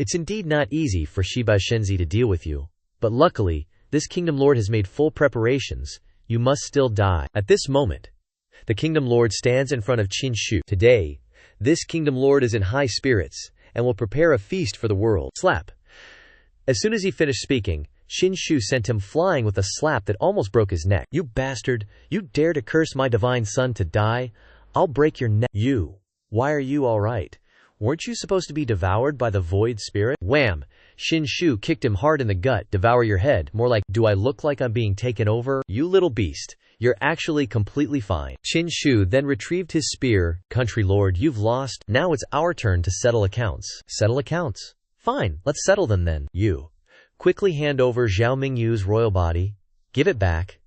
It's indeed not easy for Xianxia to deal with you, but luckily, this Kingdom Lord has made full preparations. You must still die. At this moment, the Kingdom Lord stands in front of Xianxia. Today, this Kingdom Lord is in high spirits and will prepare a feast for the world. Slap. As soon as he finished speaking, Xianxia sent him flying with a slap that almost broke his neck. You bastard! You dare to curse my divine son to die? I'll break your neck. You. Why are you alright? Weren't you supposed to be devoured by the void spirit? Wham! Xianxia kicked him hard in the gut. Devour your head. More like, do I look like I'm being taken over? You little beast. You're actually completely fine. Xianxia then retrieved his spear. Country lord, you've lost. Now it's our turn to settle accounts. Settle accounts? Fine, let's settle them then. You. Quickly hand over Zhao Mingyu's royal body. Give it back.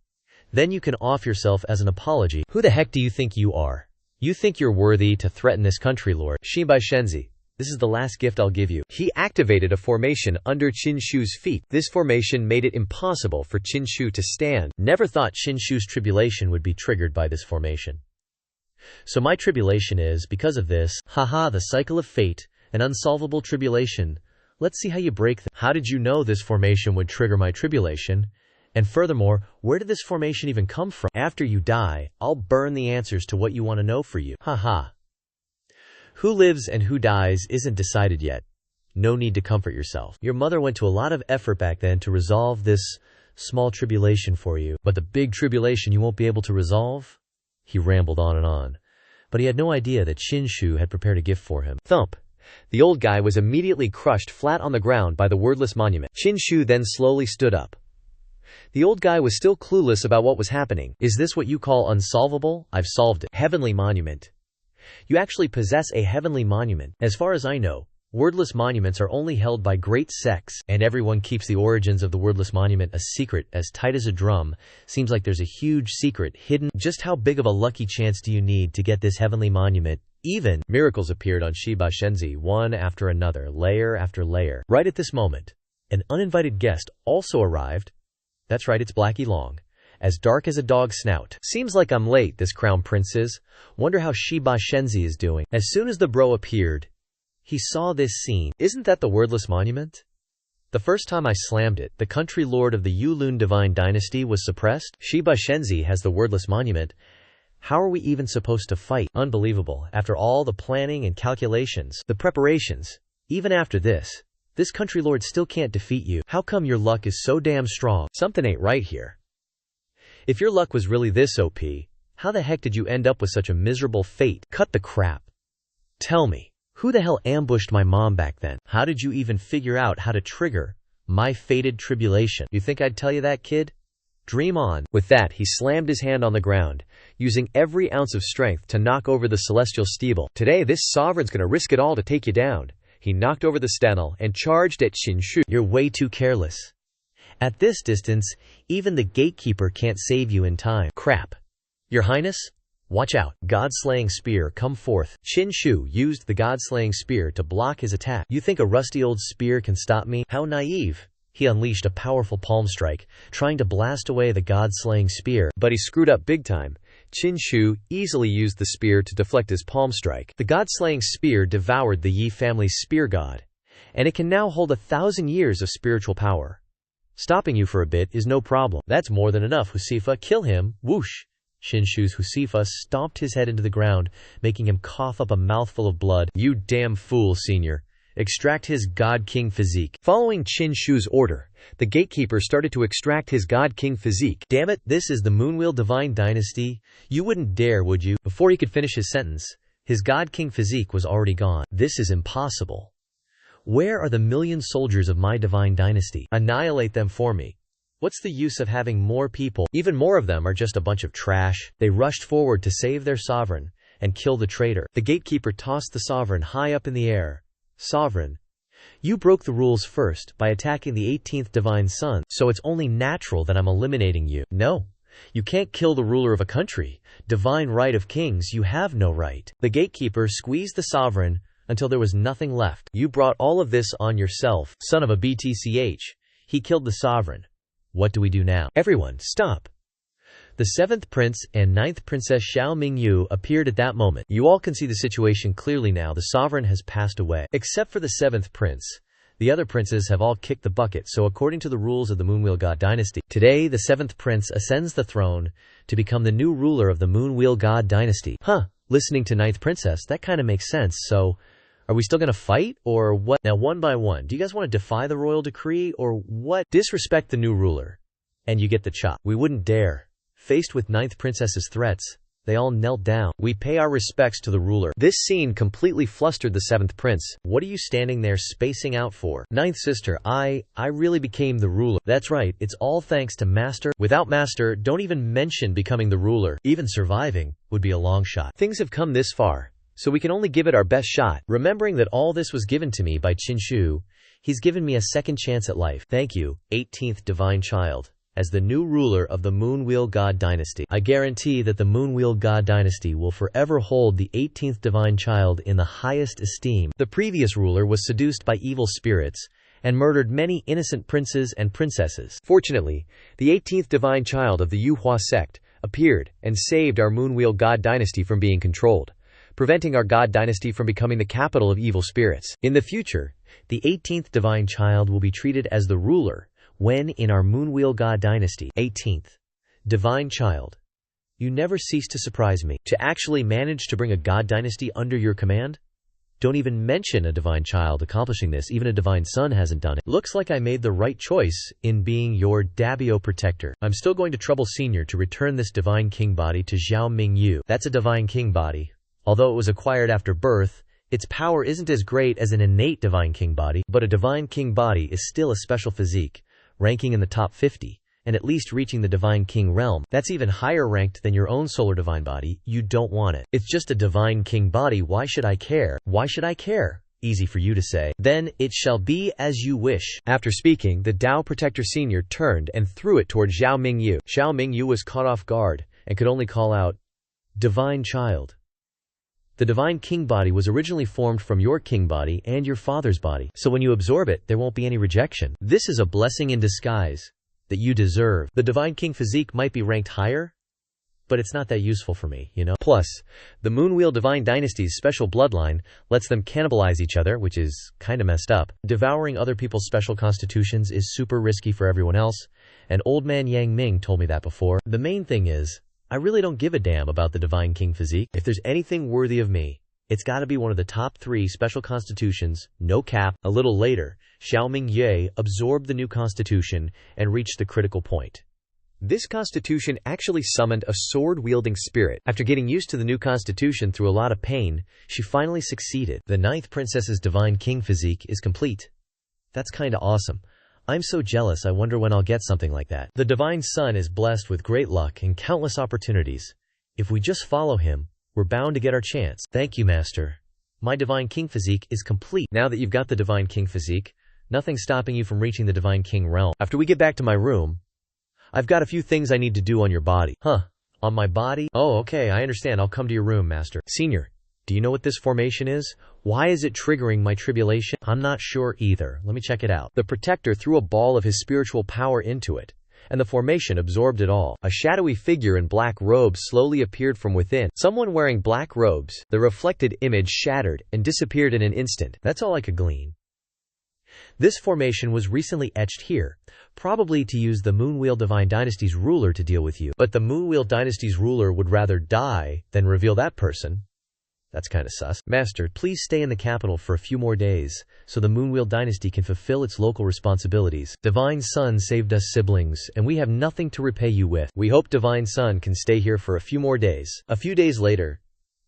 Then you can off yourself as an apology. Who the heck do you think you are? You think you're worthy to threaten this country lord? Xianxia, this is the last gift I'll give you. He activated a formation under Xianxia's feet. This formation made it impossible for Xianxia to stand. Never thought Xianxia's tribulation would be triggered by this formation. So my tribulation is, because of this, haha, the cycle of fate, an unsolvable tribulation. Let's see how you break them. How did you know this formation would trigger my tribulation? And furthermore, where did this formation even come from? After you die, I'll burn the answers to what you want to know for you. Haha. Who lives and who dies isn't decided yet. No need to comfort yourself. Your mother went to a lot of effort back then to resolve this small tribulation for you. But the big tribulation you won't be able to resolve? He rambled on and on. But he had no idea that Xianxia had prepared a gift for him. Thump. The old guy was immediately crushed flat on the ground by the wordless monument. Xianxia then slowly stood up. The old guy was still clueless about what was happening. Is this what you call unsolvable? I've solved it. Heavenly monument. You actually possess a heavenly monument. As far as I know, wordless monuments are only held by great sects, and everyone keeps the origins of the wordless monument a secret as tight as a drum. Seems like there's a huge secret hidden. Just how big of a lucky chance do you need to get this heavenly monument? Even miracles appeared on Xianxia, one after another, layer after layer. Right at this moment, an uninvited guest also arrived. That's right, it's Blackie Long. As dark as a dog's snout. Seems like I'm late, this crown prince is. Wonder how Xianxia is doing. As soon as the bro appeared, he saw this scene. Isn't that the wordless monument? The first time I slammed it, the country lord of the Yulun divine dynasty was suppressed. Xianxia has the wordless monument. How are we even supposed to fight? Unbelievable. After all the planning and calculations, the preparations, even after this country lord still can't defeat you. How come your luck is so damn strong? Something ain't right here. If your luck was really this OP, how the heck did you end up with such a miserable fate? Cut the crap. Tell me, who the hell ambushed my mom back then? How did you even figure out how to trigger my fated tribulation? You think I'd tell you that, kid? Dream on. With that, he slammed his hand on the ground, using every ounce of strength to knock over the celestial steeple. Today, this sovereign's gonna risk it all to take you down. He knocked over the stele and charged at Xianxia. You're way too careless. At this distance, even the gatekeeper can't save you in time. Crap. Your Highness? Watch out. God-slaying spear, come forth. Xianxia used the God-slaying spear to block his attack. You think a rusty old spear can stop me? How naive. He unleashed a powerful palm strike, trying to blast away the God-slaying spear. But he screwed up big time. Xianxia easily used the spear to deflect his palm strike. The God-slaying spear devoured the Yi family's spear god, and it can now hold 1,000 years of spiritual power. Stopping you for a bit is no problem. That's more than enough, Husifa. Kill him. Whoosh. Xianxia's Husifa stomped his head into the ground, making him cough up a mouthful of blood. You damn fool, senior. Extract his God King physique. Following Xianxia's order, the gatekeeper started to extract his God King physique. Damn it, this is the Moonwheel Divine Dynasty? You wouldn't dare, would you? Before he could finish his sentence, his God King physique was already gone. This is impossible. Where are the million soldiers of my divine dynasty? Annihilate them for me. What's the use of having more people? Even more of them are just a bunch of trash. They rushed forward to save their sovereign and kill the traitor. The gatekeeper tossed the sovereign high up in the air. Sovereign, you broke the rules first by attacking the 18th divine son, so it's only natural that I'm eliminating you. No, you can't kill the ruler of a country. Divine right of kings, you have no right. The gatekeeper squeezed the sovereign until there was nothing left. You brought all of this on yourself, son of a BTCH. He killed the sovereign. What do we do now? Everyone, stop. The 7th prince and 9th princess Xiao Mingyu appeared at that moment. You all can see the situation clearly now. The sovereign has passed away. Except for the 7th prince. The other princes have all kicked the bucket, so according to the rules of the Moonwheel God dynasty, today the 7th prince ascends the throne to become the new ruler of the Moonwheel God dynasty. Listening to 9th princess, that kind of makes sense, so are we still gonna fight, or what? Now, one by one, do you guys want to defy the royal decree, or what? Disrespect the new ruler, and you get the chop. We wouldn't dare. Faced with 9th princess's threats, they all knelt down. We pay our respects to the ruler. This scene completely flustered the 7th prince. What are you standing there spacing out for? 9th sister, I really became the ruler. That's right, it's all thanks to Master. Without Master, don't even mention becoming the ruler. Even surviving would be a long shot. Things have come this far, so we can only give it our best shot. Remembering that all this was given to me by Xianxia, he's given me a second chance at life. Thank you, 18th divine child. As the new ruler of the Moonwheel God dynasty, I guarantee that the Moonwheel God dynasty will forever hold the 18th divine child in the highest esteem. The previous ruler was seduced by evil spirits and murdered many innocent princes and princesses. Fortunately, the 18th divine child of the Yuhua sect appeared and saved our Moonwheel God dynasty from being controlled, preventing our God dynasty from becoming the capital of evil spirits. In the future, the 18th divine child will be treated as the ruler when in our Moonwheel God dynasty. 18th divine child, you never cease to surprise me. To actually manage to bring a God dynasty under your command? Don't even mention a divine child accomplishing this. Even a divine son hasn't done it. Looks like I made the right choice in being your Dabio protector. I'm still going to trouble Senior to return this divine king body to Zhao Mingyu. That's a divine king body. Although it was acquired after birth, its power isn't as great as an innate divine king body, but a divine king body is still a special physique, ranking in the top 50, and at least reaching the divine king realm. That's even higher ranked than your own solar divine body. You don't want it. It's just a divine king body. Why should I care? Why should I care? Easy for you to say. Then it shall be as you wish. After speaking, the Dao Protector Senior turned and threw it toward Zhao Mingyu. Zhao Mingyu was caught off guard and could only call out, "Divine child." The divine king body was originally formed from your king body and your father's body, so when you absorb it, there won't be any rejection. This is a blessing in disguise that you deserve. The divine king physique might be ranked higher, but it's not that useful for me, you know? Plus, the Moonwheel Divine Dynasty's special bloodline lets them cannibalize each other, which is kinda messed up. Devouring other people's special constitutions is super risky for everyone else, and Old Man Yang Ming told me that before. The main thing is, I really don't give a damn about the Divine King physique. If there's anything worthy of me, it's gotta be one of the top 3 special constitutions, no cap. A little later, Xiao Mingye absorbed the new constitution and reached the critical point. This constitution actually summoned a sword-wielding spirit. After getting used to the new constitution through a lot of pain, she finally succeeded. The 9th princess's Divine King physique is complete. That's kinda awesome. I'm so jealous. I wonder when I'll get something like that. The divine son is blessed with great luck and countless opportunities. If we just follow him, we're bound to get our chance. Thank you, Master. My divine king physique is complete. Now that you've got the divine king physique, nothing's stopping you from reaching the divine king realm. After we get back to my room, I've got a few things I need to do on your body. On my body? Oh, okay, I understand. I'll come to your room, Master. Senior, do you know what this formation is? Why is it triggering my tribulation? I'm not sure either. Let me check it out. The protector threw a ball of his spiritual power into it, and the formation absorbed it all. A shadowy figure in black robes slowly appeared from within. Someone wearing black robes. The reflected image shattered and disappeared in an instant. That's all I could glean. This formation was recently etched here, probably to use the Moonwheel Divine Dynasty's ruler to deal with you. But the Moonwheel Dynasty's ruler would rather die than reveal that person. That's kinda sus. Master, please stay in the capital for a few more days, so the Moonwheel Dynasty can fulfill its local responsibilities. Divine Son saved us siblings, and we have nothing to repay you with. We hope Divine Son can stay here for a few more days. A few days later,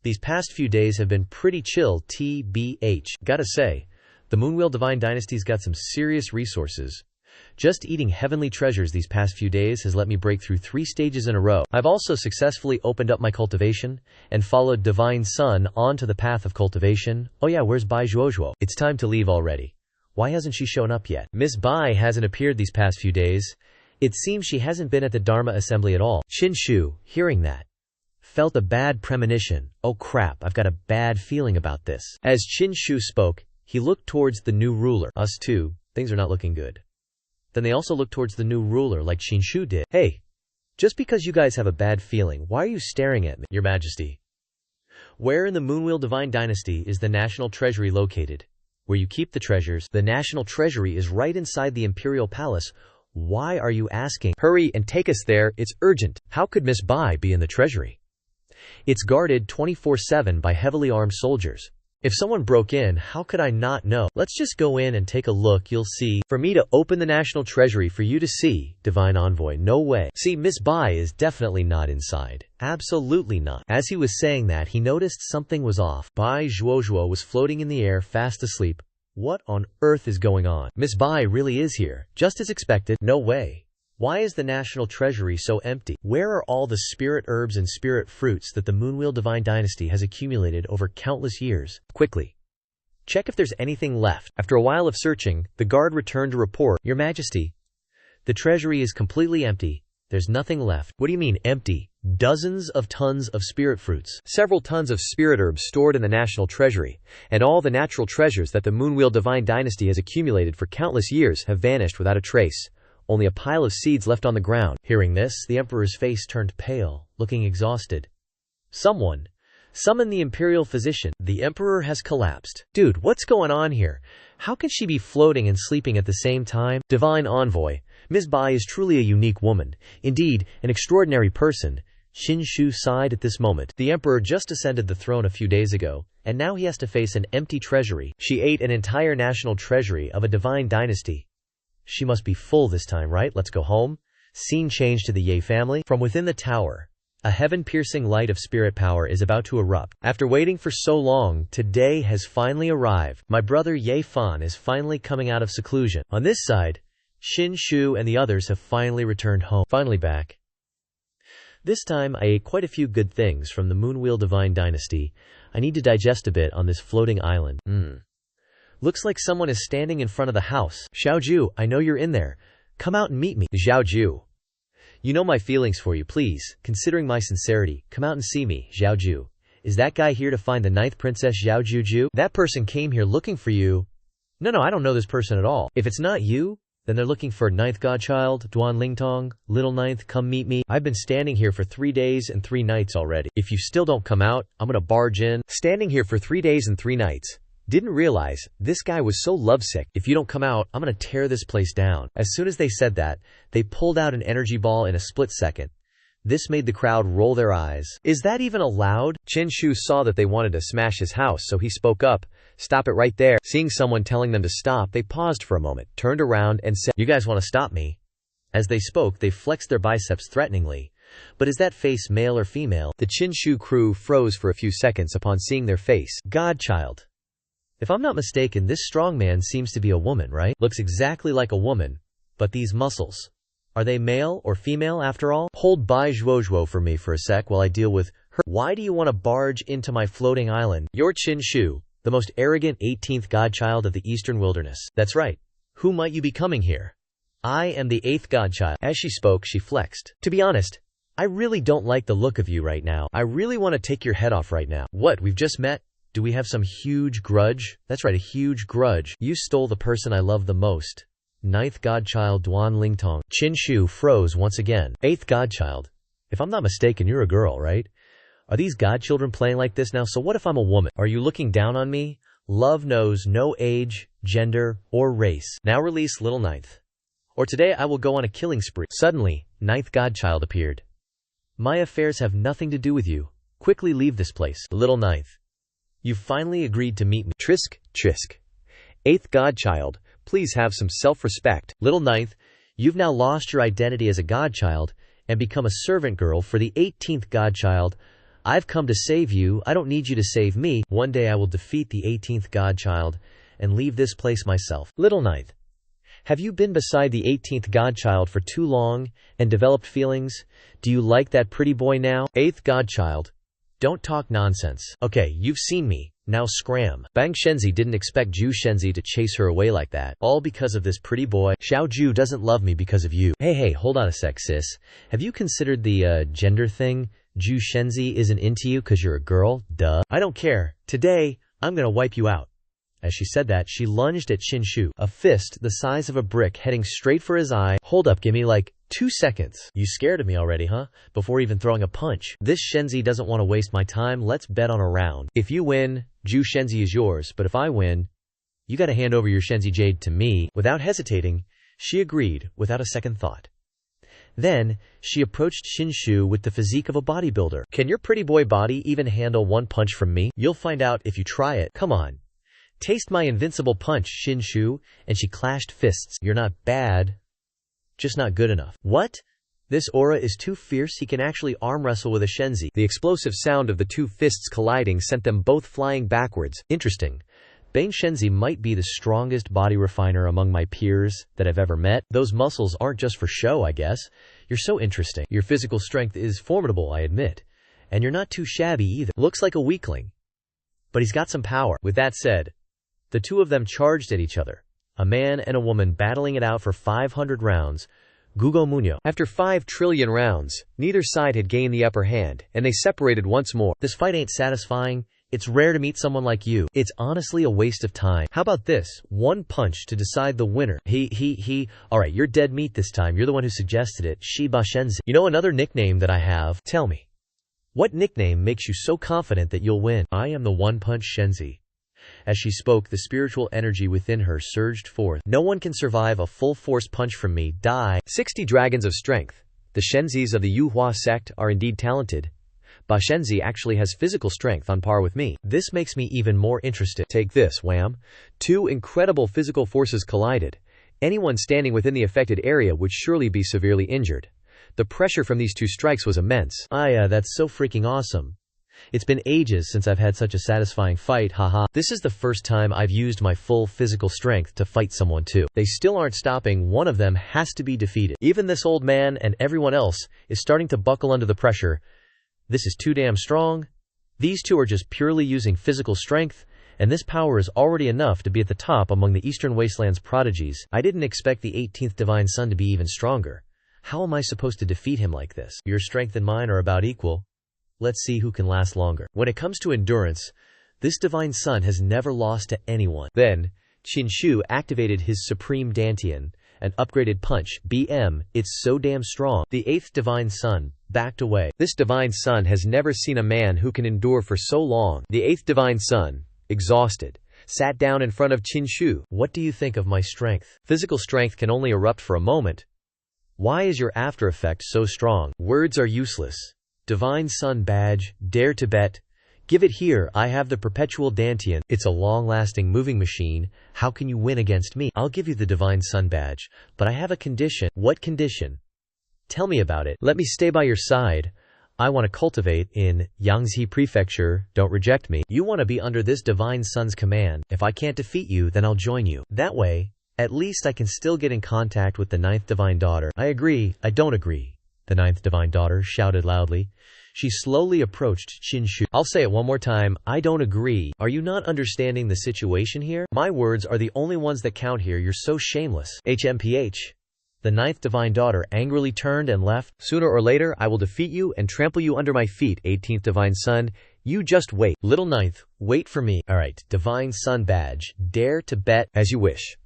these past few days have been pretty chill, TBH. Gotta say, the Moonwheel Divine Dynasty's got some serious resources. Just eating heavenly treasures these past few days has let me break through 3 stages in a row. I've also successfully opened up my cultivation and followed Divine Sun onto the path of cultivation. Oh yeah, where's Bai Zhuozhuo? It's time to leave already. Why hasn't she shown up yet? Miss Bai hasn't appeared these past few days. It seems she hasn't been at the Dharma assembly at all. Xianxia, hearing that, felt a bad premonition. Oh crap, I've got a bad feeling about this. As Xianxia spoke, he looked towards the new ruler. Us too, things are not looking good. Then they also look towards the new ruler like Xianxia did. Hey, just because you guys have a bad feeling, why are you staring at me? Your Majesty. Where in the Moonwheel Divine Dynasty is the National Treasury located? where you keep the treasures. The national treasury is right inside the imperial palace. Why are you asking? Hurry and take us there, it's urgent. How could Miss Bai be in the treasury? It's guarded 24/7 by heavily armed soldiers. If someone broke in, how could I not know? Let's just go in and take a look, you'll see. For me to open the national treasury for you to see, divine envoy, no way. See, Miss Bai is definitely not inside. Absolutely not. As he was saying that, he noticed something was off. Bai Zhuozhuo was floating in the air, fast asleep. What on earth is going on? Miss Bai really is here, just as expected. No way. Why is the national treasury so empty? Where are all the spirit herbs and spirit fruits that the Moonwheel Divine Dynasty has accumulated over countless years? Quickly, check if there's anything left. After a while of searching, the guard returned to report, Your Majesty, the treasury is completely empty. There's nothing left. What do you mean, empty? Dozens of tons of spirit fruits, several tons of spirit herbs stored in the national treasury, and all the natural treasures that the Moonwheel Divine Dynasty has accumulated for countless years have vanished without a trace. Only a pile of seeds left on the ground. Hearing this, the emperor's face turned pale, looking exhausted. Someone, summon the imperial physician. The emperor has collapsed. Dude, what's going on here? How can she be floating and sleeping at the same time? Divine envoy, Ms. Bai is truly a unique woman. Indeed, an extraordinary person. Xianxia sighed at this moment. The emperor just ascended the throne a few days ago, and now he has to face an empty treasury. She ate an entire national treasury of a divine dynasty. She must be full this time, right? Let's go home. Scene changed to the Ye family. From within the tower, a heaven-piercing light of spirit power is about to erupt. After waiting for so long, today has finally arrived. My brother Ye Fan is finally coming out of seclusion. On this side, Xianxia and the others have finally returned home. Finally back. This time, I ate quite a few good things from the Moonwheel Divine Dynasty. I need to digest a bit on this floating island. Looks like someone is standing in front of the house. Xiaoju, I know you're in there. Come out and meet me. Xiaoju. You know my feelings for you, please. Considering my sincerity, come out and see me. Xiaoju. Is that guy here to find the 9th princess Xiaojuju? That person came here looking for you. No, I don't know this person at all. If it's not you, then they're looking for 9th godchild, Duan Lingtong, little 9th, come meet me. I've been standing here for 3 days and 3 nights already. If you still don't come out, I'm gonna barge in. Standing here for 3 days and 3 nights. Didn't realize, this guy was so lovesick. If you don't come out, I'm gonna tear this place down. As soon as they said that, they pulled out an energy ball in a split second. This made the crowd roll their eyes. Is that even allowed? Xianxia saw that they wanted to smash his house, so he spoke up. Stop it right there. Seeing someone telling them to stop, they paused for a moment, turned around and said, You guys want to stop me? As they spoke, they flexed their biceps threateningly. But is that face male or female? The Xianxia crew froze for a few seconds upon seeing their face. Godchild. If I'm not mistaken, this strong man seems to be a woman, right? Looks exactly like a woman. But these muscles, are they male or female after all? Hold Bai Zhuozhuo for me for a sec while I deal with her. Why do you want to barge into my floating island? You're Xianxia, the most arrogant 18th godchild of the eastern wilderness. That's right. Who might you be coming here? I am the 8th godchild. As she spoke, she flexed. To be honest, I really don't like the look of you right now. I really want to take your head off right now. What, we've just met? Do we have some huge grudge? That's right, a huge grudge. You stole the person I love the most. 9th godchild Duan Lingtong. Xianxia froze once again. 8th godchild. If I'm not mistaken, you're a girl, right? Are these godchildren playing like this now? So what if I'm a woman? Are you looking down on me? Love knows no age, gender, or race. Now release little 9th. Or today I will go on a killing spree. Suddenly, 9th godchild appeared. My affairs have nothing to do with you. Quickly leave this place. Little 9th. You've finally agreed to meet me. Trisk. 8th godchild, please have some self-respect. Little 9th, you've now lost your identity as a godchild and become a servant girl for the 18th godchild. I've come to save you. I don't need you to save me. One day I will defeat the 18th godchild and leave this place myself. Little 9th, have you been beside the 18th godchild for too long and developed feelings? Do you like that pretty boy now? 8th godchild, don't talk nonsense. Okay, you've seen me. Now scram. Bang Shenzi didn't expect Zhu Shenzi to chase her away like that. All because of this pretty boy. Xiao Zhu doesn't love me because of you. Hey, hold on a sec, sis. Have you considered the, gender thing? Zhu Shenzi isn't into you cause you're a girl? Duh. I don't care. Today, I'm gonna wipe you out. As she said that, she lunged at Xianxia. A fist the size of a brick heading straight for his eye. Hold up, give me like 2 seconds. You scared of me already, huh? Before even throwing a punch. This Shenzi doesn't want to waste my time. Let's bet on a round. If you win, Zhu Shenzi is yours, but if I win, You gotta hand over your Xianxia jade to me. Without hesitating, she agreed, without a second thought. Then, she approached Xinshu with the physique of a bodybuilder. Can your pretty boy body even handle one punch from me? You'll find out if you try it. Come on. Taste my invincible punch, Xinshu, and she clashed fists. You're not bad, just not good enough. What? This aura is too fierce, he can actually arm wrestle with a Xianxia. The explosive sound of the two fists colliding sent them both flying backwards. Interesting. Bane Xianxia might be the strongest body refiner among my peers that I've ever met. Those muscles aren't just for show, I guess. You're so interesting. Your physical strength is formidable, I admit. And you're not too shabby either. Looks like a weakling, but he's got some power. With that said, the two of them charged at each other. A man and a woman battling it out for 500 rounds. Gugo Muño. After 5 trillion rounds, neither side had gained the upper hand, and they separated once more. This fight ain't satisfying. It's rare to meet someone like you. It's honestly a waste of time. How about this? One punch to decide the winner. Alright, you're dead meat this time. You're the one who suggested it. Shiba Xianxia. You know another nickname that I have? Tell me. What nickname makes you so confident that you'll win? I am the one-punch Xianxia. As she spoke, the spiritual energy within her surged forth. No one can survive a full-force punch from me. Die. 60 dragons of strength. The Xianxias of the Yuhua sect are indeed talented. Ba Xianxia actually has physical strength on par with me. This makes me even more interested. Take this, wham. 2 incredible physical forces collided. Anyone standing within the affected area would surely be severely injured. The pressure from these 2 strikes was immense. That's so freaking awesome. It's been ages since I've had such a satisfying fight, haha. This is the first time I've used my full physical strength to fight someone too. They still aren't stopping. One of them has to be defeated. Even this old man and everyone else is starting to buckle under the pressure. This is too damn strong. These 2 are just purely using physical strength, and this power is already enough to be at the top among the Eastern Wasteland's prodigies. I didn't expect the 18th Divine Son to be even stronger. How am I supposed to defeat him like this? Your strength and mine are about equal. Let's see who can last longer. When it comes to endurance, this Divine Son has never lost to anyone. Then, Xinshu activated his Supreme Dantian, an upgraded punch. BM, it's so damn strong. The 8th Divine Son backed away. This Divine Son has never seen a man who can endure for so long. The 8th Divine Son, exhausted, sat down in front of Xinshu. What do you think of my strength? Physical strength can only erupt for a moment. Why is your after effect so strong? Words are useless. Divine Son badge, dare to bet. Give it here. I have the perpetual Dantian. It's a long-lasting moving machine. How can you win against me? I'll give you the Divine Son badge, but I have a condition. What condition? Tell me about it. Let me stay by your side. I want to cultivate in Yangzi Prefecture. Don't reject me. You want to be under this Divine Son's command. If I can't defeat you, then I'll join you. That way, at least I can still get in contact with the 9th Divine Daughter. I agree. I don't agree. The 9th Divine Daughter shouted loudly. She slowly approached Xinshu. I'll say it one more time. I don't agree. Are you not understanding the situation here? My words are the only ones that count here. You're so shameless. HMPH. The 9th Divine Daughter angrily turned and left. Sooner or later, I will defeat you and trample you under my feet. 18th Divine Son, you just wait. Little 9th, wait for me. Alright, Divine Son badge. Dare to bet as you wish.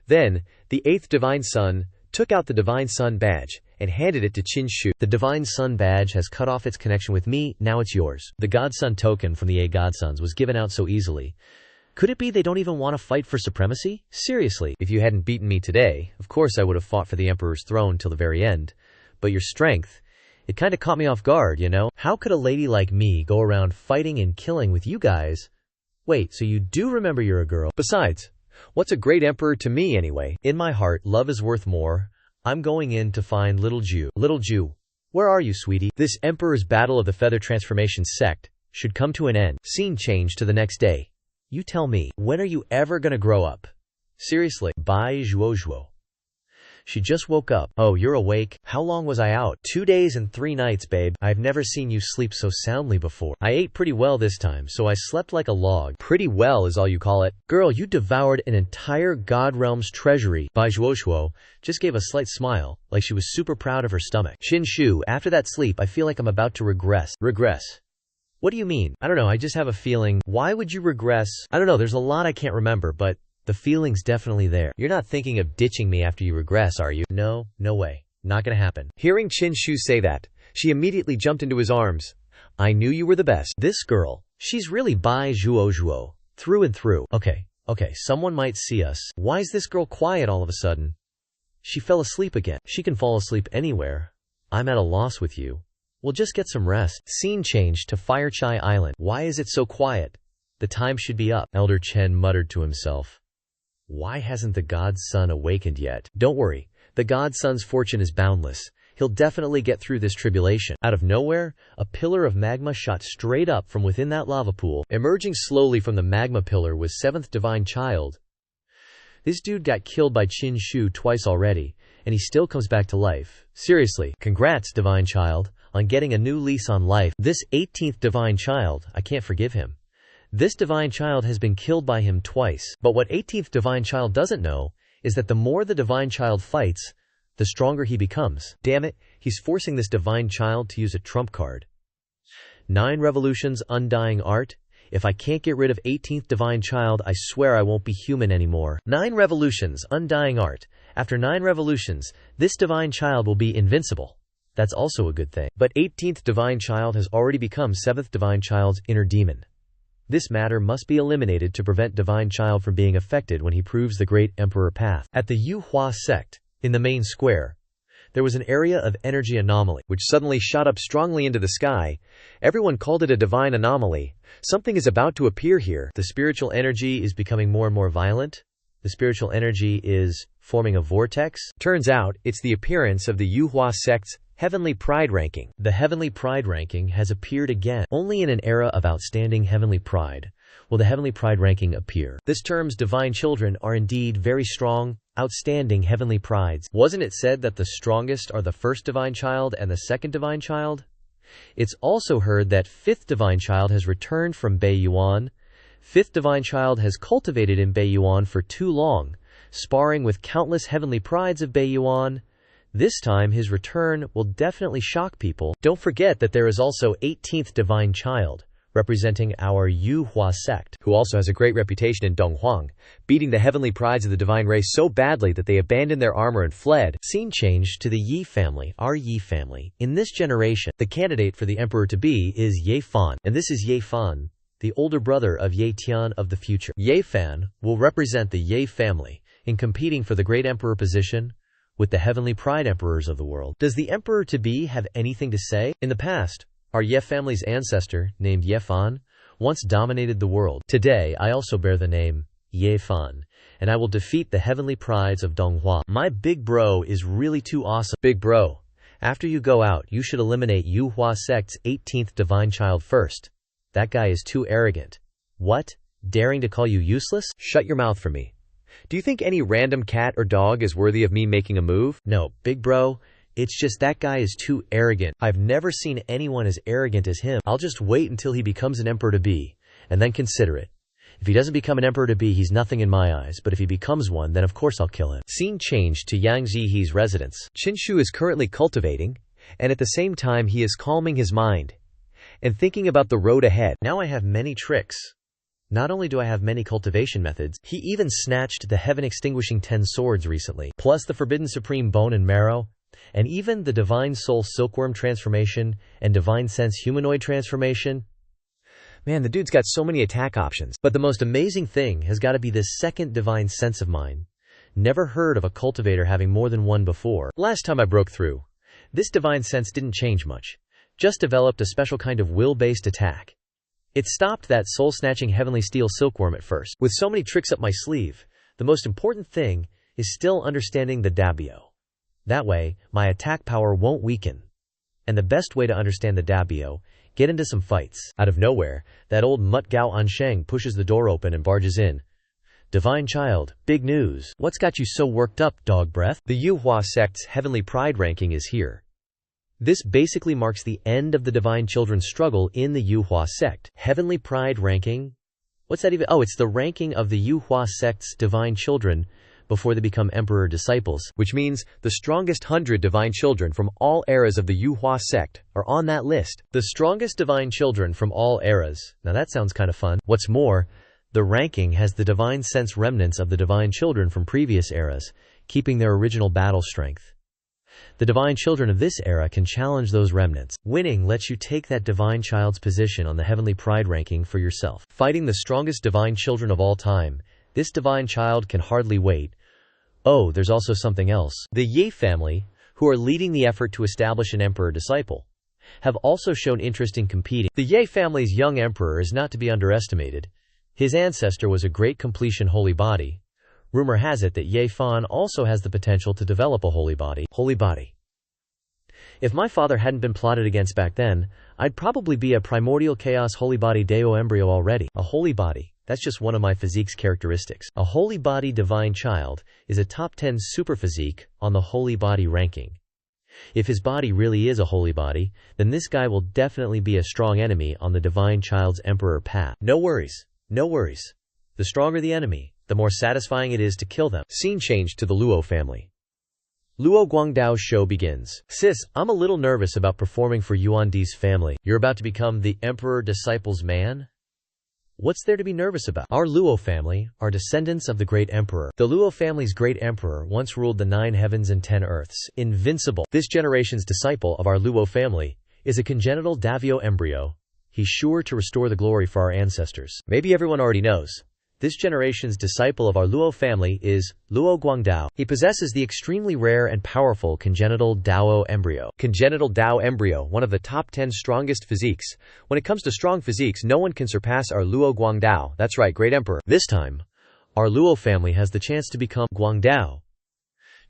Then, the 8th Divine Son took out the Divine Son badge and handed it to Xinshu. The Divine Son badge has cut off its connection with me, now it's yours. The Godson token from the 8 Godsons was given out so easily. Could it be they don't even want to fight for supremacy? Seriously, if you hadn't beaten me today, of course I would have fought for the Emperor's throne till the very end. But your strength, it kinda caught me off guard, you know? How could a lady like me go around fighting and killing with you guys? Wait, so you do remember you're a girl? Besides, what's a great emperor to me anyway? In my heart, love is worth more. I'm going in to find Little Jew. Little Jew, where are you, sweetie? This Emperor's battle of the Feather Transformation sect should come to an end. Scene change to the next day. You tell me, when are you ever gonna grow up? Seriously. Bai Zhuo. She just woke up. Oh, you're awake? How long was I out? 2 days and 3 nights, babe. I've never seen you sleep so soundly before. I ate pretty well this time, so I slept like a log. Pretty well is all you call it. Girl, you devoured an entire God Realm's treasury. Bai Zhuo just gave a slight smile, like she was super proud of her stomach. Xinshu, after that sleep, I feel like I'm about to regress. Regress? What do you mean? I don't know, I just have a feeling. Why would you regress? I don't know, there's a lot I can't remember, but the feeling's definitely there. You're not thinking of ditching me after you regress, are you? No, no way. Not gonna happen. Hearing Xinshu say that, she immediately jumped into his arms. I knew you were the best. This girl, she's really Bai Zhuo, through and through. Okay, Okay, someone might see us. Why is this girl quiet all of a sudden? She fell asleep again. She can fall asleep anywhere. I'm at a loss with you. We'll just get some rest. Scene change to Firechai Island. Why is it so quiet? The time should be up. Elder Chen muttered to himself. Why hasn't the God's Son awakened yet? Don't worry. The God's Son's fortune is boundless. He'll definitely get through this tribulation. Out of nowhere, a pillar of magma shot straight up from within that lava pool. Emerging slowly from the magma pillar was 7th Divine Child. This dude got killed by Qin Shu twice already, and he still comes back to life. Seriously, congrats, Divine Child, on getting a new lease on life. This 18th Divine Child, I can't forgive him. This Divine Child has been killed by him twice. But what 18th Divine Child doesn't know is that the more the Divine Child fights, the stronger he becomes. Damn it, he's forcing this Divine Child to use a trump card. 9 Revolutions Undying Art. If I can't get rid of 18th Divine Child, I swear I won't be human anymore. 9 Revolutions Undying Art. After 9 revolutions, this Divine Child will be invincible. That's also a good thing. But 18th Divine Child has already become 7th Divine Child's inner demon. This matter must be eliminated to prevent Divine Child from being affected when he proves the Great Emperor path. At the Yuhua sect, in the main square, there was an area of energy anomaly, which suddenly shot up strongly into the sky. Everyone called it a divine anomaly. Something is about to appear here. The spiritual energy is becoming more and more violent. The spiritual energy is forming a vortex. Turns out, it's the appearance of the Yuhua sect's Heavenly Pride Ranking. The Heavenly Pride Ranking has appeared again. Only in an era of outstanding heavenly pride will the Heavenly Pride Ranking appear. This term's divine children are indeed very strong, outstanding heavenly prides. Wasn't it said that the strongest are the first Divine Child and the second Divine Child? It's also heard that 5th Divine Child has returned from Beiyuan. 5th Divine Child has cultivated in Beiyuan for too long, sparring with countless heavenly prides of Beiyuan. This time his return will definitely shock people. Don't forget that there is also 18th Divine Child, representing our Yuhua sect, who also has a great reputation in Donghuang, beating the heavenly prides of the divine race so badly that they abandoned their armor and fled. Scene changed to the Yi family, our Yi family. In this generation, the candidate for the emperor-to-be is Ye Fan, and this is Ye Fan, the older brother of Ye Tian of the future. Ye Fan will represent the Ye family in competing for the great emperor position with the heavenly pride emperors of the world. Does the emperor-to-be have anything to say? In the past, our Ye family's ancestor, named Ye Fan, once dominated the world. Today, I also bear the name Ye Fan, and I will defeat the heavenly prides of Donghua. My big bro is really too awesome. Big bro, after you go out, you should eliminate Yuhua sect's 18th Divine Child first. That guy is too arrogant. What? Daring to call you useless? Shut your mouth for me. Do you think any random cat or dog is worthy of me making a move? No, big bro. It's just that guy is too arrogant. I've never seen anyone as arrogant as him. I'll just wait until he becomes an emperor-to-be, and then consider it. If he doesn't become an emperor-to-be, he's nothing in my eyes, but if he becomes one, then of course I'll kill him. Scene changed to Yang Zihe's residence. Qin Shu is currently cultivating, and at the same time he is calming his mind and thinking about the road ahead. Now I have many tricks. Not only do I have many cultivation methods, he even snatched the heaven-extinguishing 10 swords recently, plus the forbidden supreme bone and marrow, and even the divine soul silkworm transformation and divine sense humanoid transformation. Man, the dude's got so many attack options. But the most amazing thing has got to be this second divine sense of mine. Never heard of a cultivator having more than one before. Last time I broke through, this divine sense didn't change much, just developed a special kind of will-based attack. It stopped that soul-snatching heavenly steel silkworm at first. With so many tricks up my sleeve, the most important thing is still understanding the Dabio. That way, my attack power won't weaken. And the best way to understand the Dabio, get into some fights. Out of nowhere, that old mutt Gao Ansheng pushes the door open and barges in. Divine Child, big news. What's got you so worked up, dog breath? The Yuhua sect's heavenly pride ranking is here. This basically marks the end of the divine children's struggle in the Yuhua sect. Heavenly pride ranking? What's that even? Oh, it's the ranking of the Yuhua sect's divine children before they become emperor disciples, which means the strongest 100 divine children from all eras of the Yuhua sect are on that list. The strongest divine children from all eras. Now that sounds kind of fun. What's more, the ranking has the divine sense remnants of the divine children from previous eras, keeping their original battle strength. The divine children of this era can challenge those remnants. Winning lets you take that divine child's position on the heavenly pride ranking for yourself. Fighting the strongest divine children of all time, This divine child can hardly wait. Oh, there's also something else. The Ye family, who are leading the effort to establish an emperor-disciple, have also shown interest in competing. The Ye family's young emperor is not to be underestimated. His ancestor was a great completion holy body. Rumor has it that Ye Fan also has the potential to develop a holy body. Holy body. If my father hadn't been plotted against back then, I'd probably be a primordial chaos holy body Deo embryo already. A holy body. That's just one of my physique's characteristics. A holy body divine child is a top 10 super physique on the holy body ranking. If his body really is a holy body, then this guy will definitely be a strong enemy on the divine child's emperor path. No worries. No worries. The stronger the enemy, the more satisfying it is to kill them. Scene change to the Luo family. Luo Guangdao's show begins. Sis, I'm a little nervous about performing for Yuandi's family. You're about to become the emperor disciple's man? What's there to be nervous about? Our Luo family are descendants of the great emperor. The Luo family's great emperor once ruled the 9 heavens and 10 earths. Invincible. This generation's disciple of our Luo family is a congenital Davio embryo. He's sure to restore the glory for our ancestors. Maybe everyone already knows. This generation's disciple of our Luo family is Luo Guangdao. He possesses the extremely rare and powerful congenital Dao embryo. Congenital Dao embryo, one of the top 10 strongest physiques. When it comes to strong physiques, no one can surpass our Luo Guangdao. That's right, great emperor. This time, our Luo family has the chance to become Guangdao.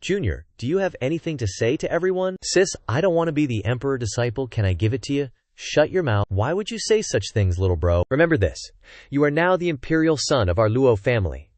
Junior, do you have anything to say to everyone? Sis, I don't want to be the emperor disciple. Can I give it to you? Shut your mouth. Why would you say such things, little bro? Remember this. You are now the imperial son of our Luo family.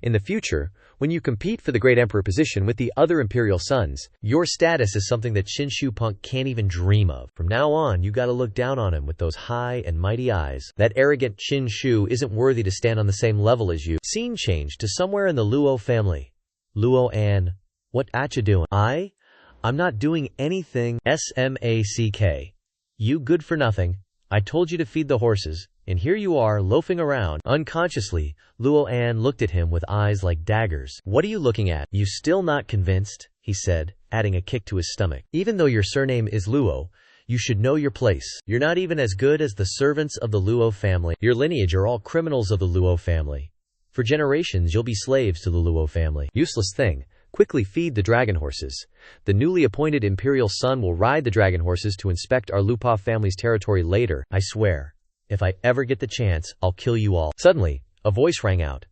In the future, when you compete for the great emperor position with the other imperial sons, your status is something that Xianxia punk can't even dream of. From now on, you gotta look down on him with those high and mighty eyes. That arrogant Xianxia isn't worthy to stand on the same level as you. Scene change to somewhere in the Luo family. Luo An. What atcha doing? I'm not doing anything. Smack. You good for nothing. I told you to feed the horses, and here you are loafing around. Unconsciously, Luo An looked at him with eyes like daggers. What are you looking at? You still not convinced? He said, adding a kick to his stomach. Even though your surname is Luo, you should know your place. You're not even as good as the servants of the Luo family. Your lineage are all criminals of the Luo family. For generations you'll be slaves to the Luo family. Useless thing. Quickly feed the dragon horses. The newly appointed imperial son will ride the dragon horses to inspect our Lupa family's territory later. I swear, if I ever get the chance, I'll kill you all. Suddenly, a voice rang out.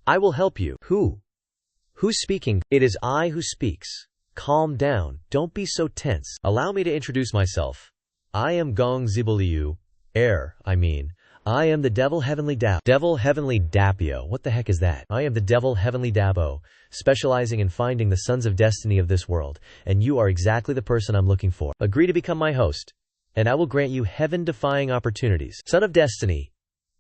I will help you. Who? Who's speaking? It is I who speaks. Calm down. Don't be so tense. Allow me to introduce myself. I am Gong Zibuliu. I am the Devil Heavenly Dap. Devil Heavenly Dapio. What the heck is that? I am the Devil Heavenly Dabo, specializing in finding the sons of destiny of this world, and you are exactly the person I'm looking for. Agree to become my host, and I will grant you heaven-defying opportunities. Son of destiny.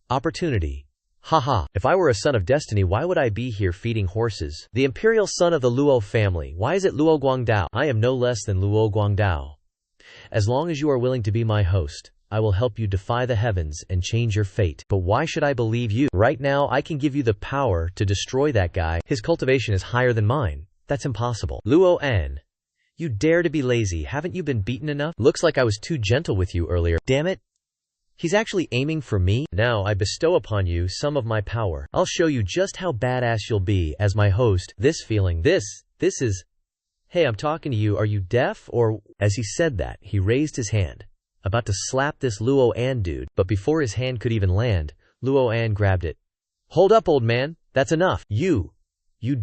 Opportunity. Haha. If I were a son of destiny, why would I be here feeding horses? The imperial son of the Luo family. Why is it Luo Guangdao? I am no less than Luo Guangdao. As long as you are willing to be my host, I will help you defy the heavens and change your fate. But why should I believe you? Right now, I can give you the power to destroy that guy. His cultivation is higher than mine. That's impossible. Luo An. You dare to be lazy. Haven't you been beaten enough? Looks like I was too gentle with you earlier. Damn it. He's actually aiming for me? Now I bestow upon you some of my power. I'll show you just how badass you'll be as my host. This feeling. This is... Hey, I'm talking to you. Are you deaf or... As he said that, he raised his hand, about to slap this Luo An dude, but before his hand could even land, Luo An grabbed it. Hold up, old man. That's enough. You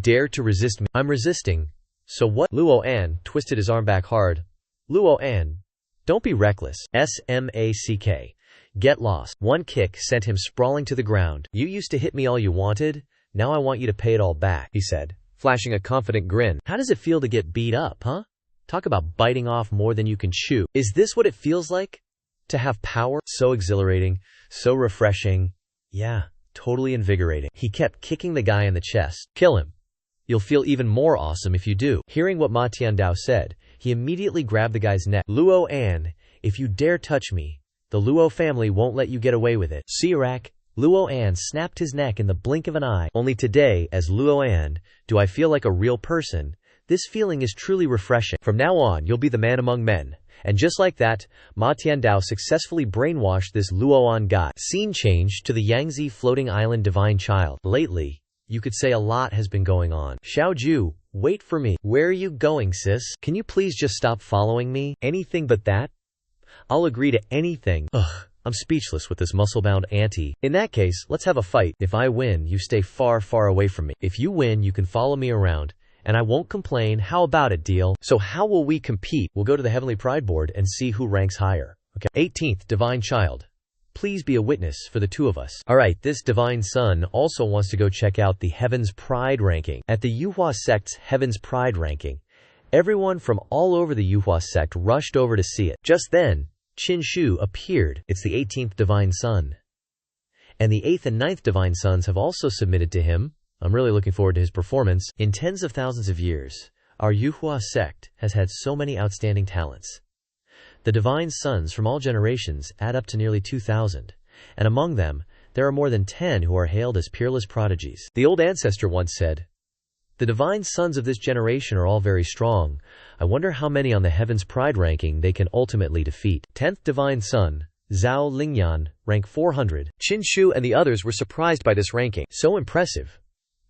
dare to resist me? I'm resisting. So what? Luo An twisted his arm back hard. Luo An, don't be reckless. Smack. Get lost. One kick sent him sprawling to the ground. You used to hit me all you wanted. Now I want you to pay it all back, he said, flashing a confident grin. How does it feel to get beat up, huh? Talk about biting off more than you can chew. Is this what it feels like? To have power? So exhilarating, so refreshing. Yeah, totally invigorating. He kept kicking the guy in the chest. Kill him. You'll feel even more awesome if you do. Hearing what Ma Tiandao said, he immediately grabbed the guy's neck. Luo An, if you dare touch me, the Luo family won't let you get away with it. Sirak. Luo An snapped his neck in the blink of an eye. Only today, as Luo An, do I feel like a real person. This feeling is truly refreshing. From now on, you'll be the man among men. And just like that, Ma Tiandao successfully brainwashed this Luoan guy. Scene change to the Yangtze floating island divine child. Lately, you could say a lot has been going on. Xiaoju, wait for me. Where are you going, sis? Can you please just stop following me? Anything but that? I'll agree to anything. Ugh, I'm speechless with this muscle-bound auntie. In that case, let's have a fight. If I win, you stay far, far away from me. If you win, you can follow me around. And I won't complain. How about it, deal? So how will we compete? We'll go to the Heavenly Pride Board and see who ranks higher. Okay. 18th Divine Child. Please be a witness for the two of us. Alright, this Divine Son also wants to go check out the Heaven's Pride ranking. At the Yuhua sect's Heaven's Pride ranking, everyone from all over the Yuhua sect rushed over to see it. Just then, Qin Shu appeared. It's the 18th Divine Son. And the 8th and 9th Divine Sons have also submitted to him. I'm really looking forward to his performance. In tens of thousands of years, our Yuhua sect has had so many outstanding talents. The Divine Sons from all generations add up to nearly 2,000, and among them, there are more than 10 who are hailed as peerless prodigies. The old ancestor once said, "The Divine Sons of this generation are all very strong. I wonder how many on the Heaven's Pride ranking they can ultimately defeat." 10th Divine Son, Zhao Lingyan, rank 400. Qin Shu and the others were surprised by this ranking. So impressive.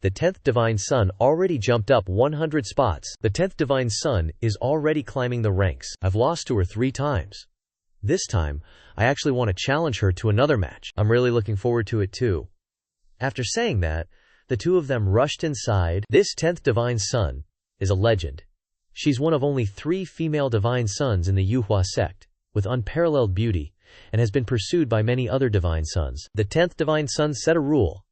The 10th Divine Son already jumped up 100 spots. The 10th Divine Son is already climbing the ranks. I've lost to her 3 times. This time, I actually want to challenge her to another match. I'm really looking forward to it too. After saying that, the two of them rushed inside. This 10th Divine Son is a legend. She's one of only 3 female Divine Sons in the Yuhua sect, with unparalleled beauty, and has been pursued by many other Divine Sons. The 10th Divine Son set a rule.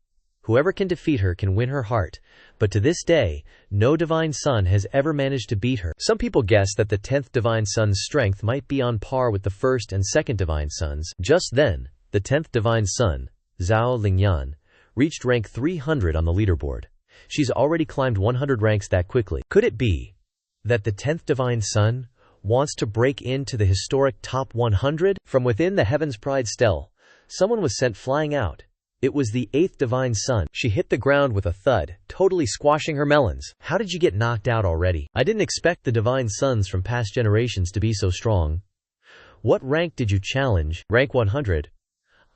Whoever can defeat her can win her heart, but to this day, no Divine Son has ever managed to beat her. Some people guess that the 10th Divine Son's strength might be on par with the 1st and 2nd Divine Sons. Just then, the 10th Divine Son, Zhao Lingyan, reached rank 300 on the leaderboard. She's already climbed 100 ranks that quickly. Could it be that the 10th Divine Son wants to break into the historic top 100? From within the Heaven's Pride stele, someone was sent flying out. It was the 8th Divine Son. She hit the ground with a thud, totally squashing her melons. How did you get knocked out already? I didn't expect the Divine Sons from past generations to be so strong. What rank did you challenge? Rank 100.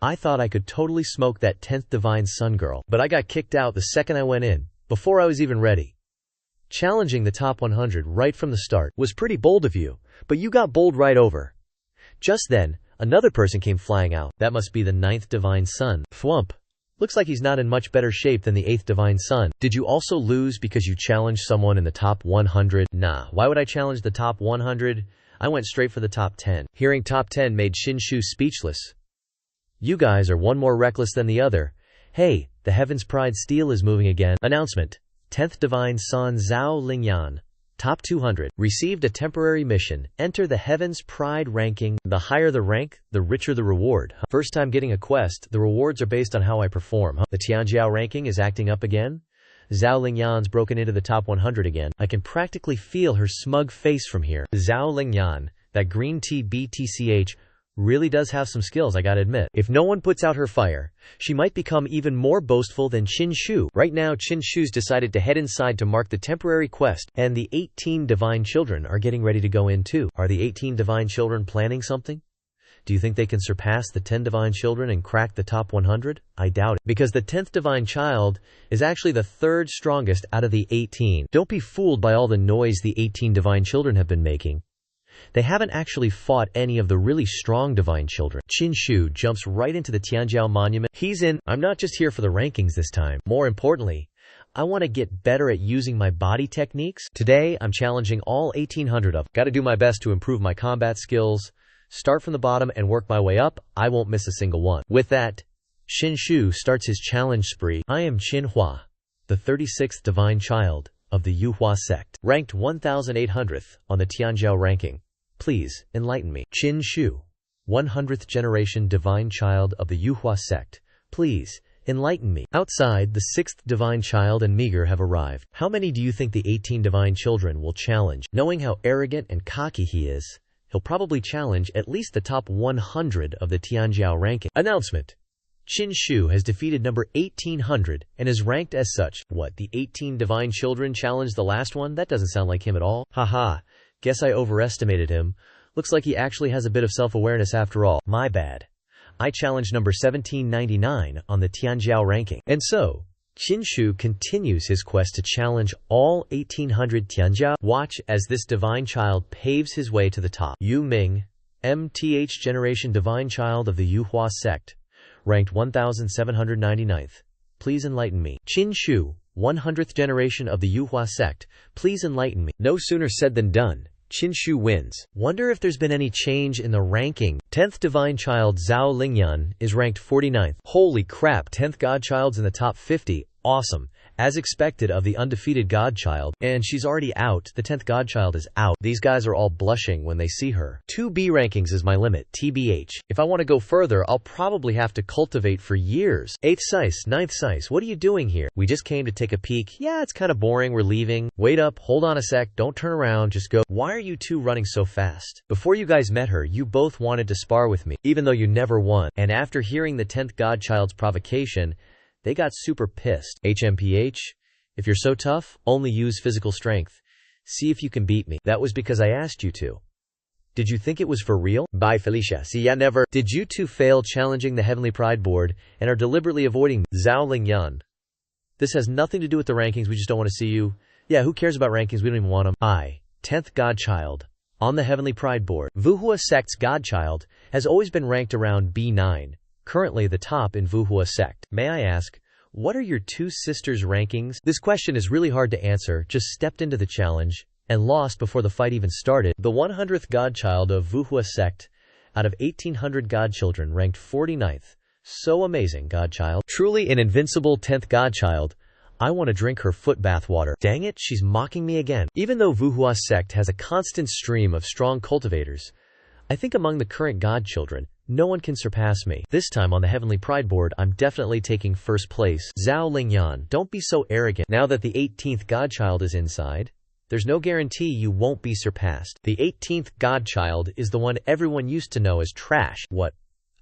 I thought I could totally smoke that 10th Divine Son girl, but I got kicked out the second I went in, before I was even ready. Challenging the top 100 right from the start was pretty bold of you, but you got bowled right over. Just then, another person came flying out. That must be the 9th Divine Son. Thwump. Looks like he's not in much better shape than the 8th Divine Son. Did you also lose because you challenged someone in the top 100? Nah, why would I challenge the top 100? I went straight for the top 10. Hearing top 10 made Qin Shu speechless. You guys are one more reckless than the other. Hey, the Heaven's Pride stele is moving again. Announcement. 10th Divine Son Zhao Lingyan, top 200, received a temporary mission. Enter the Heaven's Pride ranking. The higher the rank, the richer the reward. First time getting a quest, the rewards are based on how I perform. The Tianjiao ranking is acting up again. Zhao Lingyan's broken into the top 100 again. I can practically feel her smug face from here. Zhao Lingyan, that green tea BTCH, really does have some skills, I gotta admit. If no one puts out her fire, she might become even more boastful than Qin Shu. Right now, Qin Shu's decided to head inside to mark the temporary quest, and the 18 Divine Children are getting ready to go in too. Are the 18 Divine Children planning something? Do you think they can surpass the 10 Divine Children and crack the top 100? I doubt it, because the 10th Divine Child is actually the 3rd strongest out of the 18. Don't be fooled by all the noise the 18 Divine Children have been making. They haven't actually fought any of the really strong Divine Children. Qin Shu jumps right into the Tianjiao monument. He's in. I'm not just here for the rankings this time. More importantly, I want to get better at using my body techniques. Today, I'm challenging all 1800 of them. Gotta do my best to improve my combat skills. Start from the bottom and work my way up. I won't miss a single one. With that, Qin Shu starts his challenge spree. I am Manhwa, the 36th Divine Child of the Yuhua sect, ranked 1800th on the Tianjiao ranking. Please, enlighten me. Qin Shu, 100th generation Divine Child of the Yuhua sect. Please, enlighten me. Outside, the 6th Divine Child and Meager have arrived. How many do you think the 18 Divine Children will challenge? Knowing how arrogant and cocky he is, he'll probably challenge at least the top 100 of the Tianjiao ranking. Announcement. Qin Shu has defeated number 1800 and is ranked as such. What, the 18 divine children challenged the last one? That doesn't sound like him at all. Haha, guess I overestimated him. Looks like he actually has a bit of self-awareness after all. My bad. I challenged number 1799 on the Tianjiao ranking. And so, Qin Shu continues his quest to challenge all 1800 Tianjiao. Watch as this divine child paves his way to the top. Yu Ming, MTH generation divine child of the Yuhua sect, ranked 1799th. Please enlighten me. Qin Shu, 100th generation of the Yuhua sect, please enlighten me. No sooner said than done. Qin Shu wins. Wonder if there's been any change in the ranking. 10th divine child Zhao Lingyan is ranked 49th. Holy crap, 10th godchild's in the top 50. Awesome. As expected of the undefeated godchild, and she's already out. The 10th godchild is out. These guys are all blushing when they see her. 2B rankings is my limit, TBH. If I want to go further, I'll probably have to cultivate for years. 8th Sice, 9th Sice, what are you doing here? We just came to take a peek. Yeah, it's kind of boring, we're leaving. Wait up, hold on a sec, don't turn around, just go. Why are you two running so fast? Before you guys met her, you both wanted to spar with me, even though you never won. And after hearing the 10th godchild's provocation, they got super pissed. HMPH, if you're so tough, only use physical strength. See if you can beat me. That was because I asked you to. Did you think it was for real? Bye Felicia, see ya never. Did you two fail challenging the Heavenly Pride Board and are deliberately avoiding Zhao Lingyan? This has nothing to do with the rankings, we just don't want to see you. Yeah, who cares about rankings, we don't even want them. 10th godchild. On the Heavenly Pride Board, Wuhua sect's godchild has always been ranked around B9. Currently the top in Wuhua sect. May I ask, what are your two sisters' rankings? This question is really hard to answer, just stepped into the challenge and lost before the fight even started. The 100th godchild of Wuhua sect out of 1800 godchildren ranked 49th. So amazing, godchild. Truly an invincible 10th godchild. I want to drink her foot bath water. Dang it, she's mocking me again. Even though Wuhua sect has a constant stream of strong cultivators, I think among the current godchildren, no one can surpass me. This time on the Heavenly Pride Board, I'm definitely taking first place. Zhao Lingyan, don't be so arrogant. Now that the 18th godchild is inside, there's no guarantee you won't be surpassed. The 18th godchild is the one everyone used to know as trash. What?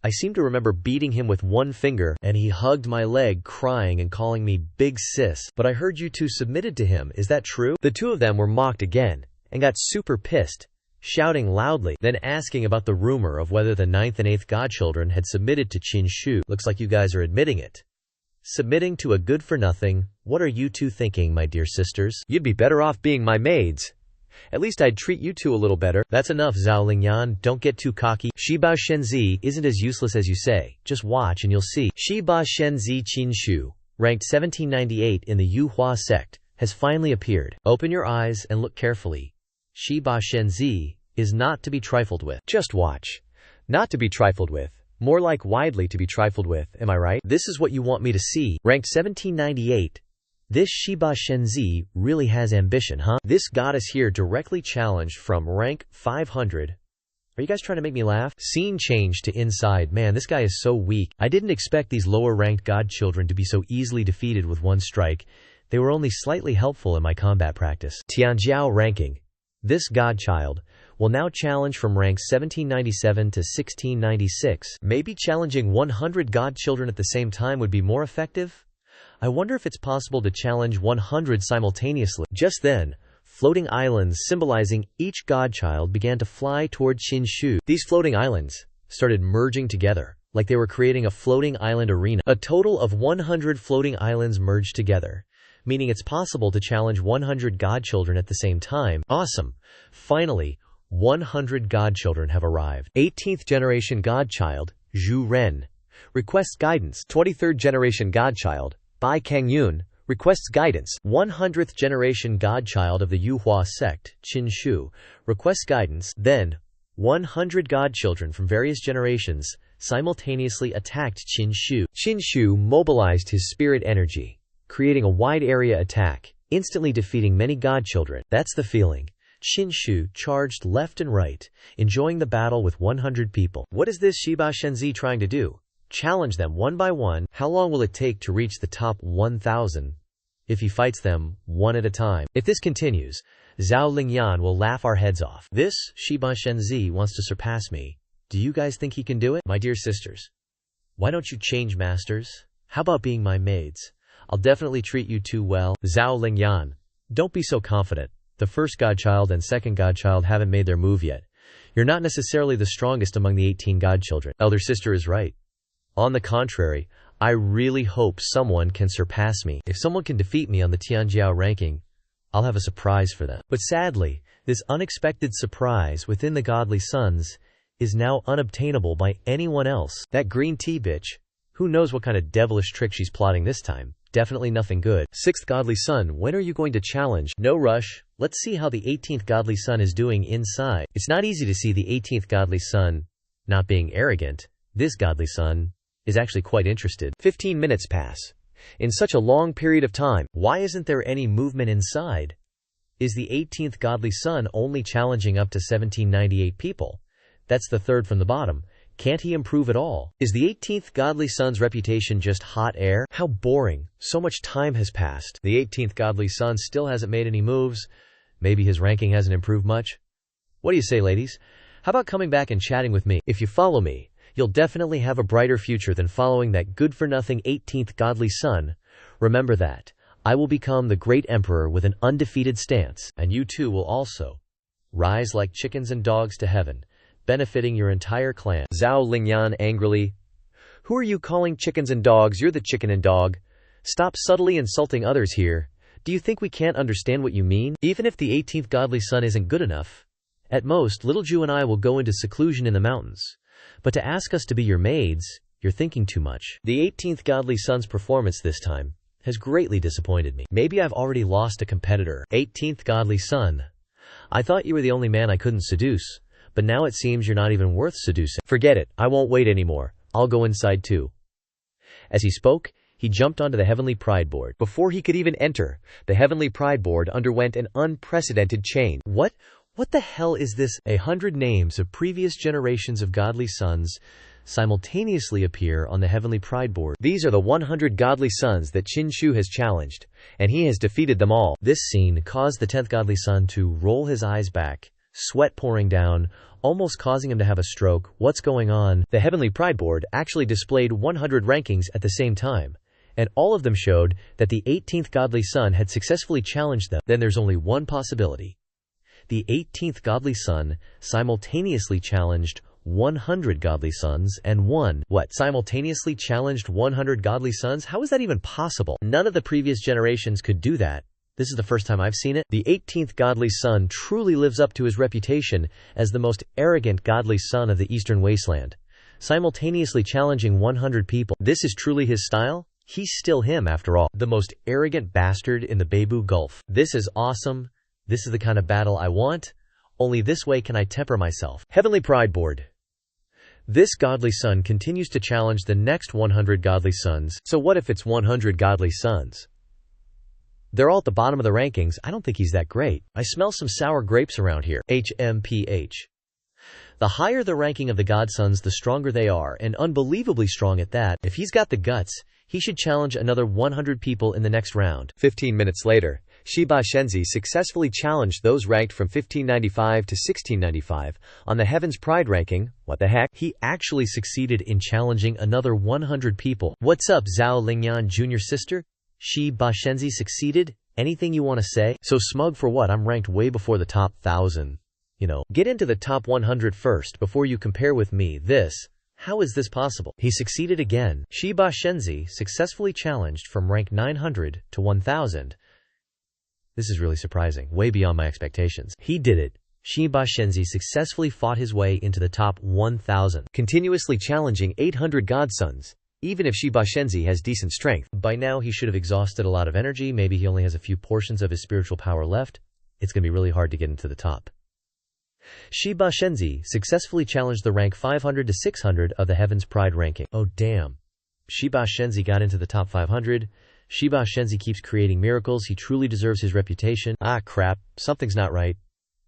I seem to remember beating him with one finger, and he hugged my leg crying and calling me big sis. But I heard you two submitted to him, is that true? The two of them were mocked again, and got super pissed, shouting loudly, then asking about the rumor of whether the 9th and 8th godchildren had submitted to Qin Shu. Looks like you guys are admitting it. Submitting to a good-for-nothing. What are you two thinking, my dear sisters? You'd be better off being my maids. At least I'd treat you two a little better. That's enough, Zhao Lingyan, don't get too cocky. Shiba Shenzi isn't as useless as you say. Just watch and you'll see. Shiba Shenzi Qin Shu, ranked 1798 in the Yuhua sect, has finally appeared. Open your eyes and look carefully. Shiba Shenzi is not to be trifled with. Just watch. Not to be trifled with. More like widely to be trifled with, am I right? This is what you want me to see. Ranked 1798. This Shiba Shenzi really has ambition, huh? This goddess here directly challenged from rank 500. Are you guys trying to make me laugh? Scene change to inside. Man, this guy is so weak. I didn't expect these lower ranked godchildren to be so easily defeated with one strike. They were only slightly helpful in my combat practice. Tianjiao ranking. This godchild will now challenge from rank 1797 to 1696. Maybe challenging 100 godchildren at the same time would be more effective? I wonder if it's possible to challenge 100 simultaneously. Just then, floating islands symbolizing each godchild began to fly toward Qin Shu. These floating islands started merging together, like they were creating a floating island arena. A total of 100 floating islands merged together, meaning it's possible to challenge 100 godchildren at the same time. Awesome! Finally, 100 godchildren have arrived. 18th generation godchild, Zhu Ren, requests guidance. 23rd generation godchild, Bai Kangyun, requests guidance. 100th generation godchild of the Yuhua sect, Qin Shu, requests guidance. Then, 100 godchildren from various generations simultaneously attacked Qin Shu. Qin Shu mobilized his spirit energy, creating a wide area attack, instantly defeating many godchildren. That's the feeling. Qin Shu charged left and right, enjoying the battle with 100 people. What is this Shiba Shenzi trying to do? Challenge them one by one. How long will it take to reach the top 1,000 if he fights them one at a time? If this continues, Zhao Lingyan will laugh our heads off. This Shiba Shenzi wants to surpass me. Do you guys think he can do it? My dear sisters, Why don't you change masters? How about being my maids? I'll definitely treat you too well. Zhao Lingyan. Don't be so confident. The first godchild and second godchild haven't made their move yet. You're not necessarily the strongest among the 18 godchildren. Elder sister is right. On the contrary, I really hope someone can surpass me. If someone can defeat me on the Tianjiao ranking, I'll have a surprise for them. But sadly, this unexpected surprise within the godly sons is now unobtainable by anyone else. That green tea bitch, who knows what kind of devilish trick she's plotting this time. Definitely nothing good. 6th godly son, when are you going to challenge? No rush. Let's see how the 18th godly son is doing inside. It's not easy to see the 18th godly son not being arrogant. This godly son is actually quite interested. 15 minutes pass. In such a long period of time, why isn't there any movement inside? Is the 18th godly son only challenging up to 1798 people? That's the third from the bottom. Can't he improve at all? Is the 18th godly son's reputation just hot air? How boring. So much time has passed. The 18th godly son still hasn't made any moves. Maybe his ranking hasn't improved much. What do you say, ladies? How about coming back and chatting with me? If you follow me, you'll definitely have a brighter future than following that good-for-nothing 18th godly son. Remember that. I will become the great emperor with an undefeated stance, and you too will also rise like chickens and dogs to heaven, benefiting your entire clan. Zhao Lingyan angrily. Who are you calling chickens and dogs? You're the chicken and dog. Stop subtly insulting others here. Do you think we can't understand what you mean? Even if the 18th godly son isn't good enough, at most, little Ju and I will go into seclusion in the mountains. But to ask us to be your maids, you're thinking too much. The 18th godly son's performance this time has greatly disappointed me. Maybe I've already lost a competitor. 18th godly son. I thought you were the only man I couldn't seduce. But now it seems you're not even worth seducing. Forget it, I won't wait anymore. I'll go inside too. As he spoke, he jumped onto the heavenly pride board. Before he could even enter, the heavenly pride board underwent an unprecedented change. What the hell is this? 100 names of previous generations of godly sons simultaneously appear on the heavenly pride board. These are the 100 godly sons that Qin Shu has challenged, and he has defeated them all. This scene caused the 10th godly son to roll his eyes back, sweat pouring down, almost causing him to have a stroke. What's going on? The heavenly pride board actually displayed 100 rankings at the same time, and all of them showed that the 18th godly son had successfully challenged them. Then there's only one possibility. The 18th godly son simultaneously challenged 100 godly sons and won. What? Simultaneously challenged 100 godly sons? How is that even possible? None of the previous generations could do that. This is the first time I've seen it. The 18th godly son truly lives up to his reputation as the most arrogant godly son of the Eastern Wasteland, simultaneously challenging 100 people. This is truly his style? He's still him after all. The most arrogant bastard in the Beibu Gulf. This is awesome. This is the kind of battle I want. Only this way can I temper myself. Heavenly Pride Board. This godly son continues to challenge the next 100 godly sons. So what if it's 100 godly sons? They're all at the bottom of the rankings. I don't think he's that great. I smell some sour grapes around here. HMPH. The higher the ranking of the godsons, the stronger they are, and unbelievably strong at that. If he's got the guts, he should challenge another 100 people in the next round. 15 minutes later, Shiba Shenzi successfully challenged those ranked from 1595 to 1695 on the Heaven's Pride ranking. What the heck? He actually succeeded in challenging another 100 people. What's up, Zhao Lingyan Jr. sister? Shiba Shenzi succeeded? Anything you want to say? So smug for what? I'm ranked way before the top 1,000. Get into the top 100 first before you compare with me. How is this possible? He succeeded again. Shiba Shenzi successfully challenged from rank 900 to 1,000. This is really surprising, way beyond my expectations. He did it. Shiba Shenzi successfully fought his way into the top 1,000, continuously challenging 800 godsons. Even if Shiba Shenzi has decent strength, by now he should have exhausted a lot of energy. Maybe he only has a few portions of his spiritual power left. It's going to be really hard to get into the top. Shiba Shenzi successfully challenged the rank 500 to 600 of the Heaven's Pride ranking. Oh damn. Shiba Shenzi got into the top 500. Shiba Shenzi keeps creating miracles. He truly deserves his reputation. Ah crap, something's not right.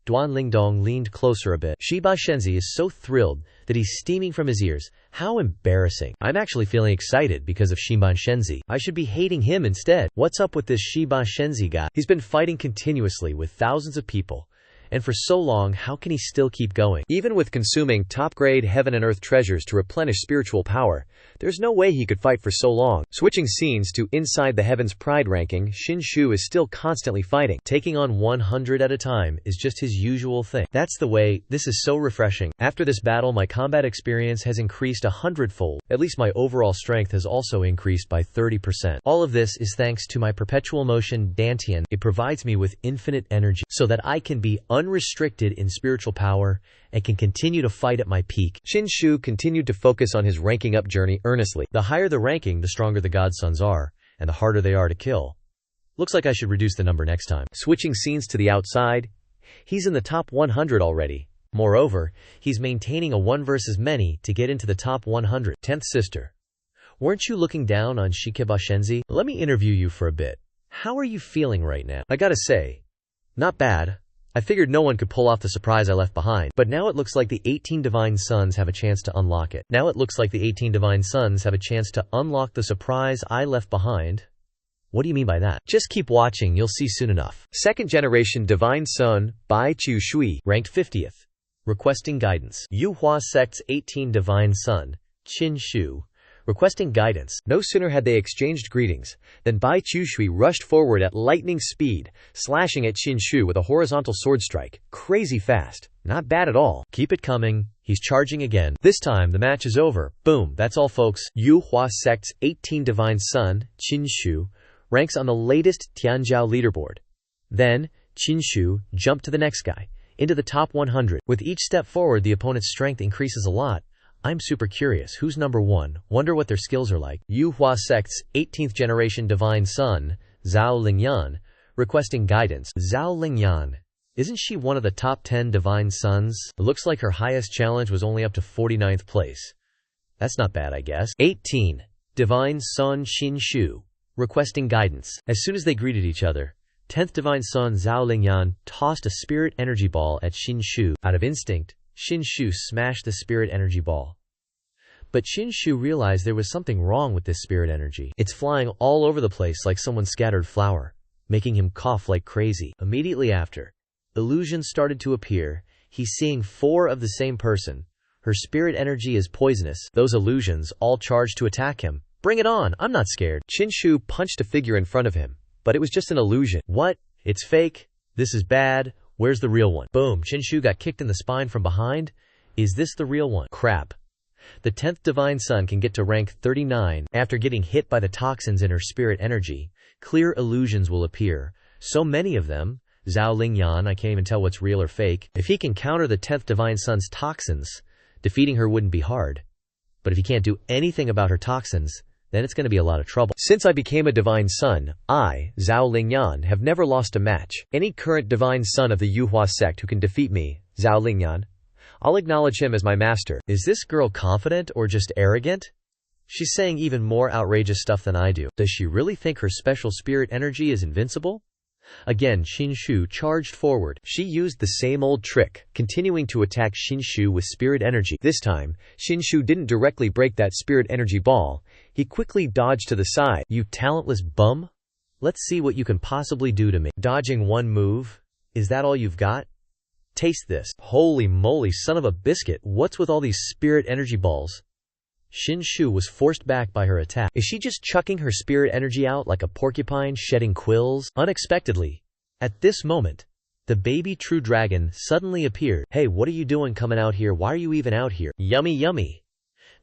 Duan Lingdong leaned closer a bit. Shiba Shenzi is so thrilled that he's steaming from his ears. How embarrassing. I'm actually feeling excited because of Shiba Shenzi. I should be hating him instead. What's up with this Shiba Shenzi guy? He's been fighting continuously with thousands of people, And for so long, how can he still keep going? Even with consuming top-grade heaven and earth treasures to replenish spiritual power, there's no way he could fight for so long. Switching scenes to Inside the Heavens Pride ranking, Xianxia is still constantly fighting. Taking on 100 at a time is just his usual thing. That's the way. This is so refreshing. After this battle, my combat experience has increased 100-fold. At least my overall strength has also increased by 30%. All of this is thanks to my perpetual motion Dantian. It provides me with infinite energy so that I can be unrestricted in spiritual power and can continue to fight at my peak. Xianxia continued to focus on his ranking up journey earnestly. The higher the ranking, the stronger the godsons are, and the harder they are to kill. Looks like I should reduce the number next time. Switching scenes to the outside, he's in the top 100 already. Moreover, he's maintaining a 1 versus many to get into the top 100. 10th sister. Weren't you looking down on Shikibashenzi? Let me interview you for a bit. How are you feeling right now? I gotta say, not bad. I figured no one could pull off the surprise I left behind, but now it looks like the 18 divine sons have a chance to unlock it. Now it looks like the 18 divine sons have a chance to unlock the surprise I left behind. What do you mean by that? Just keep watching, you'll see soon enough. Second generation divine son, Bai Chu Shui, ranked 50th. Requesting guidance. Yuhua sect's 18 divine son, Qin Shu, requesting guidance. No sooner had they exchanged greetings than Bai Chu Shui rushed forward at lightning speed, slashing at Xianxia with a horizontal sword strike. Crazy fast. Not bad at all. Keep it coming. He's charging again. This time the match is over. Boom. That's all, folks. Yuhua sect's 18 divine son, Qin Shu, ranks on the latest Tianzhou leaderboard. Then, Qin Shu jumped to the next guy, into the top 100. With each step forward, the opponent's strength increases a lot. I'm super curious. Who's number 1? Wonder what their skills are like. Yuhua sect's 18th generation divine son, Zhao Lingyan, requesting guidance. Zhao Lingyan. Isn't she one of the top 10 divine sons? It looks like her highest challenge was only up to 49th place. That's not bad, I guess. 18. Divine son Xianxia, requesting guidance. As soon as they greeted each other, 10th divine son Zhao Lingyan tossed a spirit energy ball at Xianxia. Out of instinct, Xianxia smashed the spirit energy ball. But Xianxia realized there was something wrong with this spirit energy. It's flying all over the place like someone scattered flour, making him cough like crazy. Immediately after, illusions started to appear. He's seeing 4 of the same person. Her spirit energy is poisonous. Those illusions all charged to attack him. Bring it on, I'm not scared. Xianxia punched a figure in front of him, but it was just an illusion. What? It's fake? This is bad. Where's the real one? Boom, Xianxia got kicked in the spine from behind. Is this the real one? Crap. The 10th divine son can get to rank 39 after getting hit by the toxins in her spirit energy. Clear illusions will appear. So many of them. Zhao Lingyan, I can't even tell what's real or fake. If he can counter the 10th divine son's toxins, defeating her wouldn't be hard. But if he can't do anything about her toxins, then it's going to be a lot of trouble. Since I became a divine son, I, Zhao Lingyan, have never lost a match. Any current divine son of the Yuhua sect who can defeat me, Zhao Lingyan, I'll acknowledge him as my master. Is this girl confident or just arrogant? She's saying even more outrageous stuff than I do. Does she really think her special spirit energy is invincible? Again, Xianxia charged forward. She used the same old trick, continuing to attack Xianxia with spirit energy. This time, Xianxia didn't directly break that spirit energy ball. He quickly dodged to the side. You talentless bum? Let's see what you can possibly do to me. Dodging one move? Is that all you've got? Taste this. Holy moly, son of a biscuit. What's with all these spirit energy balls? Xianxia was forced back by her attack. Is she just chucking her spirit energy out like a porcupine shedding quills? Unexpectedly, at this moment, the baby true dragon suddenly appeared. Hey, what are you doing coming out here? Why are you even out here? Yummy, yummy.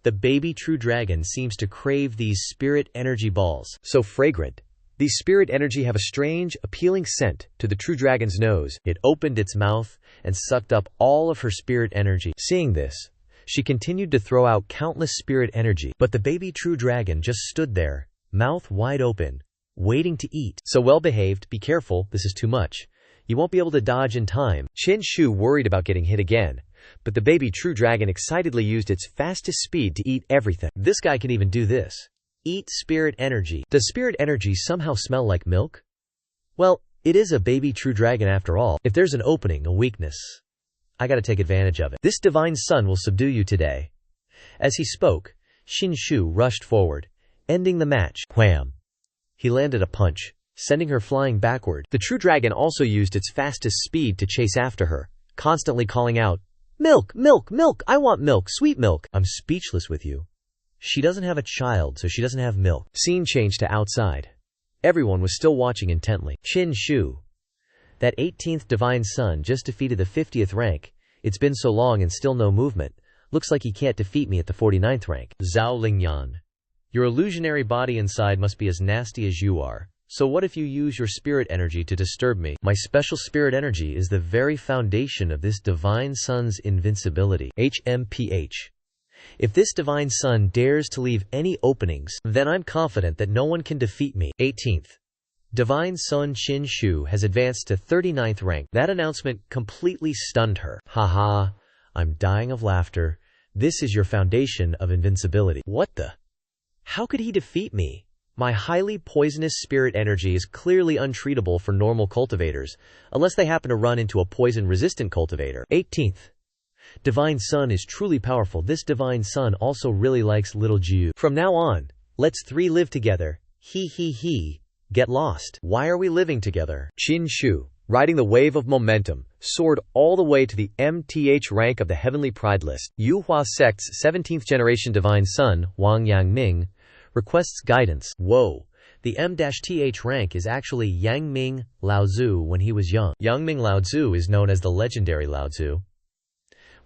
The baby true dragon seems to crave these spirit energy balls. So fragrant. These spirit energy have a strange, appealing scent to the true dragon's nose. It opened its mouth and sucked up all of her spirit energy. Seeing this, she continued to throw out countless spirit energy, but the baby true dragon just stood there, mouth wide open, waiting to eat. So well behaved, be careful, this is too much. You won't be able to dodge in time. Xianxia worried about getting hit again, but the baby true dragon excitedly used its fastest speed to eat everything. This guy can even do this. Eat spirit energy. Does spirit energy somehow smell like milk? Well, it is a baby true dragon after all. If there's an opening, a weakness, I gotta take advantage of it. This divine son will subdue you today. As he spoke, Xianxia rushed forward, ending the match. Wham! He landed a punch, sending her flying backward. The true dragon also used its fastest speed to chase after her, constantly calling out, "Milk, milk, milk, I want milk, sweet milk." I'm speechless with you. She doesn't have a child, so she doesn't have milk. Scene changed to outside. Everyone was still watching intently. Qin Shu. That 18th divine son just defeated the 50th rank. It's been so long and still no movement. Looks like he can't defeat me at the 49th rank. Zhao Lingyan. Your illusionary body inside must be as nasty as you are. So what if you use your spirit energy to disturb me? My special spirit energy is the very foundation of this divine son's invincibility. HMPH. If this divine son dares to leave any openings, then I'm confident that no one can defeat me. 18th. Divine Son Qin Shu has advanced to 39th rank. That announcement completely stunned her. Haha, I'm dying of laughter. This is your foundation of invincibility. What the? How could he defeat me? My highly poisonous spirit energy is clearly untreatable for normal cultivators, unless they happen to run into a poison-resistant cultivator. 18th. Divine Son is truly powerful. This Divine Son also really likes little Jiu. From now on, let's three live together. He. Get lost. Why are we living together? Qin Shu, riding the wave of momentum, soared all the way to the MTH rank of the Heavenly Pride list. Yuhua Sect's 17th generation Divine Son, Wang Yangming, requests guidance. Whoa. The M-TH rank is actually Yangming Laozu when he was young. Yangming Laozu is known as the legendary Laozu.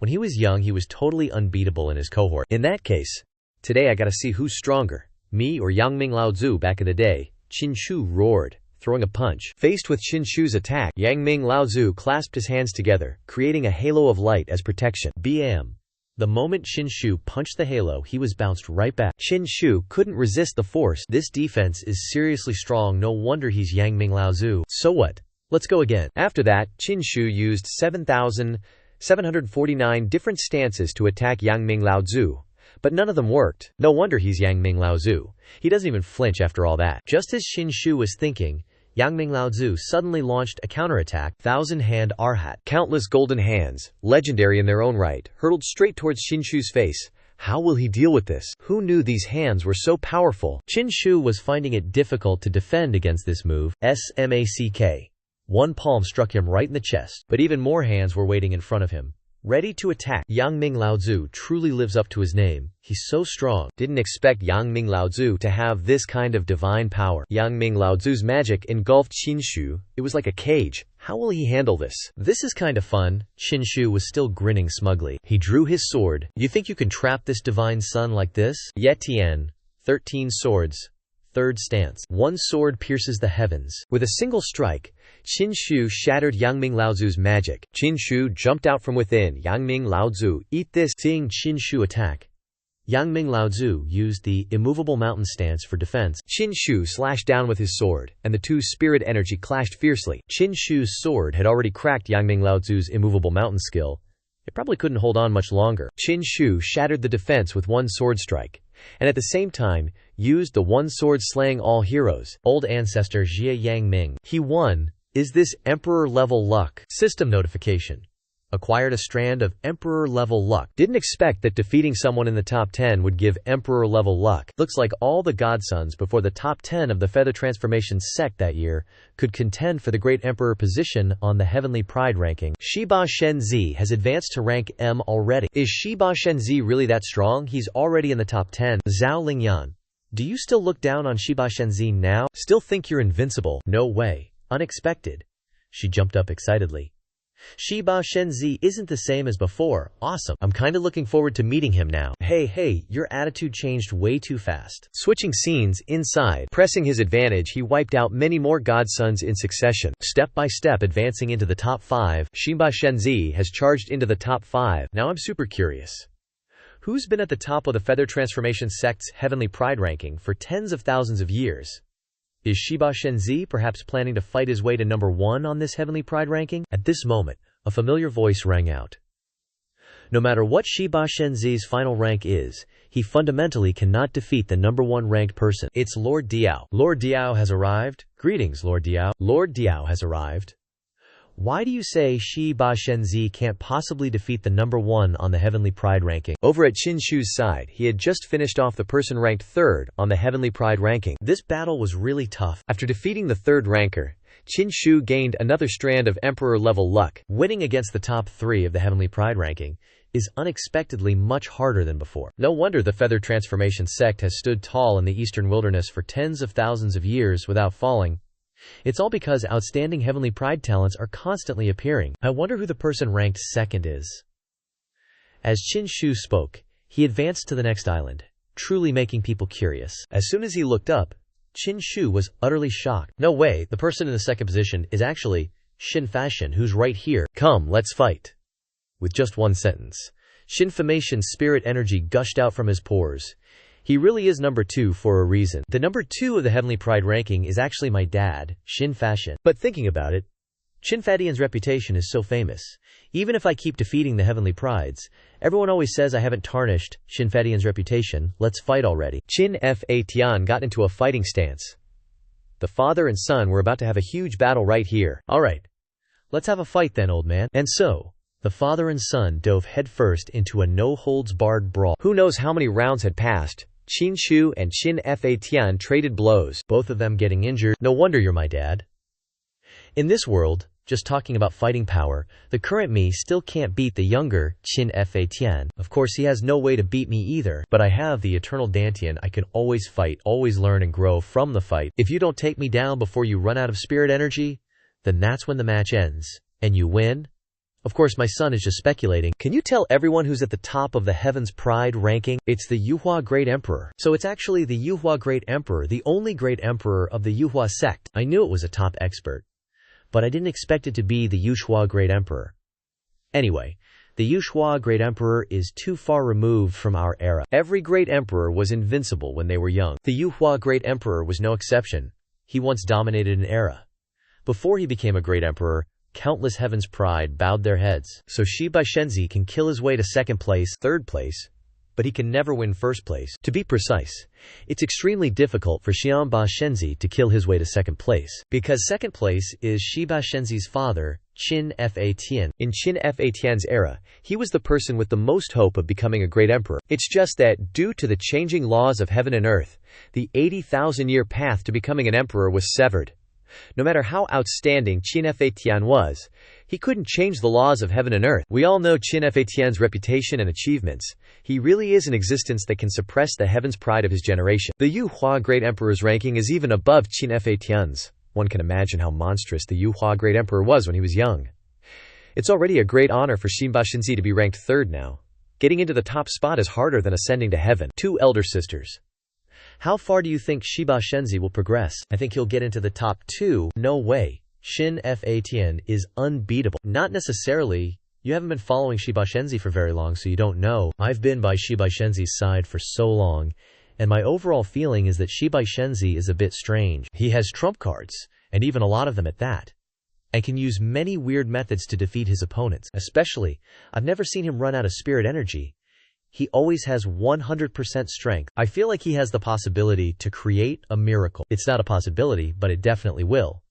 When he was young, he was totally unbeatable in his cohort. In that case, today I gotta see who's stronger, me or Yangming Laozu back in the day. Qin Shu roared, throwing a punch. Faced with Qin Shu's attack, Yangming Laozu clasped his hands together, creating a halo of light as protection. Bam! The moment Qin Shu punched the halo, he was bounced right back. Qin Shu couldn't resist the force. This defense is seriously strong, no wonder he's Yangming Laozu. So what? Let's go again. After that, Qin Shu used 7,749 different stances to attack Yangming Laozu. But none of them worked. No wonder he's Yangming Laozu. He doesn't even flinch after all that. Just as Qin Shu was thinking, Yangming Laozu suddenly launched a counterattack. Thousand-hand Arhat. Countless golden hands, legendary in their own right, hurtled straight towards Qin Shu's face. How will he deal with this? Who knew these hands were so powerful? Qin Shu was finding it difficult to defend against this move. Smack. One palm struck him right in the chest, but even more hands were waiting in front of him, ready to attack. Yangming Laozu truly lives up to his name. He's so strong. Didn't expect Yangming Laozu to have this kind of divine power. Yangming Laozu's magic engulfed Qin Shu. It was like a cage. How will he handle this? This is kind of fun. Qin Shu was still grinning smugly. He drew his sword. You think you can trap this divine son like this? Yetian. 13 swords. Third stance. One sword pierces the heavens. With a single strike, Qin Shu shattered Yangming Laozu's magic. Qin Shu jumped out from within. Yangming Laozu, eat this. Seeing Qin Shu attack, Yangming Laozu used the immovable mountain stance for defense. Qin Shu slashed down with his sword, and the two spirit energy clashed fiercely. Qin Shu's sword had already cracked Yangming Laozu's immovable mountain skill. It probably couldn't hold on much longer. Qin Shu shattered the defense with one sword strike, and at the same time, used the one sword slaying all heroes. Old ancestor Jia Yangming. He won. Is this Emperor-level luck? System notification. Acquired a strand of Emperor-level luck. Didn't expect that defeating someone in the top 10 would give Emperor-level luck. Looks like all the godsons before the top 10 of the Feather Transformation sect that year could contend for the Great Emperor position on the Heavenly Pride ranking. Shiba Shenzi has advanced to rank M already. Is Shiba Shenzi really that strong? He's already in the top 10. Zhao Lingyan. Do you still look down on Shiba Shenzi now? Still think you're invincible? No way. Unexpected. She jumped up excitedly. Shiba Shenzi isn't the same as before. Awesome. I'm kinda looking forward to meeting him now. Hey, your attitude changed way too fast. Switching scenes, inside. Pressing his advantage, he wiped out many more godsons in succession. Step by step advancing into the top 5, Shiba Shenzi has charged into the top 5. Now I'm super curious. Who's been at the top of the Feather Transformation sect's Heavenly Pride ranking for tens of thousands of years? Is Shiba Shenzi perhaps planning to fight his way to number 1 on this Heavenly Pride ranking? At this moment, a familiar voice rang out. No matter what Shiba Shenzi's final rank is, he fundamentally cannot defeat the number 1 ranked person. It's Lord Diao. Lord Diao has arrived? Greetings, Lord Diao. Lord Diao has arrived. Why do you say Shi Ba Shenzi can't possibly defeat the number 1 on the Heavenly Pride ranking? Over at Qin Shu's side, he had just finished off the person ranked 3rd on the Heavenly Pride ranking. This battle was really tough. After defeating the 3rd ranker, Qin Shu gained another strand of Emperor-level luck. Winning against the top 3 of the Heavenly Pride ranking is unexpectedly much harder than before. No wonder the Feather Transformation sect has stood tall in the Eastern Wilderness for tens of thousands of years without falling. It's all because outstanding Heavenly Pride talents are constantly appearing. I wonder who the person ranked 2nd is. As Qin Shu spoke, he advanced to the next island, truly making people curious. As soon as he looked up, Qin Shu was utterly shocked. No way, the person in the 2nd position is actually Xianxia, who's right here. Come, let's fight. With just one sentence, Xianxia's spirit energy gushed out from his pores. He really is number 2 for a reason. The number 2 of the Heavenly Pride ranking is actually my dad, Xianxia. But thinking about it, Xianxia's reputation is so famous. Even if I keep defeating the Heavenly Prides, everyone always says I haven't tarnished Xianxia's reputation. Let's fight already. Xianxia got into a fighting stance. The father and son were about to have a huge battle right here. Alright, let's have a fight then, old man. And so, the father and son dove headfirst into a no-holds-barred brawl. Who knows how many rounds had passed? Qin Shu and Xianxia traded blows, both of them getting injured. No wonder you're my dad. In this world, just talking about fighting power, the current me still can't beat the younger Xianxia. Of course, he has no way to beat me either, but I have the eternal Dantian. I can always fight, always learn and grow from the fight. If you don't take me down before you run out of spirit energy, then that's when the match ends. And you win? Of course, my son is just speculating. Can you tell everyone who's at the top of the Heaven's Pride ranking? It's the Yuhua Great Emperor. So it's actually the Yuhua Great Emperor, the only Great Emperor of the Yuhua sect. I knew it was a top expert, but I didn't expect it to be the Yuhua Great Emperor. Anyway, the Yuhua Great Emperor is too far removed from our era. Every Great Emperor was invincible when they were young. The Yuhua Great Emperor was no exception. He once dominated an era. Before he became a Great Emperor, countless Heaven's Pride bowed their heads. So Shi Ba Shenzi can kill his way to 2nd place, 3rd place, but he can never win 1st place. To be precise, it's extremely difficult for Xian Ba Shenzi to kill his way to 2nd place, because 2nd place is Shi Ba Shenzi's father, Qin Fa. In Qin Fa's era, he was the person with the most hope of becoming a great emperor. It's just that, due to the changing laws of heaven and earth, the 80,000-year path to becoming an emperor was severed. No matter how outstanding Qin Fa was, he couldn't change the laws of heaven and earth. We all know Qin Fa's reputation and achievements. He really is an existence that can suppress the Heaven's Pride of his generation. The Yuhua Great Emperor's ranking is even above Qin Fa's. One can imagine how monstrous the Yuhua Great Emperor was when he was young. It's already a great honor for Shi Ba Shenzi to be ranked 3rd now. Getting into the top spot is harder than ascending to heaven. 2 elder sisters. How far do you think Shi Ba Shenzi will progress? I think he'll get into the top 2. No way. Qin Fa is unbeatable. Not necessarily. You haven't been following Shi Ba Shenzi for very long, so you don't know. I've been by Shi Ba Shenzi's side for so long, and my overall feeling is that Shi Ba Shenzi is a bit strange. He has trump cards, and even a lot of them at that, and can use many weird methods to defeat his opponents. Especially, I've never seen him run out of spirit energy. He always has 100% strength. I feel like he has the possibility to create a miracle. It's not a possibility, but it definitely will.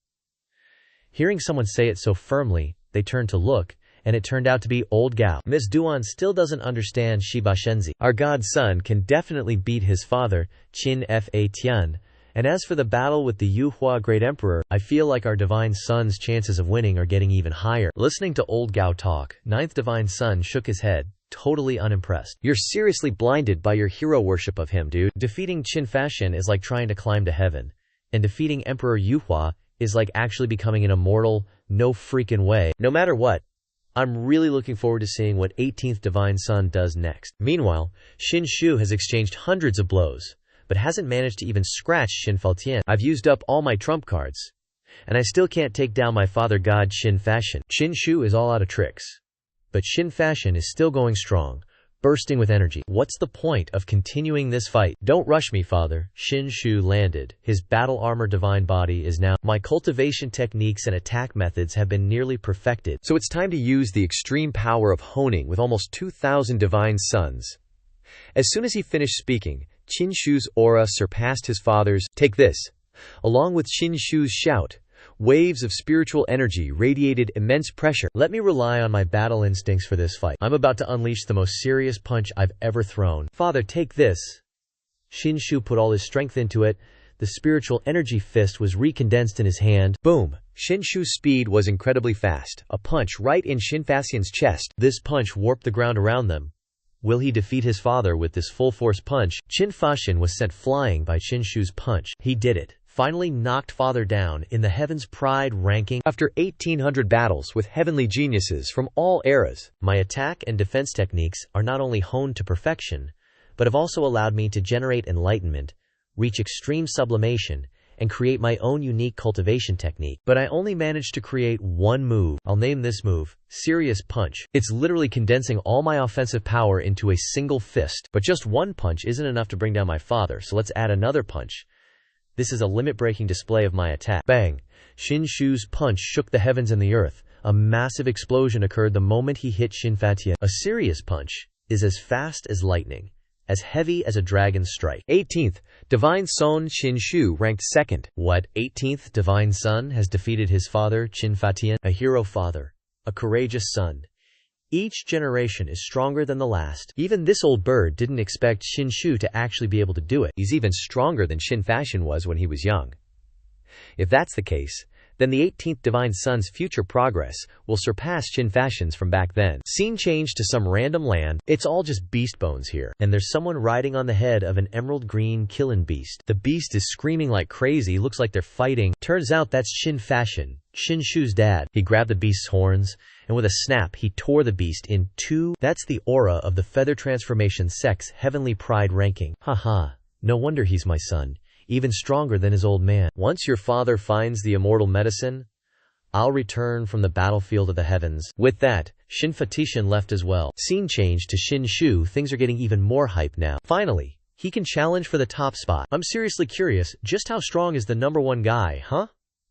Hearing someone say it so firmly, they turned to look, and it turned out to be old Gao. Miss Duan still doesn't understand Shi Ba Shenzi. Our god's son can definitely beat his father, Qin Fa. And as for the battle with the Yuhua Great Emperor, I feel like our divine son's chances of winning are getting even higher. Listening to old Gao talk, 9th divine son shook his head, totally unimpressed. You're seriously blinded by your hero worship of him, dude. Defeating Qin Fashion is like trying to climb to heaven, and defeating Emperor Yuhua is like actually becoming an immortal. No freaking way. No matter what, I'm really looking forward to seeing what 18th divine son does next. Meanwhile, Qin Shu has exchanged hundreds of blows, but hasn't managed to even scratch Qin Faltian. I've used up all my trump cards, and I still can't take down my father god Qin Fashion. Qin Shu is all out of tricks, but Qin Fashion is still going strong, bursting with energy. What's the point of continuing this fight? Don't rush me, father. Qin Shu landed. His battle armor divine body is now. My cultivation techniques and attack methods have been nearly perfected, so it's time to use the extreme power of honing with almost 2,000 divine sons. As soon as he finished speaking, Qin Shu's aura surpassed his father's. Take this. Along with Qin Shu's shout, Waves of spiritual energy radiated immense pressure. Let me rely on my battle instincts for this fight. I'm about to unleash the most serious punch I've ever thrown. Father, take this. Xianxia put all his strength into it. The spiritual energy fist was recondensed in his hand. Boom! Xianxia's speed was incredibly fast. A punch right in Xianxia's chest. This punch warped the ground around them. Will he defeat his father with this full-force punch? Xianxian was sent flying by Xianxia's punch. He did it. Finally knocked father down in the Heaven's Pride ranking. After 1800 battles with heavenly geniuses from all eras, my attack and defense techniques are not only honed to perfection, but have also allowed me to generate enlightenment, reach extreme sublimation, and create my own unique cultivation technique. But I only managed to create one move. I'll name this move Serious Punch. It's literally condensing all my offensive power into a single fist. But just one punch isn't enough to bring down my father, so let's add another punch. This is a limit-breaking display of my attack. Bang! Xianxia's punch shook the heavens and the earth. A massive explosion occurred the moment he hit Xianxia. A serious punch is as fast as lightning, as heavy as a dragon's strike. 18th, Divine Son Xianxia ranked 2nd. What? 18th Divine Son has defeated his father, Xianxia, a hero father, a courageous son. Each generation is stronger than the last. Even this old bird didn't expect Xianxia to actually be able to do it. He's even stronger than Xianxia was when he was young. If that's the case, then the 18th Divine Son's future progress will surpass Xianxia's from back then. Scene change to some random land. It's all just beast bones here. And there's someone riding on the head of an emerald green killing beast. The beast is screaming like crazy, looks like they're fighting. Turns out that's Xianxia's dad. He grabbed the beast's horns, and with a snap, he tore the beast in two. That's the aura of the Feather Transformation Sect's Heavenly Pride ranking. Haha, no wonder he's my son. Even stronger than his old man. Once your father finds the immortal medicine, I'll return from the battlefield of the heavens. With that, Xianxia left as well. Scene change to Xianxia. Things are getting even more hype now. Finally, he can challenge for the top spot. I'm seriously curious, just how strong is the #1 guy, huh?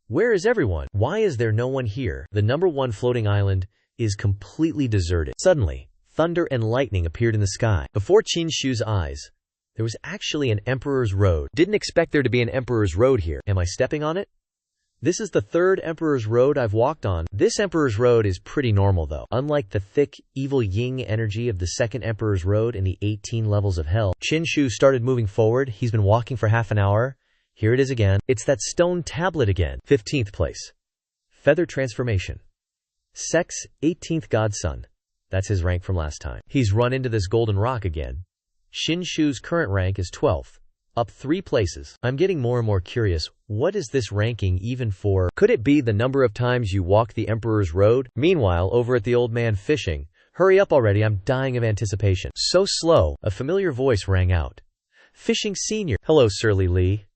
Where is everyone? Why is there no one here? The #1 floating island is completely deserted. Suddenly, thunder and lightning appeared in the sky. Before Xianxia's eyes, there was actually an Emperor's Road. Didn't expect there to be an Emperor's Road here. Am I stepping on it? This is the 3rd Emperor's Road I've walked on. This Emperor's Road is pretty normal though. Unlike the thick, evil yin energy of the 2nd Emperor's Road in the 18 levels of hell. Xianxia started moving forward. He's been walking for half an hour. Here it is again. It's that stone tablet again. 15th place. Feather Transformation. Sex, 18th Godson. That's his rank from last time. He's run into this golden rock again. Xianxia's current rank is 12th, up 3 places. I'm getting more and more curious. What is this ranking even for? Could it be the number of times you walk the Emperor's Road? Meanwhile, over at the old man fishing, hurry up already, I'm dying of anticipation. So slow, a familiar voice rang out. Fishing Senior. Hello, Surly Lee.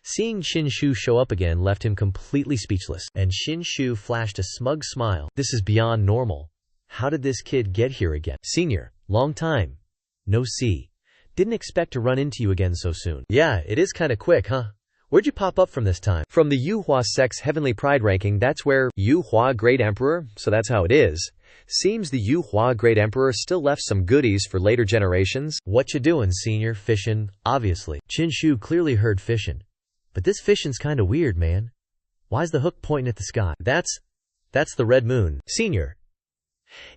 Seeing Xianxia show up again left him completely speechless, and Xianxia flashed a smug smile. This is beyond normal. How did this kid get here again? Senior, long time. No see. Didn't expect to run into you again so soon. Yeah, it is kinda quick, huh? Where'd you pop up from this time? From the Yuhua sect's Heavenly Pride ranking. That's where Yuhua Great Emperor, so that's how it is. Seems the Yuhua Great Emperor still left some goodies for later generations. What you doing, Senior? Fishin', obviously. Xianxia clearly heard fishin'. But this fishin's kinda weird, man. Why's the hook pointing at the sky? That's the red moon. Senior.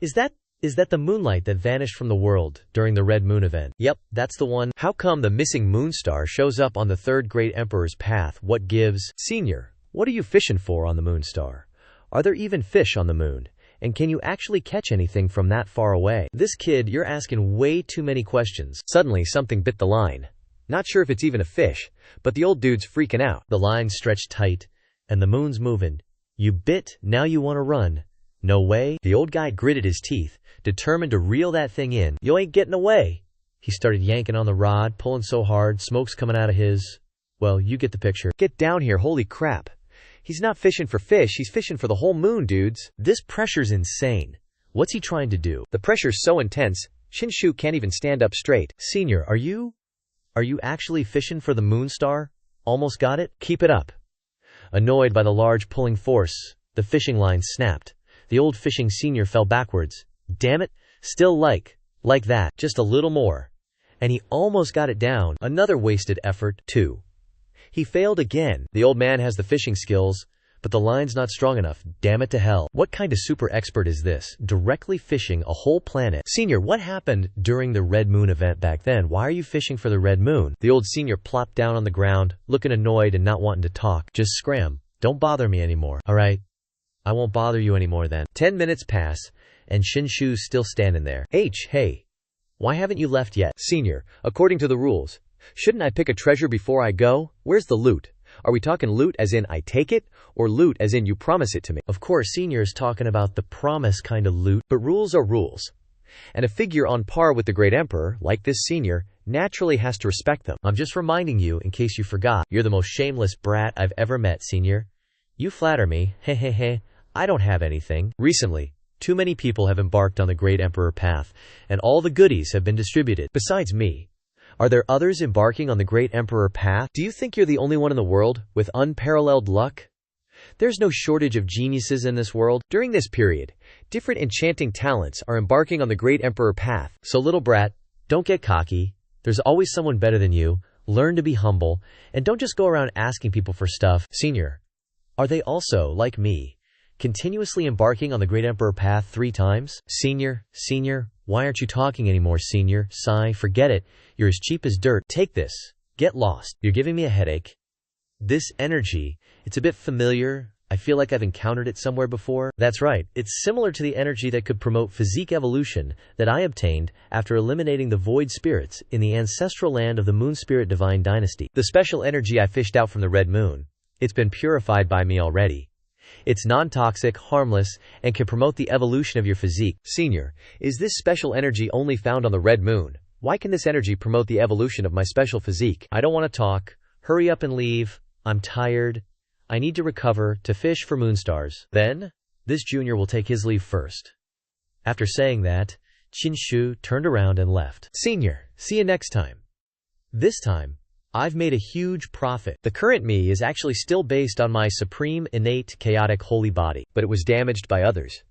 Is that the moonlight that vanished from the world during the Red Moon event? Yep, that's the one. How come the missing moon star shows up on the 3rd Great Emperor's path? What gives? Senior, what are you fishing for on the moon star? Are there even fish on the moon? And can you actually catch anything from that far away? This kid, you're asking way too many questions. Suddenly, something bit the line. Not sure if it's even a fish, but the old dude's freaking out. The line's stretched tight, and the moon's moving. You bit, now you want to run. No way. The old guy gritted his teeth, determined to reel that thing in. You ain't getting away. He started yanking on the rod, pulling so hard, smoke's coming out of his... Well, you get the picture. Get down here, holy crap. He's not fishing for fish, he's fishing for the whole moon, dudes. This pressure's insane. What's he trying to do? The pressure's so intense, Xianxia can't even stand up straight. Senior, are you actually fishing for the moon star? Almost got it? Keep it up. Annoyed by the large pulling force, the fishing line snapped. The old fishing senior fell backwards. Damn it, still like that, just a little more. And he almost got it down. Another wasted effort, too. He failed again. The old man has the fishing skills, But the line's not strong enough. Damn it to hell. What kind of super expert is this? Directly fishing a whole planet. Senior, what happened during the Red Moon event back then? Why are you fishing for the Red Moon? The old senior plopped down on the ground, looking annoyed and not wanting to talk. Just scram. Don't bother me anymore. Alright. I won't bother you anymore then. 10 minutes pass, and Xianxia's still standing there. Hey. Why haven't you left yet? Senior, according to the rules, shouldn't I pick a treasure before I go? Where's the loot? Are we talking loot as in I take it, or loot as in you promise it to me? Of course, Senior is talking about the promise kind of loot, but rules are rules. And a figure on par with the Great Emperor, like this Senior, naturally has to respect them. I'm just reminding you, in case you forgot, you're the most shameless brat I've ever met, Senior. You flatter me, hey. I don't have anything. Recently, too many people have embarked on the Great Emperor path, and all the goodies have been distributed. Besides me, are there others embarking on the Great Emperor path? Do you think you're the only one in the world with unparalleled luck? There's no shortage of geniuses in this world. During this period, different enchanting talents are embarking on the Great Emperor path. So little brat, don't get cocky. There's always someone better than you. Learn to be humble, and don't just go around asking people for stuff. Senior, are they also, like me, continuously embarking on the Great Emperor path 3 times? Senior, why aren't you talking anymore, Senior? Sigh, forget it. You're as cheap as dirt. Take this. Get lost. You're giving me a headache. This energy, it's a bit familiar. I feel like I've encountered it somewhere before. That's right. It's similar to the energy that could promote physique evolution that I obtained after eliminating the void spirits in the ancestral land of the Moon Spirit Divine Dynasty. The special energy I fished out from the Red Moon, it's been purified by me already. It's non-toxic, harmless, and can promote the evolution of your physique. Senior, is this special energy only found on the Red Moon? Why can this energy promote the evolution of my special physique? I don't want to talk. Hurry up and leave. I'm tired. I need to recover, to fish for moonstars. Then, this junior will take his leave first. After saying that, Xianxia turned around and left. Senior, see you next time. This time, I've made a huge profit. The current me is actually still based on my supreme, innate, chaotic, holy body, but it was damaged by others.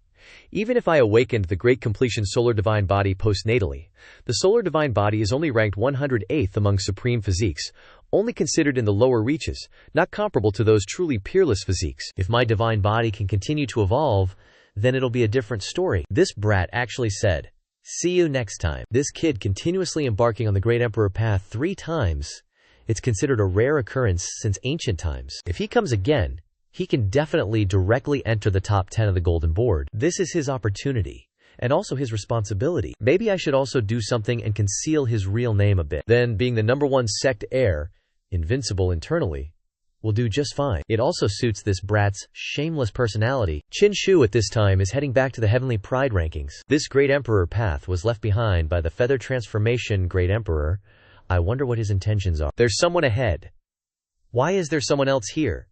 Even if I awakened the Great Completion Solar Divine Body postnatally, the Solar Divine Body is only ranked 108th among supreme physiques, only considered in the lower reaches, not comparable to those truly peerless physiques. If my divine body can continue to evolve, then it'll be a different story. This brat actually said, see you next time. This kid continuously embarking on the Great Emperor path 3 times. It's considered a rare occurrence since ancient times. If he comes again, he can definitely directly enter the top 10 of the Golden Board. This is his opportunity, and also his responsibility. Maybe I should also do something and conceal his real name a bit. Then, being the #1 sect heir, invincible internally, will do just fine. It also suits this brat's shameless personality. Xianxia at this time is heading back to the Heavenly Pride rankings. This Great Emperor path was left behind by the Feather Transformation Great Emperor. I wonder what his intentions are. There's someone ahead. Why is there someone else here?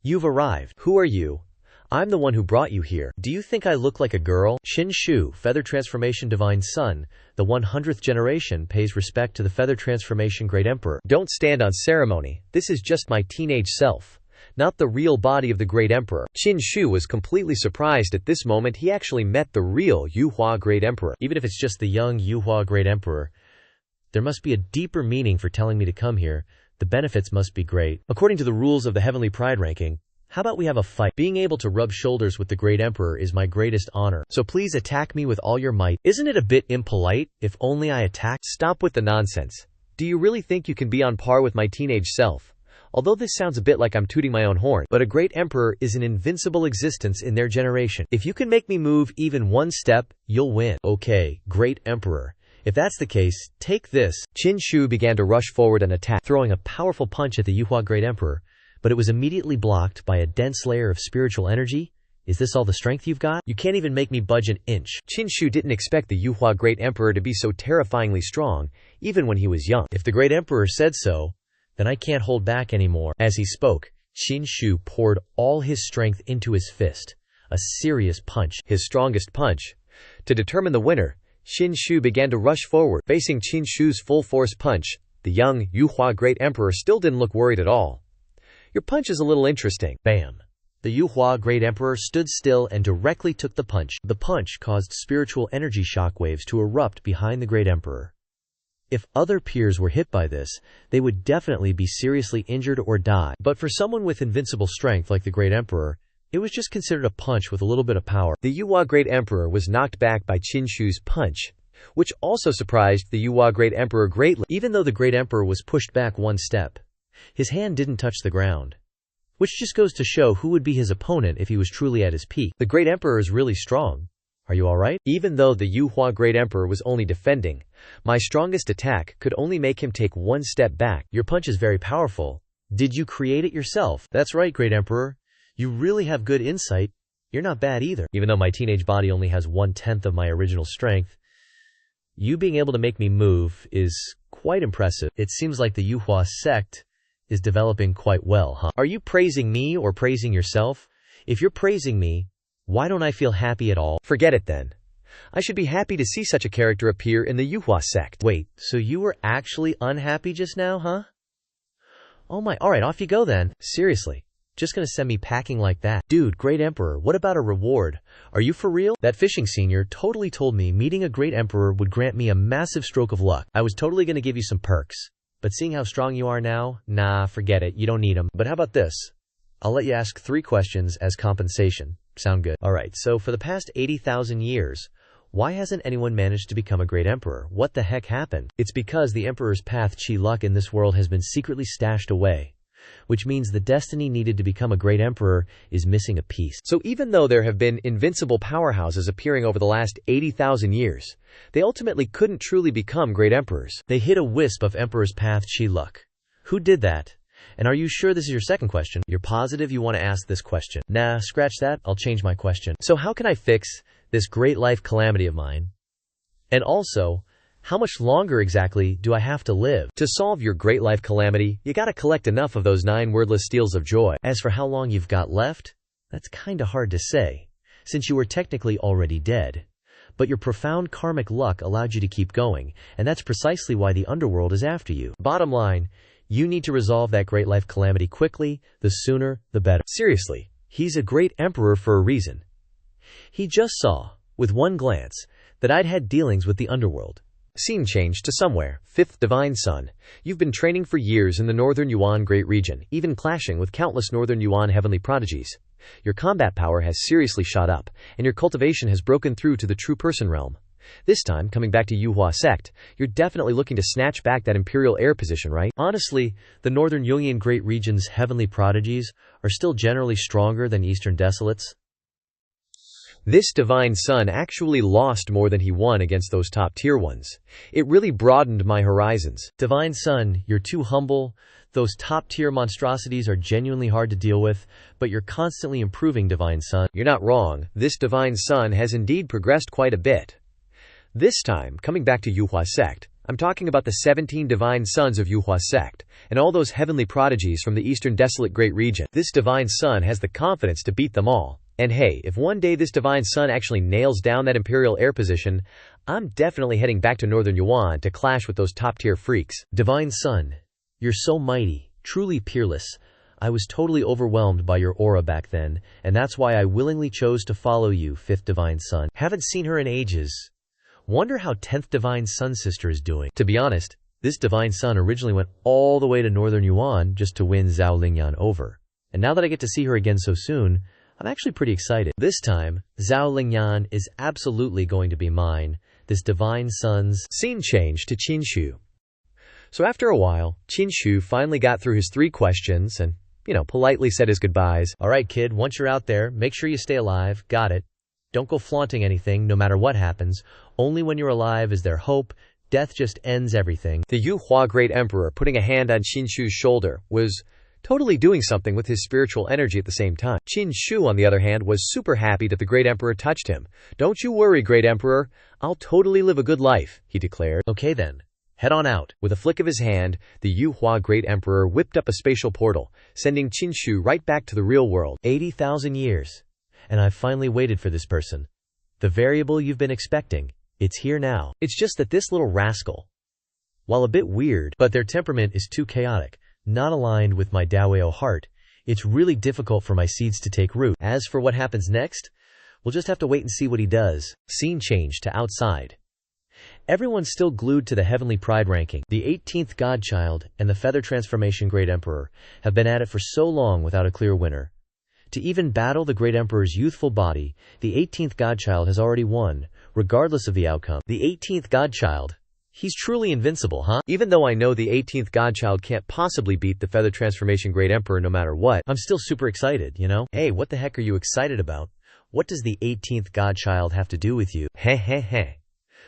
You've arrived. Who are you? I'm the one who brought you here. Do you think I look like a girl? Xianxia, Feather Transformation Divine Son, the 100th generation, pays respect to the Feather Transformation Great Emperor. Don't stand on ceremony. This is just my teenage self, not the real body of the Great Emperor. Xianxia was completely surprised at this moment he actually met the real Yuhua Great Emperor. Even if it's just the young Yuhua Great Emperor, there must be a deeper meaning for telling me to come here. The benefits must be great. According to the rules of the Heavenly Pride ranking, how about we have a fight? Being able to rub shoulders with the Great Emperor is my greatest honor. So please attack me with all your might. Isn't it a bit impolite if only I attack? Stop with the nonsense. Do you really think you can be on par with my teenage self? Although this sounds a bit like I'm tooting my own horn, but a Great Emperor is an invincible existence in their generation. If you can make me move even 1 step, you'll win. Okay, Great Emperor. If that's the case, take this. Xianxia began to rush forward and attack, throwing a powerful punch at the Yuhua Great Emperor, but it was immediately blocked by a dense layer of spiritual energy. Is this all the strength you've got? You can't even make me budge an inch. Xianxia didn't expect the Yuhua Great Emperor to be so terrifyingly strong, even when he was young. If the Great Emperor said so, then I can't hold back anymore. As he spoke, Xianxia poured all his strength into his fist, a serious punch, his strongest punch. To determine the winner, Xianxia began to rush forward. Facing Xianxia's full-force punch, the young Yuhua Great Emperor still didn't look worried at all. Your punch is a little interesting. Bam! The Yuhua Great Emperor stood still and directly took the punch. The punch caused spiritual energy shockwaves to erupt behind the Great Emperor. If other peers were hit by this, they would definitely be seriously injured or die. But for someone with invincible strength like the Great Emperor, It was just considered a punch with a little bit of power. The Yuhua Great Emperor was knocked back by Qin Shu's punch, which also surprised the Yuhua Great Emperor greatly. Even though the Great Emperor was pushed back one step, his hand didn't touch the ground, which just goes to show who would be his opponent if he was truly at his peak. The Great Emperor is really strong. Are you alright? Even though the Yuhua Great Emperor was only defending, my strongest attack could only make him take one step back. Your punch is very powerful. Did you create it yourself? That's right, Great Emperor. You really have good insight. You're not bad either. Even though my teenage body only has 1/10 of my original strength, you being able to make me move is quite impressive. It seems like the Yuhua sect is developing quite well, huh? Are you praising me or praising yourself? If you're praising me, why don't I feel happy at all? Forget it then. I should be happy to see such a character appear in the Yuhua sect. Wait, so you were actually unhappy just now, huh? Oh my, alright, off you go then. Seriously, just gonna send me packing like that? Dude, Great Emperor, what about a reward? Are you for real? That fishing senior totally told me meeting a Great Emperor would grant me a massive stroke of luck. I was totally gonna give you some perks, but seeing how strong you are now, nah, forget it, you don't need them. But how about this? I'll let you ask 3 questions as compensation. Sound good? Alright, so for the past 80,000 years, why hasn't anyone managed to become a Great Emperor? What the heck happened? It's because the Emperor's path chi luck in this world has been secretly stashed away, which means the destiny needed to become a Great Emperor is missing a piece. So even though there have been invincible powerhouses appearing over the last 80,000 years, they ultimately couldn't truly become Great Emperors. They hit a wisp of Emperor's path chi luck. Who did that? And are you sure this is your second question? You're positive you want to ask this question? Nah, scratch that, I'll change my question. So how can I fix this great life calamity of mine? And also, how much longer exactly do I have to live? To solve your great life calamity, you gotta collect enough of those 9 wordless steals of joy. As for how long you've got left, that's kinda hard to say, since you were technically already dead. But your profound karmic luck allowed you to keep going, and that's precisely why the underworld is after you. Bottom line, you need to resolve that great life calamity quickly, the sooner, the better. Seriously, he's a great emperor for a reason. He just saw, with one glance, that I'd had dealings with the underworld. Scene change to somewhere. 5th Divine Son. You've been training for years in the Northern Yuan Great Region, even clashing with countless Northern Yuan heavenly prodigies. Your combat power has seriously shot up, and your cultivation has broken through to the true person realm. This time, coming back to Yuhua sect, you're definitely looking to snatch back that imperial heir position, right? Honestly, the Northern Yungian Great Region's heavenly prodigies are still generally stronger than Eastern Desolates. This Divine Son actually lost more than he won against those top-tier ones. It really broadened my horizons. Divine Son, you're too humble. Those top-tier monstrosities are genuinely hard to deal with, but you're constantly improving, Divine Son. You're not wrong. This Divine Son has indeed progressed quite a bit. This time, coming back to Yuhua sect, I'm talking about the 17 divine sons of Yuhua sect, and all those heavenly prodigies from the Eastern Desolate Great Region. This Divine Son has the confidence to beat them all. And hey, if one day this Divine Son actually nails down that imperial heir position, I'm definitely heading back to Northern Yuan to clash with those top-tier freaks. Divine Son, you're so mighty, truly peerless. I was totally overwhelmed by your aura back then, and that's why I willingly chose to follow you, 5th Divine Son. Haven't seen her in ages. Wonder how 10th Divine Sun Sister is doing. To be honest, this Divine Son originally went all the way to Northern Yuan just to win Zhao Lingyan over. And now that I get to see her again so soon, I'm actually pretty excited. This time, Zhao Lingyan is absolutely going to be mine. This Divine Son's scene change to Qin Shu. So after a while, Qin Shu finally got through his 3 questions and, politely said his goodbyes. Alright kid, once you're out there, make sure you stay alive. Got it. Don't go flaunting anything, no matter what happens. Only when you're alive is there hope. Death just ends everything. The Yuhua Great Emperor, putting a hand on Qin Shu's shoulder, was totally doing something with his spiritual energy at the same time. Qin Shu, on the other hand, was super happy that the Great Emperor touched him. Don't you worry, Great Emperor. I'll totally live a good life, he declared. Okay then. Head on out. With a flick of his hand, the Yuhua Great Emperor whipped up a spatial portal, sending Qin Shu right back to the real world. 80,000 years. And I've finally waited for this person. The variable you've been expecting. It's here now. It's just that this little rascal, while a bit weird, but their temperament is too chaotic, not aligned with my Daweo heart, it's really difficult for my seeds to take root. As for what happens next, we'll just have to wait and see what he does. Scene change to outside. Everyone's still glued to the Heavenly Pride ranking. The 18th Godchild and the Feather Transformation Great Emperor have been at it for so long without a clear winner. To even battle the great emperor's youthful body, the 18th godchild has already won, regardless of the outcome. The 18th godchild? He's truly invincible, huh? Even though I know the 18th godchild can't possibly beat the feather transformation great emperor no matter what, I'm still super excited, you know? Hey, what the heck are you excited about? What does the 18th godchild have to do with you? Heh heh heh.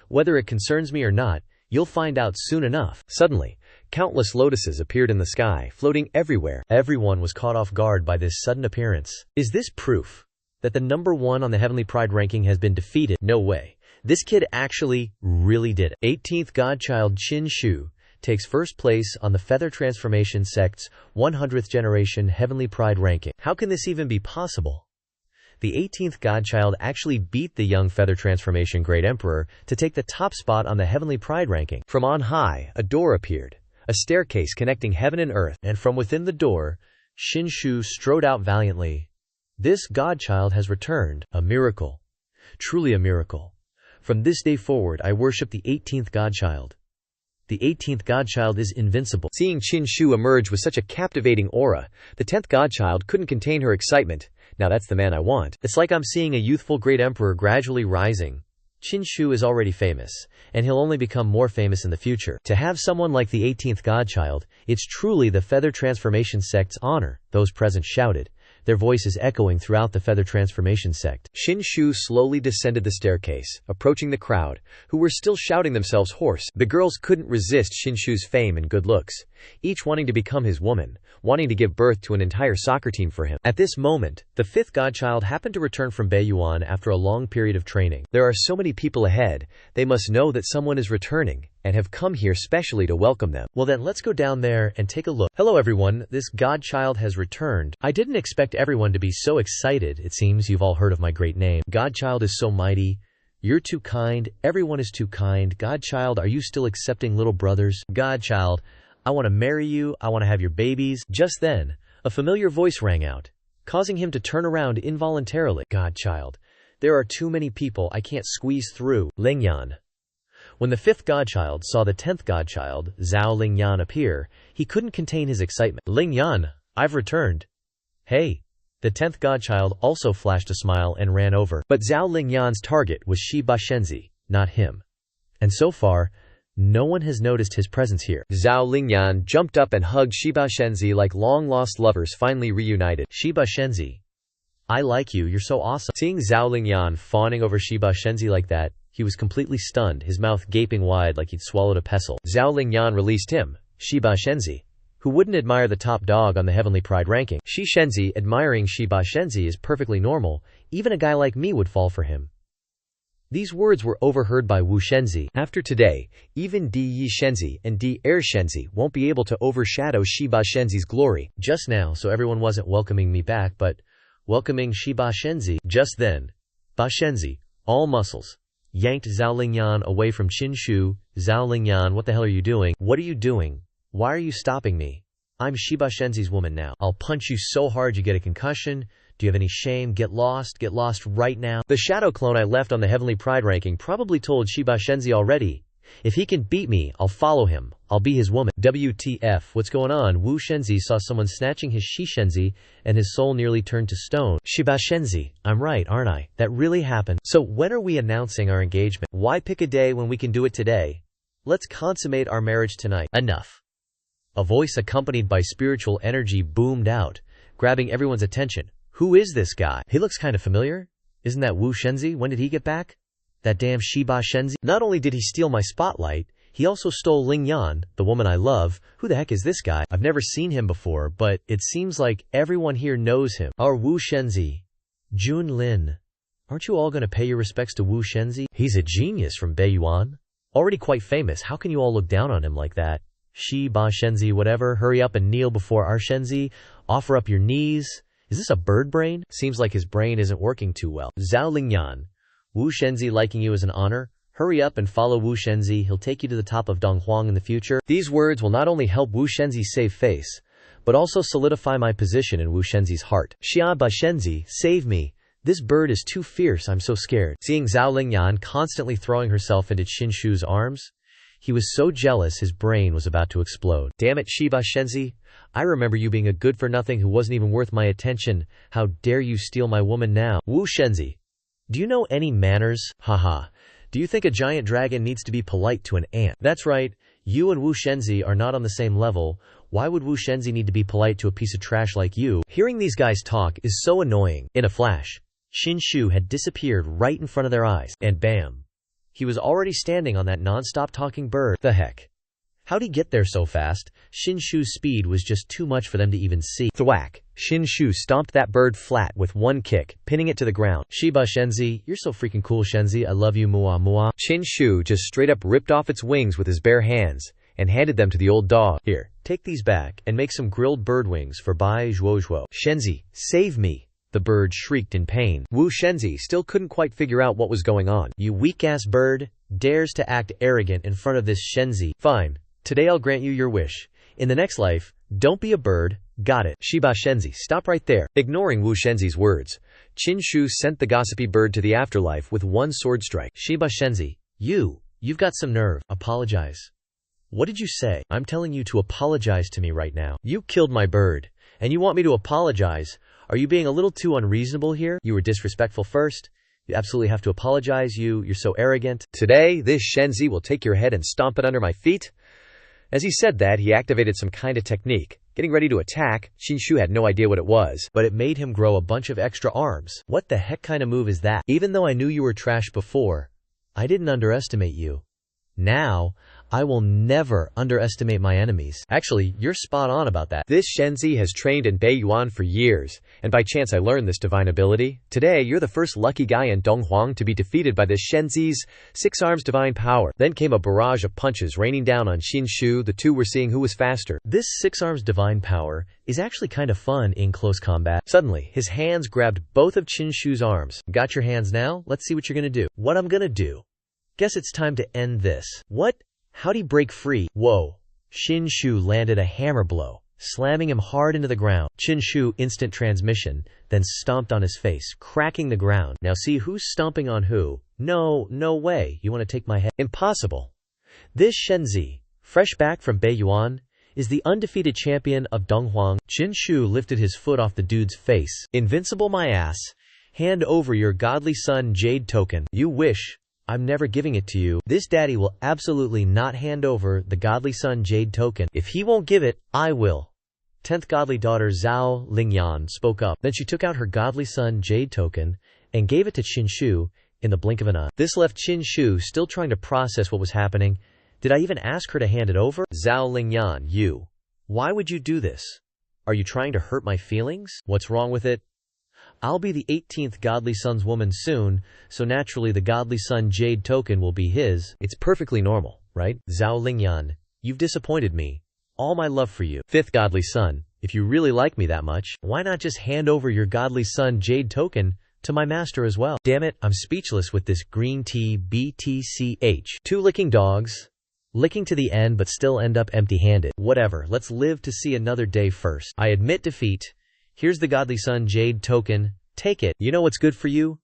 Whether it concerns me or not, you'll find out soon enough. Suddenly, countless lotuses appeared in the sky, floating everywhere. Everyone was caught off guard by this sudden appearance. Is this proof that the number 1 on the Heavenly Pride ranking has been defeated? No way. This kid actually really did it. 18th godchild Qin Shu takes first place on the Feather Transformation sect's 100th generation Heavenly Pride ranking. How can this even be possible? The 18th godchild actually beat the young Feather Transformation Great Emperor to take the top spot on the Heavenly Pride ranking. From on high, a door appeared, a staircase connecting heaven and earth, and from within the door, Qin Shu strode out valiantly. This godchild has returned, a miracle. Truly a miracle. From this day forward, I worship the 18th godchild. The 18th godchild is invincible. Seeing Qin Shu emerge with such a captivating aura, the 10th godchild couldn't contain her excitement. Now that's the man I want. It's like I'm seeing a youthful great emperor gradually rising. Qin Shu is already famous, and he'll only become more famous in the future. To have someone like the 18th godchild, it's truly the Feather Transformation sect's honor, those present shouted, their voices echoing throughout the Feather Transformation sect. Qin Shu slowly descended the staircase, approaching the crowd, who were still shouting themselves hoarse. The girls couldn't resist Qin Shu's fame and good looks, each wanting to become his woman, wanting to give birth to an entire soccer team for him. At this moment, the 5th godchild happened to return from Beiyuan after a long period of training. There are so many people ahead, they must know that someone is returning, and have come here specially to welcome them. Well then, let's go down there and take a look. Hello everyone, this godchild has returned. I didn't expect everyone to be so excited. It seems you've all heard of my great name. Godchild is so mighty. You're too kind. Everyone is too kind. Godchild, are you still accepting little brothers? Godchild, I want to marry you. I want to have your babies. Just then, a familiar voice rang out, causing him to turn around involuntarily. Godchild, there are too many people. I can't squeeze through. Lingyan. When the 5th godchild saw the 10th godchild, Zhao Lingyan, appear, he couldn't contain his excitement. Lingyan, I've returned. Hey. The 10th godchild also flashed a smile and ran over. But Zhao Lingyan's target was Shi Bashenzi, not him. And so far, no one has noticed his presence here. Zhao Lingyan jumped up and hugged Shi Bashenzi like long-lost lovers finally reunited. Shi Bashenzi, I like you, you're so awesome. Seeing Zhao Lingyan fawning over Shi Bashenzi like that, he was completely stunned, his mouth gaping wide like he'd swallowed a pestle. Zhao Lingyan released him, Shi Bashenzi. Who wouldn't admire the top dog on the Heavenly Pride ranking? Shi Shenzi admiring Shi Bashenzi is perfectly normal, even a guy like me would fall for him. These words were overheard by Wu Shenzi. After today, even Di Yi Shenzi and Di Er Shenzi won't be able to overshadow Shi Bashenzi's glory. Just now, so everyone wasn't welcoming me back, but welcoming Shi Bashenzi. Just then, Bashenzi, all muscles, yanked Zhao Lingyan away from Qin Shu. Zhao Lingyan, what the hell are you doing? What are you doing? Why are you stopping me? I'm Shi Bashenzi's woman now. I'll punch you so hard you get a concussion. Do you have any shame? Get lost right now. The shadow clone I left on the Heavenly Pride ranking probably told Shi Bashenzi already. If he can beat me, I'll follow him. I'll be his woman. WTF, what's going on? Wu Shenzi saw someone snatching his Shi Shenzi, and his soul nearly turned to stone. Shi Bashenzi, I'm right, aren't I? That really happened. So when are we announcing our engagement? Why pick a day when we can do it today? Let's consummate our marriage tonight. Enough. A voice accompanied by spiritual energy boomed out, grabbing everyone's attention. Who is this guy? He looks kind of familiar. Isn't that Wu Shenzi? When did he get back? That damn Shi Bashenzi? Not only did he steal my spotlight, he also stole Lingyan, the woman I love. Who the heck is this guy? I've never seen him before, but it seems like everyone here knows him. Our Wu Shenzi. Jun Lin. Aren't you all going to pay your respects to Wu Shenzi? He's a genius from Beiyuan. Already quite famous. How can you all look down on him like that? Shi Bashenzi, whatever. Hurry up and kneel before our Shenzi. Offer up your knees. Is this a bird brain? Seems like his brain isn't working too well. Zhao Lingyan. Wu Shenzi liking you as an honor? Hurry up and follow Wu Shenzi. He'll take you to the top of Donghuang in the future. These words will not only help Wu Shenzi save face, but also solidify my position in Wu Shenzi's heart. Xia Bashenzi, save me. This bird is too fierce. I'm so scared. Seeing Zhao Lingyan constantly throwing herself into Qin Shu's arms, He was so jealous his brain was about to explode. Damn it, Shiba Shenzi. I remember you being a good-for-nothing who wasn't even worth my attention. How dare you steal my woman now? Wu Shenzi. Do you know any manners? Haha. Do you think a giant dragon needs to be polite to an ant? That's right. You and Wu Shenzi are not on the same level. Why would Wu Shenzi need to be polite to a piece of trash like you? Hearing these guys talk is so annoying. In a flash, Xianxia had disappeared right in front of their eyes. And bam. He was already standing on that non-stop talking bird. The heck? How'd he get there so fast? Xianxia's speed was just too much for them to even see. Thwack! Xianxia stomped that bird flat with one kick, pinning it to the ground. Shiba Shenzi, you're so freaking cool, Shenzi. I love you, mua mua. Xianxia just straight up ripped off its wings with his bare hands and handed them to the old dog. Here, take these back and make some grilled bird wings for Bai Zhuozhuo. Shenzi, save me! The bird shrieked in pain. Wu Shenzi still couldn't quite figure out what was going on. You weak-ass bird, dares to act arrogant in front of this Shenzi. Fine, today I'll grant you your wish. In the next life, don't be a bird, got it. Shiba Shenzi, stop right there. Ignoring Wu Shenzi's words, Xianxia sent the gossipy bird to the afterlife with one sword strike. Shiba Shenzi, you've got some nerve. Apologize. What did you say? I'm telling you to apologize to me right now. You killed my bird, and you want me to apologize? Are you being a little too unreasonable here? You were disrespectful first. You absolutely have to apologize. You're so arrogant. Today, this Shenzi will take your head and stomp it under my feet. As he said that, he activated some kind of technique. Getting ready to attack, Xianxia had no idea what it was, but it made him grow a bunch of extra arms. What the heck kind of move is that? Even though I knew you were trash before, I didn't underestimate you. Now, I will never underestimate my enemies. Actually, you're spot on about that. This Shenzi has trained in Beiyuan for years, and by chance I learned this divine ability. Today, you're the first lucky guy in Donghuang to be defeated by this Shenzi's 6 arms divine power. Then came a barrage of punches raining down on Xianxia. The two were seeing who was faster. This 6 arms divine power is actually kind of fun in close combat. Suddenly, his hands grabbed both of Xianxia's arms. Got your hands now? Let's see what you're gonna do. What I'm gonna do? Guess it's time to end this. What? How'd he break free? Whoa. Xianxia landed a hammer blow, slamming him hard into the ground. Xianxia instant transmission, then stomped on his face, cracking the ground. Now see who's stomping on who. No way. You want to take my head? Impossible. This Shenzi, fresh back from Beiyuan, is the undefeated champion of Donghuang. Xianxia lifted his foot off the dude's face. Invincible my ass. Hand over your godly son Jade token. You wish. I'm never giving it to you. This daddy will absolutely not hand over the godly son Jade token. If he won't give it, I will. 10th godly daughter Zhao Lingyan spoke up. Then she took out her godly son Jade token and gave it to Xianxia in the blink of an eye. This left Xianxia still trying to process what was happening. Did I even ask her to hand it over? Zhao Lingyan, why would you do this? Are you trying to hurt my feelings? What's wrong with it? I'll be the 18th godly son's woman soon, so naturally the godly son Jade token will be his. It's perfectly normal, right? Zhao Lingyan, you've disappointed me. All my love for you. 5th godly son, if you really like me that much, why not just hand over your godly son Jade token to my master as well? Damn it, I'm speechless with this green tea BTCH. 2 licking dogs, licking to the end but still end up empty-handed. Whatever, let's live to see another day first. I admit defeat. Here's the godly son Jade token. Take it. You know what's good for you?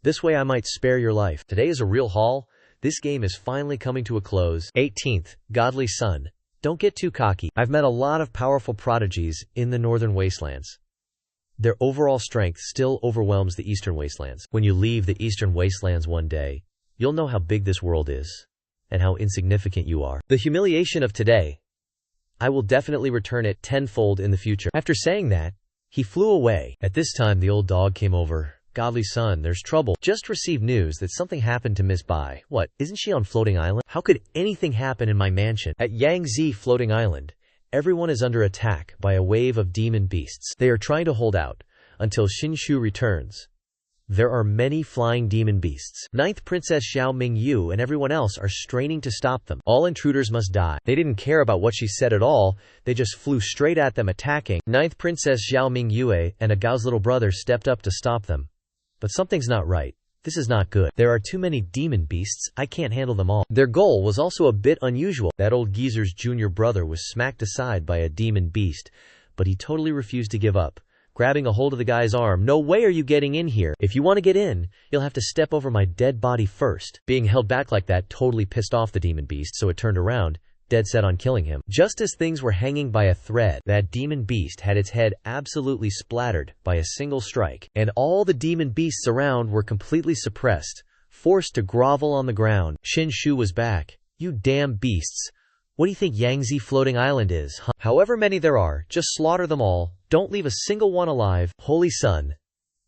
This way I might spare your life. Today is a real haul. This game is finally coming to a close. 18th, godly son. Don't get too cocky. I've met a lot of powerful prodigies in the northern wastelands. Their overall strength still overwhelms the eastern wastelands. When you leave the eastern wastelands one day, you'll know how big this world is and how insignificant you are. The humiliation of today, I will definitely return it tenfold in the future. After saying that, he flew away. At this time, the old dog came over. Godly son, there's trouble. Just received news that something happened to Miss Bai. What, isn't she on Floating Island? How could anything happen in my mansion? At Xianxia Floating Island, everyone is under attack by a wave of demon beasts. They are trying to hold out until Xianxia returns. There are many flying demon beasts. 9th Princess Xiao Mingyu and everyone else are straining to stop them. All intruders must die. They didn't care about what she said at all. They just flew straight at them attacking. 9th Princess Xiao Mingyu and Agao's little brother stepped up to stop them. But something's not right. This is not good. There are too many demon beasts. I can't handle them all. Their goal was also a bit unusual. That old geezer's junior brother was smacked aside by a demon beast, but he totally refused to give up. grabbing a hold of the guy's arm. "No way are you getting in here. If you want to get in, you'll have to step over my dead body first." Being held back like that totally pissed off the demon beast, so it turned around, dead set on killing him. Just as things were hanging by a thread, that demon beast had its head absolutely splattered by a single strike, and all the demon beasts around were completely suppressed, forced to grovel on the ground. Xianxia was back. "You damn beasts. What do you think Xianxia floating island is, huh? However many there are, just slaughter them all. Don't leave a single one alive. Holy Sun.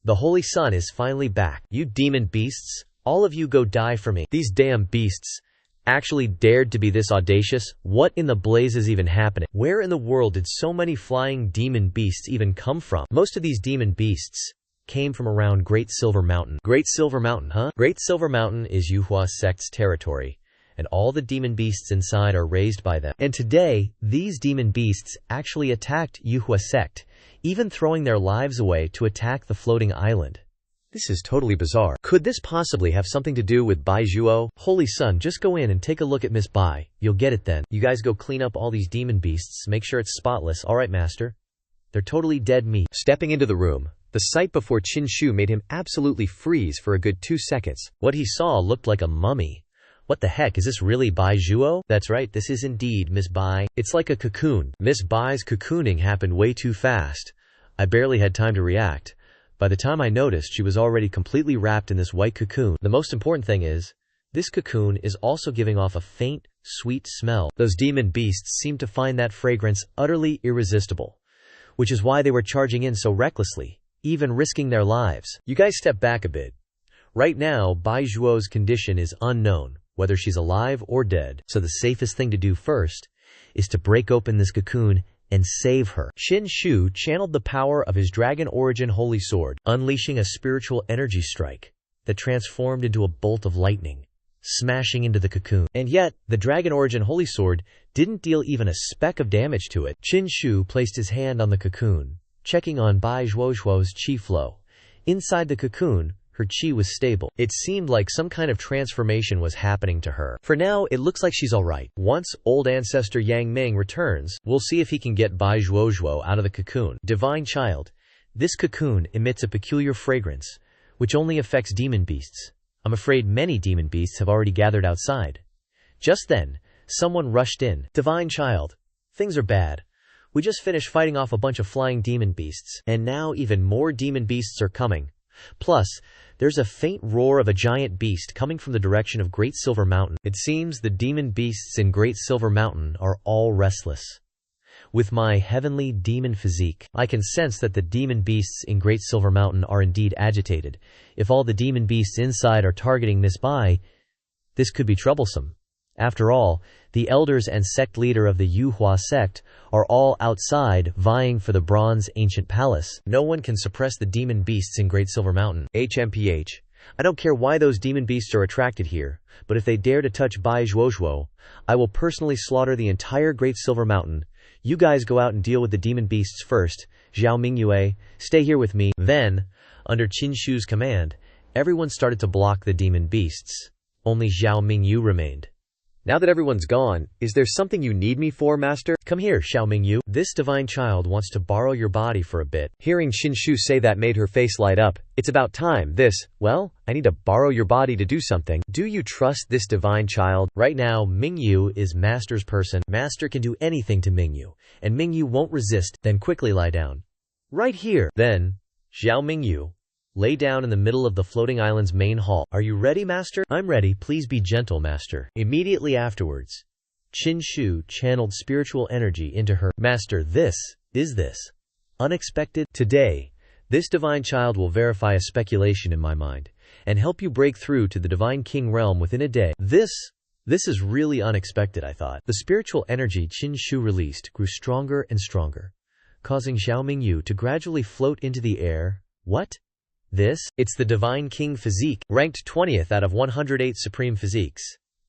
The Holy Sun is finally back. You demon beasts, all of you go die for me." These damn beasts actually dared to be this audacious? What in the blaze is even happening? Where in the world did so many flying demon beasts even come from? Most of these demon beasts came from around Great Silver Mountain. Great Silver Mountain, huh? Great Silver Mountain is Yuhua sect's territory, and all the demon beasts inside are raised by them. And today, these demon beasts actually attacked Yuhua sect, even throwing their lives away to attack the floating island. This is totally bizarre. Could this possibly have something to do with Bai Zhuo? Holy Sun, just go in and take a look at Miss Bai. You'll get it then. You guys go clean up all these demon beasts, make sure it's spotless. Alright, master. They're totally dead meat. Stepping into the room, the sight before Xianxia made him absolutely freeze for a good 2 seconds. What he saw looked like a mummy. What the heck, is this really Bai Zhuo? That's right, this is indeed Miss Bai. It's like a cocoon. Miss Bai's cocooning happened way too fast. I barely had time to react. By the time I noticed, she was already completely wrapped in this white cocoon. The most important thing is, this cocoon is also giving off a faint, sweet smell. Those demon beasts seemed to find that fragrance utterly irresistible, which is why they were charging in so recklessly, even risking their lives. You guys step back a bit. Right now, Bai Zhuo's condition is unknown, whether she's alive or dead, so the safest thing to do first is to break open this cocoon and save her. Xianxia channeled the power of his dragon origin holy sword, unleashing a spiritual energy strike that transformed into a bolt of lightning, smashing into the cocoon. And yet, the dragon origin holy sword didn't deal even a speck of damage to it. Xianxia placed his hand on the cocoon, checking on Bai Zhuo's chi flow. Inside the cocoon, her chi was stable. It seemed like some kind of transformation was happening to her. For now, it looks like she's alright. Once old ancestor Yang Ming returns, we'll see if he can get Bai Zhuo out of the cocoon. Divine child. This cocoon emits a peculiar fragrance, which only affects demon beasts. I'm afraid many demon beasts have already gathered outside. Just then, someone rushed in. Divine child. Things are bad. We just finished fighting off a bunch of flying demon beasts, and now even more demon beasts are coming. Plus, there's a faint roar of a giant beast coming from the direction of Great Silver Mountain. It seems the demon beasts in Great Silver Mountain are all restless. With my heavenly demon physique, I can sense that the demon beasts in Great Silver Mountain are indeed agitated. If all the demon beasts inside are targeting Miss Bai, this could be troublesome. After all, the elders and sect leader of the Yuhua sect are all outside vying for the bronze ancient palace. No one can suppress the demon beasts in Great Silver Mountain. HMPH. I don't care why those demon beasts are attracted here, but if they dare to touch Bai Zhuo, I will personally slaughter the entire Great Silver Mountain. You guys go out and deal with the demon beasts first. Xiao Mingyue, stay here with me. Then, under Xianxia's command, everyone started to block the demon beasts. Only Xiao Mingyu remained. Now that everyone's gone, is there something you need me for, master? Come here, Xiao Mingyu. This divine child wants to borrow your body for a bit. Hearing Xianxia say that made her face light up. It's about time. Well, I need to borrow your body to do something. Do you trust this divine child? Right now, Mingyu is master's person. Master can do anything to Mingyu, and Mingyu won't resist, then quickly lie down. Right here. Then, Xiao Mingyu, lay down in the middle of the floating island's main hall. Are you ready, master? I'm ready. Please be gentle, master. Immediately afterwards, Xianxia channeled spiritual energy into her. Master, this is unexpected. Today, this divine child will verify a speculation in my mind and help you break through to the divine king realm within a day. This is really unexpected, I thought. The spiritual energy Xianxia released grew stronger and stronger, causing Xiao Mingyu to gradually float into the air. What? It's the Divine King Physique, ranked 20th out of 108 Supreme Physiques.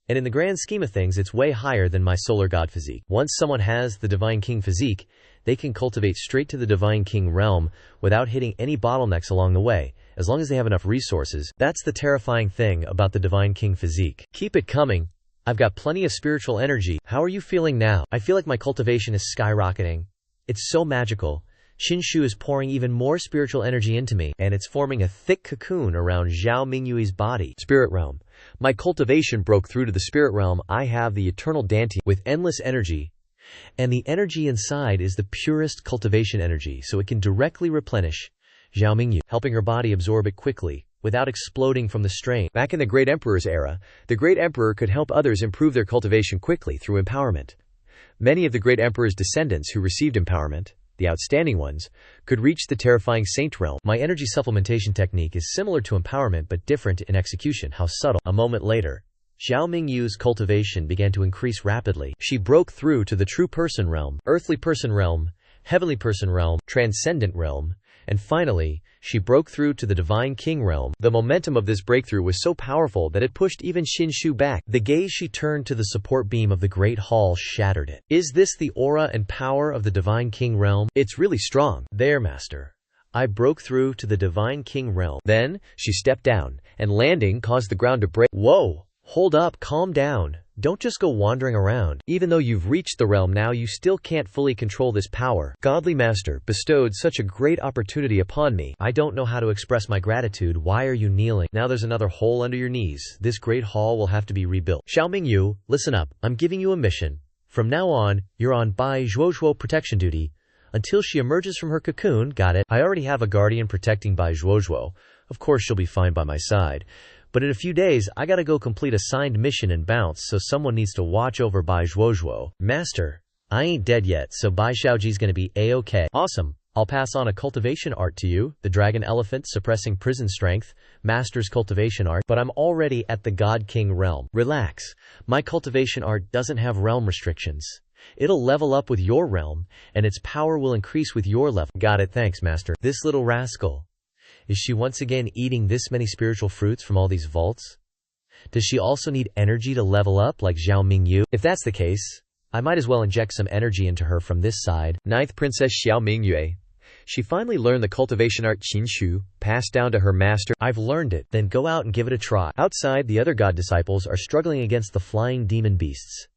And in the grand scheme of things, it's way higher than my Solar God Physique. Once someone has the Divine King Physique, they can cultivate straight to the Divine King realm without hitting any bottlenecks along the way, as long as they have enough resources. That's the terrifying thing about the Divine King Physique. Keep it coming. I've got plenty of spiritual energy. How are you feeling now? I feel like my cultivation is skyrocketing. It's so magical. Xianxia is pouring even more spiritual energy into me, and it's forming a thick cocoon around Zhao Mingyui's body. Spirit realm. My cultivation broke through to the spirit realm. I have the eternal Dantian with endless energy, and the energy inside is the purest cultivation energy, so it can directly replenish Zhao Mingyu, helping her body absorb it quickly, without exploding from the strain. Back in the Great Emperor's era, the Great Emperor could help others improve their cultivation quickly through empowerment. Many of the Great Emperor's descendants who received empowerment, the outstanding ones, could reach the terrifying saint realm. My energy supplementation technique is similar to empowerment but different in execution. How subtle. A moment later, Zhao Mingyu's cultivation began to increase rapidly. She broke through to the true person realm, earthly person realm, heavenly person realm, transcendent realm, and finally, she broke through to the divine king realm. The momentum of this breakthrough was so powerful that it pushed even Xianxia back. The gaze she turned to the support beam of the great hall shattered it. Is this the aura and power of the divine king realm? It's really strong. There, master. I broke through to the divine king realm. Then, she stepped down, and landing caused the ground to break. Whoa! Hold up, calm down. Don't just go wandering around. Even though you've reached the realm now, you still can't fully control this power. Godly Master bestowed such a great opportunity upon me. I don't know how to express my gratitude. Why are you kneeling? Now there's another hole under your knees. This great hall will have to be rebuilt. Zhao Mingyu, listen up. I'm giving you a mission. From now on, you're on Bai Zhuozhuo protection duty until she emerges from her cocoon. Got it? I already have a guardian protecting Bai Zhuozhuo. Of course she'll be fine by my side. But in a few days, I gotta go complete a signed mission and bounce, so someone needs to watch over Bai Zhuozhuo. Master, I ain't dead yet, so Bai Shaoji's gonna be A-okay. Awesome. I'll pass on a cultivation art to you, the dragon elephant suppressing prison strength, master's cultivation art, but I'm already at the God King realm. Relax. My cultivation art doesn't have realm restrictions. It'll level up with your realm, and its power will increase with your level. Got it, thanks, master. This little rascal. Is she once again eating this many spiritual fruits from all these vaults? Does she also need energy to level up like Zhao Mingyu? If that's the case, I might as well inject some energy into her from this side. 9th Princess Xiao Mingyue. She finally learned the cultivation art Qinshu, passed down to her master. I've learned it. Then go out and give it a try. Outside, the other god disciples are struggling against the flying demon beasts.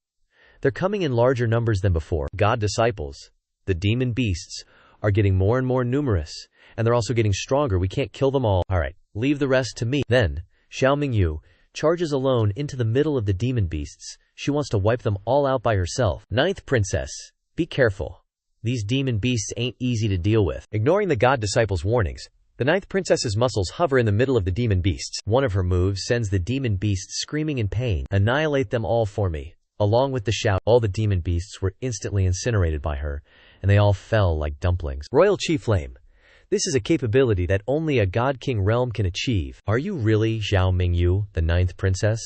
They're coming in larger numbers than before. God disciples, the demon beasts, are getting more and more numerous. And they're also getting stronger. We can't kill them all. Alright, leave the rest to me. Then, Zhao Mingyu charges alone into the middle of the demon beasts. She wants to wipe them all out by herself. 9th Princess, be careful. These demon beasts ain't easy to deal with. Ignoring the god disciples' warnings, the 9th Princess's muscles hover in the middle of the demon beasts. One of her moves sends the demon beasts screaming in pain. Annihilate them all for me. Along with the shout, all the demon beasts were instantly incinerated by her, and they all fell like dumplings. Royal Chi Flame. This is a capability that only a God King realm can achieve. Are you really Zhao Mingyu, the 9th Princess?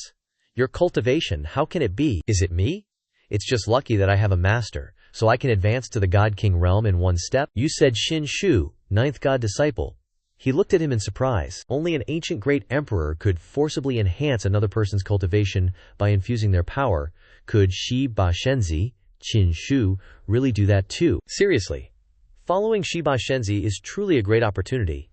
Your cultivation, how can it be? Is it me? It's just lucky that I have a master, so I can advance to the God King realm in one step. You said Xianxia, 9th God Disciple. He looked at him in surprise. Only an ancient great emperor could forcibly enhance another person's cultivation by infusing their power. Could Shi Ba Shenzi, Qinshu, really do that too? Seriously. Following Shiba Shenzi is truly a great opportunity.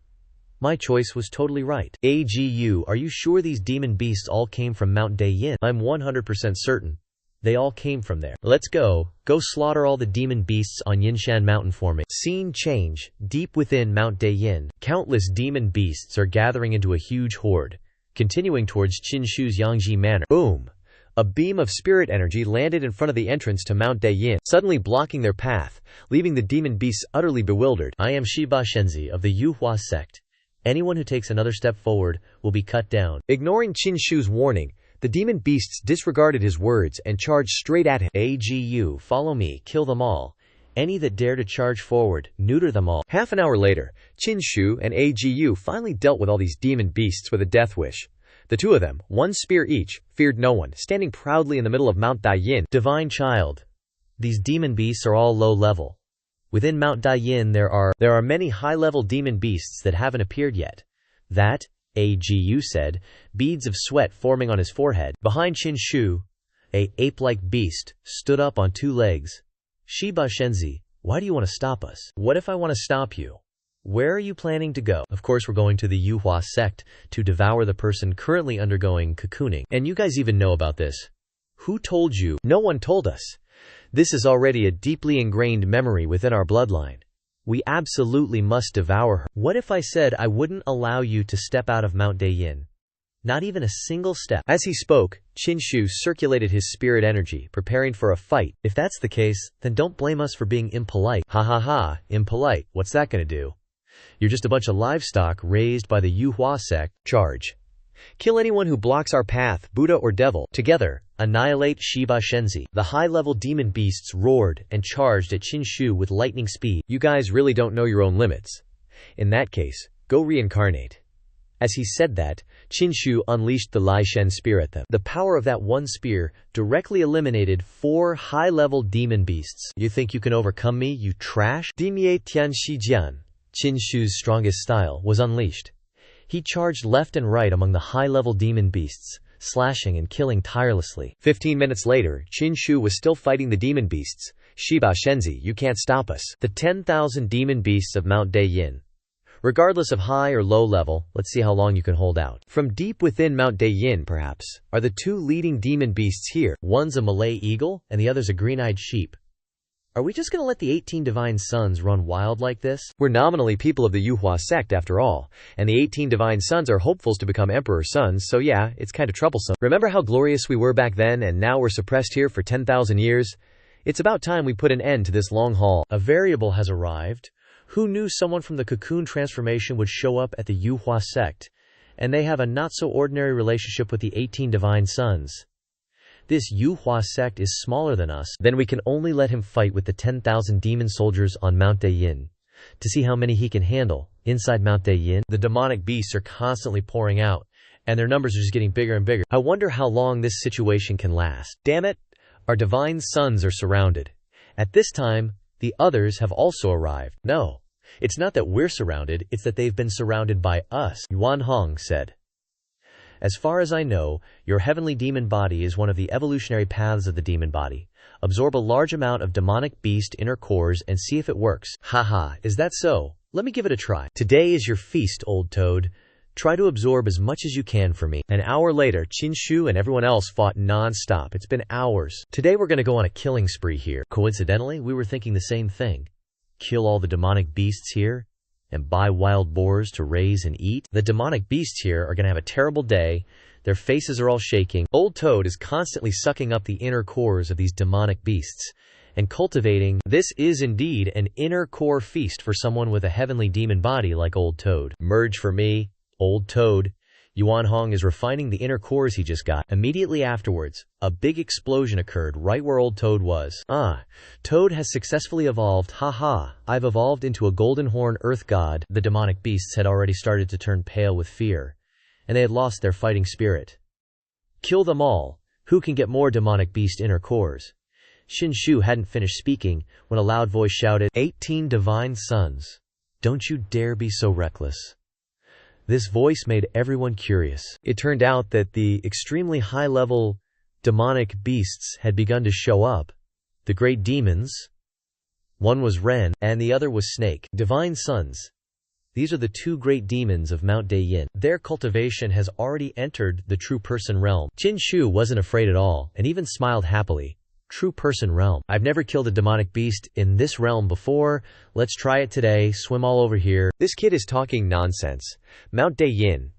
My choice was totally right. AGU, are you sure these demon beasts all came from Mount Dayin? I'm 100% certain. They all came from there. Let's go. Go slaughter all the demon beasts on Yinshan Mountain for me. Scene change. Deep within Mount Dayin, countless demon beasts are gathering into a huge horde, continuing towards Qinshu's Yangji Manor. Boom! A beam of spirit energy landed in front of the entrance to Mount Dayin, suddenly blocking their path, leaving the demon beasts utterly bewildered. I am Shiba Shenzi of the Yuhua sect. Anyone who takes another step forward will be cut down. Ignoring Qinshu's warning, the demon beasts disregarded his words and charged straight at him. AGU, follow me, kill them all. Any that dare to charge forward, neuter them all. Half an hour later, Qinshu and AGU finally dealt with all these demon beasts with a death wish. The two of them, one spear each, feared no one, standing proudly in the middle of Mount Dayin. Divine Child. These demon beasts are all low level. Within Mount Dayin there are many high-level demon beasts that haven't appeared yet. That, AGU said, beads of sweat forming on his forehead. Behind Qinshu, a ape-like beast, stood up on two legs. Shiba Shenzi, why do you want to stop us? What if I want to stop you? Where are you planning to go? Of course we're going to the Yuhua sect to devour the person currently undergoing cocooning. And you guys even know about this. Who told you? No one told us. This is already a deeply ingrained memory within our bloodline. We absolutely must devour her. What if I said I wouldn't allow you to step out of Mount Dayin? Not even a single step. As he spoke, Qin Shu circulated his spirit energy, preparing for a fight. If that's the case, then don't blame us for being impolite. Ha ha ha, impolite. What's that gonna do? You're just a bunch of livestock raised by the Yuhua sect. Charge. Kill anyone who blocks our path, Buddha or devil. Together, annihilate Shiba Shenzi. The high-level demon beasts roared and charged at Qin Shu with lightning speed. You guys really don't know your own limits. In that case, go reincarnate. As he said that, Qin Shu unleashed the Lai Shen spear at them. The power of that one spear directly eliminated 4 high-level demon beasts. You think you can overcome me, you trash? Dimye Tian Shijian, Qin Shu's strongest style, was unleashed. He charged left and right among the high-level demon beasts, slashing and killing tirelessly. 15 minutes later, Qin Shu was still fighting the demon beasts. Shiba Shenzi, you can't stop us. The 10,000 demon beasts of Mount Dayin. Regardless of high or low level, let's see how long you can hold out. From deep within Mount Dayin, perhaps, are the 2 leading demon beasts here. One's a Malay eagle, and the other's a green-eyed sheep. Are we just gonna let the 18 divine sons run wild like this? We're nominally people of the Yuhua sect after all, and the 18 divine sons are hopefuls to become emperor sons, so yeah, it's kinda troublesome. Remember how glorious we were back then, and now we're suppressed here for 10,000 years? It's about time we put an end to this long haul. A variable has arrived. Who knew someone from the cocoon transformation would show up at the Yuhua sect, and they have a not-so-ordinary relationship with the 18 divine sons? This Yuhua sect is smaller than us. Then we can only let him fight with the 10,000 demon soldiers on Mount Dayin. To see how many he can handle. Inside Mount Dayin, the demonic beasts are constantly pouring out, and their numbers are just getting bigger and bigger. I wonder how long this situation can last. Damn it! Our divine sons are surrounded. At this time, the others have also arrived. No, it's not that we're surrounded, it's that they've been surrounded by us, Yuan Hong said. As far as I know, your heavenly demon body is one of the evolutionary paths of the demon body. Absorb a large amount of demonic beast inner cores and see if it works. Haha, is that so? Let me give it a try. Today is your feast, old toad. Try to absorb as much as you can for me. An hour later, Qin Shu and everyone else fought non-stop. It's been hours. Today we're gonna go on a killing spree here. Coincidentally, we were thinking the same thing. Kill all the demonic beasts here? And buy wild boars to raise and eat? The demonic beasts here are gonna have a terrible day. Their faces are all shaking. Old Toad is constantly sucking up the inner cores of these demonic beasts and cultivating. This is indeed an inner core feast for someone with a heavenly demon body like Old Toad. Merge for me, Old Toad. Yuan Hong is refining the inner cores he just got. Immediately afterwards, a big explosion occurred right where Old Toad was. Toad has successfully evolved. Haha, I've evolved into a golden horn earth god. The demonic beasts had already started to turn pale with fear, and they had lost their fighting spirit. Kill them all. Who can get more demonic beast inner cores? Qin Shu hadn't finished speaking when a loud voice shouted, 18 divine sons. Don't you dare be so reckless. This voice made everyone curious. It turned out that the extremely high-level demonic beasts had begun to show up. The great demons. One was Ren, and the other was Snake. Divine sons. These are the 2 great demons of Mount Dayin. Their cultivation has already entered the true person realm. Qin Shu wasn't afraid at all, and even smiled happily. True person realm. I've never killed a demonic beast in this realm before. Let's try it today. Swim all over here. This kid is talking nonsense. Mount Dayin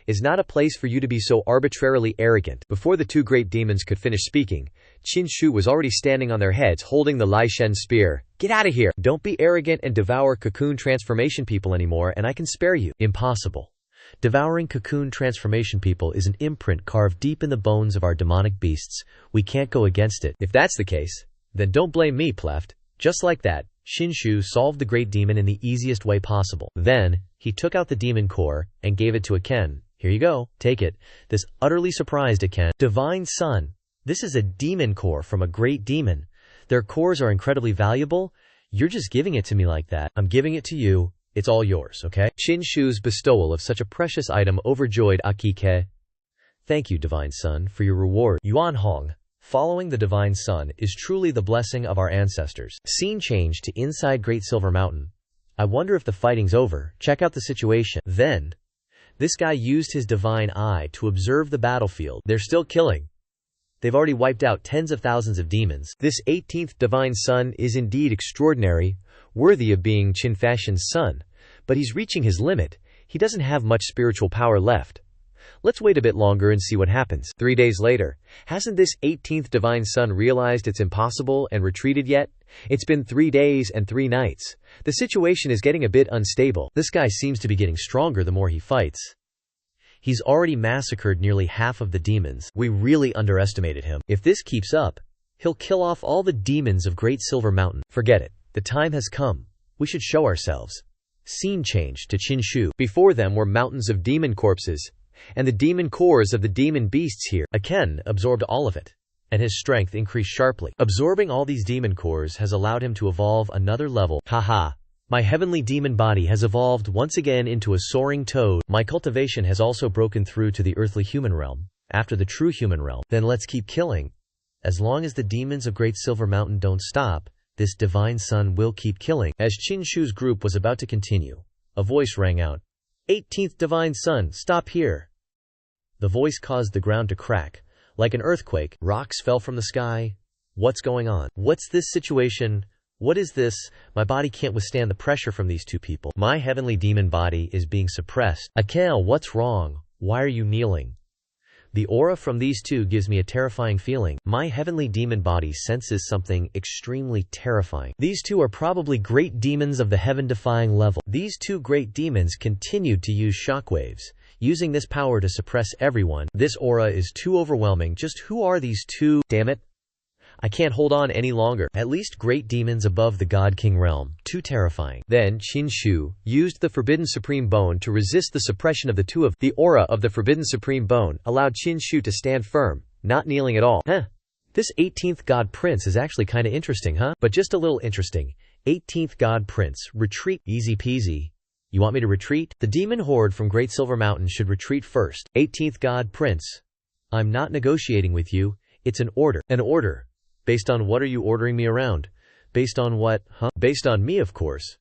is not a place for you to be so arbitrarily arrogant. Before the 2 great demons could finish speaking, Qin Shu was already standing on their heads holding the Lai Shen spear. Get out of here. Don't be arrogant and devour cocoon transformation people anymore, and I can spare you. Impossible. Devouring cocoon transformation people is an imprint carved deep in the bones of our demonic beasts. We can't go against it. If that's the case, then don't blame me, Pleft. Just like that, Qin Shu solved the great demon in the easiest way possible. Then, he took out the demon core and gave it to Aken. Here you go, take it. This utterly surprised Aken. Divine Son, this is a demon core from a great demon. Their cores are incredibly valuable. You're just giving it to me like that. I'm giving it to you. It's all yours, okay? Qin Shu's bestowal of such a precious item overjoyed Akike. Thank you, Divine Son, for your reward. Yuan Hong, following the Divine Son is truly the blessing of our ancestors. Scene change to inside Great Silver Mountain. I wonder if the fighting's over. Check out the situation. Then, this guy used his divine eye to observe the battlefield. They're still killing. They've already wiped out tens of thousands of demons. This 18th Divine Son is indeed extraordinary. worthy of being Qin Fashian's son, but he's reaching his limit. He doesn't have much spiritual power left. Let's wait a bit longer and see what happens. 3 days later, hasn't this 18th divine son realized it's impossible and retreated yet? It's been 3 days and 3 nights. The situation is getting a bit unstable. This guy seems to be getting stronger the more he fights. He's already massacred nearly half of the demons. We really underestimated him. If this keeps up, he'll kill off all the demons of Great Silver Mountain. Forget it. The time has come. We should show ourselves. Scene change to Qinshu. Before them were mountains of demon corpses, and the demon cores of the demon beasts here. Aken absorbed all of it, and his strength increased sharply. Absorbing all these demon cores has allowed him to evolve another level. Haha. My heavenly demon body has evolved once again into a soaring toad. My cultivation has also broken through to the earthly human realm, after the true human realm. Then let's keep killing. As long as the demons of Great Silver Mountain don't stop, this divine son will keep killing. As Qinshu's group was about to continue, a voice rang out. 18th divine son, stop here. The voice caused the ground to crack. Like an earthquake, rocks fell from the sky. What's going on? What's this situation? What is this? My body can't withstand the pressure from these two people. My heavenly demon body is being suppressed. Akel, what's wrong? Why are you kneeling? The aura from these two gives me a terrifying feeling. My heavenly demon body senses something extremely terrifying. These two are probably great demons of the heaven-defying level. These two great demons continued to use shockwaves, using this power to suppress everyone. This aura is too overwhelming. Just who are these two? Damn it. I can't hold on any longer. At least great demons above the God King realm. Too terrifying. Then Qinshu used the Forbidden Supreme Bone to resist the suppression of the two of the aura of the Forbidden Supreme Bone allowed Qinshu to stand firm, not kneeling at all. This 18th God Prince is actually kinda interesting, huh? But just a little interesting. 18th God Prince, retreat. Easy peasy. You want me to retreat? The demon horde from Great Silver Mountain should retreat first. 18th God Prince. I'm not negotiating with you. It's an order. An order. Based on what are you ordering me around? Based on what, huh? Based on me, of course.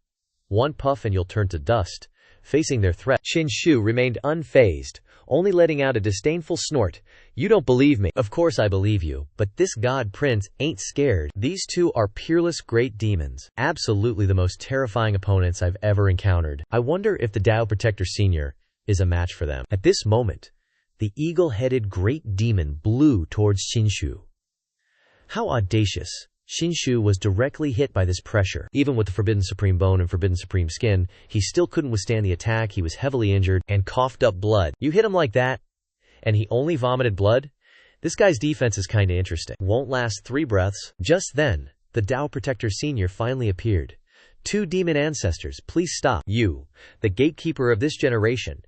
One puff and you'll turn to dust. Facing their threat, Qinshu remained unfazed, only letting out a disdainful snort. You don't believe me. Of course I believe you, but this God Prince ain't scared. These two are peerless great demons. Absolutely the most terrifying opponents I've ever encountered. I wonder if the Tao Protector Senior is a match for them. At this moment, the eagle-headed great demon blew towards Qinshu. How audacious. Qinshu was directly hit by this pressure. Even with the Forbidden Supreme Bone and Forbidden Supreme Skin, he still couldn't withstand the attack. He was heavily injured and coughed up blood. You hit him like that, and he only vomited blood? This guy's defense is kinda interesting. Won't last 3 breaths. Just then, the Tao Protector Senior finally appeared. 2 demon ancestors, please stop. You, the gatekeeper of this generation.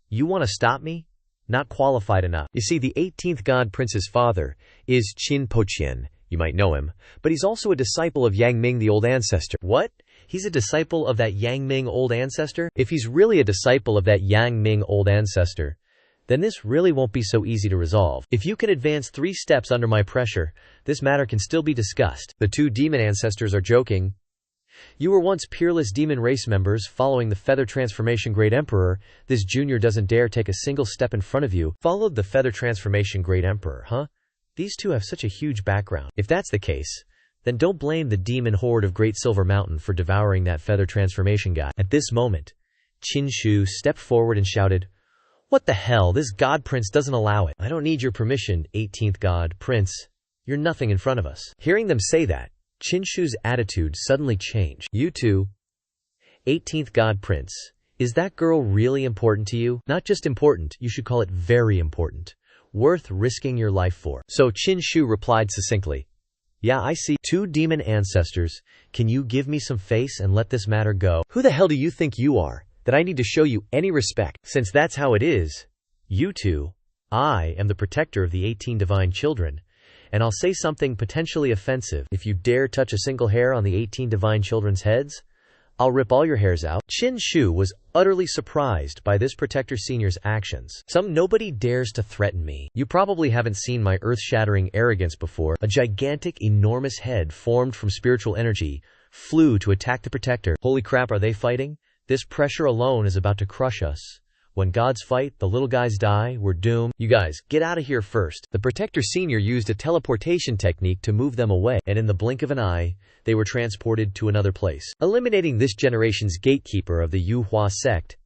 You wanna stop me? Not qualified enough. You see, the 18th God Prince's father is Qin Poqian. You might know him, but he's also a disciple of Yang Ming, the old ancestor. What? He's a disciple of that Yang Ming old ancestor? If he's really a disciple of that Yang Ming old ancestor, then this really won't be so easy to resolve. If you can advance 3 steps under my pressure, this matter can still be discussed. The 2 demon ancestors are joking. You were once peerless demon race members following the Feather Transformation Great Emperor. This junior doesn't dare take a single step in front of you. Followed the Feather Transformation Great Emperor, huh? These two have such a huge background. If that's the case, then don't blame the demon horde of Great Silver Mountain for devouring that Feather Transformation guy. At this moment, Qinshu stepped forward and shouted, What the hell? This God Prince doesn't allow it. I don't need your permission, 18th God Prince. You're nothing in front of us. Hearing them say that, Qinshu's attitude suddenly changed. You two, 18th God Prince, is that girl really important to you? Not just important, you should call it very important. Worth risking your life for. So Qinshu replied succinctly, Yeah, I see. 2 demon ancestors, can you give me some face and let this matter go? Who the hell do you think you are, that I need to show you any respect? Since that's how it is, you two, I am the protector of the 18 divine children. And I'll say something potentially offensive. If you dare touch a single hair on the 18 divine children's heads, I'll rip all your hairs out. Qinshu was utterly surprised by this Protector Senior's actions. Nobody dares to threaten me. You probably haven't seen my earth-shattering arrogance before. A gigantic, enormous head formed from spiritual energy flew to attack the Protector. Holy crap, are they fighting? This pressure alone is about to crush us. When gods fight, the little guys die, we're doomed. You guys, get out of here first. The Protector Senior used a teleportation technique to move them away, and in the blink of an eye, they were transported to another place. Eliminating this generation's gatekeeper of the Yuhua sect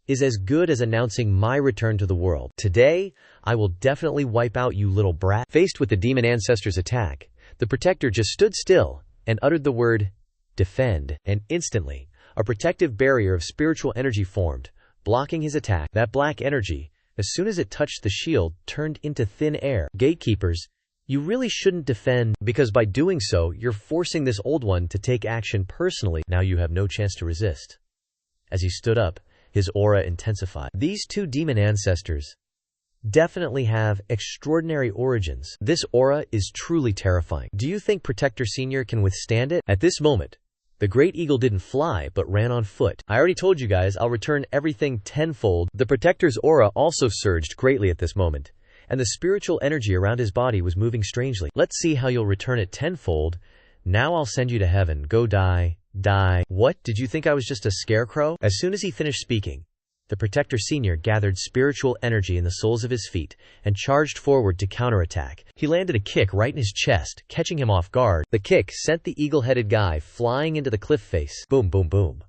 is as good as announcing my return to the world. Today, I will definitely wipe out you little brat. Faced with the demon ancestor's attack, the Protector just stood still and uttered the word, defend, and instantly, a protective barrier of spiritual energy formed, blocking his attack. That black energy, as soon as it touched the shield, turned into thin air. Gatekeepers, you really shouldn't defend, because by doing so, you're forcing this old one to take action personally. Now you have no chance to resist. As he stood up, his aura intensified. These two demon ancestors definitely have extraordinary origins. This aura is truly terrifying. Do you think Protector Senior can withstand it? At this moment, the Great Eagle didn't fly, but ran on foot. I already told you guys I'll return everything tenfold. The Protector's aura also surged greatly at this moment, and the spiritual energy around his body was moving strangely. Let's see how you'll return it tenfold. Now I'll send you to heaven. Go die. Die. What? Did you think I was just a scarecrow? As soon as he finished speaking, the Protector Senior gathered spiritual energy in the soles of his feet and charged forward to counterattack. He landed a kick right in his chest, catching him off guard. The kick sent the eagle-headed guy flying into the cliff face. Boom, boom, boom.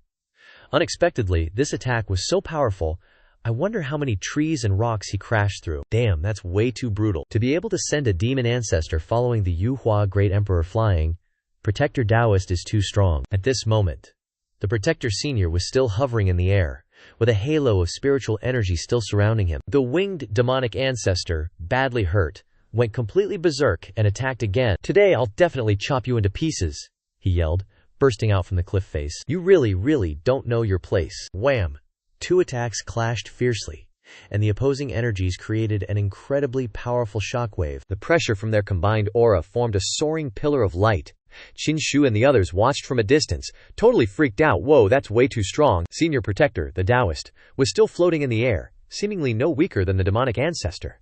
Unexpectedly, this attack was so powerful, I wonder how many trees and rocks he crashed through. Damn, that's way too brutal. To be able to send a demon ancestor following the Yuhua Great Emperor flying, Protector Taoist is too strong. At this moment, the Protector Senior was still hovering in the air, with a halo of spiritual energy still surrounding him. The winged demonic ancestor, badly hurt, went completely berserk and attacked again. Today I'll definitely chop you into pieces, he yelled, bursting out from the cliff face. You really don't know your place. Wham! Two attacks clashed fiercely, and the opposing energies created an incredibly powerful shockwave. The pressure from their combined aura formed a soaring pillar of light. Xianxia and the others watched from a distance, totally freaked out. Whoa, that's way too strong. Senior Protector, the Taoist, was still floating in the air, seemingly no weaker than the demonic ancestor.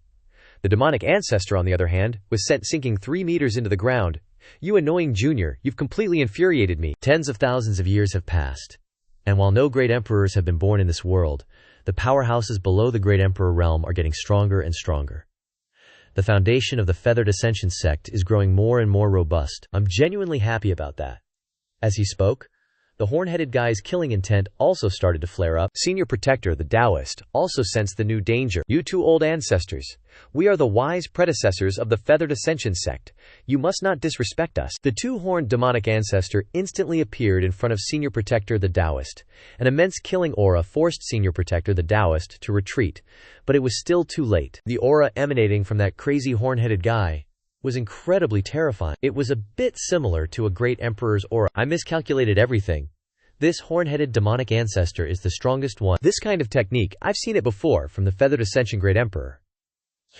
The demonic ancestor, on the other hand, was sent sinking 3 meters into the ground. You annoying junior, you've completely infuriated me. Tens of thousands of years have passed, and while no great emperors have been born in this world, the powerhouses below the great emperor realm are getting stronger and stronger. The foundation of the Feathered Ascension sect is growing more and more robust. I'm genuinely happy about that. As he spoke, the horn-headed guy's killing intent also started to flare up. Senior Protector, the Taoist, also sensed the new danger. You two old ancestors, we are the wise predecessors of the Feathered Ascension sect. You must not disrespect us. The two-horned demonic ancestor instantly appeared in front of Senior Protector, the Taoist. An immense killing aura forced Senior Protector, the Taoist, to retreat, but it was still too late. The aura emanating from that crazy horn-headed guy was incredibly terrifying. It was a bit similar to a great emperor's aura. I miscalculated everything. This horn-headed demonic ancestor is the strongest one. This kind of technique, I've seen it before from the Feathered Ascension Great Emperor,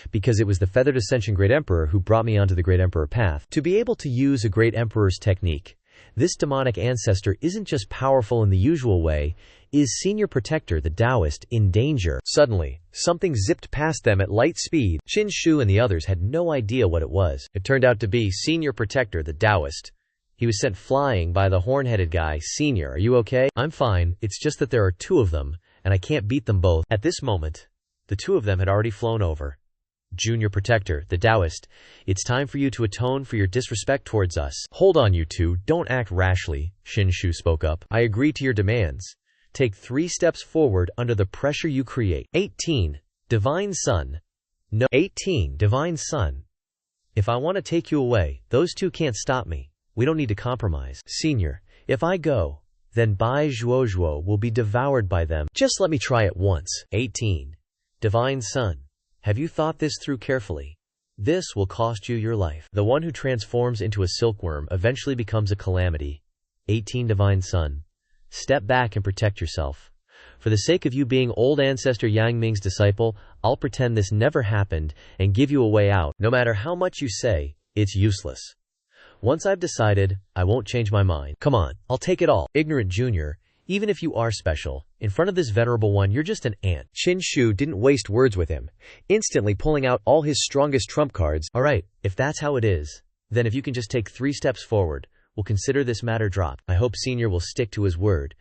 because it was the Feathered Ascension Great Emperor who brought me onto the Great Emperor path. To be able to use a Great Emperor's technique, this demonic ancestor isn't just powerful in the usual way. Is Senior Protector, the Taoist, in danger? Suddenly, something zipped past them at light speed. Xianxia and the others had no idea what it was. It turned out to be Senior Protector, the Taoist. He was sent flying by the horn-headed guy. Senior, are you okay? I'm fine, it's just that there are two of them, and I can't beat them both. At this moment, the two of them had already flown over. Junior Protector, the Taoist, it's time for you to atone for your disrespect towards us. Hold on, you two, don't act rashly, Xianxia spoke up. I agree to your demands. Take 3 steps forward under the pressure you create. 18. Divine Son. No. 18. Divine Son. If I want to take you away, those two can't stop me. We don't need to compromise. Senior, if I go, then Bai Zhuozhuo will be devoured by them. Just let me try it once. 18. Divine Son. Have you thought this through carefully? This will cost you your life. The one who transforms into a silkworm eventually becomes a calamity. 18. Divine Son. Step back and protect yourself. For the sake of you being old ancestor Yang Ming's disciple, I'll pretend this never happened and give you a way out. No matter how much you say, it's useless. Once I've decided, I won't change my mind. Come on, I'll take it all. Ignorant junior, even if you are special, in front of this venerable one you're just an ant. Xianxia didn't waste words with him, instantly pulling out all his strongest trump cards. Alright, if that's how it is, then if you can just take 3 steps forward, we'll consider this matter dropped. I hope Senior will stick to his word,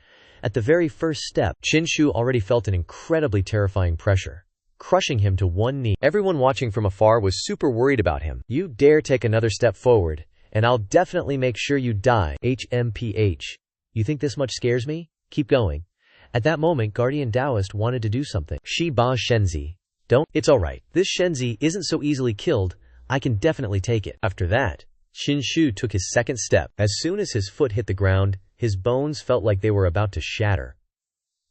At the very first step, Qinshu already felt an incredibly terrifying pressure, crushing him to one knee. Everyone watching from afar was super worried about him. "You dare take another step forward, and I'll definitely make sure you die. HMPH. You think this much scares me? Keep going." At that moment, Guardian Taoist wanted to do something. "Shi-ba Shenzi. Don't. It's alright. This Shenzi isn't so easily killed. I can definitely take it." After that, Qinshu took his second step. As soon as his foot hit the ground, his bones felt like they were about to shatter.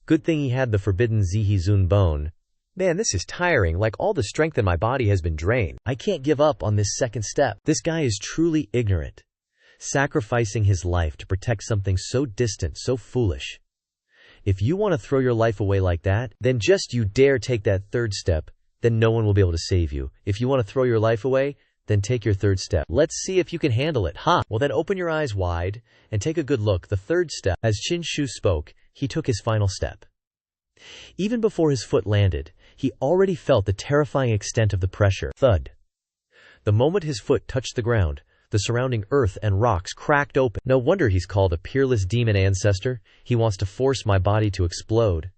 Good thing he had the forbidden Zihizun bone. "Man, this is tiring, like all the strength in my body has been drained. I can't give up on this second step." This guy is truly ignorant, sacrificing his life to protect something so distant, so foolish. If you want to throw your life away like that, then just you dare take that third step, then no one will be able to save you. If you want to throw your life away, then take your third step. Let's see if you can handle it. Ha! Well, then open your eyes wide and take a good look. The third step. As Qinshu spoke, he took his final step. Even before his foot landed, he already felt the terrifying extent of the pressure. Thud. The moment his foot touched the ground, the surrounding earth and rocks cracked open. No wonder he's called a peerless demon ancestor. He wants to force my body to explode.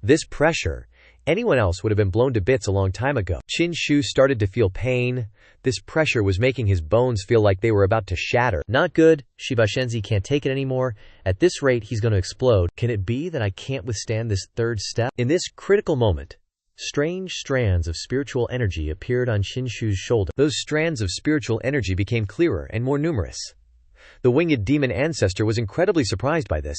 This pressure, anyone else would have been blown to bits a long time ago. Qinshu started to feel pain. This pressure was making his bones feel like they were about to shatter. Not good. Shiba Shenzi can't take it anymore. At this rate, he's going to explode. Can it be that I can't withstand this third step? In this critical moment, strange strands of spiritual energy appeared on Qinshu's shoulder. Those strands of spiritual energy became clearer and more numerous. The winged demon ancestor was incredibly surprised by this.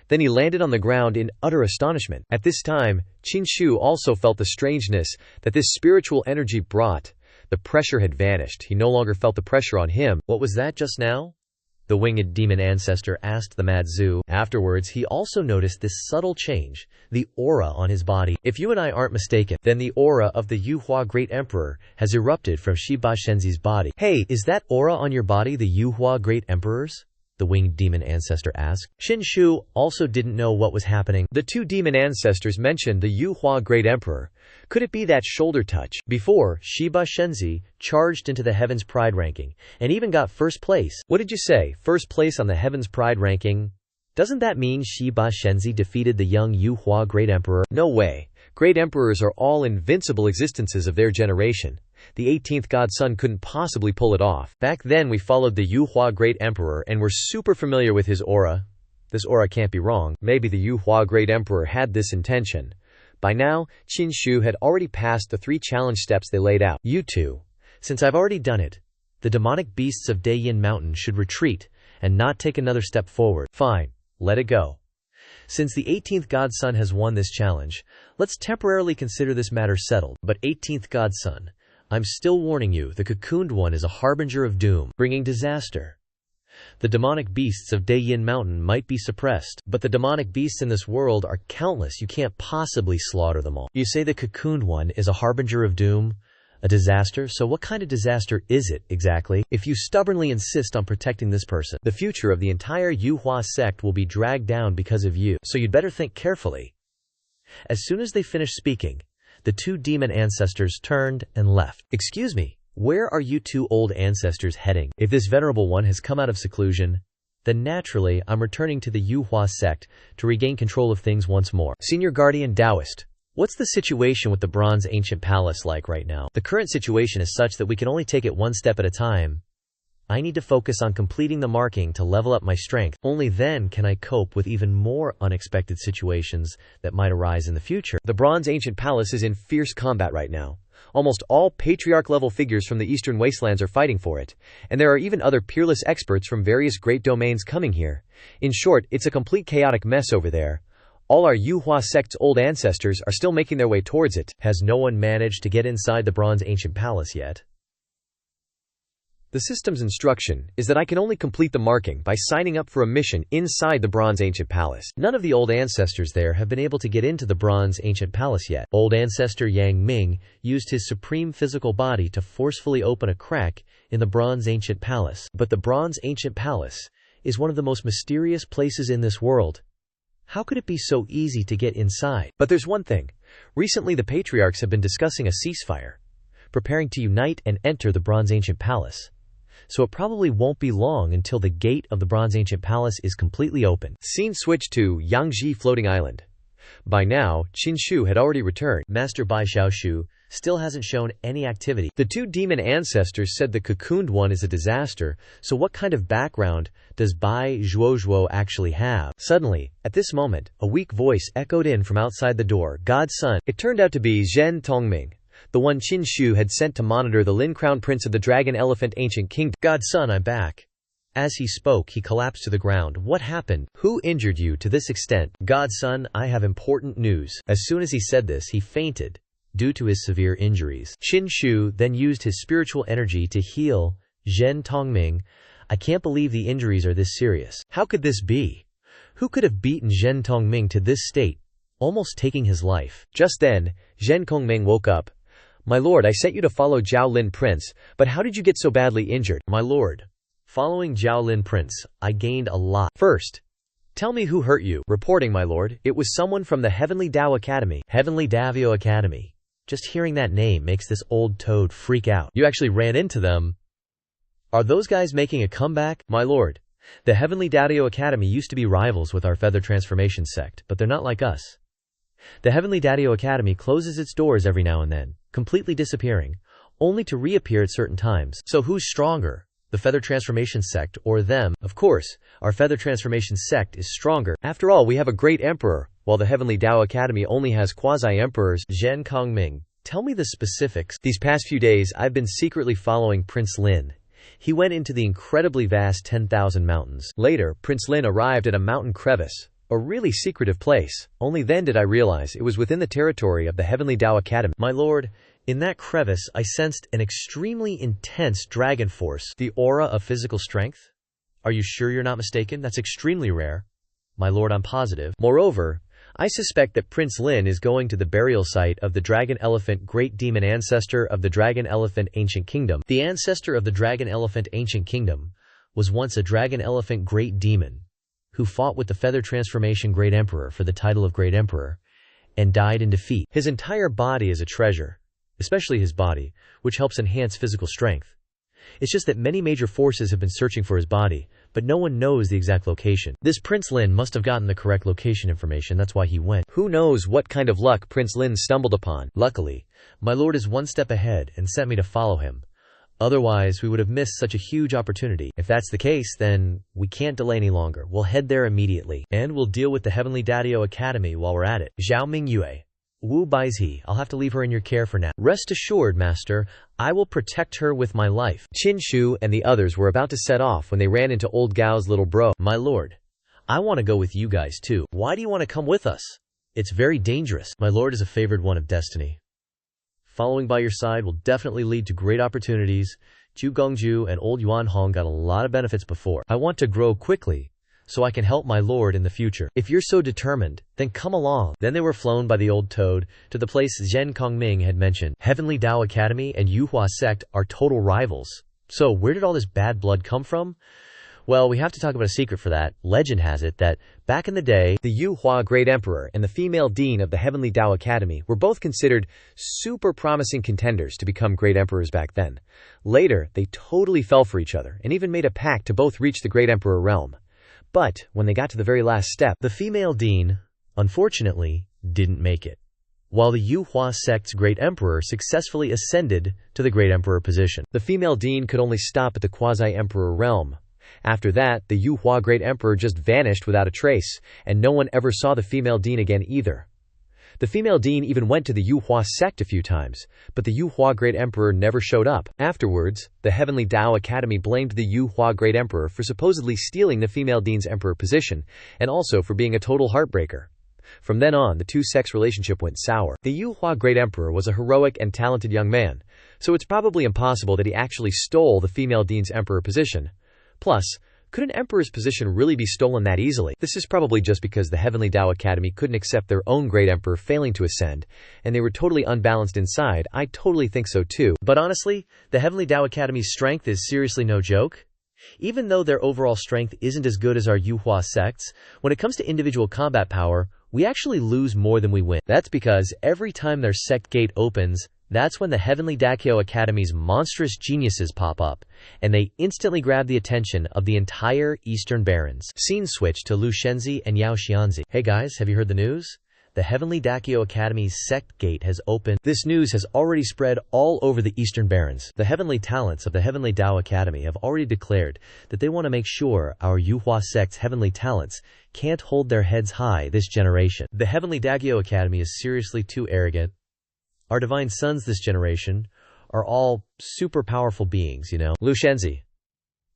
Then he landed on the ground in utter astonishment. At this time, Qinshu also felt the strangeness that this spiritual energy brought. The pressure had vanished. He no longer felt the pressure on him. "What was that just now?" the winged demon ancestor asked the Mad Zhu. Afterwards, he also noticed this subtle change, the aura on his body. If you and I aren't mistaken, then the aura of the Yuhua Great Emperor has erupted from Shiba Shenzi's body. "Hey, is that aura on your body the Yuhua Great Emperor's?" the winged demon ancestor asked. Qinshu also didn't know what was happening. The two demon ancestors mentioned the Yuhua Great Emperor. Could it be that shoulder touch? Before, Shiba Shenzi charged into the Heaven's Pride ranking, and even got first place. What did you say? First place on the Heaven's Pride ranking? Doesn't that mean Shiba Shenzi defeated the young Yuhua Great Emperor? No way. Great Emperors are all invincible existences of their generation. The 18th godson couldn't possibly pull it off. Back then we followed the Yuhua Great Emperor and were super familiar with his aura. This aura can't be wrong. Maybe the Yuhua Great Emperor had this intention. By now, Qinshu had already passed the 3 challenge steps they laid out. "You two. Since I've already done it, the demonic beasts of Dayin Mountain should retreat and not take another step forward." "Fine. Let it go. Since the 18th godson has won this challenge, let's temporarily consider this matter settled. But 18th godson, I'm still warning you, the cocooned one is a harbinger of doom, bringing disaster. The demonic beasts of Dayin Mountain might be suppressed, but the demonic beasts in this world are countless. You can't possibly slaughter them all." You say the cocooned one is a harbinger of doom? A disaster? So what kind of disaster is it, exactly? If you stubbornly insist on protecting this person, the future of the entire Yuhua sect will be dragged down because of you, so you'd better think carefully. As soon as they finished speaking, the two demon ancestors turned and left. "Excuse me, where are you two old ancestors heading? If this venerable one has come out of seclusion, then naturally I'm returning to the Yuhua sect to regain control of things once more." "Senior Guardian Taoist, what's the situation with the Bronze Ancient Palace like right now?" "The current situation is such that we can only take it one step at a time. I need to focus on completing the marking to level up my strength. Only then can I cope with even more unexpected situations that might arise in the future." The Bronze Ancient Palace is in fierce combat right now. Almost all patriarch-level figures from the Eastern Wastelands are fighting for it, and there are even other peerless experts from various great domains coming here. In short, it's a complete chaotic mess over there. All our Yuhua sect's old ancestors are still making their way towards it. Has no one managed to get inside the Bronze Ancient Palace yet? The system's instruction is that I can only complete the marking by signing up for a mission inside the Bronze Ancient Palace. None of the old ancestors there have been able to get into the Bronze Ancient Palace yet. Old ancestor Yang Ming used his supreme physical body to forcefully open a crack in the Bronze Ancient Palace. But the Bronze Ancient Palace is one of the most mysterious places in this world. How could it be so easy to get inside? But there's one thing. Recently the patriarchs have been discussing a ceasefire, preparing to unite and enter the Bronze Ancient Palace. so it probably won't be long until the gate of the Bronze Ancient Palace is completely open. Scene switched to Xianxia floating island. By now, Qin Shu had already returned. Master Bai Xiaoshu still hasn't shown any activity. The two demon ancestors said the cocooned one is a disaster, so what kind of background does Bai Zhuozhuo actually have? Suddenly, at this moment, a weak voice echoed in from outside the door. God's son. It turned out to be Zhen Tongming, the one Qin Shu had sent to monitor the Lin Crown Prince of the Dragon Elephant Ancient Kingdom. God's son, I'm back. As he spoke, he collapsed to the ground. What happened? Who injured you to this extent? God's son, I have important news. As soon as he said this, he fainted due to his severe injuries. Qin Shu then used his spiritual energy to heal Zhen Tongming. I can't believe the injuries are this serious. How could this be? Who could have beaten Zhen Tongming to this state, almost taking his life? Just then, Zhen Tongming woke up. My lord, I sent you to follow Zhao Lin Prince, but how did you get so badly injured? My lord, following Zhao Lin Prince, I gained a lot. First, tell me who hurt you. Reporting, my lord, it was someone from the Heavenly Dao Academy. Heavenly Davio Academy. Just hearing that name makes this old toad freak out. You actually ran into them. Are those guys making a comeback? My lord, the Heavenly Davio Academy used to be rivals with our Feather Transformation sect, but they're not like us. The Heavenly Davio Academy closes its doors every now and then, completely disappearing, only to reappear at certain times. So who's stronger? The Feather Transformation sect or them? Of course, our Feather Transformation sect is stronger. After all, we have a great emperor, while the Heavenly Dao Academy only has quasi-emperors. Zhen Kongming, tell me the specifics. These past few days, I've been secretly following Prince Lin. He went into the incredibly vast 10,000 mountains. Later, Prince Lin arrived at a mountain crevice, a really secretive place. Only then did I realize it was within the territory of the Heavenly Dao Academy. My lord, in that crevice, I sensed an extremely intense dragon force. The aura of physical strength? Are you sure you're not mistaken? That's extremely rare. My lord, I'm positive. Moreover, I suspect that Prince Lin is going to the burial site of the Dragon Elephant Great Demon Ancestor of the Dragon Elephant Ancient Kingdom. The ancestor of the Dragon Elephant Ancient Kingdom was once a Dragon Elephant Great Demon who fought with the Feather Transformation Great Emperor for the title of Great Emperor and died in defeat. His entire body is a treasure, especially his body, which helps enhance physical strength. It's just that many major forces have been searching for his body, but no one knows the exact location. This Prince Lin must have gotten the correct location information, that's why he went. Who knows what kind of luck Prince Lin stumbled upon. Luckily, my lord is one step ahead and sent me to follow him. Otherwise, we would have missed such a huge opportunity. If that's the case, then we can't delay any longer. We'll head there immediately. And we'll deal with the Heavenly Daddio Academy while we're at it. Zhao Mingyue. Wu Baizhi, I'll have to leave her in your care for now. Rest assured, master, I will protect her with my life. Qin Shu and the others were about to set off when they ran into old Gao's little bro. My lord, I want to go with you guys too. Why do you want to come with us? It's very dangerous. My lord is a favored one of destiny. Following by your side will definitely lead to great opportunities. Zhu Gongju and old Yuan Hong got a lot of benefits before. I want to grow quickly, so I can help my lord in the future. If you're so determined, then come along. Then they were flown by the old toad to the place Zhen Kongming had mentioned. Heavenly Dao Academy and Yuhua sect are total rivals. So where did all this bad blood come from? Well, we have to talk about a secret for that. Legend has it that, back in the day, the Yuhua Great Emperor and the female dean of the Heavenly Dao Academy were both considered super promising contenders to become great emperors back then. Later, they totally fell for each other and even made a pact to both reach the Great Emperor realm. But when they got to the very last step, the female dean, unfortunately, didn't make it, while the Yuhua sect's Great Emperor successfully ascended to the Great Emperor position. The female dean could only stop at the Quasi-Emperor realm. After that, the Yuhua Great Emperor just vanished without a trace, and no one ever saw the female dean again either. The female dean even went to the Yuhua sect a few times, but the Yuhua Great Emperor never showed up. Afterwards, the Heavenly Dao Academy blamed the Yuhua Great Emperor for supposedly stealing the female dean's emperor position, and also for being a total heartbreaker. From then on, the two sects' relationship went sour. The Yuhua Great Emperor was a heroic and talented young man, so it's probably impossible that he actually stole the female dean's emperor position. Plus, could an emperor's position really be stolen that easily? This is probably just because the Heavenly Dao Academy couldn't accept their own great emperor failing to ascend, and they were totally unbalanced inside. I totally think so too. But honestly, the Heavenly Dao Academy's strength is seriously no joke. Even though their overall strength isn't as good as our Yuhua sects, when it comes to individual combat power, we actually lose more than we win. That's because every time their sect gate opens, That's when the Heavenly Daikyo Academy's monstrous geniuses pop up, and they instantly grab the attention of the entire Eastern Barons. Scene switch to Lu Shenzi and Yao Xianxia. Hey guys, have you heard the news? The Heavenly Daikyo Academy's sect gate has opened. This news has already spread all over the Eastern Barons. The heavenly talents of the Heavenly Dao Academy have already declared that they want to make sure our Yuhua sect's heavenly talents can't hold their heads high this generation. The Heavenly Daikyo Academy is seriously too arrogant. Our divine sons this generation are all super powerful beings, you know. Lu Shenzi,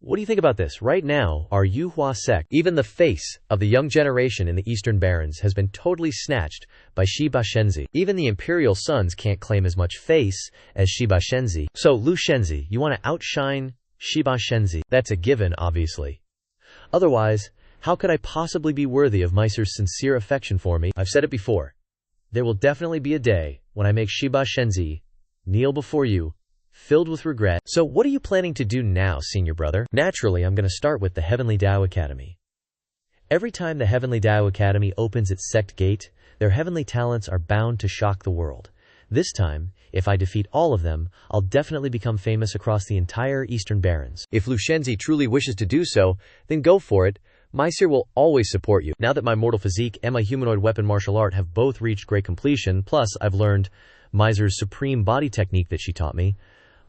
what do you think about this? Right now, our Yuhua sect, even the face of the young generation in the Eastern Barons, has been totally snatched by Shiba Shenzi. Even the imperial sons can't claim as much face as Shiba Shenzi. So, Lu Shenzi, you want to outshine Shiba Shenzi? That's a given, obviously. Otherwise, how could I possibly be worthy of Meiser's sincere affection for me? I've said it before. There will definitely be a day when I make Shiba Shenzi kneel before you, filled with regret. So what are you planning to do now, senior brother? Naturally, I'm going to start with the Heavenly Dao Academy. Every time the Heavenly Dao Academy opens its sect gate, their heavenly talents are bound to shock the world. This time, if I defeat all of them, I'll definitely become famous across the entire Eastern Barons. If Lu Shenzi truly wishes to do so, then go for it. Meiser will always support you. Now that my mortal physique and my humanoid weapon martial art have both reached great completion, plus I've learned Meiser's supreme body technique that she taught me,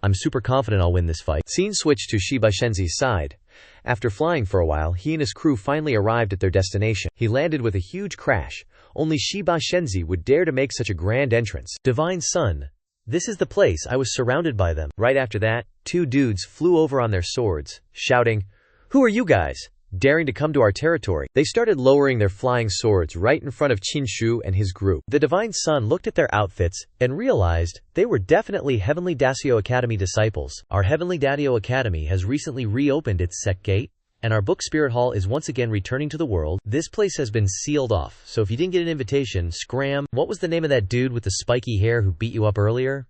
I'm super confident I'll win this fight. Scene switch to Shiba Shenzi's side. After flying for a while, he and his crew finally arrived at their destination. He landed with a huge crash. Only Shiba Shenzi would dare to make such a grand entrance. Divine Son, this is the place. I was surrounded by them. Right after that, two dudes flew over on their swords, shouting, "Who are you guys? Daring to come to our territory?" They started lowering their flying swords right in front of Qinshu and his group. The Divine Son looked at their outfits and realized they were definitely Heavenly Daikyo Academy disciples. Our Heavenly Daikyo Academy has recently reopened its sect gate, and our book Spirit Hall is once again returning to the world. This place has been sealed off, so if you didn't get an invitation, scram. What was the name of that dude with the spiky hair who beat you up earlier?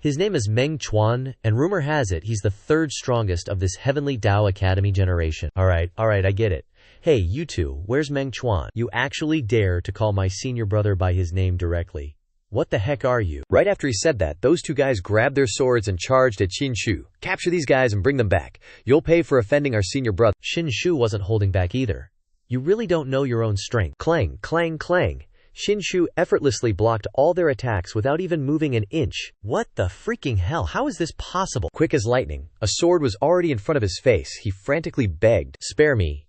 His name is Meng Chuan, and rumor has it he's the third strongest of this Heavenly Dao Academy generation. Alright, I get it. Hey, you two, where's Meng Chuan? You actually dare to call my senior brother by his name directly. What the heck are you? Right after he said that, those two guys grabbed their swords and charged at Qinshu. Capture these guys and bring them back. You'll pay for offending our senior brother. Qinshu wasn't holding back either. You really don't know your own strength. Clang, clang, clang. Qinshu effortlessly blocked all their attacks without even moving an inch. What the freaking hell? How is this possible? Quick as lightning, a sword was already in front of his face. He frantically begged, "Spare me.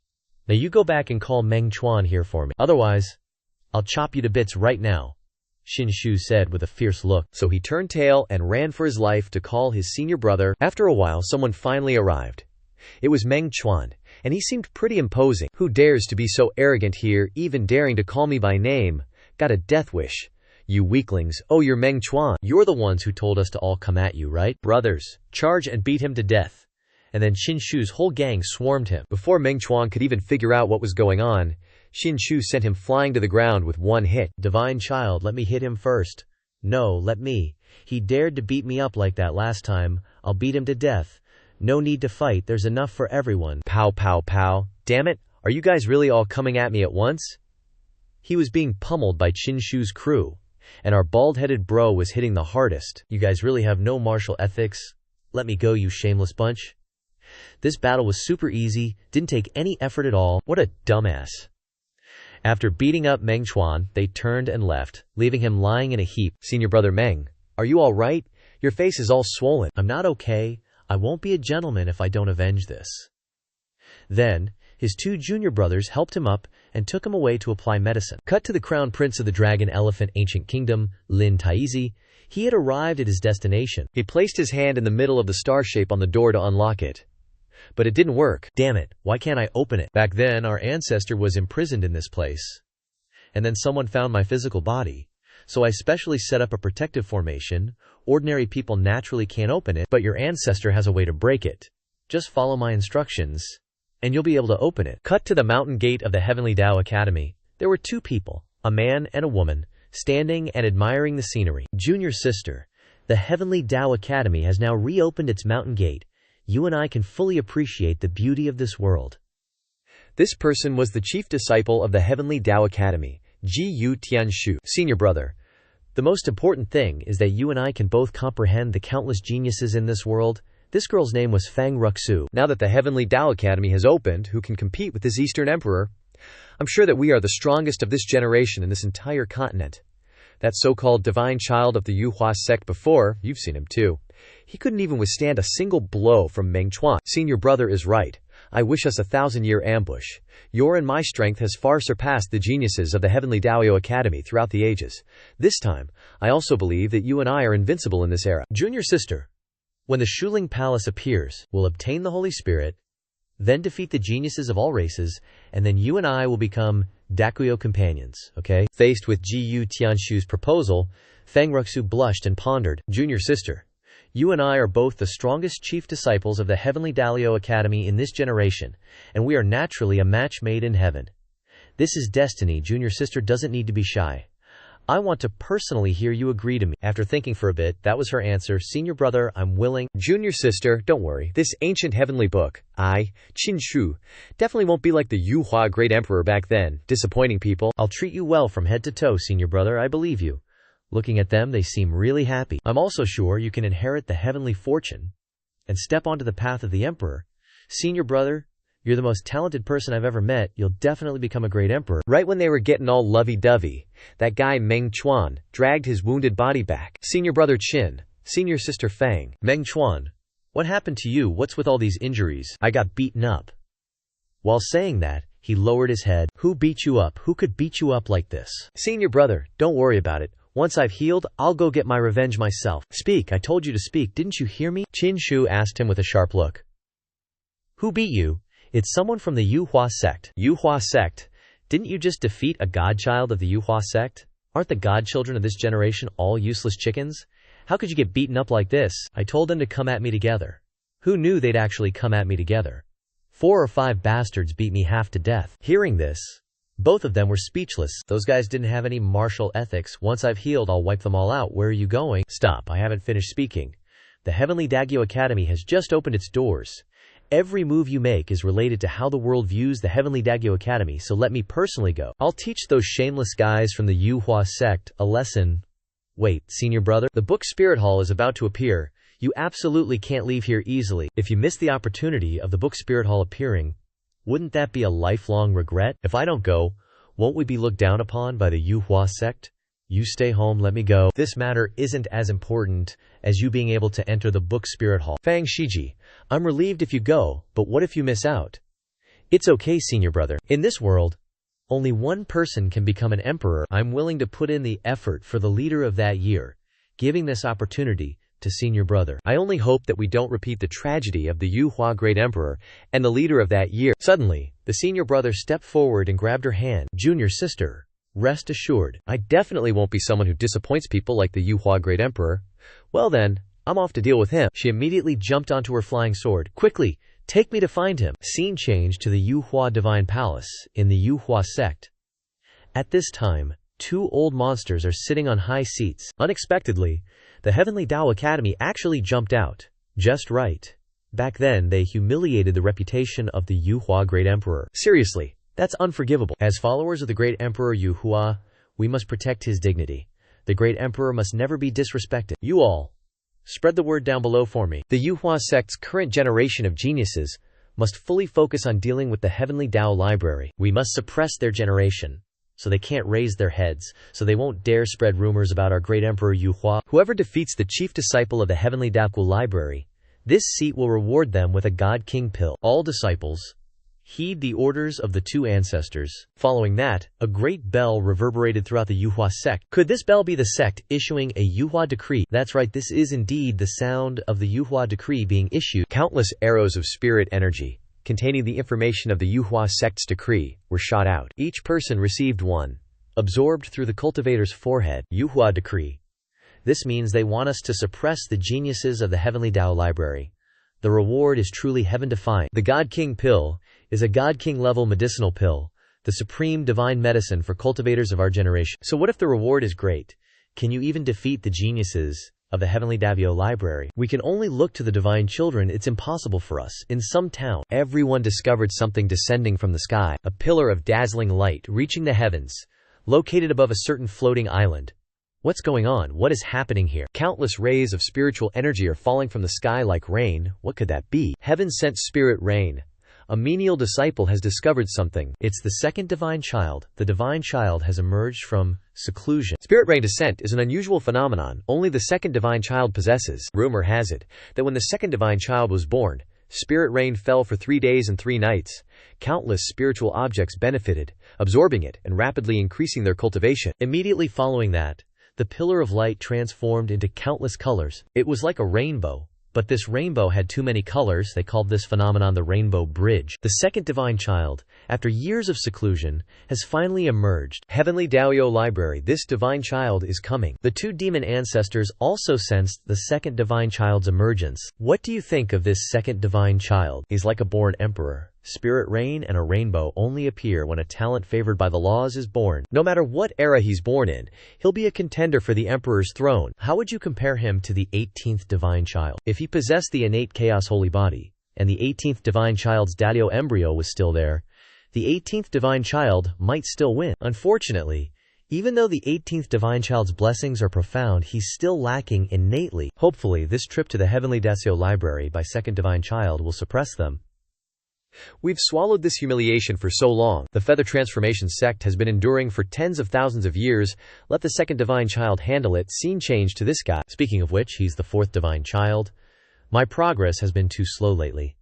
Now you go back and call Meng Chuan here for me. Otherwise, I'll chop you to bits right now," Qinshu said with a fierce look. So he turned tail and ran for his life to call his senior brother. After a while, someone finally arrived. It was Meng Chuan, and he seemed pretty imposing. "Who dares to be so arrogant here, even daring to call me by name? Got a death wish? You weaklings." "Oh, you're Meng Chuan. You're the ones who told us to all come at you, right? Brothers, charge and beat him to death." And then Qinshu's whole gang swarmed him. Before Meng Chuan could even figure out what was going on, Qinshu sent him flying to the ground with one hit. "Divine child, let me hit him first." "No, let me. He dared to beat me up like that last time. I'll beat him to death. No need to fight. There's enough for everyone." Pow, pow, pow. Damn it, are you guys really all coming at me at once? He was being pummeled by Qinshu's crew, and our bald-headed bro was hitting the hardest. "You guys really have no martial ethics? Let me go, you shameless bunch." This battle was super easy, didn't take any effort at all. What a dumbass. After beating up Meng Chuan, they turned and left, leaving him lying in a heap. "Senior brother Meng, are you all right? Your face is all swollen." "I'm not okay. I won't be a gentleman if I don't avenge this." Then, his two junior brothers helped him up and took him away to apply medicine. Cut to the crown prince of the Dragon Elephant Ancient Kingdom, Lin Taizi. He had arrived at his destination. He placed his hand in the middle of the star shape on the door to unlock it. But it didn't work. "Damn it, why can't I open it?" Back then, our ancestor was imprisoned in this place. And then someone found my physical body. So I specially set up a protective formation. Ordinary people naturally can't open it, but your ancestor has a way to break it. Just follow my instructions, and you'll be able to open it. Cut to the mountain gate of the Heavenly Dao Academy. There were two people, a man and a woman, standing and admiring the scenery. "Junior sister, the Heavenly Dao Academy has now reopened its mountain gate. You and I can fully appreciate the beauty of this world." This person was the chief disciple of the Heavenly Dao Academy, Ji Yu Tianshu. "Senior brother, The most important thing is that you and I can both comprehend the countless geniuses in this world. This girl's name was Fang Ruxu. Now that the Heavenly Tao Academy has opened, who can compete with this Eastern Emperor? I'm sure that we are the strongest of this generation in this entire continent. That so-called divine child of the Yuhua sect before, you've seen him too. He couldn't even withstand a single blow from Meng Chuan. Senior brother is right. I wish us a 1,000-year ambush. Your and my strength has far surpassed the geniuses of the Heavenly Daoyo Academy throughout the ages. This time, I also believe that you and I are invincible in this era. Junior sister, when the Shuling Palace appears, we'll obtain the Holy Spirit, then defeat the geniuses of all races, and then you and I will become Dakuyo companions, okay? Faced with Ji Tianshu's proposal, Fang Ruxu blushed and pondered. Junior sister, you and I are both the strongest chief disciples of the Heavenly Daoyo Academy in this generation, and we are naturally a match made in heaven. This is destiny. Junior sister doesn't need to be shy. I want to personally hear you agree to me. After thinking for a bit, that was her answer. Senior brother, I'm willing. Junior sister, don't worry. This ancient heavenly book, Qin Shu, definitely won't be like the Yuhua great emperor back then, disappointing people. I'll treat you well from head to toe, senior brother, I believe you. Looking at them, they seem really happy. I'm also sure you can inherit the heavenly fortune and step onto the path of the emperor. Senior brother, you're the most talented person I've ever met. You'll definitely become a great emperor. Right when they were getting all lovey-dovey, that guy Meng Chuan dragged his wounded body back. Senior brother Qin, senior sister Fang. Meng Chuan, what happened to you? What's with all these injuries? I got beaten up. While saying that, he lowered his head. Who beat you up? Who could beat you up like this? Senior brother, don't worry about it. Once I've healed, I'll go get my revenge myself. Speak, I told you to speak. Didn't you hear me? Qin Shu asked him with a sharp look. Who beat you? It's someone from the Yuhua sect. Yuhua sect? Didn't you just defeat a godchild of the Yuhua sect? Aren't the godchildren of this generation all useless chickens? How could you get beaten up like this? I told them to come at me together. Who knew they'd actually come at me together? 4 or 5 bastards beat me half to death. Hearing this, both of them were speechless. Those guys didn't have any martial ethics. Once I've healed, I'll wipe them all out. Where are you going? Stop, I haven't finished speaking. The Heavenly Daoyo Academy has just opened its doors. Every move you make is related to how the world views the Heavenly Daoyo Academy, so let me personally go. I'll teach those shameless guys from the Yuhua sect a lesson. Wait, senior brother, the book Spirit Hall is about to appear. You absolutely can't leave here easily. If you miss the opportunity of the book Spirit Hall appearing, wouldn't that be a lifelong regret? If I don't go, won't we be looked down upon by the Yuhua sect? You stay home, let me go. This matter isn't as important as you being able to enter the book Spirit Hall. Fang Shiji, I'm relieved if you go, but what if you miss out? It's okay, senior brother. In this world, only one person can become an emperor. I'm willing to put in the effort for the leader of that year, giving this opportunity to senior brother. I only hope that we don't repeat the tragedy of the Yuhua great emperor and the leader of that year. Suddenly, the senior brother stepped forward and grabbed her hand. Junior sister, rest assured, I definitely won't be someone who disappoints people like the Yuhua great emperor. Well then, I'm off to deal with him. She immediately jumped onto her flying sword. Quickly, take me to find him. Scene change to the Yuhua Divine Palace in the Yuhua sect. At this time, 2 old monsters are sitting on high seats. Unexpectedly, the Heavenly Tao Academy actually jumped out. Just right. Back then, they humiliated the reputation of the Yuhua Great Emperor. Seriously, that's unforgivable. As followers of the Great Emperor Yuhua, we must protect his dignity. The Great Emperor must never be disrespected. You all, spread the word down below for me. The Yuhua sect's current generation of geniuses must fully focus on dealing with the Heavenly Tao Library. We must suppress their generation, so they can't raise their heads, so they won't dare spread rumors about our great Emperor Yuhua. Whoever defeats the chief disciple of the Heavenly Tao Library, this seat will reward them with a God King pill. All disciples, heed the orders of the 2 ancestors. Following that, a great bell reverberated throughout the Yuhua sect. Could this bell be the sect issuing a Yuhua decree? That's right, this is indeed the sound of the Yuhua decree being issued. Countless arrows of spirit energy, containing the information of the Yuhua sect's decree, were shot out. Each person received one, absorbed through the cultivator's forehead. Yuhua decree. This means they want us to suppress the geniuses of the Heavenly Tao Library. The reward is truly heaven-defying. The God King pill is a God King level medicinal pill, the supreme divine medicine for cultivators of our generation. So what if the reward is great? Can you even defeat the geniuses of the Heavenly Daoyo Library? We can only look to the divine children. It's impossible for us. In some town, everyone discovered something descending from the sky, a pillar of dazzling light reaching the heavens, located above a certain floating island. What's going on? What is happening here? Countless rays of spiritual energy are falling from the sky like rain. What could that be? Heaven sent spirit rain. A menial disciple has discovered something. It's the second divine child. The divine child has emerged from seclusion. Spirit rain descent is an unusual phenomenon only the second divine child possesses. Rumor has it that when the second divine child was born, spirit rain fell for 3 days and 3 nights. Countless spiritual objects benefited, absorbing it and rapidly increasing their cultivation. Immediately following that, the pillar of light transformed into countless colors. It was like a rainbow. But this rainbow had too many colors. They called this phenomenon the rainbow bridge. The second divine child, after years of seclusion, has finally emerged. Heavenly Daoyo Library. This divine child is coming. The 2 demon ancestors also sensed the second divine child's emergence. What do you think of this second divine child? He's like a born emperor. Spirit rain and a rainbow only appear when a talent favored by the laws is born. No matter what era he's born in, he'll be a contender for the emperor's throne. How would you compare him to the 18th divine child? If he possessed the innate chaos holy body, and the 18th divine child's Dadio embryo was still there, the 18th divine child might still win. Unfortunately, even though the 18th divine child's blessings are profound, he's still lacking innately. Hopefully, this trip to the Heavenly Daoyo Library by second divine child will suppress them. We've swallowed this humiliation for so long. The feather transformation sect has been enduring for tens of thousands of years. Let the second divine child handle it. Scene change to this guy. Speaking of which, he's the 4th divine child. My progress has been too slow lately.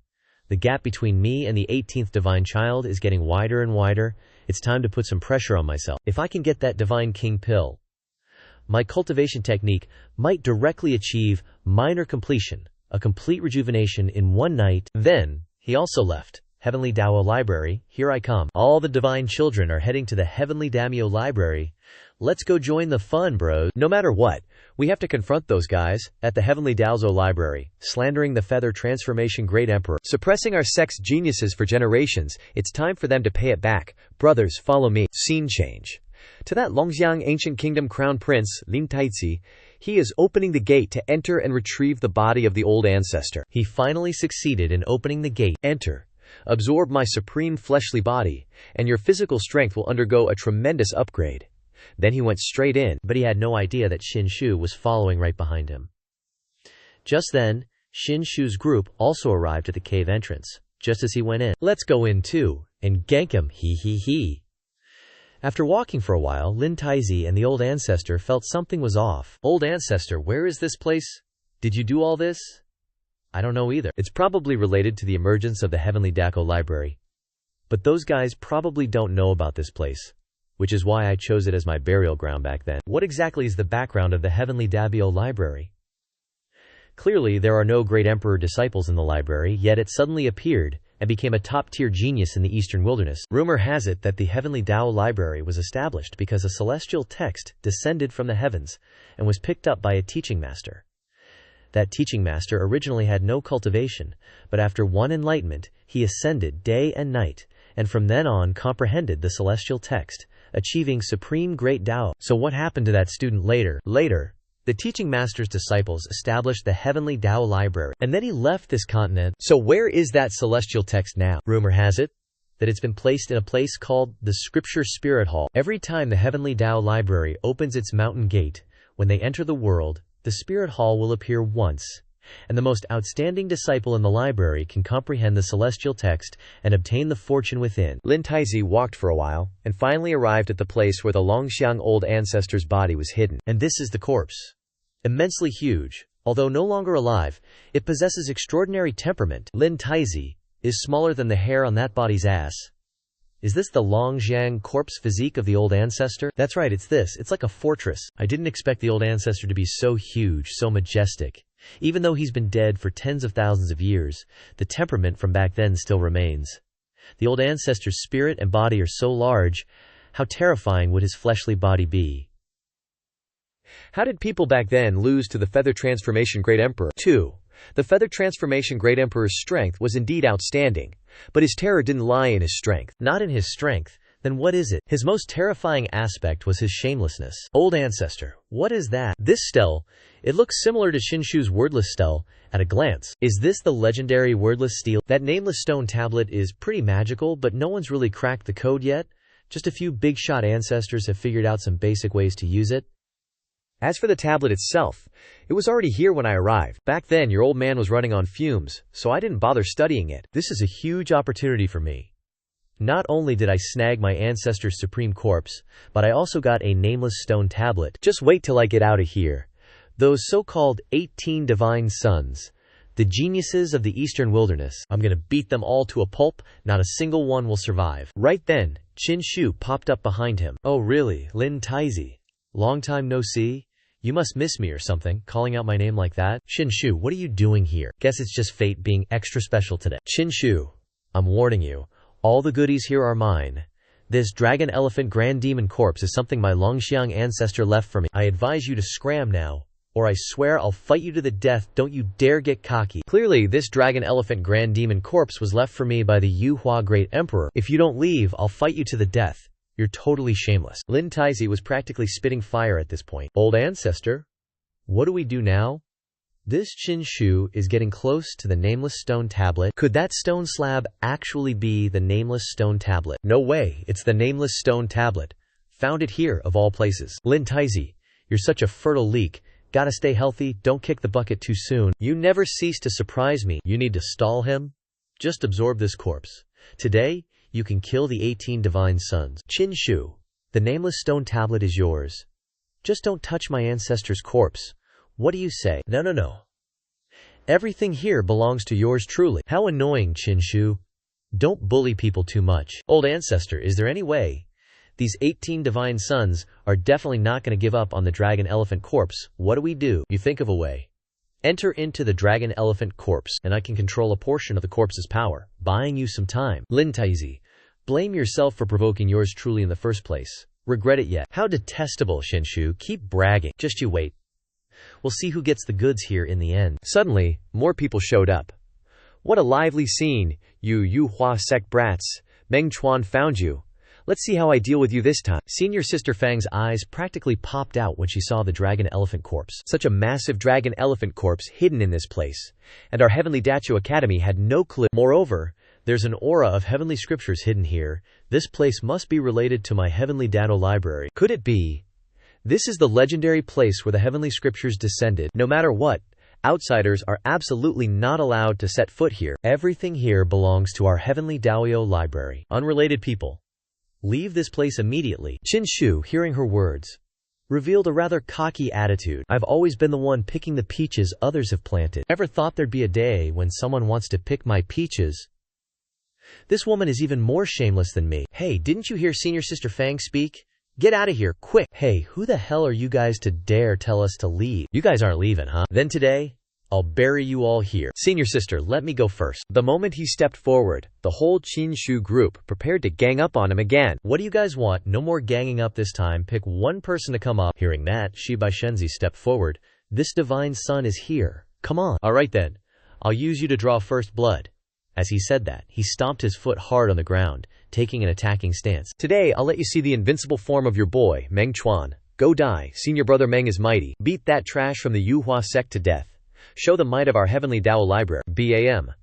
The gap between me and the 18th divine child is getting wider and wider. It's time to put some pressure on myself. If I can get that divine king pill, my cultivation technique might directly achieve minor completion, a complete rejuvenation in 1 night. Then, he also left. Heavenly Daoyo Library, here I come. All the divine children are heading to the Heavenly Daoyo Library. Let's go join the fun, bros. No matter what, we have to confront those guys at the Heavenly Daoyo Library, slandering the feather transformation great emperor, suppressing our sect's geniuses for generations. It's time for them to pay it back. Brothers, follow me. Scene change to that Longxiang ancient kingdom crown prince, Lin Taizi. He is opening the gate to enter and retrieve the body of the old ancestor. He finally succeeded in opening the gate. Enter. Absorb my supreme fleshly body, and your physical strength will undergo a tremendous upgrade. Then he went straight in, but he had no idea that Xianxia was following right behind him. Just then, Xianxia's group also arrived at the cave entrance, just as he went in. Let's go in too, and gank him, he. After walking for a while, Lin Taizi and the old ancestor felt something was off. Old ancestor, where is this place? Did you do all this? I don't know either. It's probably related to the emergence of the Heavenly Daoyo Library. But those guys probably don't know about this place, which is why I chose it as my burial ground back then. What exactly is the background of the Heavenly Daoyo Library? Clearly, there are no great emperor disciples in the library, yet it suddenly appeared and became a top-tier genius in the eastern wilderness. Rumor has it that the Heavenly Daoyo Library was established because a celestial text descended from the heavens and was picked up by a teaching master. That teaching master originally had no cultivation, but after one enlightenment, he ascended day and night, and from then on comprehended the celestial text, achieving supreme great Tao. So what happened to that student later? Later, the teaching master's disciples established the Heavenly Daoyo Library, and then he left this continent. So where is that celestial text now? Rumor has it that it's been placed in a place called the Scripture Spirit Hall. Every time the Heavenly Daoyo Library opens its mountain gate, when they enter the world, the Spirit Hall will appear once, and the most outstanding disciple in the library can comprehend the celestial text and obtain the fortune within. Lin Taizi walked for a while, and finally arrived at the place where the Longxiang old ancestor's body was hidden. And this is the corpse. Immensely huge, although no longer alive, it possesses extraordinary temperament. Lin Taizi is smaller than the hair on that body's ass. Is this the Longxiang corpse physique of the old ancestor? That's right, it's this. It's like a fortress. I didn't expect the old ancestor to be so huge, so majestic. Even though he's been dead for tens of thousands of years, the temperament from back then still remains. The old ancestor's spirit and body are so large, how terrifying would his fleshly body be? How did people back then lose to the feather transformation great emperor? 2. The feather transformation great emperor's strength was indeed outstanding, but his terror didn't lie in his strength. Not in his strength. Then what is it? His most terrifying aspect was his shamelessness. Old ancestor, what is that? This stele, it looks similar to Xianxia's wordless stele at a glance. Is this the legendary wordless stele? That nameless stone tablet is pretty magical, but no one's really cracked the code yet. Just a few big shot ancestors have figured out some basic ways to use it. As for the tablet itself, it was already here when I arrived. Back then, your old man was running on fumes, so I didn't bother studying it. This is a huge opportunity for me. Not only did I snag my ancestor's supreme corpse, but I also got a nameless stone tablet. Just wait till I get out of here. Those so-called 18 divine sons, the geniuses of the eastern wilderness, I'm gonna beat them all to a pulp, not a single one will survive. Right then, Qin Shu popped up behind him. Oh really, Lin Taizi? Long time no see? You must miss me or something, calling out my name like that? Qin Shu, what are you doing here? Guess it's just fate being extra special today. Qin Shu, I'm warning you, all the goodies here are mine. This dragon elephant grand demon corpse is something my Longxiang ancestor left for me. I advise you to scram now, or I swear I'll fight you to the death. Don't you dare get cocky. Clearly, this dragon elephant grand demon corpse was left for me by the Yuhua great emperor. If you don't leave, I'll fight you to the death. You're totally shameless. Lin Taizi was practically spitting fire at this point. Old ancestor, what do we do now? This Qin Shu is getting close to the nameless stone tablet. Could that stone slab actually be the nameless stone tablet? No way, it's the nameless stone tablet. Found it here, of all places. Lin Taizi, you're such a fertile leak. Gotta stay healthy, don't kick the bucket too soon. You never cease to surprise me. You need to stall him? Just absorb this corpse. Today, you can kill the 18 divine sons. Qin Shu, the nameless stone tablet is yours. Just don't touch my ancestor's corpse. What do you say? No. Everything here belongs to yours truly. How annoying, Qin Shu. Don't bully people too much. Old ancestor, is there any way? These 18 divine sons are definitely not going to give up on the dragon elephant corpse. What do we do? You think of a way. Enter into the dragon elephant corpse, and I can control a portion of the corpse's power, buying you some time. Lin Taizi, blame yourself for provoking yours truly in the first place. Regret it yet? How detestable, Qin Shu. Keep bragging. Just you wait. We'll see who gets the goods here in the end. Suddenly, more people showed up. What a lively scene. You Yuhua sect brats. Meng Chuan found you. Let's see how I deal with you this time. Senior Sister Fang's eyes practically popped out when she saw the dragon elephant corpse. Such a massive dragon elephant corpse hidden in this place. And our Heavenly Dacho Academy had no clue. Moreover, there's an aura of heavenly scriptures hidden here. This place must be related to my Heavenly Dato library. Could it be? This is the legendary place where the heavenly scriptures descended. No matter what, outsiders are absolutely not allowed to set foot here. Everything here belongs to our Heavenly Daoyo library. Unrelated people, leave this place immediately. Qin Shu, hearing her words, revealed a rather cocky attitude. I've always been the one picking the peaches others have planted. Ever thought there'd be a day when someone wants to pick my peaches? This woman is even more shameless than me. Hey, didn't you hear Senior Sister Fang speak? Get out of here, quick! Hey, who the hell are you guys to dare tell us to leave? You guys aren't leaving, huh? Then today, I'll bury you all here. Senior Sister, let me go first. The moment he stepped forward, the whole Qin Shu group prepared to gang up on him again. What do you guys want? No more ganging up this time. Pick one person to come up. Hearing that, Shibai Shenzi stepped forward. This divine son is here. Come on. Alright then. I'll use you to draw first blood. As he said that, he stomped his foot hard on the ground, taking an attacking stance. Today, I'll let you see the invincible form of your boy, Meng Chuan. Go die. Senior brother Meng is mighty. Beat that trash from the Yuhua sect to death. Show the might of our Heavenly Dao library. BAM.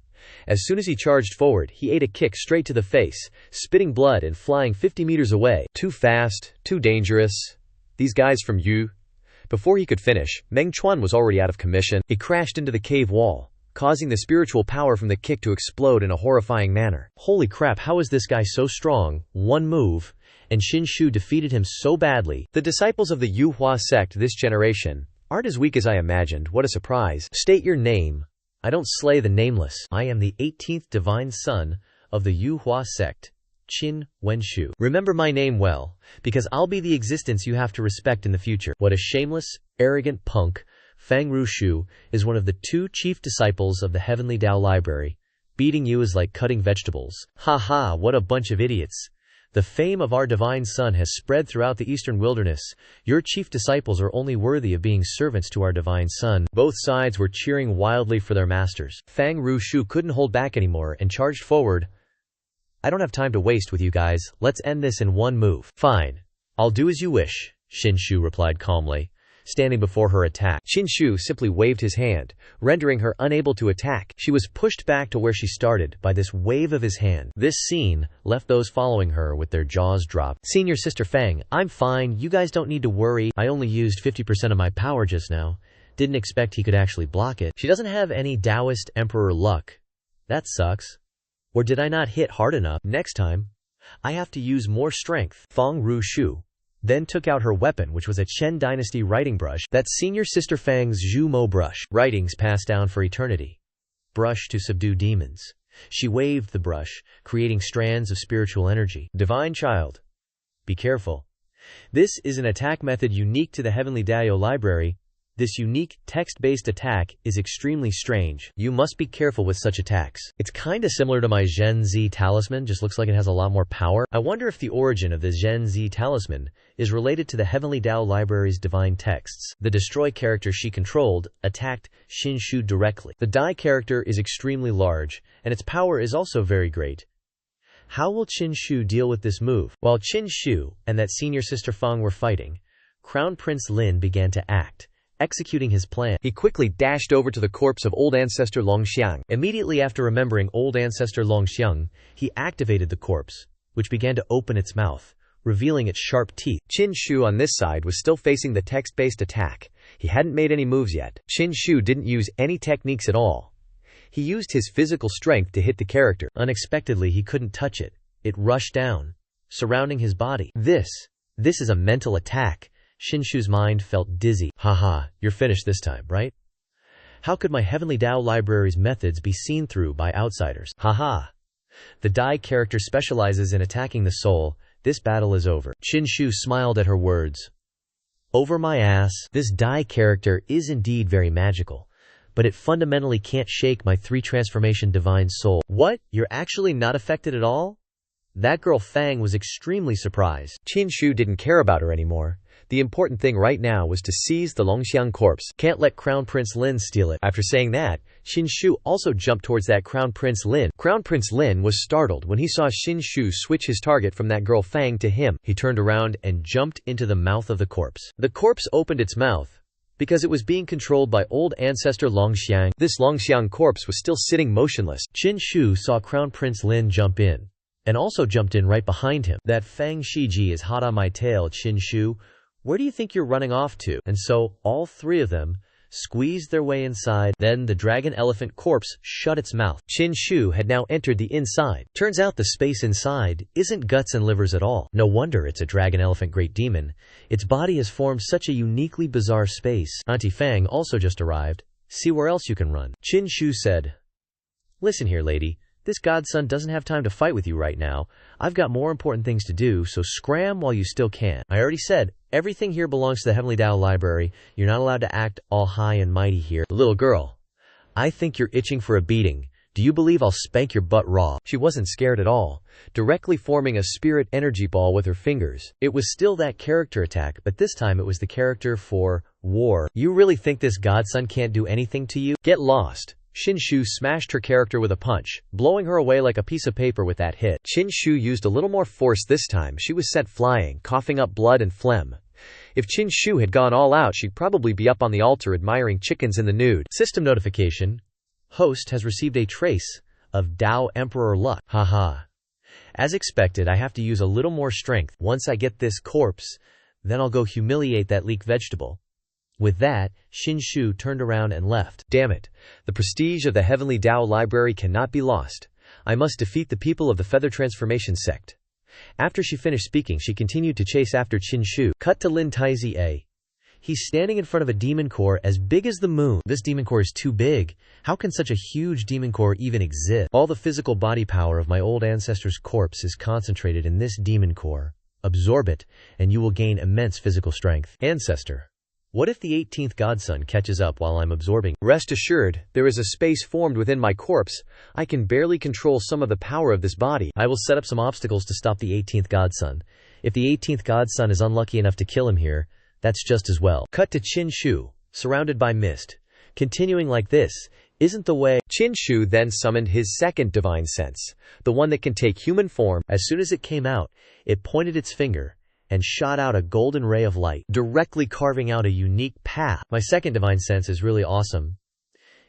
As soon as he charged forward, he ate a kick straight to the face, spitting blood and flying 50 meters away. Too fast, too dangerous. These guys from Yu. Before he could finish, Meng Chuan was already out of commission. He crashed into the cave wall, causing the spiritual power from the kick to explode in a horrifying manner. Holy crap, how is this guy so strong? One move, and Qin Shu defeated him so badly. The disciples of the Yuhua sect this generation aren't as weak as I imagined. What a surprise. State your name. I don't slay the nameless. I am the 18th divine son of the Yuhua sect, Qin Wenshu. Remember my name well, because I'll be the existence you have to respect in the future. What a shameless, arrogant punk. Fang Rushu is one of the 2 chief disciples of the Heavenly Dao Library. Beating you is like cutting vegetables. Ha, what a bunch of idiots. The fame of our divine son has spread throughout the eastern wilderness. Your chief disciples are only worthy of being servants to our divine son. Both sides were cheering wildly for their masters. Fang Rushu couldn't hold back anymore and charged forward. I don't have time to waste with you guys. Let's end this in one move. Fine. I'll do as you wish, Qin Shu replied calmly. standing before her attack. Qin Shu simply waved his hand, rendering her unable to attack. She was pushed back to where she started by this wave of his hand. This scene left those following her with their jaws dropped. Senior Sister Fang, I'm fine, you guys don't need to worry. I only used 50% of my power just now. Didn't expect he could actually block it. She doesn't have any Taoist Emperor luck. That sucks. Or did I not hit hard enough? Next time, I have to use more strength. Feng Ru Shu then took out her weapon, which was a Chen Dynasty writing brush. That's Senior Sister Fang's Zhu Mo brush. Writings passed down for eternity. Brush to subdue demons. She waved the brush, creating strands of spiritual energy. Divine Child, be careful. This is an attack method unique to the Heavenly Dao library. This unique, text-based attack is extremely strange. You must be careful with such attacks. It's kinda similar to my Xianxia talisman, just looks like it has a lot more power. I wonder if the origin of the Xianxia talisman is related to the Heavenly Dao library's divine texts. The Destroy character she controlled attacked Qin Shu directly. The Dai character is extremely large, and its power is also very great. How will Qin Shu deal with this move? While Qin Shu and that Senior Sister Feng were fighting, Crown Prince Lin began to act. Executing his plan, he quickly dashed over to the corpse of old ancestor Longxiang. Immediately after remembering old ancestor Longxiang, he activated the corpse, which began to open its mouth, revealing its sharp teeth. Qin Shu on this side was still facing the text-based attack. He hadn't made any moves yet. Qin Shu didn't use any techniques at all. He used his physical strength to hit the character. Unexpectedly, he couldn't touch it. It rushed down, surrounding his body. This is a mental attack. Qin Shu's mind felt dizzy. Haha, you're finished this time, right? How could my Heavenly Dao library's methods be seen through by outsiders? Haha. The Dai character specializes in attacking the soul. This battle is over. Qin Shu smiled at her words. Over my ass. This Dai character is indeed very magical, but it fundamentally can't shake my 3-transformation divine soul. What? You're actually not affected at all? That girl Fang was extremely surprised. Qin Shu didn't care about her anymore. The important thing right now was to seize the Longxiang corpse. Can't let Crown Prince Lin steal it. After saying that, Qin Shu also jumped towards that Crown Prince Lin. Crown Prince Lin was startled when he saw Qin Shu switch his target from that girl Fang to him. He turned around and jumped into the mouth of the corpse. The corpse opened its mouth because it was being controlled by old ancestor Longxiang. This Longxiang corpse was still sitting motionless. Qin Shu saw Crown Prince Lin jump in, and also jumped in right behind him. That Fang Shiji is hot on my tail, Qin Shu. Where do you think you're running off to? And so, all three of them squeezed their way inside. Then the dragon elephant corpse shut its mouth. Qin Shu had now entered the inside. Turns out the space inside isn't guts and livers at all. No wonder it's a dragon elephant great demon. Its body has formed such a uniquely bizarre space. Auntie Fang also just arrived. See where else you can run. Qin Shu said, Listen here, lady. This godson doesn't have time to fight with you right now. I've got more important things to do, so scram while you still can. I already said, everything here belongs to the Heavenly Dao library. You're not allowed to act all high and mighty here. Little girl, I think you're itching for a beating. Do you believe I'll spank your butt raw? She wasn't scared at all, directly forming a spirit energy ball with her fingers. It was still that character attack, but this time it was the character for war. You really think this godson can't do anything to you? Get lost. Qin Shu smashed her character with a punch, blowing her away like a piece of paper with that hit. Qin Shu used a little more force this time. She was sent flying, coughing up blood and phlegm. If Qin Shu had gone all out, she'd probably be up on the altar admiring chickens in the nude. System notification. Host has received a trace of Dao Emperor luck. Haha. As expected, I have to use a little more strength. Once I get this corpse, then I'll go humiliate that leek vegetable. With that, Qin Shu turned around and left. Damn it. The prestige of the Heavenly Dao Library cannot be lost. I must defeat the people of the Feather Transformation sect. After she finished speaking, she continued to chase after Qin Shu. Cut to Lin Taizi A. He's standing in front of a demon core as big as the moon. This demon core is too big. How can such a huge demon core even exist? All the physical body power of my old ancestor's corpse is concentrated in this demon core. Absorb it, and you will gain immense physical strength. Ancestor. What if the 18th godson catches up while I'm absorbing? Rest assured, there is a space formed within my corpse. I can barely control some of the power of this body. I will set up some obstacles to stop the 18th godson. If the 18th godson is unlucky enough to kill him here, that's just as well. Cut to Qin Shu, surrounded by mist. Continuing like this isn't the way. Qin Shu then summoned his second divine sense, the one that can take human form. As soon as it came out, it pointed its finger and shot out a golden ray of light, directly carving out a unique path. My second divine sense is really awesome.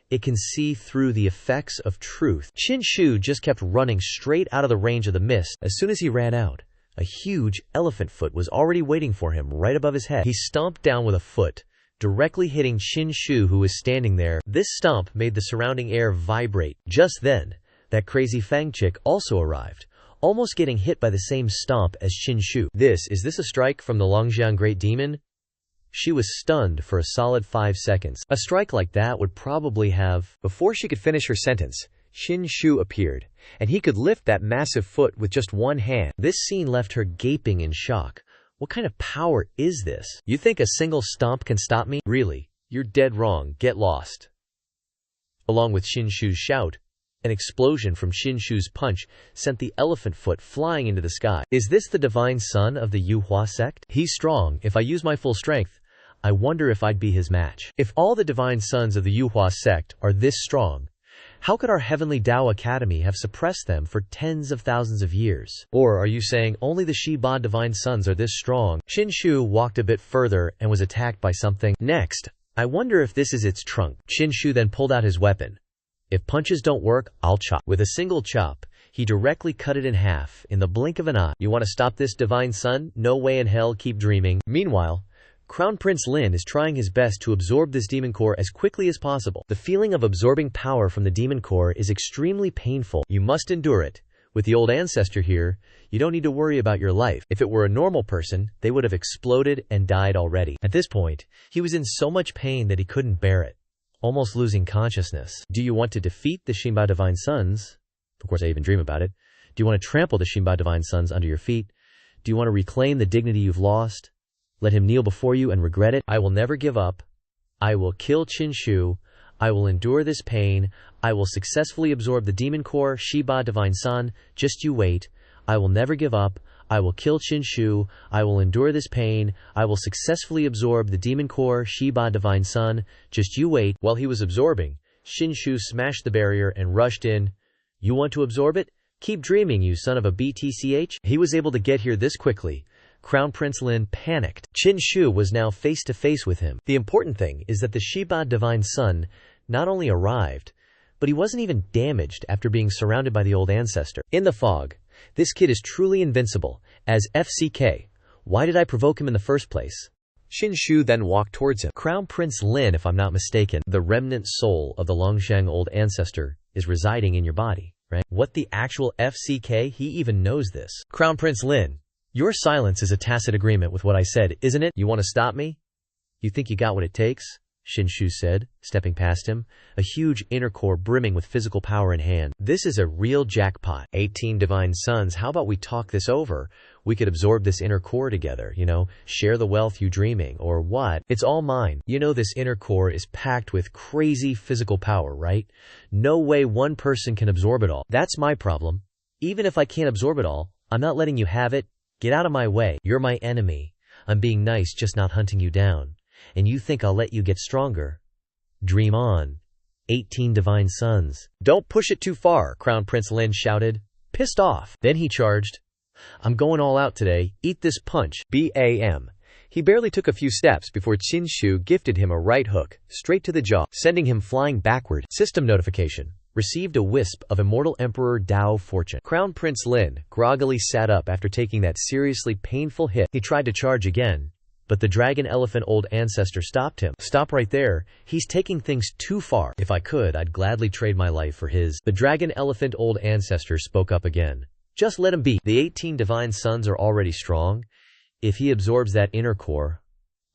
It can see through the effects of truth. Qin Shu just kept running straight out of the range of the mist. As soon as he ran out, a huge elephant foot was already waiting for him right above his head. He stomped down with a foot, directly hitting Qin Shu, who was standing there. This stomp made the surrounding air vibrate. Just then, that crazy Fang chick also arrived, almost getting hit by the same stomp as Qin Shu. Is this a strike from the Longjiang Great Demon? She was stunned for a solid 5 seconds. A strike like that would probably have... Before she could finish her sentence, Qin Shu appeared, and he could lift that massive foot with just one hand. This scene left her gaping in shock. What kind of power is this? You think a single stomp can stop me? Really? You're dead wrong. Get lost. Along with Qin Shu's shout, an explosion from Qin Shu's punch sent the elephant foot flying into the sky. Is this the divine son of the Yuhua sect? He's strong. If I use my full strength, I wonder if I'd be his match. If all the divine sons of the Yuhua sect are this strong, how could our heavenly Tao Academy have suppressed them for tens of thousands of years? Or are you saying only the Shiba divine sons are this strong? Qin Shu walked a bit further and was attacked by something. Next, I wonder if this is its trunk. Qin Shu then pulled out his weapon. If punches don't work, I'll chop. With a single chop, he directly cut it in half in the blink of an eye. You want to stop this divine son? No way in hell. Keep dreaming. Meanwhile, Crown Prince Lin is trying his best to absorb this demon core as quickly as possible. The feeling of absorbing power from the demon core is extremely painful. You must endure it. With the old ancestor here, you don't need to worry about your life. If it were a normal person, they would have exploded and died already. At this point, he was in so much pain that he couldn't bear it, almost losing consciousness. Do you want to defeat the Shinba Divine Sons? Of course, I even dream about it. Do you want to trample the Shinba Divine Sons under your feet? Do you want to reclaim the dignity you've lost? Let him kneel before you and regret it. I will never give up. I will kill Qin Shu. I will endure this pain. I will successfully absorb the demon core, Shiba Divine Son. Just you wait. I will never give up. I will kill Qin Shu. I will endure this pain. I will successfully absorb the demon core, Shiba Divine Son. Just you wait. While he was absorbing, Qin Shu smashed the barrier and rushed in. You want to absorb it? Keep dreaming, you son of a BTCH. He was able to get here this quickly. Crown Prince Lin panicked. Qin Shu was now face to face with him. The important thing is that the Shiba Divine Son not only arrived, but he wasn't even damaged after being surrounded by the old ancestor. In the fog, this kid is truly invincible. As FCK, why did I provoke him in the first place? Qin Shu then walked towards him. Crown Prince Lin, if I'm not mistaken, the remnant soul of the Longjiang old ancestor is residing in your body, right? What the actual FCK? He even knows this. Crown Prince Lin, your silence is a tacit agreement with what I said, isn't it? You want to stop me? You think you got what it takes? Qin Shu said, stepping past him, a huge inner core brimming with physical power in hand. This is a real jackpot. 18 divine sons, how about we talk this over? We could absorb this inner core together, share the wealth you dreaming, or what? It's all mine. This inner core is packed with crazy physical power, right? No way one person can absorb it all. That's my problem. Even if I can't absorb it all, I'm not letting you have it. Get out of my way. You're my enemy. I'm being nice, just not hunting you down. And you think I'll let you get stronger? Dream on. 18 divine sons. Don't push it too far, Crown Prince Lin shouted, pissed off. Then he charged. I'm going all out today. Eat this punch. BAM. He barely took a few steps before Qin Shu gifted him a right hook, straight to the jaw, sending him flying backward. System notification. Received a wisp of Immortal Emperor Dao fortune. Crown Prince Lin groggily sat up after taking that seriously painful hit. He tried to charge again, but the dragon elephant old ancestor stopped him. Stop right there. He's taking things too far. If I could, I'd gladly trade my life for his. The dragon elephant old ancestor spoke up again. Just let him be. The 18 divine sons are already strong. If he absorbs that inner core,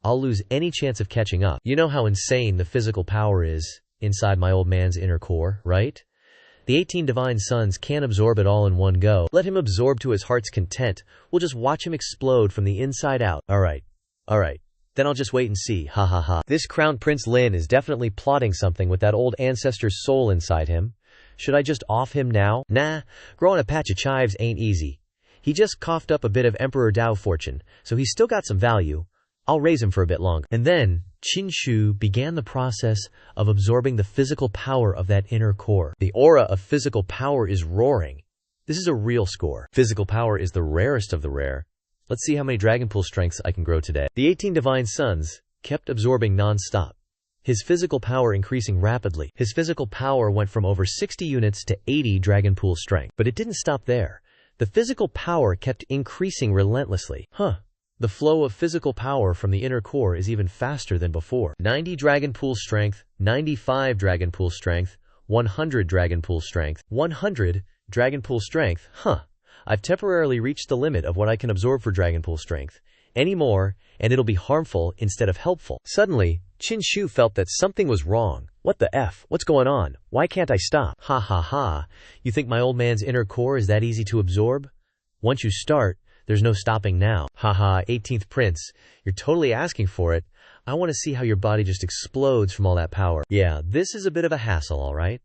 I'll lose any chance of catching up. You know how insane the physical power is inside my old man's inner core, right? The 18 divine sons can't absorb it all in one go. Let him absorb to his heart's content. We'll just watch him explode from the inside out. Alright. Then I'll just wait and see. Ha ha ha. This Crown Prince Lin is definitely plotting something with that old ancestor's soul inside him. Should I just off him now? Nah, growing a patch of chives ain't easy. He just coughed up a bit of Emperor Dao fortune, so he's still got some value. I'll raise him for a bit longer. And then Qin Shu began the process of absorbing the physical power of that inner core. The aura of physical power is roaring. This is a real score. Physical power is the rarest of the rare. Let's see how many Dragon Pool strengths I can grow today. The 18 divine sons kept absorbing non-stop, his physical power increasing rapidly. His physical power went from over 60 units to 80 Dragon Pool strength. But it didn't stop there. The physical power kept increasing relentlessly. The flow of physical power from the inner core is even faster than before. 90 Dragon Pool strength, 95 Dragon Pool strength, 100 Dragon Pool strength, 100 Dragon Pool strength. I've temporarily reached the limit of what I can absorb for Dragon Pool strength. Any more, and it'll be harmful instead of helpful. Suddenly, Xianxia felt that something was wrong. What the F? What's going on? Why can't I stop? Ha ha ha. You think my old man's inner core is that easy to absorb? Once you start, there's no stopping now. Haha, 18th Prince. You're totally asking for it. I want to see how your body just explodes from all that power. Yeah, this is a bit of a hassle, alright?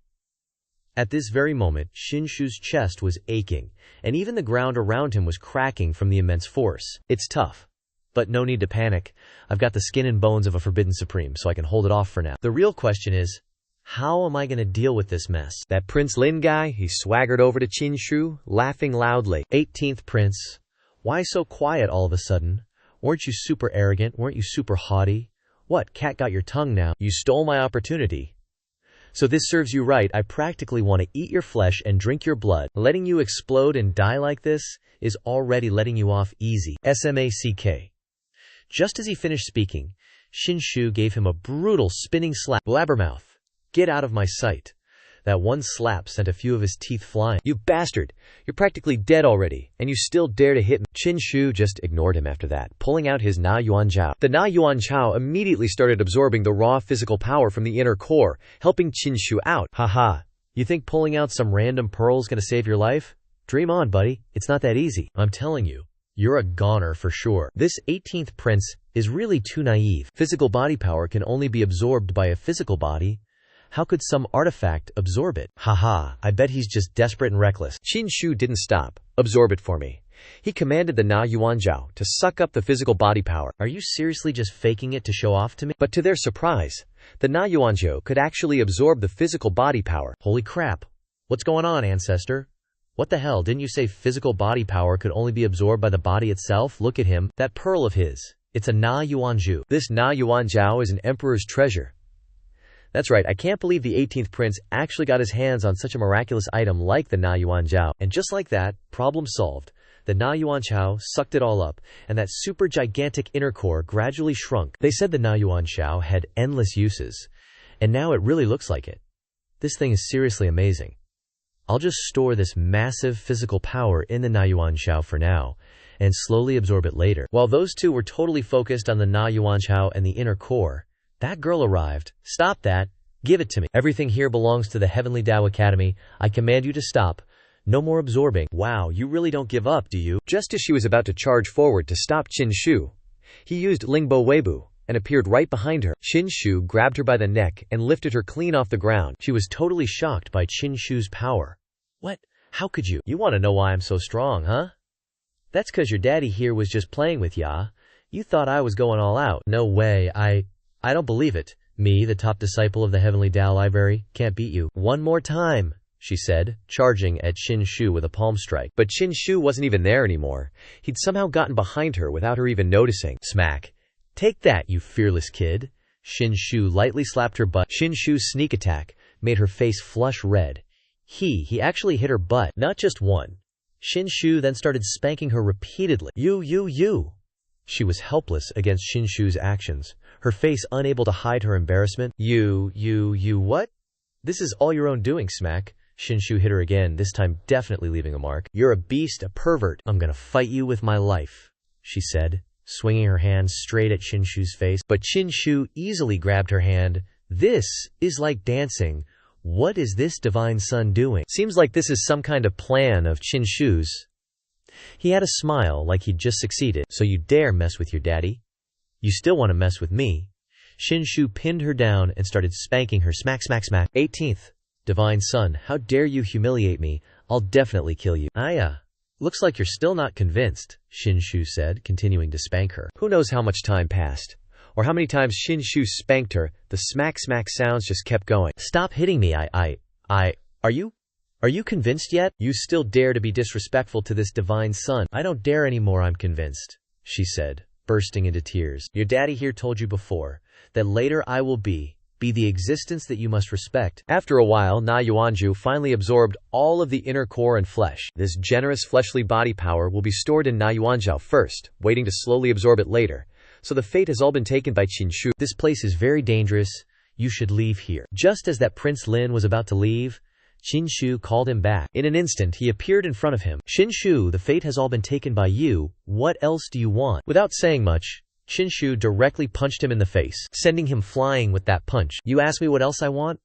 At this very moment, Xianxia's chest was aching, and even the ground around him was cracking from the immense force. It's tough. But no need to panic. I've got the skin and bones of a forbidden supreme, so I can hold it off for now. The real question is, how am I going to deal with this mess? That Prince Lin guy, he swaggered over to Xianxia, laughing loudly. 18th Prince, why so quiet all of a sudden? Weren't you super arrogant? Weren't you super haughty? What, cat got your tongue now? You stole my opportunity. So this serves you right. I practically want to eat your flesh and drink your blood. Letting you explode and die like this is already letting you off easy. SMACK. Just as he finished speaking, Xianxia gave him a brutal spinning slap. Blabbermouth, get out of my sight. That one slap sent a few of his teeth flying. You bastard! You're practically dead already, and you still dare to hit me. Xianxia just ignored him after that, pulling out his Na Yuan Chao. The Na Yuan Chao immediately started absorbing the raw physical power from the inner core, helping Xianxia out. Haha, you think pulling out some random pearl's gonna save your life? Dream on, buddy. It's not that easy. I'm telling you. You're a goner for sure. This 18th Prince is really too naive. Physical body power can only be absorbed by a physical body. How could some artifact absorb it? Haha, I bet he's just desperate and reckless. Xianxia didn't stop. Absorb it for me. He commanded the Na Yuan Zhao to suck up the physical body power. Are you seriously just faking it to show off to me? But to their surprise, the Na Yuan Zhao could actually absorb the physical body power. Holy crap. What's going on, ancestor? What the hell, didn't you say physical body power could only be absorbed by the body itself? Look at him, that pearl of his. It's a Na Yuan Zhao. This Na Yuan Zhao is an emperor's treasure. That's right, I can't believe the 18th Prince actually got his hands on such a miraculous item like the Na Yuan Zhao. And just like that, problem solved. The Na Yuan Zhao sucked it all up, and that super gigantic inner core gradually shrunk. They said the Na Yuan Zhao had endless uses, and now it really looks like it. This thing is seriously amazing. I'll just store this massive physical power in the Na Yuan Zhao for now, and slowly absorb it later. While those two were totally focused on the Na Yuan Zhao and the inner core, that girl arrived. Stop that. Give it to me. Everything here belongs to the Heavenly Tao Academy. I command you to stop. No more absorbing. Wow, you really don't give up, do you? Just as she was about to charge forward to stop Xianxia, he used Lingbo Weibu and appeared right behind her. Xianxia grabbed her by the neck and lifted her clean off the ground. She was totally shocked by Xianxia's power. What? How could you? You want to know why I'm so strong, huh? That's 'cause your daddy here was just playing with ya. You thought I was going all out. No way, I don't believe it. Me, the top disciple of the Heavenly Tao Library, can't beat you. One more time, she said, charging at Xianxia with a palm strike. But Xianxia wasn't even there anymore. He'd somehow gotten behind her without her even noticing. Smack. Take that, you fearless kid. Xianxia lightly slapped her butt. Xianxia's sneak attack made her face flush red. He actually hit her butt, not just one. Xianxia then started spanking her repeatedly. You. She was helpless against Xianxia's actions, her face unable to hide her embarrassment. You what? This is all your own doing, Smack. Xianxia hit her again, this time definitely leaving a mark. You're a beast, a pervert. I'm gonna fight you with my life, she said, swinging her hand straight at Xianxia's face. But Xianxia easily grabbed her hand. This is like dancing. What is this divine son doing? Seems like this is some kind of plan of Xianxia's. He had a smile like he'd just succeeded. So you dare mess with your daddy? You still want to mess with me? Xianxia pinned her down and started spanking her. Smack, smack, smack. 18th. Divine son, how dare you humiliate me? I'll definitely kill you. Looks like you're still not convinced, Xianxia said, continuing to spank her. Who knows how much time passed? Or how many times Xianxia spanked her, the smack smack sounds just kept going. Stop hitting me, Are Are you convinced yet? You still dare to be disrespectful to this divine son? I don't dare anymore, I'm convinced, she said, bursting into tears. Your daddy here told you before that later I will be the existence that you must respect. After a while, Na Yuanju finally absorbed all of the inner core and flesh. This generous fleshly body power will be stored in Na Yuanzhao first, waiting to slowly absorb it later. So the fate has all been taken by Qin Shu. This place is very dangerous. You should leave here. Just as that Prince Lin was about to leave, Qin Shu called him back. In an instant, he appeared in front of him. Qin Shu, the fate has all been taken by you. What else do you want? Without saying much, Qin Shu directly punched him in the face, sending him flying with that punch. You ask me what else I want?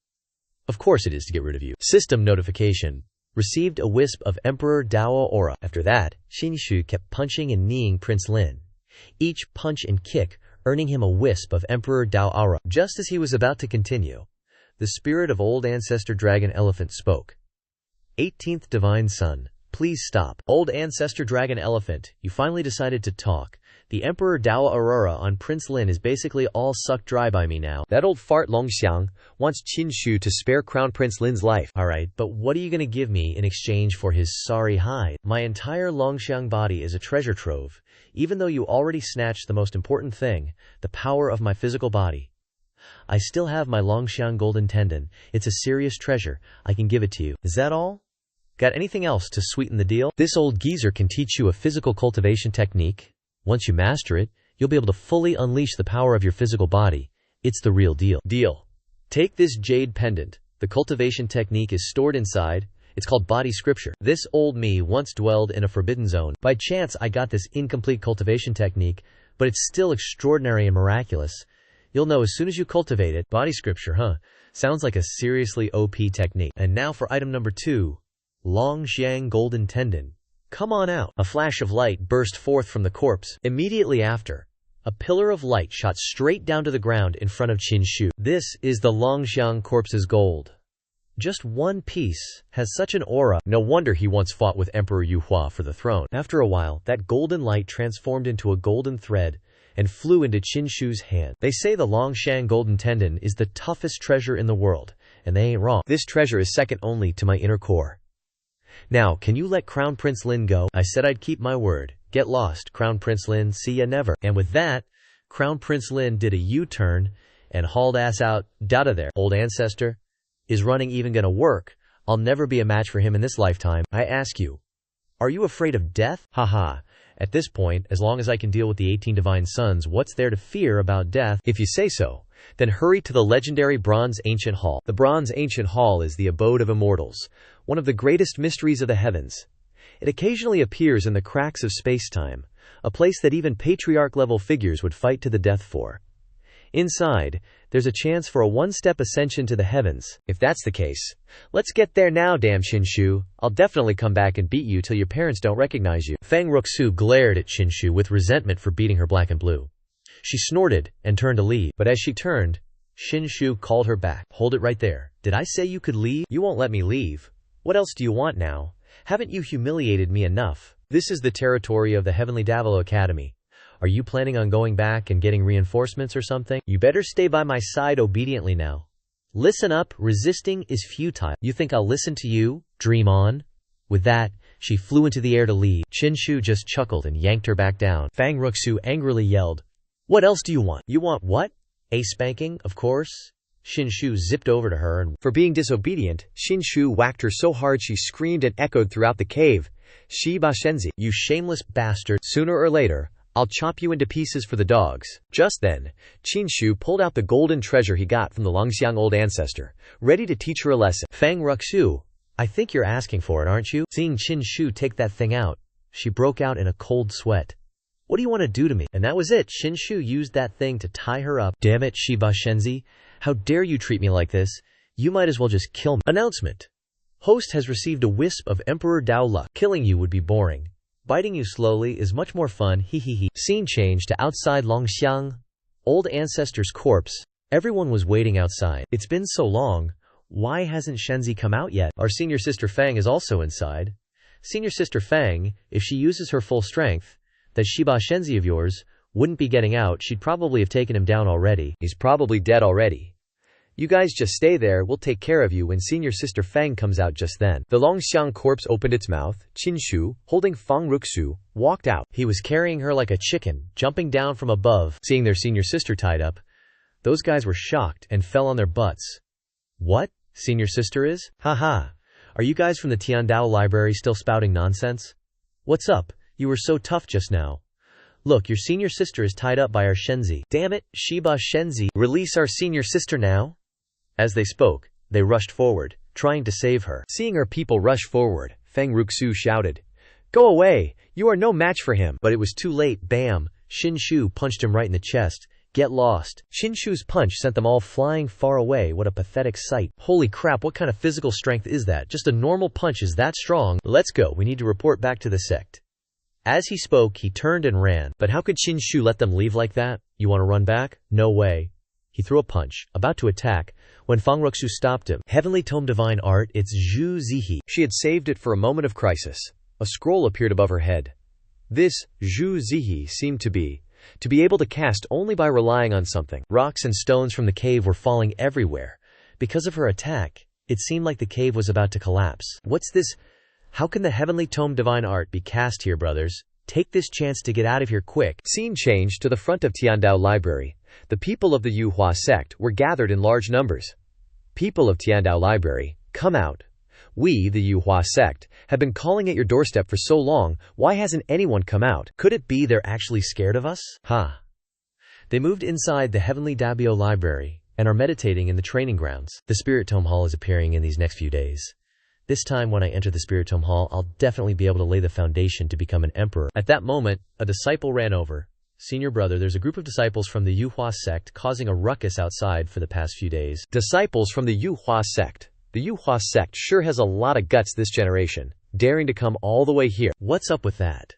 Of course it is to get rid of you. System notification. Received a wisp of Emperor Dao aura. After that, Qin Shu kept punching and kneeing Prince Lin, each punch and kick earning him a wisp of Emperor Dao aura. Just as he was about to continue, the spirit of old ancestor dragon elephant spoke. 18th Divine Son, please stop. Old ancestor dragon elephant, you finally decided to talk. The Emperor Dao Aurora on Prince Lin is basically all sucked dry by me now. That old fart Longxiang wants Qin Shu to spare Crown Prince Lin's life. Alright, but what are you gonna give me in exchange for his sorry hide? My entire Longxiang body is a treasure trove, even though you already snatched the most important thing, the power of my physical body. I still have my Longxiang golden tendon. It's a serious treasure. I can give it to you. Is that all? Got anything else to sweeten the deal? This old geezer can teach you a physical cultivation technique. Once you master it, you'll be able to fully unleash the power of your physical body. It's the real deal. Take this jade pendant. The cultivation technique is stored inside. It's called body scripture. This old me once dwelled in a forbidden zone. By chance, I got this incomplete cultivation technique, but it's still extraordinary and miraculous. You'll know as soon as you cultivate it. Body scripture, huh? Sounds like a seriously OP technique. And now for item number 2. Longxiang golden tendon. Come on out. A flash of light burst forth from the corpse. Immediately after, a pillar of light shot straight down to the ground in front of Qin Shu. This is the Longxiang corpse's gold. Just one piece has such an aura. No wonder he once fought with Emperor Yu Hua for the throne. After a while, that golden light transformed into a golden thread and flew into Qin Shu's hand. They say the Longxiang golden tendon is the toughest treasure in the world, and they ain't wrong. This treasure is second only to my inner core. Now, can you let Crown Prince Lin go? I said I'd keep my word. Get lost, Crown Prince Lin, see ya never. And with that, Crown Prince Lin did a U-turn and hauled ass out of there. Old ancestor, is running even gonna work? I'll never be a match for him in this lifetime. I ask you, are you afraid of death? Haha. At this point, as long as I can deal with the 18 divine sons, what's there to fear about death? If you say so, then hurry to the legendary Bronze Ancient Hall. The Bronze Ancient Hall is the abode of immortals, one of the greatest mysteries of the heavens. It occasionally appears in the cracks of space-time, a place that even patriarch-level figures would fight to the death for. Inside, there's a chance for a one-step ascension to the heavens. If that's the case, let's get there now, damn Qin Shu. I'll definitely come back and beat you till your parents don't recognize you. Feng Ruxu glared at Qin Shu with resentment for beating her black and blue. She snorted and turned to leave, but as she turned, Qin Shu called her back. Hold it right there. Did I say you could leave? You won't let me leave. What else do you want now? Haven't you humiliated me enough? This is the territory of the Heavenly Davalo Academy. Are you planning on going back and getting reinforcements or something? You better stay by my side obediently now. Listen up, resisting is futile. You think I'll listen to you? Dream on. With that, she flew into the air to leave. Qin Shu just chuckled and yanked her back down. Feng Ruxu angrily yelled, "What else do you want?" You want what? A spanking, of course? Qin Shu zipped over to her and, for being disobedient, Qin Shu whacked her so hard she screamed and echoed throughout the cave. Shi Ba Shenzi, you shameless bastard. Sooner or later, I'll chop you into pieces for the dogs. Just then, Qin Shu pulled out the golden treasure he got from the Longxiang old ancestor, ready to teach her a lesson. Feng Ruxu, I think you're asking for it, aren't you? Seeing Qin Shu take that thing out, she broke out in a cold sweat. What do you want to do to me? And that was it. Qin Shu used that thing to tie her up. Damn it, Shiba Shenzi. How dare you treat me like this? You might as well just kill me. Announcement. Host has received a wisp of Emperor Dao luck. Killing you would be boring. Biting you slowly is much more fun. Hehehe. Scene change to outside Longxiang. Old ancestor's corpse. Everyone was waiting outside. It's been so long. Why hasn't Shenzi come out yet? Our senior sister Feng is also inside. Senior sister Feng, if she uses her full strength, that Shiba Shenzi of yours wouldn't be getting out. She'd probably have taken him down already. He's probably dead already. You guys just stay there, we'll take care of you when senior sister Feng comes out just then. The Longxiang corpse opened its mouth. Qin Shu, holding Feng Ruxu, walked out. He was carrying her like a chicken, jumping down from above. Seeing their senior sister tied up, those guys were shocked and fell on their butts. What? Senior sister is? Haha. Are you guys from the Tiandao library still spouting nonsense? What's up? You were so tough just now. Look, your senior sister is tied up by our Shenzi. Damn it, Shiba Shenzi, release our senior sister now? As they spoke, they rushed forward, trying to save her. Seeing her people rush forward, Feng Ruxu shouted, "Go away! You are no match for him!" But it was too late. Bam! Xin Shu punched him right in the chest. Get lost. Xin Shu's punch sent them all flying far away. What a pathetic sight. Holy crap, what kind of physical strength is that? Just a normal punch is that strong? Let's go, we need to report back to the sect. As he spoke, he turned and ran. But how could Xin Shu let them leave like that? You want to run back? No way. He threw a punch, about to attack, when Feng Ruxu stopped him. Heavenly Tome Divine Art, it's Zhu Zihi. She had saved it for a moment of crisis. A scroll appeared above her head. This Zhu Zihi seemed to be able to cast only by relying on something. Rocks and stones from the cave were falling everywhere. Because of her attack, it seemed like the cave was about to collapse. What's this? How can the Heavenly Tome Divine Art be cast here, brothers? Take this chance to get out of here quick. Scene changed to the front of Tiandao Library. The people of the Yuhua sect were gathered in large numbers. People of Tiandao Library, come out. We, the Yuhua sect, have been calling at your doorstep for so long. Why hasn't anyone come out? Could it be they're actually scared of us? Ha! They moved inside the Heavenly Dabio Library and are meditating in the training grounds. The Spirit Tome Hall is appearing in these next few days. This time when I enter the Spirit Tome Hall, I'll definitely be able to lay the foundation to become an emperor. At that moment, a disciple ran over. Senior brother, there's a group of disciples from the Yuhua sect causing a ruckus outside for the past few days. Disciples from the Yuhua sect. The Yuhua sect sure has a lot of guts this generation, daring to come all the way here. What's up with that?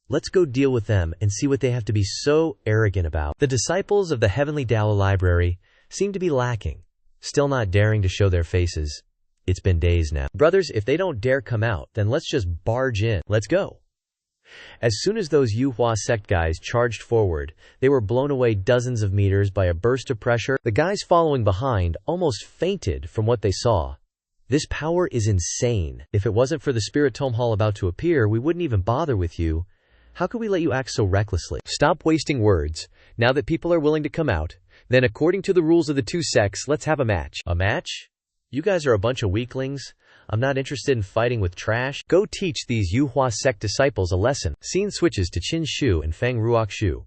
Let's go deal with them and see what they have to be so arrogant about. The disciples of the Heavenly Dao Library seem to be lacking, still not daring to show their faces. It's been days now. Brothers, if they don't dare come out, then let's just barge in. Let's go. As soon as those Yuhua sect guys charged forward, they were blown away dozens of meters by a burst of pressure. The guys following behind almost fainted from what they saw. This power is insane. If it wasn't for the Spirit Tome Hall about to appear, we wouldn't even bother with you. How could we let you act so recklessly? Stop wasting words. Now that people are willing to come out, then according to the rules of the two sects, let's have a match. A match? You guys are a bunch of weaklings. I'm not interested in fighting with trash. Go teach these Yuhua sect disciples a lesson. Scene switches to Qin Shu and Feng Ruoxu.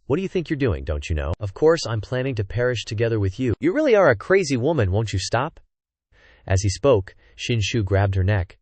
What do you think you're doing, don't you know? Of course I'm planning to perish together with you. You really are a crazy woman, won't you stop? As he spoke, Qin Shu grabbed her neck.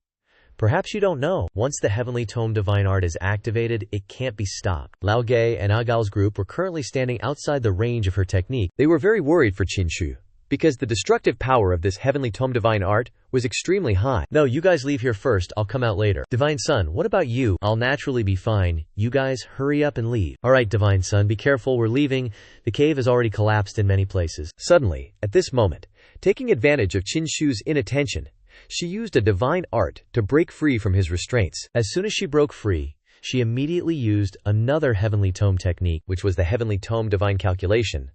Perhaps you don't know, once the Heavenly Tome Divine Art is activated, it can't be stopped. Lao Ge and Agal's group were currently standing outside the range of her technique. They were very worried for Qin Shu, because the destructive power of this Heavenly Tome Divine Art was extremely high. No, you guys leave here first, I'll come out later. Divine Son, what about you? I'll naturally be fine. You guys hurry up and leave. Alright, Divine Son, be careful, we're leaving. The cave has already collapsed in many places. Suddenly, at this moment, taking advantage of Qin Shu's inattention, she used a divine art to break free from his restraints. As soon as she broke free, she immediately used another Heavenly Tome technique, which was the Heavenly Tome Divine Calculation.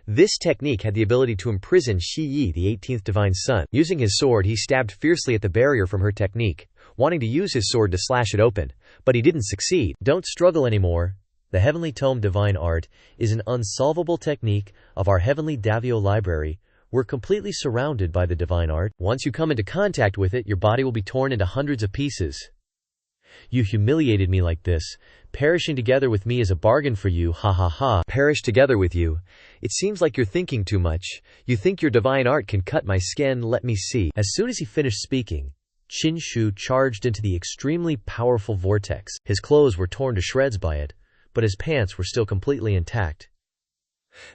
This technique had the ability to imprison Shi Yi, the 18th Divine Son. Using his sword, he stabbed fiercely at the barrier from her technique, wanting to use his sword to slash it open, but he didn't succeed. Don't struggle anymore. The Heavenly Tome Divine Art is an unsolvable technique of our Heavenly Davio Library. We're completely surrounded by the Divine Art. Once you come into contact with it, your body will be torn into hundreds of pieces. You humiliated me like this. Perishing together with me is a bargain for you, ha ha ha. Perish together with you. It seems like you're thinking too much. You think your divine art can cut my skin, let me see. As soon as he finished speaking, Qin Shu charged into the extremely powerful vortex. His clothes were torn to shreds by it, but his pants were still completely intact.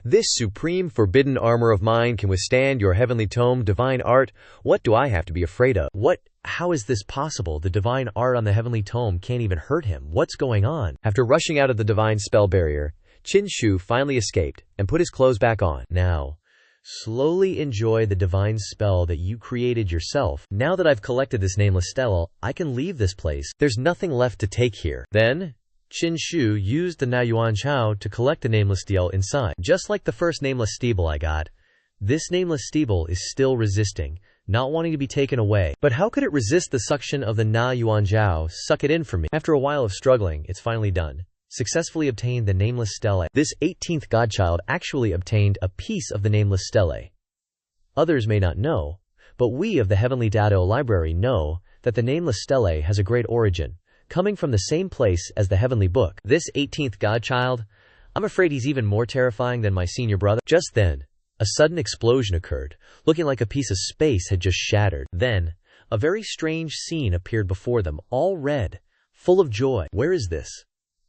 This supreme forbidden armor of mine can withstand your Heavenly Tome Divine Art. What do I have to be afraid of? What? How is this possible? The Divine Art on the Heavenly Tome can't even hurt him. What's going on? After rushing out of the Divine Spell Barrier, Qin Shu finally escaped and put his clothes back on. Now, slowly enjoy the divine spell that you created yourself. Now that I've collected this nameless stele, I can leave this place. There's nothing left to take here. Then, Qin Shu used the Naiyuan Chao to collect the nameless stele inside. Just like the first nameless stele I got, This nameless steeple is still resisting, not wanting to be taken away. But how could it resist the suction of the Na Yuan Zhao? Suck it in for me. After a while of struggling, it's finally done. Successfully obtained the nameless stele. This 18th godchild actually obtained a piece of the nameless stele. Others may not know, but we of the Heavenly Dado Library know that the nameless stele has a great origin, coming from the same place as the Heavenly Book. This 18th godchild, I'm afraid he's even more terrifying than my senior brother. Just then, a sudden explosion occurred, looking like a piece of space had just shattered. Then, a very strange scene appeared before them, all red, full of joy. Where is this?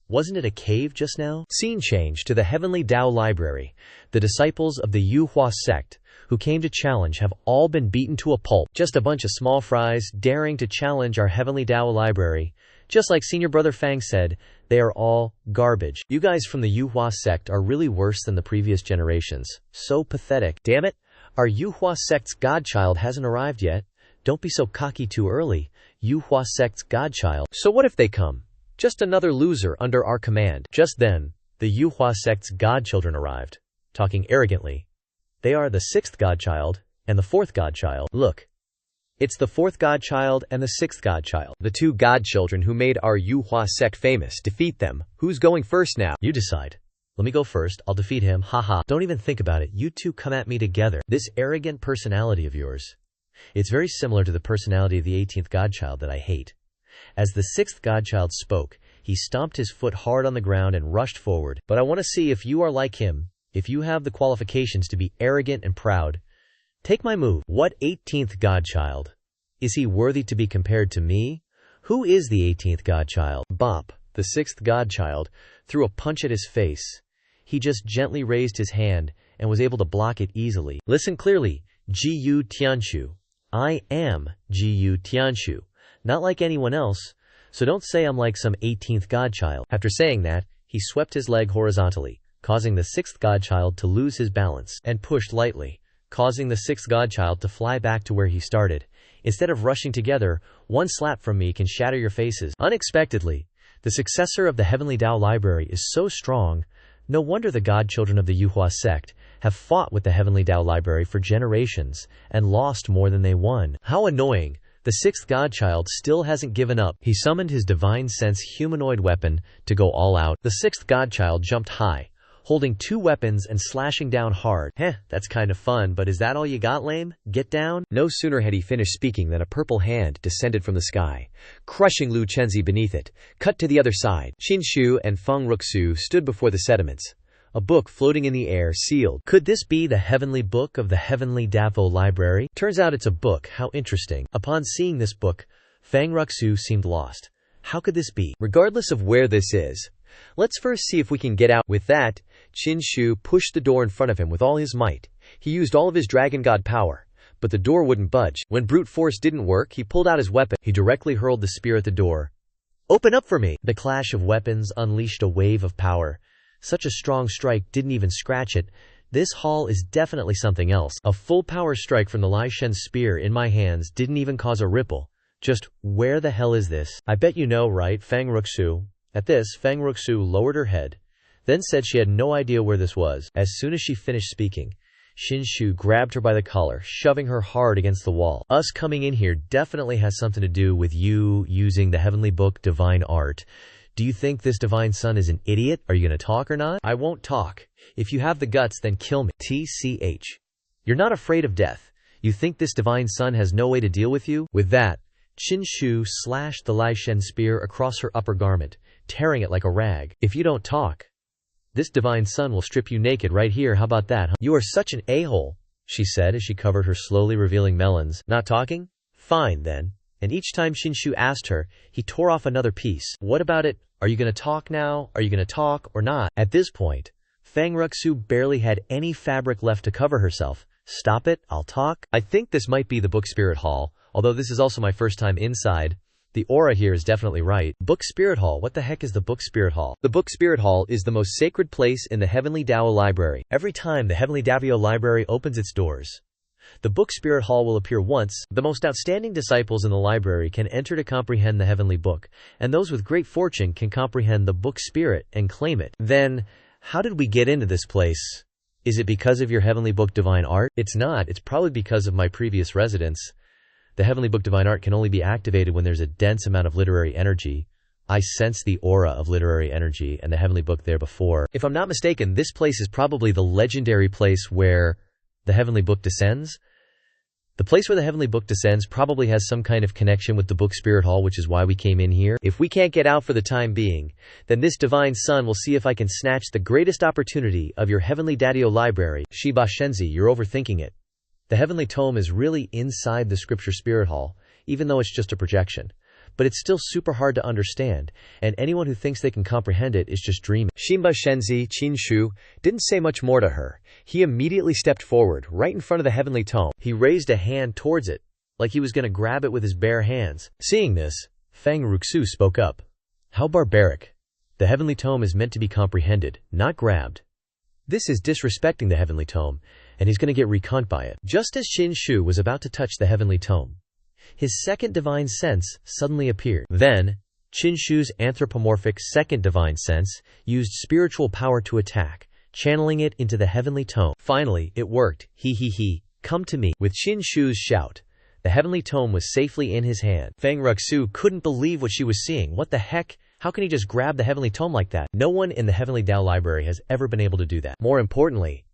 Wasn't it a cave just now? Scene change to the Heavenly Dao Library. The disciples of the Yuhua sect, who came to challenge, have all been beaten to a pulp. Just a bunch of small fries daring to challenge our Heavenly Dao Library. Just like Senior Brother Fang said, they are all garbage. You guys from the Yuhua sect are really worse than the previous generations. So pathetic. Damn it, our Yuhua sect's godchild hasn't arrived yet. Don't be so cocky too early, Yuhua sect's godchild. So what if they come? Just another loser under our command. Just then, the Yuhua sect's godchildren arrived, talking arrogantly. They are the 6th godchild and the 4th godchild. Look. It's the 4th godchild and the 6th godchild. The 2 godchildren who made our Yuhua sect famous. Defeat them. Who's going first now? You decide. Let me go first. I'll defeat him. Haha. Don't even think about it. You two come at me together. This arrogant personality of yours. It's very similar to the personality of the 18th godchild that I hate. As the 6th godchild spoke, he stomped his foot hard on the ground and rushed forward. But I want to see if you are like him, if you have the qualifications to be arrogant and proud. Take my move. What 18th godchild? Is he worthy to be compared to me? Who is the 18th godchild? Bop, the 6th godchild, threw a punch at his face. He just gently raised his hand and was able to block it easily. Listen clearly, Gu Tianshu. I am Gu Tianshu, not like anyone else, so don't say I'm like some 18th godchild. After saying that, he swept his leg horizontally, causing the 6th godchild to lose his balance, and pushed lightly, causing the 6th godchild to fly back to where he started. Instead of rushing together, one slap from me can shatter your faces. Unexpectedly, the successor of the Heavenly Dao Library is so strong, no wonder the godchildren of the Yuhua sect have fought with the Heavenly Dao Library for generations and lost more than they won. How annoying! The 6th godchild still hasn't given up. He summoned his divine sense humanoid weapon to go all out. The 6th godchild jumped high, holding 2 weapons and slashing down hard. That's kind of fun, but is that all you got, lame? Get down? No sooner had he finished speaking than a purple hand descended from the sky, crushing Lu Chenzi beneath it. Cut to the other side. Qin Shu and Feng Ruxu stood before the sediments, a book floating in the air, sealed. Could this be the Heavenly Book of the Heavenly Dao Library? Turns out it's a book. How interesting. Upon seeing this book, Feng Ruxu seemed lost. How could this be? Regardless of where this is, let's first see if we can get out. With that, Qin Shu pushed the door in front of him with all his might. He used all of his dragon god power, but the door wouldn't budge. When brute force didn't work, he pulled out his weapon. He directly hurled the spear at the door. Open up for me! The clash of weapons unleashed a wave of power. Such a strong strike didn't even scratch it. This hall is definitely something else. A full power strike from the Lai Shen's spear in my hands didn't even cause a ripple. Just, where the hell is this? I bet you know, right, Feng Ruxu? At this, Feng Ruxu lowered her head, then said she had no idea where this was. As soon as she finished speaking, Qin Shu grabbed her by the collar, shoving her hard against the wall. Us coming in here definitely has something to do with you using the Heavenly Book Divine Art. Do you think this divine son is an idiot? Are you gonna talk or not? I won't talk. If you have the guts, then kill me. TCH. You're not afraid of death. You think this divine son has no way to deal with you? With that, Qin Shu slashed the Lai Shen spear across her upper garment, tearing it like a rag. If you don't talk, this divine son will strip you naked right here. How about that, huh? You are such an a-hole, she said as she covered her slowly revealing melons. Not talking? Fine then. And each time Qin Shu asked her, he tore off another piece. What about it? Are you gonna talk now? Are you gonna talk or not? At this point, Feng Ruxu barely had any fabric left to cover herself. Stop it, I'll talk. I think this might be the Book Spirit Hall, although this is also my first time inside. The aura here is definitely right. Book Spirit Hall. What the heck is the Book Spirit Hall? The Book Spirit Hall is the most sacred place in the Heavenly Dao Library. Every time the Heavenly Dao Library opens its doors, the Book Spirit Hall will appear once. The most outstanding disciples in the library can enter to comprehend the Heavenly Book, and those with great fortune can comprehend the Book Spirit and claim it. Then, how did we get into this place? Is it because of your Heavenly Book Divine Art? It's not. It's probably because of my previous residence. The Heavenly Book Divine Art can only be activated when there's a dense amount of literary energy. I sense the aura of literary energy and the Heavenly Book there before. If I'm not mistaken, this place is probably the legendary place where the Heavenly Book descends. The place where the Heavenly Book descends probably has some kind of connection with the Book Spirit Hall, which is why we came in here. If we can't get out for the time being, then this Divine Son will see if I can snatch the greatest opportunity of your Heavenly Daddio library. Shiba Shenzi, you're overthinking it. The Heavenly Tome is really inside the Scripture Spirit Hall, even though it's just a projection. But it's still super hard to understand, and anyone who thinks they can comprehend it is just dreaming. Shiba Shenzi, Qin Shu, didn't say much more to her. He immediately stepped forward, right in front of the Heavenly Tome. He raised a hand towards it, like he was going to grab it with his bare hands. Seeing this, Fang Ruxu spoke up. How barbaric. The Heavenly Tome is meant to be comprehended, not grabbed. This is disrespecting the Heavenly Tome, and he's going to get reconked by it. Just as Qin Shu was about to touch the Heavenly Tome, his second divine sense suddenly appeared. Then, Qin Shu's anthropomorphic second divine sense used spiritual power to attack, channeling it into the Heavenly Tome. Finally, it worked. He, come to me. With Qin Shu's shout, the Heavenly Tome was safely in his hand. Fang Ruxu couldn't believe what she was seeing. What the heck? How can he just grab the Heavenly Tome like that? No one in the Heavenly Tao Library has ever been able to do that. More importantly,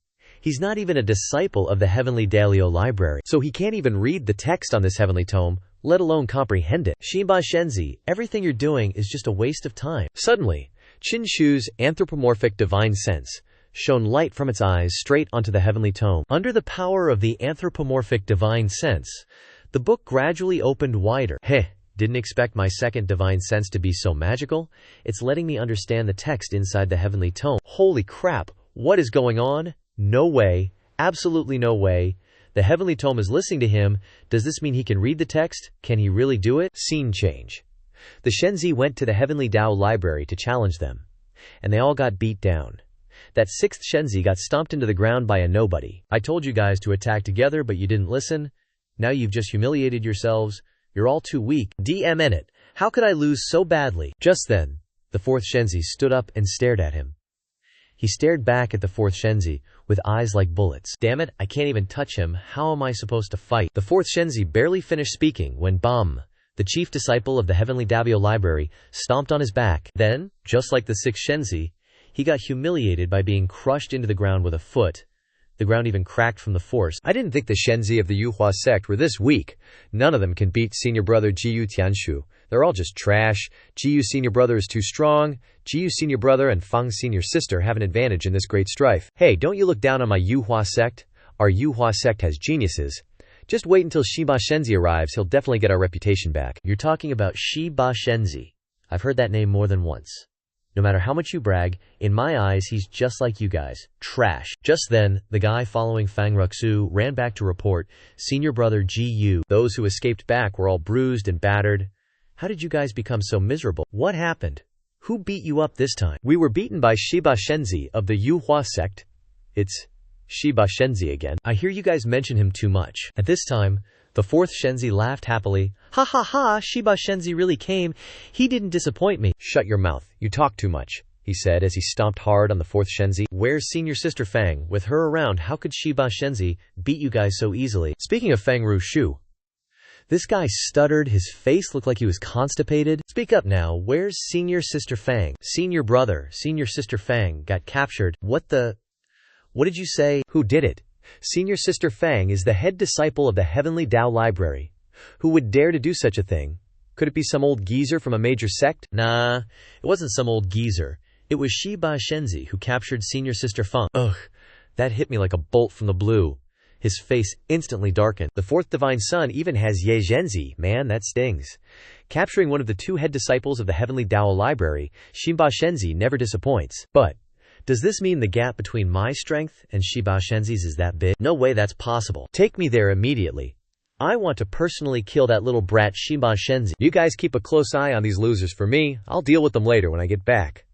he's not even a disciple of the Heavenly Dalio Library, so he can't even read the text on this Heavenly Tome, let alone comprehend it. Shiba Shenzi, everything you're doing is just a waste of time. Suddenly, Qin Shu's anthropomorphic divine sense shone light from its eyes straight onto the Heavenly Tome. Under the power of the anthropomorphic divine sense, the book gradually opened wider. Heh, didn't expect my second divine sense to be so magical. It's letting me understand the text inside the Heavenly Tome. Holy crap, what is going on? No way, absolutely no way. The Heavenly Tome is listening to him. Does this mean he can read the text? Can he really do it? Scene change. The Shenzi went to the Heavenly Tao Library to challenge them, and they all got beat down. That sixth Shenzi got stomped into the ground by a nobody. I told you guys to attack together, but you didn't listen. Now you've just humiliated yourselves. You're all too weak. DMN it. How could I lose so badly? Just then, the fourth Shenzi stood up and stared at him. He stared back at the fourth Shenzi with eyes like bullets. Damn it, I can't even touch him. How am I supposed to fight? The fourth Shenzi barely finished speaking when Bam, the chief disciple of the Heavenly Dabio Library, stomped on his back. Then, just like the sixth Shenzi, he got humiliated by being crushed into the ground with a foot. The ground even cracked from the force. I didn't think the Shenzi of the Yuhua sect were this weak. None of them can beat senior brother Jiyu Tianshu. They're all just trash. Jiyu's senior brother is too strong. Jiyu's senior brother and Fang's senior sister have an advantage in this great strife. Hey, don't you look down on my Yuhua sect? Our Yuhua sect has geniuses. Just wait until Shiba Shenzi arrives, he'll definitely get our reputation back. You're talking about Shiba Shenzi. I've heard that name more than once. No matter how much you brag, in my eyes he's just like you guys. Trash. Just then, the guy following Fang Ruxu ran back to report, Senior Brother Jiyu. Those who escaped back were all bruised and battered. How did you guys become so miserable? What happened? Who beat you up this time? We were beaten by Shiba Shenzi of the Yuhua sect. It's Shiba Shenzi again. I hear you guys mention him too much. At this time, the fourth Shenzi laughed happily. Ha ha ha, Shiba Shenzi really came. He didn't disappoint me. Shut your mouth. You talk too much, he said as he stomped hard on the fourth Shenzi. Where's senior sister Fang? With her around, how could Shiba Shenzi beat you guys so easily? Speaking of Fang Rushu, this guy stuttered, his face looked like he was constipated. Speak up now, where's senior sister Fang? Senior brother, senior sister Fang got captured. What did you say? Who did it? Senior sister Fang is the head disciple of the Heavenly Tao Library. Who would dare to do such a thing? Could it be some old geezer from a major sect? Nah, it wasn't some old geezer. It was Shiba Shenzi who captured senior sister Fang. Ugh, that hit me like a bolt from the blue. His face instantly darkened. The fourth divine son even has Ye Zhenzi. Man, that stings. Capturing one of the two head disciples of the Heavenly Tao Library, Shiba Shenzi never disappoints. But does this mean the gap between my strength and Shiba Shenzi's is that big? No way that's possible. Take me there immediately. I want to personally kill that little brat Shiba Shenzi. You guys keep a close eye on these losers for me. I'll deal with them later when I get back.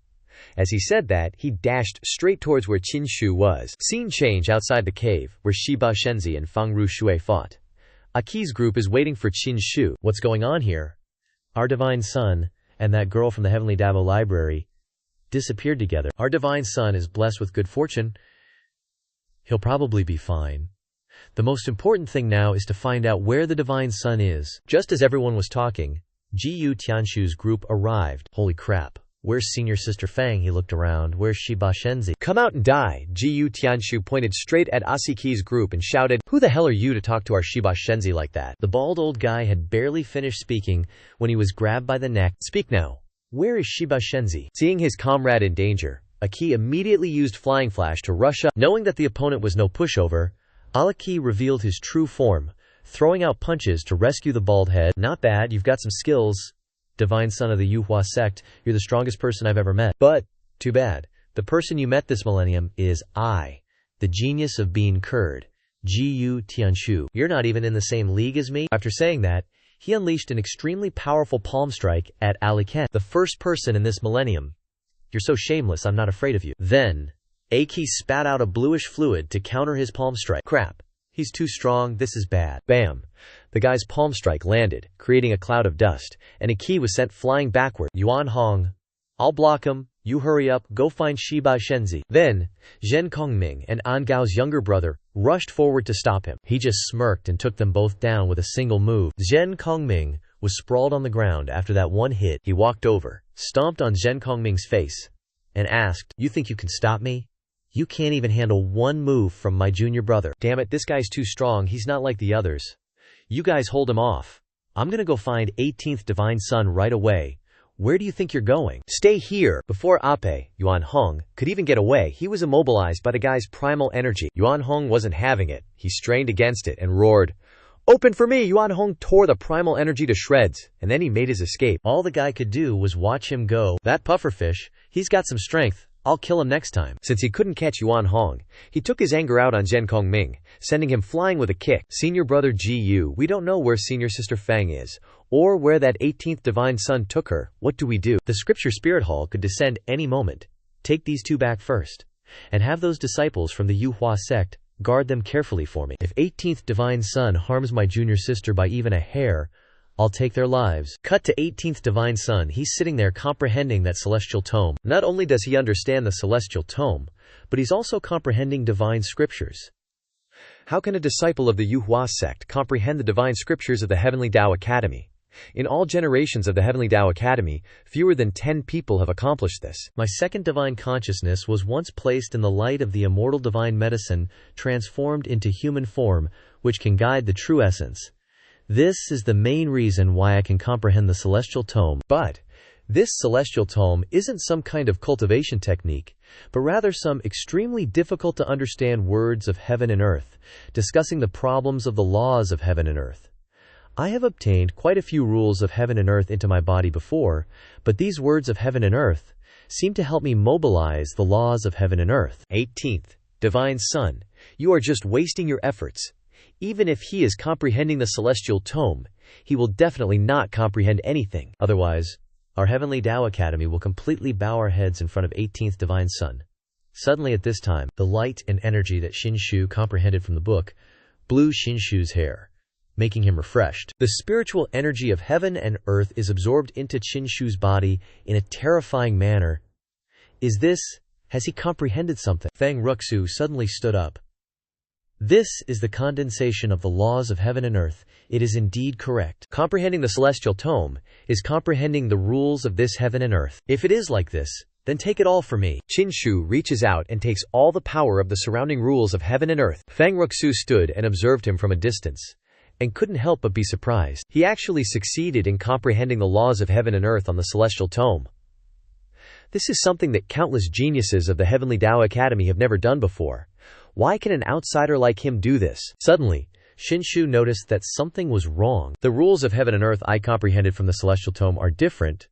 As he said that, he dashed straight towards where Qin Shu was. Scene change outside the cave, where Shiba Shenzi and Fang Rushui fought. Aki's group is waiting for Qin Shu. What's going on here? Our divine son and that girl from the Heavenly Davo Library disappeared together. Our divine son is blessed with good fortune. He'll probably be fine. The most important thing now is to find out where the Divine Sun is. Just as everyone was talking, Jiyu Tianshu's group arrived. Holy crap. Where's Senior Sister Fang? He looked around. Where's Shiba Shenzi? Come out and die! Jiyu Tianshu pointed straight at Asiki's group and shouted, Who the hell are you to talk to our Shiba Shenzi like that? The bald old guy had barely finished speaking when he was grabbed by the neck. Speak now. Where is Shiba Shenzi? Seeing his comrade in danger, Aki immediately used Flying Flash to rush up. Knowing that the opponent was no pushover, Alaki revealed his true form, throwing out punches to rescue the bald head. Not bad, you've got some skills. Divine Son of the Yuhua sect, you're the strongest person I've ever met. But, too bad, the person you met this millennium is I, the genius of being curd, Jiyu Tianshu. You're not even in the same league as me? After saying that, he unleashed an extremely powerful palm strike at Ali Ken, the first person in this millennium. You're so shameless, I'm not afraid of you. Then, Aki spat out a bluish fluid to counter his palm strike. Crap. He's too strong, this is bad. Bam. The guy's palm strike landed, creating a cloud of dust, and Aki was sent flying backward. Yuan Hong. I'll block him, you hurry up, go find Shiba Shenzi. Then, Zhen Kongming and An Gao's younger brother rushed forward to stop him. He just smirked and took them both down with a single move. Zhen Kongming was sprawled on the ground after that one hit. He walked over, stomped on Zhen Kongming's face, and asked, You think you can stop me? You can't even handle one move from my junior brother. Damn it, this guy's too strong, he's not like the others. You guys hold him off. I'm gonna go find 18th Divine Sun right away. Where do you think you're going? Stay here. Before Ape, Yuan Hong, could even get away, he was immobilized by the guy's primal energy. Yuan Hong wasn't having it. He strained against it and roared, Open for me! Yuan Hong tore the primal energy to shreds, and then he made his escape. All the guy could do was watch him go. That pufferfish, he's got some strength. I'll kill him next time. Since he couldn't catch Yuan Hong, he took his anger out on Zhen Kongming, sending him flying with a kick. Senior brother Ji Yu, we don't know where Senior Sister Fang is, or where that 18th Divine Sun took her. What do we do? The Scripture Spirit Hall could descend any moment. Take these two back first, and have those disciples from the Yuhua sect guard them carefully for me. If 18th Divine Sun harms my junior sister by even a hair, I'll take their lives. Cut to 18th Divine Sun. He's sitting there comprehending that celestial tome. Not only does he understand the celestial tome, but he's also comprehending divine scriptures. How can a disciple of the Yuhua sect comprehend the divine scriptures of the Heavenly Tao Academy? In all generations of the Heavenly Tao Academy, fewer than 10 people have accomplished this. My second divine consciousness was once placed in the light of the immortal divine medicine, transformed into human form, which can guide the true essence. This is the main reason why I can comprehend the celestial tome. But this celestial tome isn't some kind of cultivation technique, but rather some extremely difficult to understand words of heaven and earth, discussing the problems of the laws of heaven and earth. I have obtained quite a few rules of heaven and earth into my body before, but these words of heaven and earth seem to help me mobilize the laws of heaven and earth. 18th Divine Sun, you are just wasting your efforts. Even if he is comprehending the celestial tome, he will definitely not comprehend anything. Otherwise, our Heavenly Tao Academy will completely bow our heads in front of 18th Divine Sun. Suddenly at this time, the light and energy that Xinshu comprehended from the book blew Xinshu's hair, making him refreshed. The spiritual energy of heaven and earth is absorbed into Xinshu's body in a terrifying manner. Has he comprehended something? Fang Ruxu suddenly stood up. This is the condensation of the laws of heaven and earth. It is indeed correct. Comprehending the celestial tome is comprehending the rules of this heaven and earth. If it is like this, then take it all for me. Qinshu reaches out and takes all the power of the surrounding rules of heaven and earth. Fang Ruxu stood and observed him from a distance, and couldn't help but be surprised. He actually succeeded in comprehending the laws of heaven and earth on the celestial tome. This is something that countless geniuses of the Heavenly Tao Academy have never done before. Why can an outsider like him do this? Suddenly, Xinshu noticed that something was wrong. The rules of heaven and earth I comprehended from the celestial tome are different.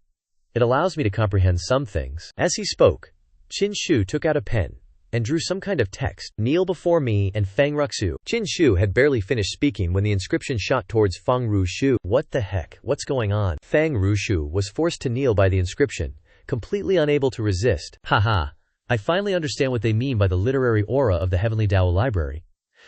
It allows me to comprehend some things. As he spoke, Qinshu took out a pen and drew some kind of text. Kneel before me and Fang Ruxu. Qinshu had barely finished speaking when the inscription shot towards Fang Rushu. What the heck? What's going on? Fang Rushu was forced to kneel by the inscription, completely unable to resist. Haha. I finally understand what they mean by the literary aura of the Heavenly Tao Library.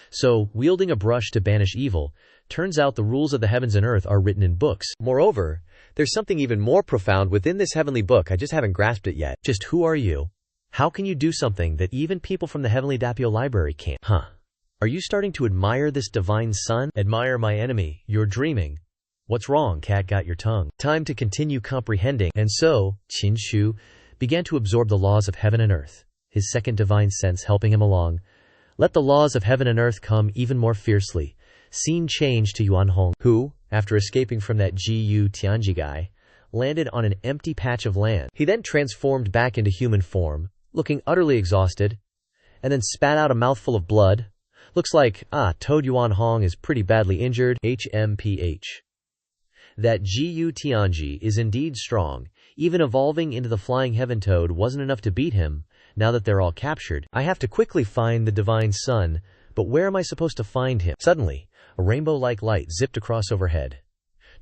So, wielding a brush to banish evil, turns out the rules of the heavens and earth are written in books. Moreover, there's something even more profound within this heavenly book. I just haven't grasped it yet. Just who are you? How can you do something that even people from the Heavenly Dapio Library can't? Huh. Are you starting to admire this divine son? Admire my enemy. You're dreaming. What's wrong, cat got your tongue? Time to continue comprehending. And so, Qin Shu began to absorb the laws of heaven and earth, his second divine sense helping him along. Let the laws of heaven and earth come even more fiercely. Scene change to Yuan Hong, who, after escaping from that Gu Tianji guy, landed on an empty patch of land. He then transformed back into human form, looking utterly exhausted, and then spat out a mouthful of blood. Looks like, Toad Yuan Hong is pretty badly injured. HMPH. That Gu Tianji is indeed strong. Even evolving into the flying heaven toad wasn't enough to beat him. Now that they're all captured, I have to quickly find the divine son, but where am I supposed to find him? Suddenly, a rainbow-like light zipped across overhead.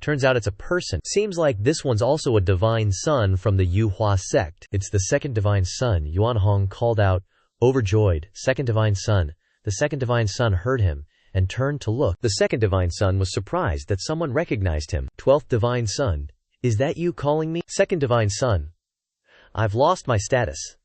Turns out it's a person. Seems like this one's also a divine son from the Yuhua sect. It's the second divine son, Yuan Hong called out, overjoyed. Second divine son. The second divine son heard him and turned to look. The second divine son was surprised that someone recognized him. 12th divine son. Is that you calling me? Second divine son. I've lost my status.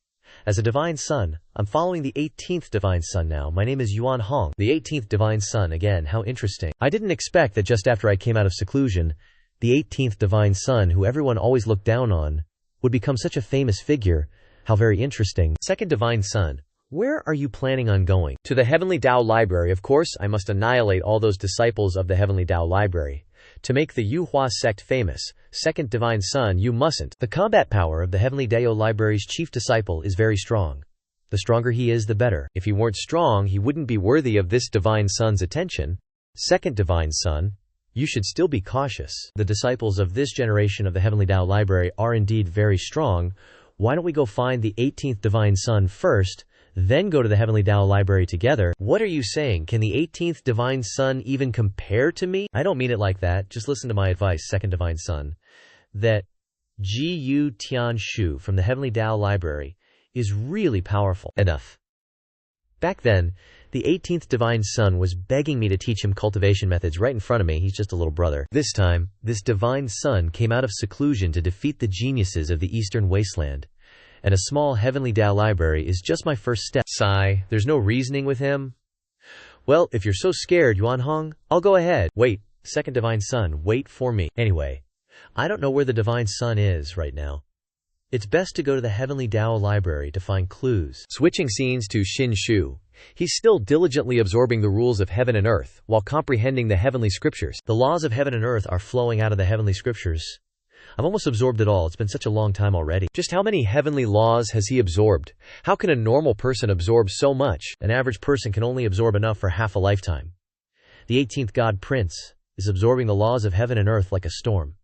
As a divine son, I'm following the 18th divine son now. My name is Yuan Hong. The 18th divine son again, how interesting. I didn't expect that just after I came out of seclusion, the 18th divine son, who everyone always looked down on, would become such a famous figure. How very interesting. Second divine son. Where are you planning on going? To the Heavenly Tao Library, of course. I must annihilate all those disciples of the Heavenly Tao Library. To make the Yuhua sect famous, second divine son, you mustn't. The combat power of the Heavenly Tao Library's chief disciple is very strong. The stronger he is, the better. If he weren't strong, he wouldn't be worthy of this divine son's attention. Second divine son, you should still be cautious. The disciples of this generation of the Heavenly Tao Library are indeed very strong. Why don't we go find the 18th divine son first, then go to the Heavenly Tao Library together? What are you saying? Can the 18th divine son even compare to me? I don't mean it like that. Just listen to my advice, second divine son. That Gu Tianshu from the Heavenly Tao Library is really powerful. Enough. Back then, the 18th divine son was begging me to teach him cultivation methods right in front of me. He's just a little brother. This time, this divine son came out of seclusion to defeat the geniuses of the Eastern Wasteland. And a small Heavenly Tao Library is just my first step. Sigh, there's no reasoning with him. Well, if you're so scared, Yuan Hong, I'll go ahead. Wait, second divine son, wait for me. Anyway, I don't know where the divine son is right now. It's best to go to the Heavenly Tao Library to find clues. Switching scenes to Qin Shu. He's still diligently absorbing the rules of heaven and earth while comprehending the heavenly scriptures. The laws of heaven and earth are flowing out of the heavenly scriptures. I've almost absorbed it all. It's been such a long time already. Just how many heavenly laws has he absorbed? How can a normal person absorb so much? An average person can only absorb enough for half a lifetime. The 18th God Prince is absorbing the laws of heaven and earth like a storm.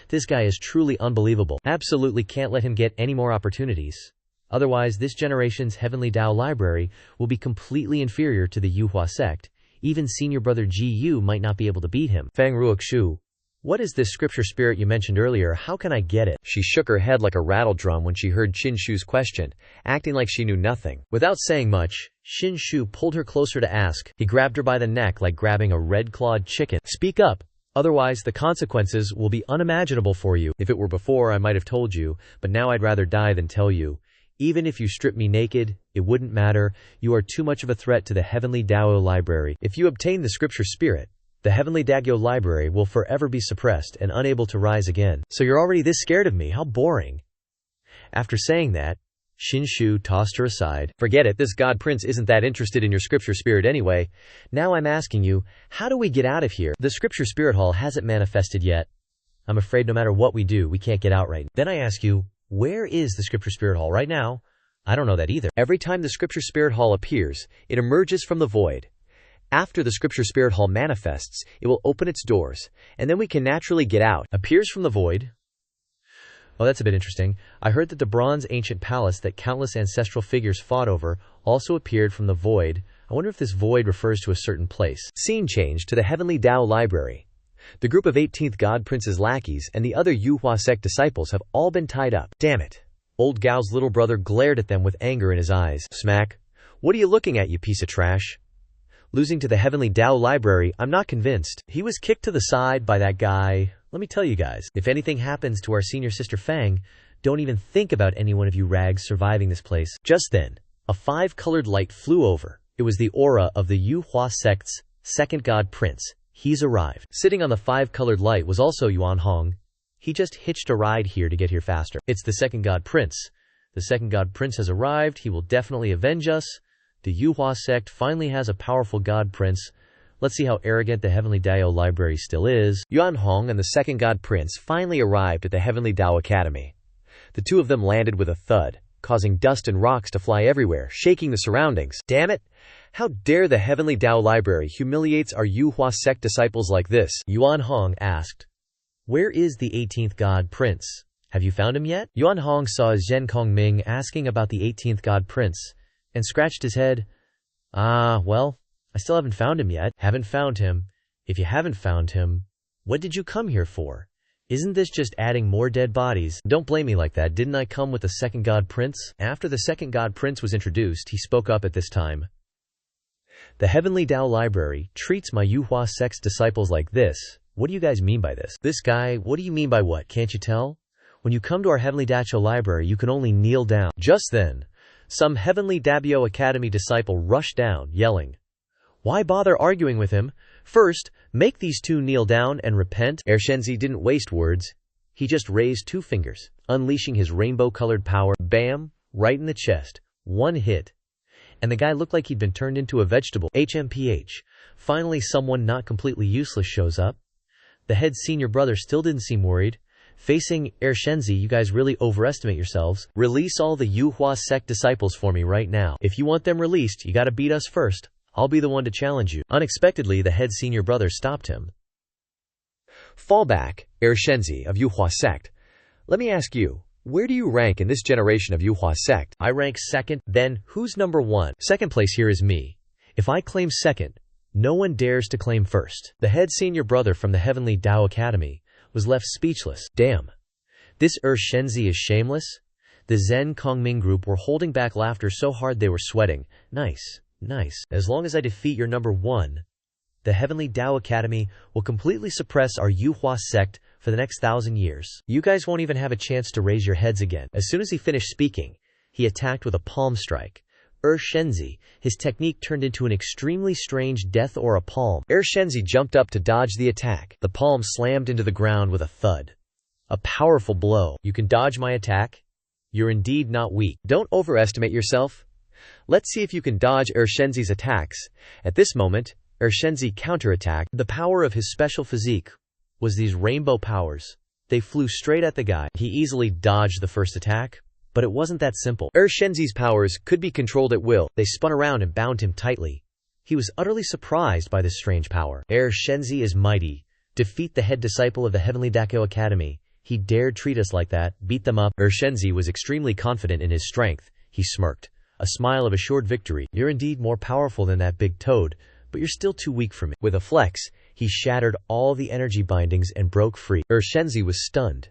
This guy is truly unbelievable. Absolutely can't let him get any more opportunities. Otherwise, this generation's Heavenly Tao Library will be completely inferior to the Yuhua sect. Even senior brother Ji Yu might not be able to beat him. Fang Ruoxu. What is this scripture spirit you mentioned earlier? How can I get it? She shook her head like a rattle drum when she heard Qin Shu's question, acting like she knew nothing. Without saying much, Qin Shu pulled her closer to ask. He grabbed her by the neck like grabbing a red-clawed chicken. Speak up. Otherwise, the consequences will be unimaginable for you. If it were before, I might have told you, but now I'd rather die than tell you. Even if you strip me naked, it wouldn't matter. You are too much of a threat to the Heavenly Tao Library. If you obtain the scripture spirit, the Heavenly Dagyo Library will forever be suppressed and unable to rise again. So you're already this scared of me? How boring. After saying that, Qin Shu tossed her aside. Forget it, this God Prince isn't that interested in your scripture spirit anyway. Now I'm asking you, how do we get out of here? The scripture spirit hall hasn't manifested yet. I'm afraid no matter what we do, we can't get out right now. Then I ask you, where is the scripture spirit hall right now? I don't know that either. Every time the scripture spirit hall appears, it emerges from the void. After the scripture spirit hall manifests, it will open its doors, and then we can naturally get out. Appears from the void. Oh, that's a bit interesting. I heard that the bronze ancient palace that countless ancestral figures fought over also appeared from the void. I wonder if this void refers to a certain place. Scene change to the Heavenly Tao Library. The group of 18th God Prince's lackeys and the other Yuhua sect disciples have all been tied up. Damn it. Old Gao's little brother glared at them with anger in his eyes. Smack. What are you looking at, you piece of trash? Losing to the Heavenly Tao Library, I'm not convinced. He was kicked to the side by that guy. Let me tell you guys, if anything happens to our senior sister Fang, Don't even think about any one of you rags surviving this place. Just then, a 5-colored light flew over. It was the aura of the Yuhua sect's second god prince. He's arrived. Sitting on the 5-colored light was also Yuan Hong. He just hitched a ride here to get here faster. It's the second god prince. The second god prince has arrived. He will definitely avenge us. The Yuhua sect finally has a powerful god prince. Let's see how arrogant the Heavenly Dao Library still is. Yuan Hong and the second god prince finally arrived at the Heavenly Dao Academy. The two of them landed with a thud, causing dust and rocks to fly everywhere, shaking the surroundings. Damn it! How dare the Heavenly Dao Library humiliates our Yuhua sect disciples like this? Yuan Hong asked, "Where is the 18th god prince? Have you found him yet?" Yuan Hong saw Zhen Kongming asking about the 18th god prince, and scratched his head. Well, I still haven't found him yet. Haven't found him? If you haven't found him, what did you come here for? Isn't this just adding more dead bodies? Don't blame me like that. Didn't I come with the second god prince? After the second god prince was introduced, he spoke up at this time. The Heavenly Dao Library treats my Yuhua sect's disciples like this. What do you guys mean by this? This guy, what do you mean by what? Can't you tell? When you come to our Heavenly Dao Library, you can only kneel down. Just then, some Heavenly Dabio Academy disciple rushed down, yelling, "Why bother arguing with him? First, make these two kneel down and repent." Xianxia didn't waste words. He just raised 2 fingers, unleashing his rainbow-colored power. Bam! Right in the chest. 1 hit. And the guy looked like he'd been turned into a vegetable. HMPH. Finally, someone not completely useless shows up. The head senior brother still didn't seem worried. Facing Xianxia, you guys really overestimate yourselves. Release all the Yuhua sect disciples for me right now. If you want them released, you gotta beat us first. I'll be the one to challenge you. Unexpectedly, the head senior brother stopped him. Fall back, Xianxia of Yuhua sect. Let me ask you, where do you rank in this generation of Yuhua sect? I rank second. Then, who's number 1? Second place here is me. If I claim second, no one dares to claim first. The head senior brother from the Heavenly Dao Academy was left speechless. Damn. This Xianxia is shameless? The Zhen Kongming group were holding back laughter so hard they were sweating. Nice. Nice. As long as I defeat your number 1, the Heavenly Dao Academy will completely suppress our Yuhua sect for the next 1,000 years. You guys won't even have a chance to raise your heads again. As soon as he finished speaking, he attacked with a palm strike. Xianxia, his technique turned into an extremely strange death or a palm. Xianxia jumped up to dodge the attack. The palm slammed into the ground with a thud. A powerful blow. You can dodge my attack? You're indeed not weak. Don't overestimate yourself. Let's see if you can dodge Xianxia's attacks. At this moment, Xianxia counterattacked. The power of his special physique was these rainbow powers. They flew straight at the guy. He easily dodged the first attack, but it wasn't that simple. Xianxia's powers could be controlled at will. They spun around and bound him tightly. He was utterly surprised by this strange power. Xianxia is mighty. Defeat the head disciple of the Heavenly Dao Academy. He dared treat us like that. Beat them up. Xianxia was extremely confident in his strength. He smirked. A smile of assured victory. You're indeed more powerful than that big toad, but you're still too weak for me. With a flex, he shattered all the energy bindings and broke free. Xianxia was stunned.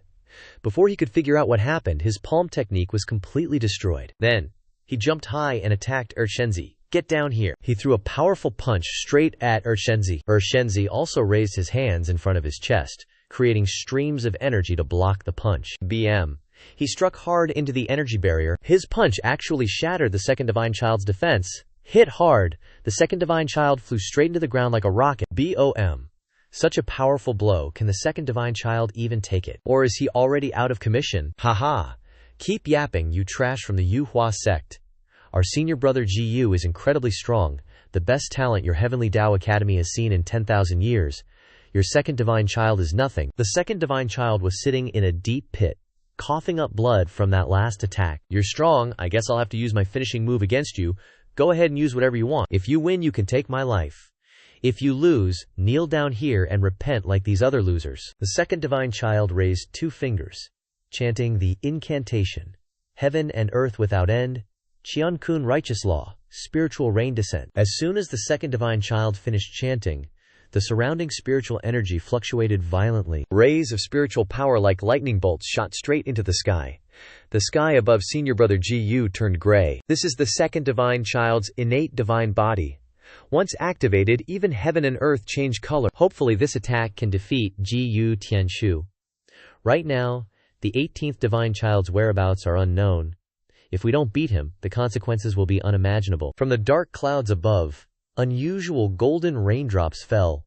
Before he could figure out what happened, his palm technique was completely destroyed. Then, he jumped high and attacked Xianxia. Get down here. He threw a powerful punch straight at Xianxia. Xianxia also raised his hands in front of his chest, creating streams of energy to block the punch. BM. He struck hard into the energy barrier. His punch actually shattered the second divine child's defense. Hit hard, the second divine child flew straight into the ground like a rocket. BOM. Such a powerful blow, can the second divine child even take it? Or is he already out of commission? Haha. Keep yapping, you trash from the Yuhua sect. Our senior brother Jiyu is incredibly strong, the best talent your Heavenly Dao Academy has seen in 10,000 years. Your second divine child is nothing. The second divine child was sitting in a deep pit, coughing up blood from that last attack. You're strong, I guess I'll have to use my finishing move against you. Go ahead and use whatever you want. If you win, you can take my life. If you lose, kneel down here and repent like these other losers. The second divine child raised 2 fingers, chanting the incantation. Heaven and earth without end. Qiankun righteous law, spiritual rain descent. As soon as the second divine child finished chanting, the surrounding spiritual energy fluctuated violently. Rays of spiritual power like lightning bolts shot straight into the sky. The sky above senior brother Jiyu turned gray. This is the second divine child's innate divine body. Once activated, even heaven and earth change color. Hopefully this attack can defeat Jiyu Tianshu. Right now, The 18th divine child's whereabouts are unknown. If we don't beat him, the consequences will be unimaginable. From the dark clouds above, unusual golden raindrops fell.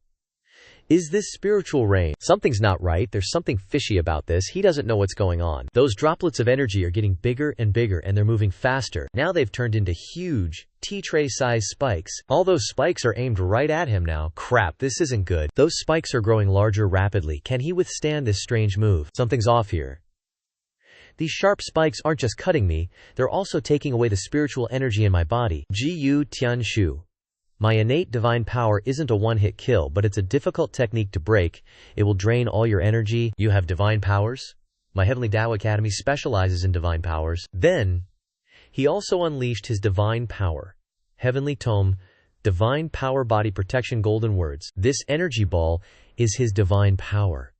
Is this spiritual rain? Something's not right. There's something fishy about this. He doesn't know what's going on. Those droplets of energy are getting bigger and bigger, and they're moving faster. Now they've turned into huge, tea-tray-sized spikes. All those spikes are aimed right at him now. Crap, this isn't good. Those spikes are growing larger rapidly. Can he withstand this strange move? Something's off here. These sharp spikes aren't just cutting me, they're also taking away the spiritual energy in my body. Jiyu Tianshu. My innate divine power isn't a one-hit kill, but it's a difficult technique to break. It will drain all your energy. You have divine powers? My Heavenly Tao Academy specializes in divine powers. Then, he also unleashed his divine power. Heavenly Tome, Divine Power Body Protection Golden Words. This energy ball is his divine power.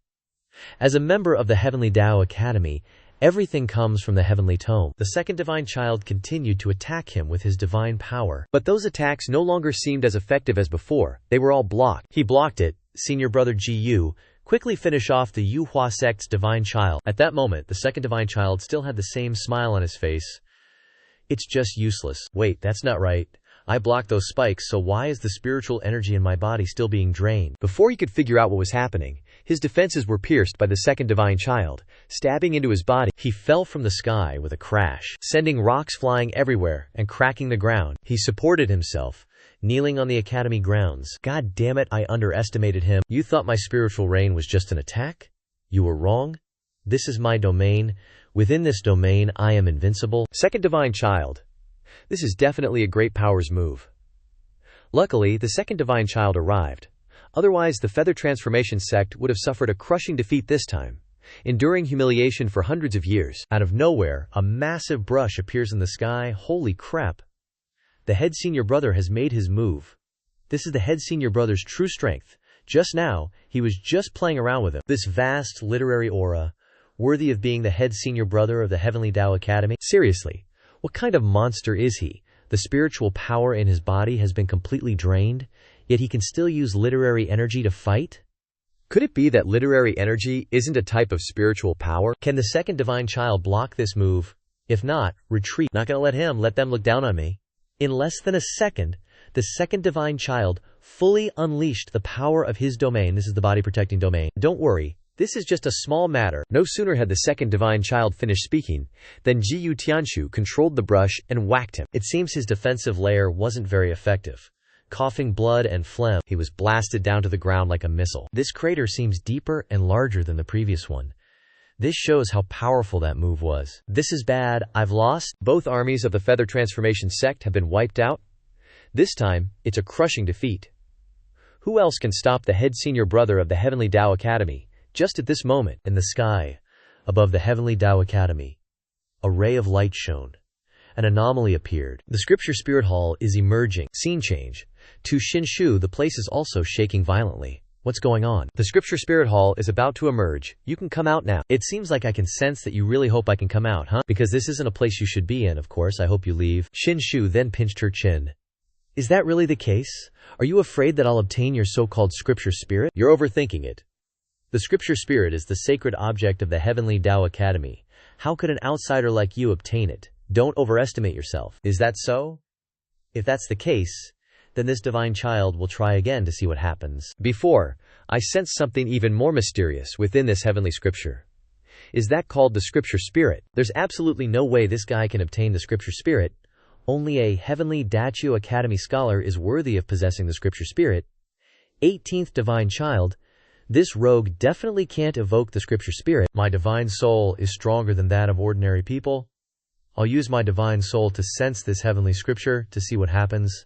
As a member of the Heavenly Tao Academy, everything comes from the heavenly tome. The second divine child continued to attack him with his divine power. But those attacks no longer seemed as effective as before. They were all blocked. He blocked it. Senior brother Ji Yu quickly finish off the Yu Hua sect's divine child. At that moment, the second divine child still had the same smile on his face. It's just useless. Wait, that's not right. I blocked those spikes, so why is the spiritual energy in my body still being drained? Before he could figure out what was happening, his defenses were pierced by the second divine child. Stabbing into his body, he fell from the sky with a crash, sending rocks flying everywhere and cracking the ground. He supported himself, kneeling on the academy grounds. God damn it, I underestimated him. You thought my spiritual reign was just an attack? You were wrong. This is my domain. Within this domain, I am invincible. Second divine child. This is definitely a great powers move. Luckily, the second divine child arrived. Otherwise, the feather transformation sect would have suffered a crushing defeat this time, enduring humiliation for hundreds of years. Out of nowhere, a massive brush appears in the sky. Holy crap. The head senior brother has made his move. This is the head senior brother's true strength. Just now, he was just playing around with him. This vast literary aura, worthy of being the head senior brother of the Heavenly Tao Academy. Seriously. What kind of monster is he? The spiritual power in his body has been completely drained, yet he can still use literary energy to fight? Could it be that literary energy isn't a type of spiritual power? Can the second divine child block this move? If not, retreat. Not gonna let them look down on me. In less than a second, the second divine child fully unleashed the power of his domain. This is the body protecting domain. Don't worry. This is just a small matter. No sooner had the second divine child finished speaking, than Jiyu Tianshu controlled the brush and whacked him. It seems his defensive layer wasn't very effective. Coughing blood and phlegm, he was blasted down to the ground like a missile. This crater seems deeper and larger than the previous one. This shows how powerful that move was. This is bad. I've lost. Both armies of the Feather Transformation sect have been wiped out. This time, it's a crushing defeat. Who else can stop the head senior brother of the Heavenly Tao Academy? Just at this moment, in the sky, above the Heavenly Tao Academy, a ray of light shone. An anomaly appeared. The Scripture Spirit Hall is emerging. Scene change. To Xianxia, the place is also shaking violently. What's going on? The Scripture Spirit Hall is about to emerge. You can come out now. It seems like I can sense that you really hope I can come out, huh? Because this isn't a place you should be in, of course. I hope you leave. Xianxia then pinched her chin. Is that really the case? Are you afraid that I'll obtain your so-called Scripture Spirit? You're overthinking it. The Scripture Spirit is the sacred object of the Heavenly Tao Academy. How could an outsider like you obtain it? Don't overestimate yourself. Is that so? If that's the case, then this divine child will try again to see what happens. Before, I sense something even more mysterious within this heavenly scripture. Is that called the Scripture Spirit? There's absolutely no way this guy can obtain the Scripture Spirit. Only a Heavenly Tao Academy scholar is worthy of possessing the Scripture Spirit. 18th divine child. This rogue definitely can't evoke the Scripture Spirit. My divine soul is stronger than that of ordinary people. I'll use my divine soul to sense this heavenly scripture to see what happens.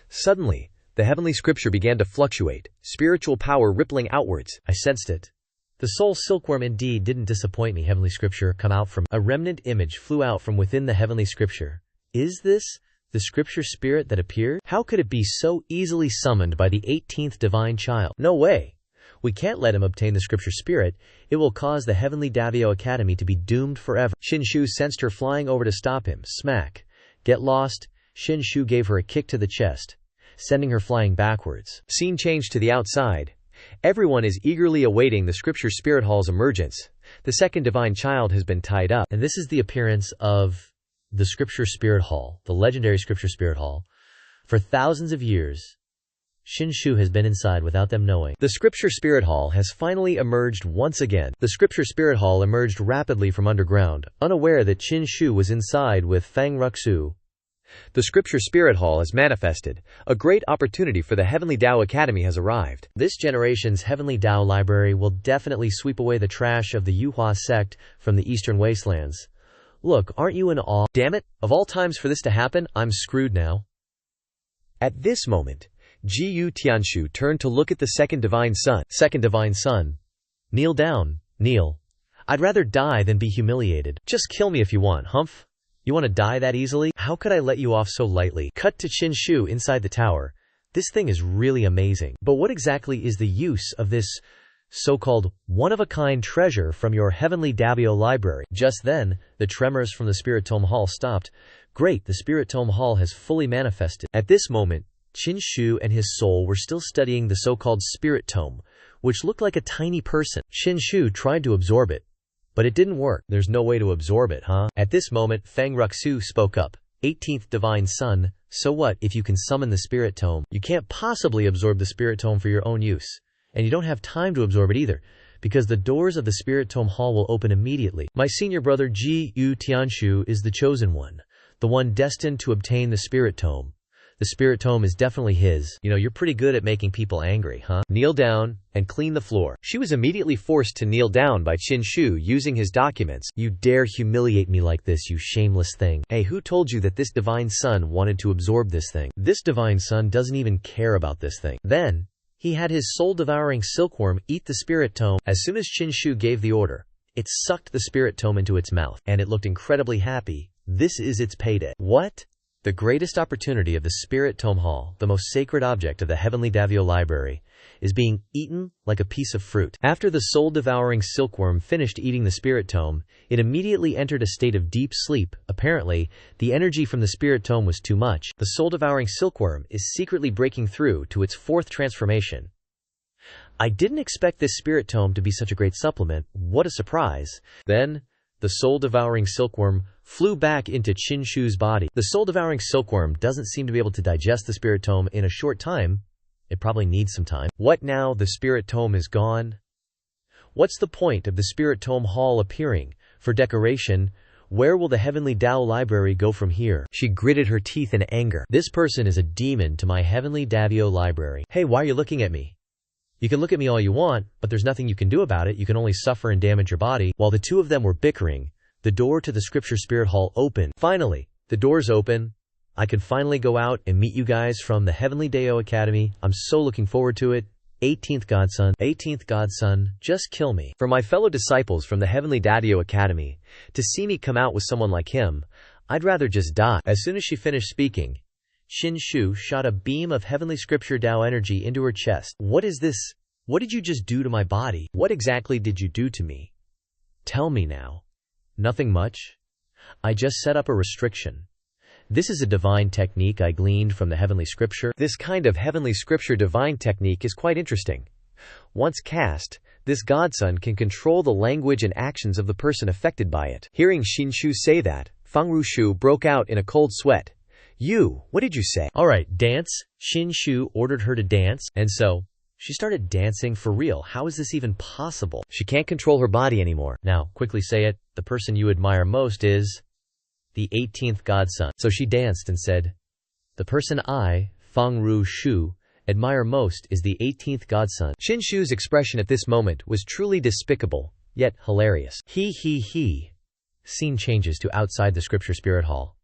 Suddenly, the heavenly scripture began to fluctuate, spiritual power rippling outwards. I sensed it. The soul silkworm indeed didn't disappoint me. Heavenly scripture come out from a remnant image flew out from within the heavenly scripture. Is this the Scripture Spirit that appeared? How could it be so easily summoned by the 18th divine child? No way. We can't let him obtain the Scripture Spirit. It will cause the Heavenly Tao Academy to be doomed forever. Xianxia sensed her flying over to stop him. Smack. Get lost. Xianxia gave her a kick to the chest, sending her flying backwards. Scene changed to the outside. Everyone is eagerly awaiting the Scripture Spirit Hall's emergence. The second divine child has been tied up. And this is the appearance of the Scripture Spirit Hall, the legendary Scripture Spirit Hall. For thousands of years, Xianxia has been inside without them knowing. The Scripture Spirit Hall has finally emerged once again. The Scripture Spirit Hall emerged rapidly from underground, unaware that Xianxia was inside with Fang Ruxu. The Scripture Spirit Hall has manifested. A great opportunity for the Heavenly Dao Academy has arrived. This generation's Heavenly Dao Library will definitely sweep away the trash of the Yuhua sect from the Eastern Wastelands. Look, aren't you in awe? Damn it, of all times for this to happen, I'm screwed now. At this moment, Jiyu Tianshu turned to look at the second divine son. Second divine son. Kneel down, kneel. I'd rather die than be humiliated. Just kill me if you want, humph. You want to die that easily? How could I let you off so lightly? Cut to Xianxia inside the tower. This thing is really amazing. But what exactly is the use of this so-called one-of-a-kind treasure from your Heavenly Dao Library? Just then, the tremors from the Spirit Tome Hall stopped. Great, the Spirit Tome Hall has fully manifested. At this moment, Xianxia and his soul were still studying the so-called Spirit Tome, which looked like a tiny person. Xianxia tried to absorb it, but it didn't work. There's no way to absorb it, huh? At this moment, Fang Ruxu spoke up. 18th Divine Son, so what if you can summon the Spirit Tome? You can't possibly absorb the Spirit Tome for your own use. And you don't have time to absorb it either, because the doors of the Spirit Tome Hall will open immediately. My senior brother Jiyu Tianshu is the chosen one, the one destined to obtain the Spirit Tome. The Spirit Tome is definitely his. You know, you're pretty good at making people angry, huh? Kneel down and clean the floor. She was immediately forced to kneel down by Xianxia using his documents. You dare humiliate me like this, you shameless thing. Hey, who told you that this divine son wanted to absorb this thing? This divine son doesn't even care about this thing. Then, he had his soul-devouring silkworm eat the Spirit Tome. As soon as Xianxia gave the order, it sucked the Spirit Tome into its mouth, and it looked incredibly happy. This is its payday. What? The greatest opportunity of the Spirit Tome Hall, the most sacred object of the Heavenly Dao Library, is being eaten like a piece of fruit. After the soul-devouring silkworm finished eating the Spirit Tome, it immediately entered a state of deep sleep. Apparently, the energy from the Spirit Tome was too much. The soul-devouring silkworm is secretly breaking through to its fourth transformation. I didn't expect this Spirit Tome to be such a great supplement. What a surprise. Then, the soul-devouring silkworm flew back into Xianxia's body. The soul-devouring silkworm doesn't seem to be able to digest the Spirit Tome in a short time. It probably needs some time. What now? The Spirit Tome is gone? What's the point of the Spirit Tome Hall appearing? For decoration, where will the Heavenly Dao Library go from here? She gritted her teeth in anger. This person is a demon to my Heavenly Dao Library. Hey, why are you looking at me? You can look at me all you want, but there's nothing you can do about it. You can only suffer and damage your body. While the two of them were bickering, the door to the Scripture Spirit Hall opened. Finally, the door's open. I can finally go out and meet you guys from the Heavenly Dao Academy. I'm so looking forward to it. 18th Godson. 18th Godson, just kill me. For my fellow disciples from the Heavenly Dao Academy, to see me come out with someone like him, I'd rather just die. As soon as she finished speaking, Xianxia shot a beam of Heavenly Scripture Dao energy into her chest. What is this? What did you just do to my body? What exactly did you do to me? Tell me now. Nothing much. I just set up a restriction. This is a divine technique I gleaned from the Heavenly Scripture. This kind of Heavenly Scripture divine technique is quite interesting. Once cast, this godson can control the language and actions of the person affected by it. Hearing Xianxia say that, Fang Rushu broke out in a cold sweat. You, what did you say? Alright, dance. Xianxia ordered her to dance, and so she started dancing for real. How is this even possible? She can't control her body anymore. Now, quickly say it. The person you admire most is the 18th godson. So she danced and said, the person I, Fang Rushu, admire most is the 18th godson. Xianxia's expression at this moment was truly despicable, yet hilarious. He. Scene changes to outside the Scripture Spirit Hall.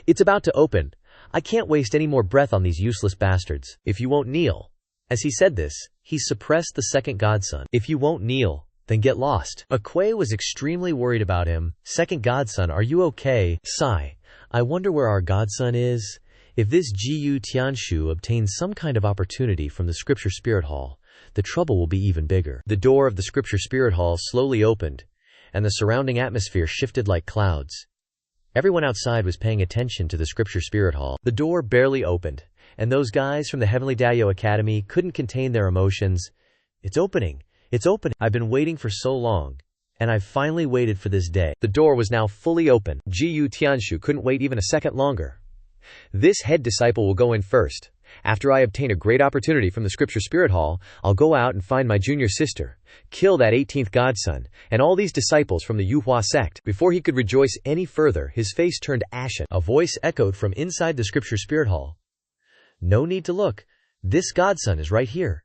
It's about to open. I can't waste any more breath on these useless bastards. If you won't kneel. As he said this, he suppressed the second godson. If you won't kneel, then get lost. Akui was extremely worried about him. Second godson, are you okay? Sigh. I wonder where our godson is. If this Jiyu Tianshu obtains some kind of opportunity from the Scripture Spirit Hall, the trouble will be even bigger. The door of the Scripture Spirit Hall slowly opened, and the surrounding atmosphere shifted like clouds. Everyone outside was paying attention to the Scripture Spirit Hall. The door barely opened, and those guys from the Heavenly Dao Academy couldn't contain their emotions. It's opening. It's opening. I've been waiting for so long. And I finally waited for this day. The door was now fully open. Jiyu Tianshu couldn't wait even a second longer. This head disciple will go in first. After I obtain a great opportunity from the Scripture Spirit Hall, I'll go out and find my junior sister, kill that 18th godson, and all these disciples from the Yuhua sect. Before he could rejoice any further, his face turned ashen. A voice echoed from inside the Scripture Spirit Hall. No need to look. This godson is right here.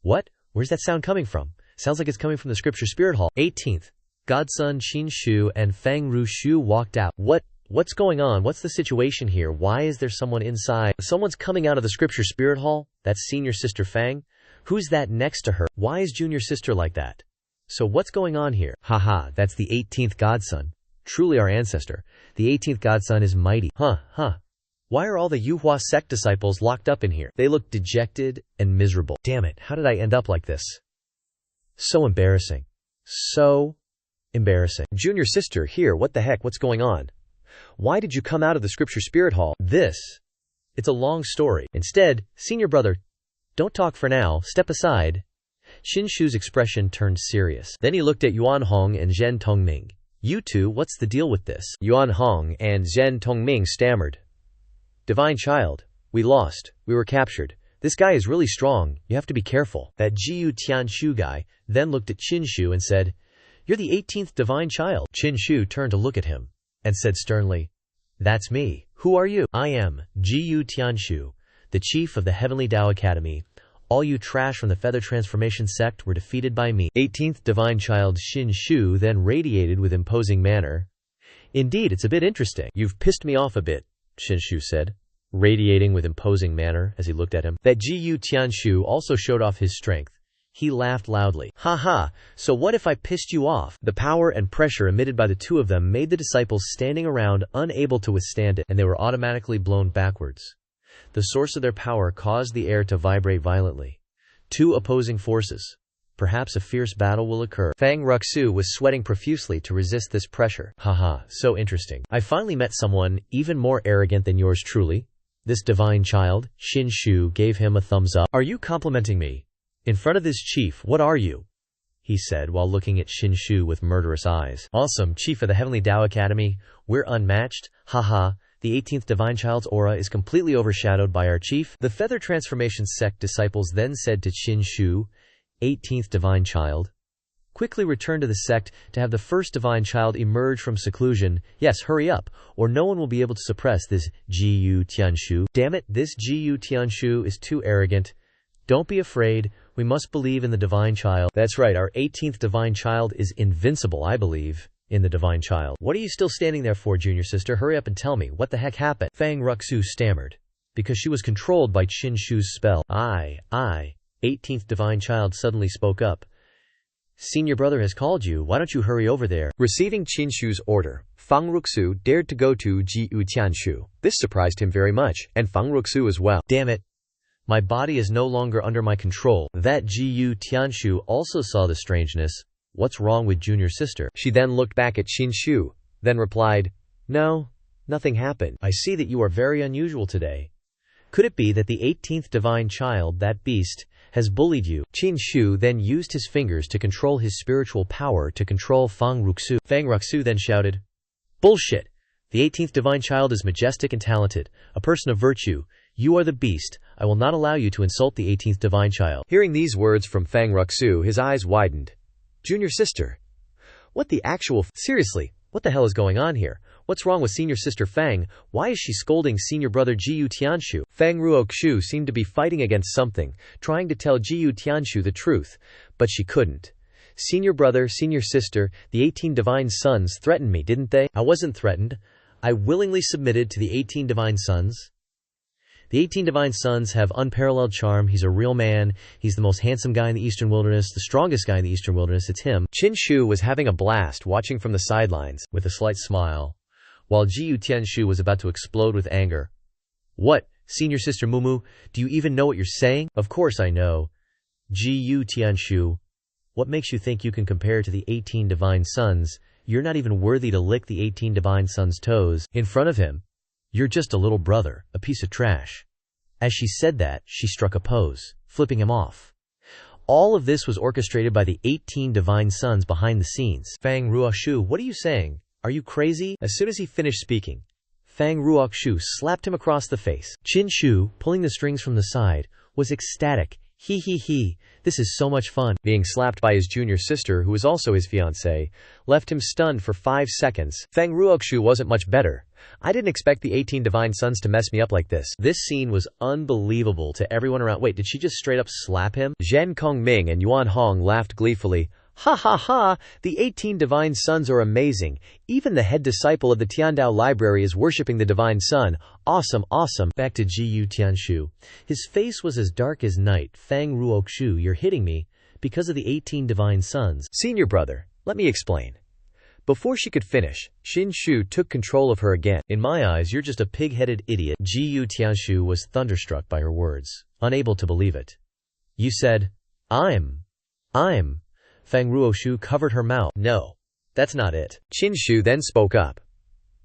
What? Where's that sound coming from? Sounds like it's coming from the Scripture Spirit Hall. 18th godson Qin Shu and Fang Rushu walked out. What's going on? What's the situation here? Why is there someone inside? Someone's coming out of the Scripture Spirit Hall? That's senior sister Fang? Who's that next to her? Why is junior sister like that? So what's going on here? Haha, that's the 18th godson. Truly our ancestor. The 18th godson is mighty. Why are all the Yuhua sect disciples locked up in here? They look dejected and miserable. Damn it, how did I end up like this? So embarrassing. So embarrassing. Junior sister, here, what the heck, what's going on? Why did you come out of the Scripture Spirit Hall? It's a long story. Instead, senior brother, don't talk for now, step aside. Qin Shu's expression turned serious. Then he looked at Yuan Hong and Zhen Tongming. You two, what's the deal with this? Yuan Hong and Zhen Tongming stammered. Divine child, we lost. We were captured. This guy is really strong. You have to be careful. That Jiyu Tianshu guy then looked at Qin Shu and said, You're the 18th divine child. Qin Shu turned to look at him and said sternly, That's me. Who are you? I am Jiyu Tianshu, the chief of the Heavenly Tao Academy. All you trash from the Feather Transformation sect were defeated by me. 18th divine child Qin Shu then radiated with imposing manner. Indeed, it's a bit interesting. You've pissed me off a bit, Qin Shu said, radiating with imposing manner as he looked at him. That Jiyu Tianshu also showed off his strength. He laughed loudly. Ha, so what if I pissed you off? The power and pressure emitted by the two of them made the disciples standing around unable to withstand it, and they were automatically blown backwards. The source of their power caused the air to vibrate violently. Two opposing forces. Perhaps a fierce battle will occur. Fang Ruxu was sweating profusely to resist this pressure. Haha, so interesting. I finally met someone even more arrogant than yours truly. This divine child, Qin Shu, gave him a thumbs up. Are you complimenting me? In front of this chief, what are you? He said while looking at Qin Shu with murderous eyes. Awesome, chief of the Heavenly Tao Academy. We're unmatched. Haha. The 18th divine child's aura is completely overshadowed by our chief. The Feather Transformation sect disciples then said to Qin Shu, 18th divine child, quickly return to the sect to have the first divine child emerge from seclusion. Yes, hurry up, or no one will be able to suppress this Jiyu Tianshu. Damn it, this Jiyu Tianshu is too arrogant. Don't be afraid. We must believe in the divine child. That's right, our 18th divine child is invincible, I believe in the divine child. What are you still standing there for, junior sister? Hurry up and tell me, what the heck happened? Fang Ruxu stammered, because she was controlled by Qin Shu's spell. I, 18th divine child suddenly spoke up. Senior brother has called you, why don't you hurry over there? Receiving Qin Shu's order, Fang Ruxu dared to go to Jiyu Tianshu. This surprised him very much, and Fang Ruxu as well. Damn it. My body is no longer under my control. That Jiyu Tianshu also saw the strangeness. What's wrong with junior sister? She then looked back at Qin Shu, then replied, No, nothing happened. I see that you are very unusual today. Could it be that the 18th divine child, that beast, has bullied you? Qin Shu then used his fingers to control his spiritual power to control Fang Ruxu. Fang Ruxu then shouted, Bullshit! The 18th divine child is majestic and talented, a person of virtue. You are the beast. I will not allow you to insult the 18th divine child. Hearing these words from Fang Ruxu, his eyes widened. Junior sister. What the actual seriously, what the hell is going on here? What's wrong with senior sister Fang? Why is she scolding senior brother Jiyu Tianshu? Fang Ruoxu seemed to be fighting against something, trying to tell Jiyu Tianshu the truth, but she couldn't. Senior brother, senior sister, the 18 divine sons threatened me, didn't they? I wasn't threatened. I willingly submitted to the 18 divine sons. The 18 divine sons have unparalleled charm. He's a real man. He's the most handsome guy in the Eastern Wilderness, the strongest guy in the Eastern Wilderness. It's him. Qin Shu was having a blast watching from the sidelines with a slight smile, while Jiyu Tianshu was about to explode with anger. What, senior sister Mumu, do you even know what you're saying? Of course I know. Jiyu Tianshu, what makes you think you can compare to the 18 divine sons? You're not even worthy to lick the 18 divine sons' toes in front of him. You're just a little brother, a piece of trash. As she said that, she struck a pose, flipping him off. All of this was orchestrated by the 18 divine sons behind the scenes. Fang Ruoxu, what are you saying? Are you crazy? As soon as he finished speaking, Fang Ruoxu slapped him across the face. Qin Shu, pulling the strings from the side, was ecstatic. He, this is so much fun. Being slapped by his junior sister, who was also his fiancée, left him stunned for 5 seconds. Fang Ruoxu wasn't much better. I didn't expect the 18 divine sons to mess me up like this. This scene was unbelievable to everyone around. Wait, did she just straight up slap him? Zhen Kongming and Yuan Hong laughed gleefully. Ha ha ha, the 18 divine sons are amazing. Even the head disciple of the Tiandao library is worshipping the divine sun. Awesome. Back to Jiyu Tianshu. His face was as dark as night. Fang Ruoxu, you're hitting me because of the 18 divine sons. Senior brother, let me explain. Before she could finish, Qin Shu took control of her again. In my eyes, you're just a pig-headed idiot. Jiyu Tianshu was thunderstruck by her words, unable to believe it. You said, I'm. Fang Ruoxu covered her mouth. No, that's not it. Qin Shu then spoke up.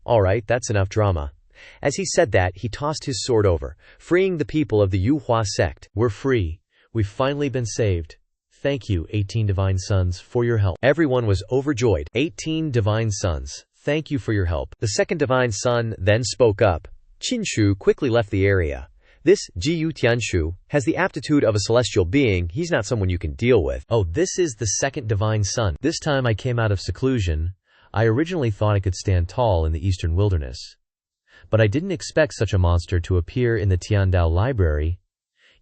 Alright, that's enough drama. As he said that, he tossed his sword over, freeing the people of the Yuhua sect. We're free. We've finally been saved. Thank you, 18 divine sons, for your help. Everyone was overjoyed. 18 divine sons, thank you for your help. The second divine son then spoke up. Qin Shu quickly left the area. This Jiyu Tianshu has the aptitude of a celestial being. He's not someone you can deal with. Oh, this is the second divine son. This time I came out of seclusion. I originally thought I could stand tall in the eastern wilderness. But I didn't expect such a monster to appear in the Tiandao library.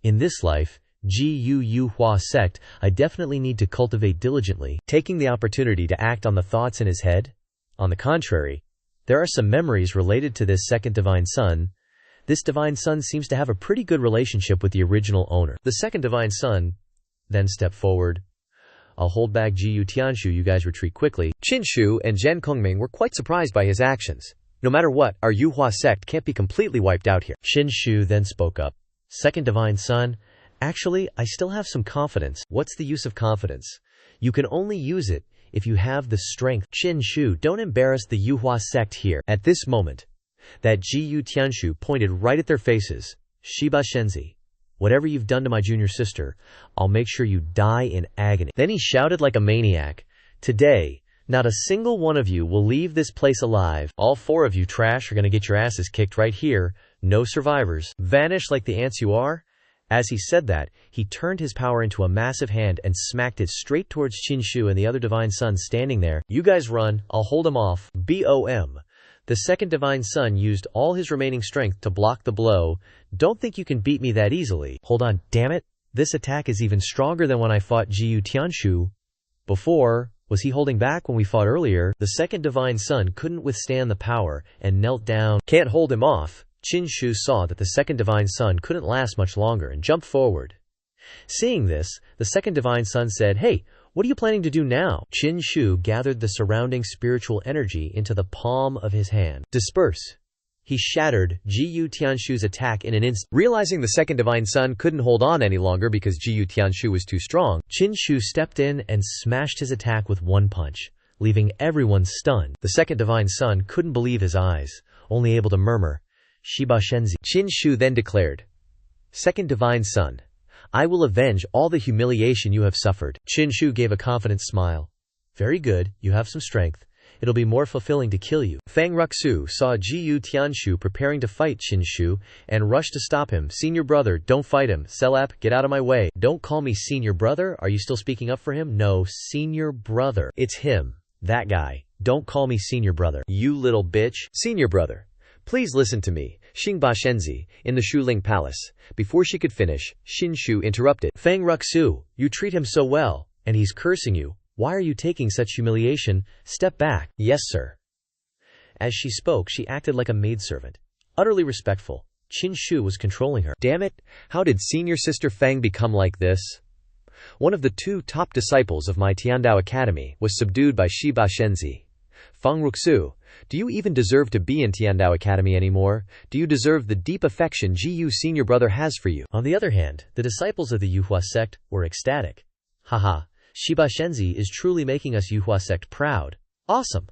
In this life, Jiyu Hua sect, I definitely need to cultivate diligently, taking the opportunity to act on the thoughts in his head. On the contrary, there are some memories related to this second divine son. This divine son seems to have a pretty good relationship with the original owner. The second divine son then stepped forward. I'll hold back Jiyu Tianshu, you guys retreat quickly. Qin Shu and Zhen Kongming were quite surprised by his actions. No matter what, our Yuhua sect can't be completely wiped out here. Qin Shu then spoke up. Second divine son, actually, I still have some confidence. What's the use of confidence? You can only use it if you have the strength. Qin Shu, don't embarrass the Yuhua sect here. At this moment, that Jiyu Tianshu pointed right at their faces. Shiba Shenzi, whatever you've done to my junior sister, I'll make sure you die in agony. Then he shouted like a maniac. Today, not a single one of you will leave this place alive. All 4 of you trash are gonna get your asses kicked right here. No survivors. Vanish like the ants you are. As he said that, he turned his power into a massive hand and smacked it straight towards Qin Shu and the other divine sons standing there. You guys run, I'll hold him off. BOM. The second divine son used all his remaining strength to block the blow. Don't think you can beat me that easily. Hold on, damn it. This attack is even stronger than when I fought Jiyu Tianshu. Before, was he holding back when we fought earlier? The second divine son couldn't withstand the power and knelt down. Can't hold him off. Qin Shu saw that the second divine son couldn't last much longer and jumped forward. Seeing this, the second divine son said, Hey, what are you planning to do now? Qin Shu gathered the surrounding spiritual energy into the palm of his hand. Disperse. He shattered Jiyu Tianshu's attack in an instant. Realizing the second divine son couldn't hold on any longer because Jiyu Tianshu was too strong, Qin Shu stepped in and smashed his attack with one punch, leaving everyone stunned. The second divine son couldn't believe his eyes, only able to murmur, Shiba Shenzi. Qin Shu then declared, Second divine son, I will avenge all the humiliation you have suffered. Qin Shu gave a confident smile. Very good, you have some strength. It'll be more fulfilling to kill you. Fang Ruoxu saw Jiyu Tianshu preparing to fight Qin Shu and rushed to stop him. Senior brother, don't fight him. Selap, get out of my way. Don't call me senior brother. Are you still speaking up for him? No, senior brother. It's him. That guy. Don't call me senior brother. You little bitch. Senior brother. Please listen to me. Xingba Shenzi, in the Shuling Palace. Before she could finish, Qin Shu interrupted. Fang Ruoxu, you treat him so well, and he's cursing you. Why are you taking such humiliation? Step back. Yes, sir. As she spoke, she acted like a maidservant. Utterly respectful. Qin Shu was controlling her. Damn it, how did senior sister Fang become like this? One of the 2 top disciples of my Tiandao Academy was subdued by Shiba Shenzi. Fang Ruoxu, do you even deserve to be in Tiandao Academy anymore? Do you deserve the deep affection Jiyu senior brother has for you? On the other hand, the disciples of the Yuhua sect were ecstatic. Haha, Shiba Shenzi is truly making us Yuhua sect proud. Awesome.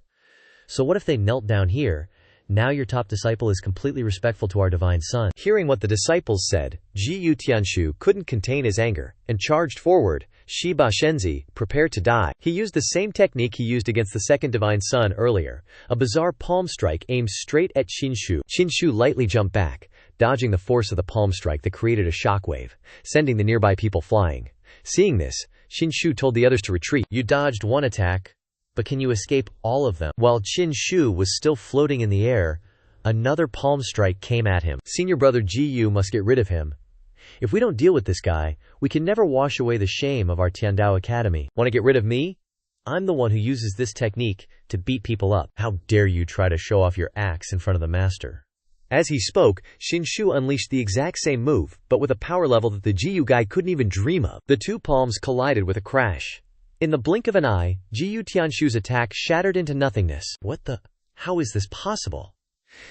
So what if they knelt down here? Now your top disciple is completely respectful to our divine son." Hearing what the disciples said, Ji Tianshu couldn't contain his anger, and charged forward. Shiba Shenzi, prepare to die. He used the same technique he used against the second divine son earlier, a bizarre palm strike aimed straight at Qinshu. Qinshu lightly jumped back, dodging the force of the palm strike that created a shockwave, sending the nearby people flying. Seeing this, Qinshu told the others to retreat. "You dodged one attack, but can you escape all of them?" While Qinshu was still floating in the air, another palm strike came at him. "Senior brother Jiyu must get rid of him. If we don't deal with this guy, we can never wash away the shame of our Tiandao Academy." "Want to get rid of me? I'm the one who uses this technique to beat people up. How dare you try to show off your axe in front of the master?" As he spoke, Qinshu unleashed the exact same move, but with a power level that the Jiyu guy couldn't even dream of. The two palms collided with a crash. In the blink of an eye, Jiyu Tianshu's attack shattered into nothingness. What the? How is this possible?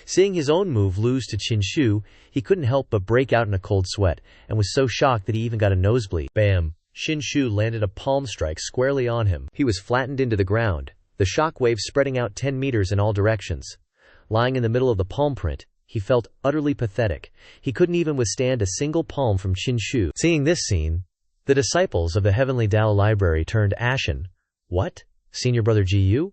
Seeing his own move lose to Qinshu, he couldn't help but break out in a cold sweat, and was so shocked that he even got a nosebleed. Bam! Qinshu landed a palm strike squarely on him. He was flattened into the ground, the shock wave spreading out 10 meters in all directions. Lying in the middle of the palm print, he felt utterly pathetic. He couldn't even withstand a single palm from Qinshu. Seeing this scene, the disciples of the Heavenly Tao Library turned ashen. What? Senior brother Jiyu?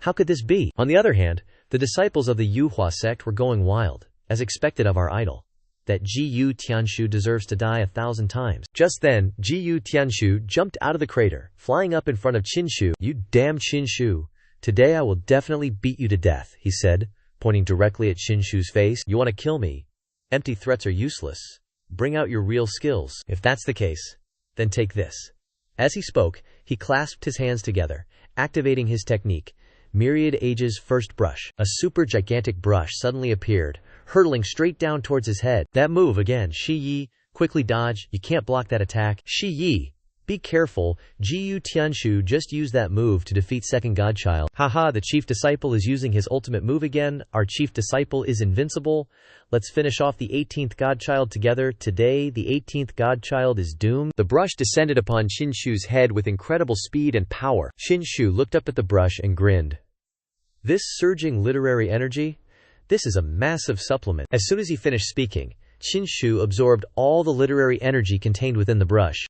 How could this be? On the other hand, the disciples of the Yuhua sect were going wild, as expected of our idol. That Jiyu Tianshu deserves to die 1,000 times. Just then, Jiyu Tianshu jumped out of the crater, flying up in front of Qinshu. "You damn Qinshu. Today I will definitely beat you to death," he said, pointing directly at Qinshu's face. "You want to kill me? Empty threats are useless. Bring out your real skills. If that's the case, then take this." As he spoke, he clasped his hands together, activating his technique, Myriad Age's first brush. A super gigantic brush suddenly appeared, hurtling straight down towards his head. "That move again, Shi Yi. Quickly dodge, you can't block that attack." "Shi Yi, be careful. Jiyu Tianshu just used that move to defeat second godchild." "Haha, the chief disciple is using his ultimate move again. Our chief disciple is invincible. Let's finish off the 18th godchild together. Today, the 18th godchild is doomed." The brush descended upon Qinshu's head with incredible speed and power. Qinshu looked up at the brush and grinned. This surging literary energy? This is a massive supplement. As soon as he finished speaking, Qinshu absorbed all the literary energy contained within the brush.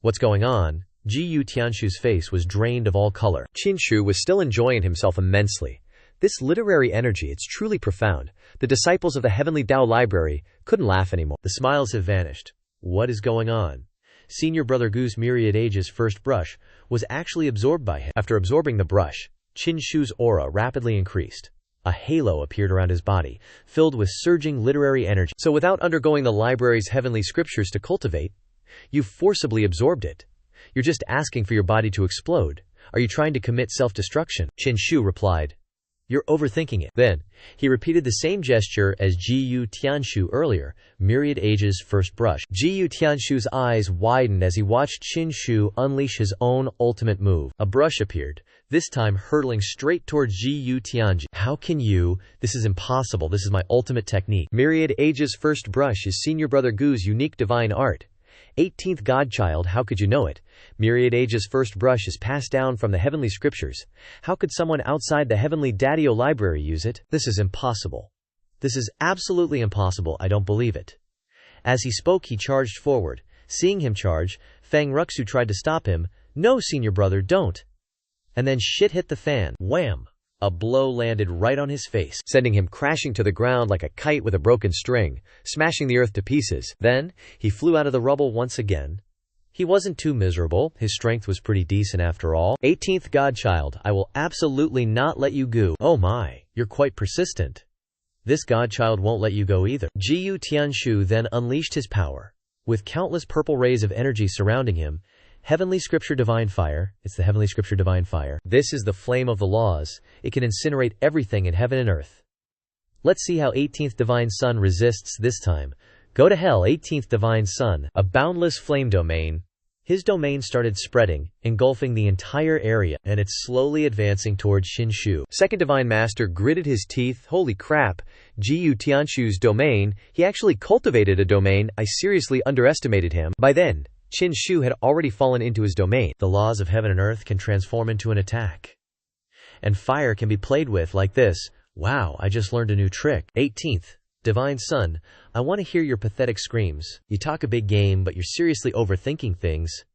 What's going on? Jiyu Tianshu's face was drained of all color. Qinshu was still enjoying himself immensely. This literary energy, it's truly profound. The disciples of the Heavenly Tao Library couldn't laugh anymore. The smiles have vanished. What is going on? Senior brother Gu's Myriad Age's first brush was actually absorbed by him. After absorbing the brush, Qinshu's aura rapidly increased. A halo appeared around his body, filled with surging literary energy. So without undergoing the library's heavenly scriptures to cultivate, you've forcibly absorbed it. You're just asking for your body to explode. Are you trying to commit self-destruction? Qinshu replied. You're overthinking it. Then, he repeated the same gesture as Jiyu Tianshu earlier, Myriad Age's first brush. Jiyu Tianshu's eyes widened as he watched Qinshu unleash his own ultimate move. A brush appeared, this time hurtling straight towards Jiyu Tianshu. How can you? This is impossible. This is my ultimate technique. Myriad Age's first brush is Senior Brother Gu's unique divine art. 18th godchild, how could you know it? Myriad Age's first brush is passed down from the heavenly scriptures. How could someone outside the Heavenly Dadio Library use it? This is impossible. This is absolutely impossible. I don't believe it. As he spoke, he charged forward. Seeing him charge, Fang Ruxu tried to stop him. No, senior brother, don't. And then shit hit the fan. Wham! A blow landed right on his face, sending him crashing to the ground like a kite with a broken string, smashing the earth to pieces. Then, he flew out of the rubble once again. He wasn't too miserable. His strength was pretty decent after all. 18th godchild, I will absolutely not let you go. Oh my, you're quite persistent. This godchild won't let you go either. Jiyu Tianshu then unleashed his power. With countless purple rays of energy surrounding him, Heavenly Scripture Divine Fire. It's the Heavenly Scripture Divine Fire. This is the flame of the laws. It can incinerate everything in heaven and earth. Let's see how 18th Divine Sun resists this time. Go to hell, 18th Divine Sun. A boundless flame domain. His domain started spreading, engulfing the entire area, and it's slowly advancing towards Qinshu. Second Divine Master gritted his teeth. Holy crap, Jiyu Tianshu's domain. He actually cultivated a domain. I seriously underestimated him. By then, Qinshu had already fallen into his domain. The laws of heaven and earth can transform into an attack. And fire can be played with like this. Wow, I just learned a new trick. 18th. Divine Son, I want to hear your pathetic screams. You talk a big game, but you're seriously overthinking things.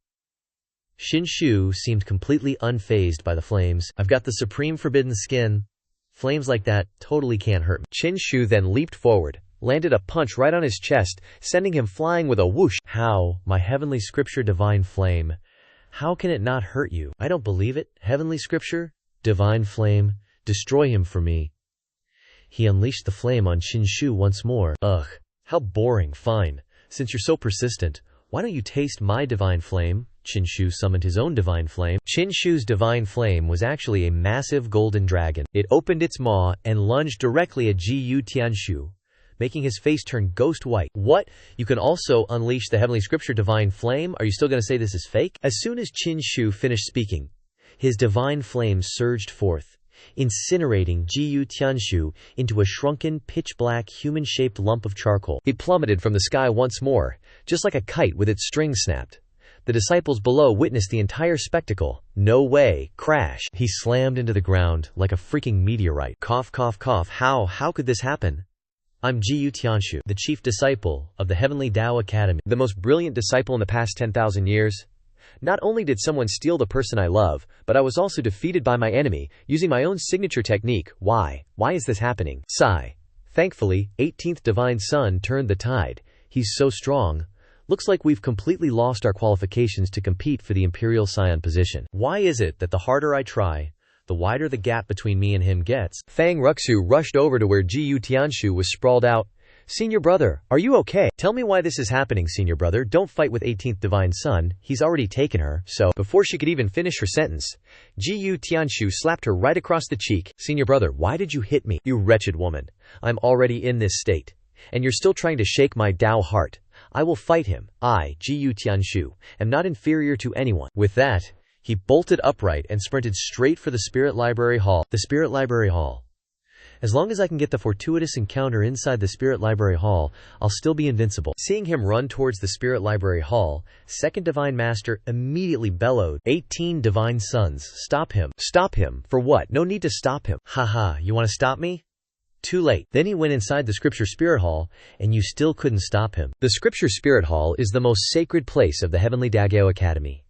Xianxia seemed completely unfazed by the flames. I've got the supreme forbidden skin. Flames like that totally can't hurt me. Xianxia then leaped forward, landed a punch right on his chest, sending him flying with a whoosh. How, my heavenly scripture divine flame, how can it not hurt you? I don't believe it. Heavenly scripture, divine flame, destroy him for me. He unleashed the flame on Xianxia once more. Ugh, how boring. Fine. Since you're so persistent, why don't you taste my divine flame? Xianxia summoned his own divine flame. Xianxia's divine flame was actually a massive golden dragon. It opened its maw and lunged directly at Jiyu Tianshu, making his face turn ghost white. What? You can also unleash the heavenly scripture divine flame? Are you still going to say this is fake? As soon as Xianxia finished speaking, his divine flame surged forth, incinerating Jiyu Tianshu into a shrunken, pitch-black, human-shaped lump of charcoal. It plummeted from the sky once more, just like a kite with its string snapped. The disciples below witnessed the entire spectacle. No way. Crash. He slammed into the ground like a freaking meteorite. Cough, cough, cough. How could this happen? I'm Jiyu Tianshu, the chief disciple of the Heavenly Tao Academy, the most brilliant disciple in the past 10,000 years. Not only did someone steal the person I love, but I was also defeated by my enemy, using my own signature technique. Why? Why is this happening? Sigh. Thankfully, 18th Divine Son turned the tide. He's so strong. Looks like we've completely lost our qualifications to compete for the Imperial Scion position. Why is it that the harder I try, the wider the gap between me and him gets? Fang Ruxu rushed over to where Jiyu Tianshu was sprawled out. Senior brother, are you okay? Tell me why this is happening, senior brother. Don't fight with 18th Divine Son. He's already taken her, so. Before she could even finish her sentence, Jiyu Tianshu slapped her right across the cheek. Senior brother, why did you hit me? You wretched woman. I'm already in this state, and you're still trying to shake my Tao heart. I will fight him. I, Jiyu Tianshu, am not inferior to anyone. With that, he bolted upright and sprinted straight for the Spirit Library Hall. The Spirit Library Hall. As long as I can get the fortuitous encounter inside the Spirit Library Hall, I'll still be invincible. Seeing him run towards the Spirit Library Hall, Second Divine Master immediately bellowed, 18 Divine Sons, stop him. Stop him? For what? No need to stop him. Haha, you want to stop me? Too late. Then he went inside the Scripture Spirit Hall, and you still couldn't stop him. The Scripture Spirit Hall is the most sacred place of the Heavenly Dagyo Academy.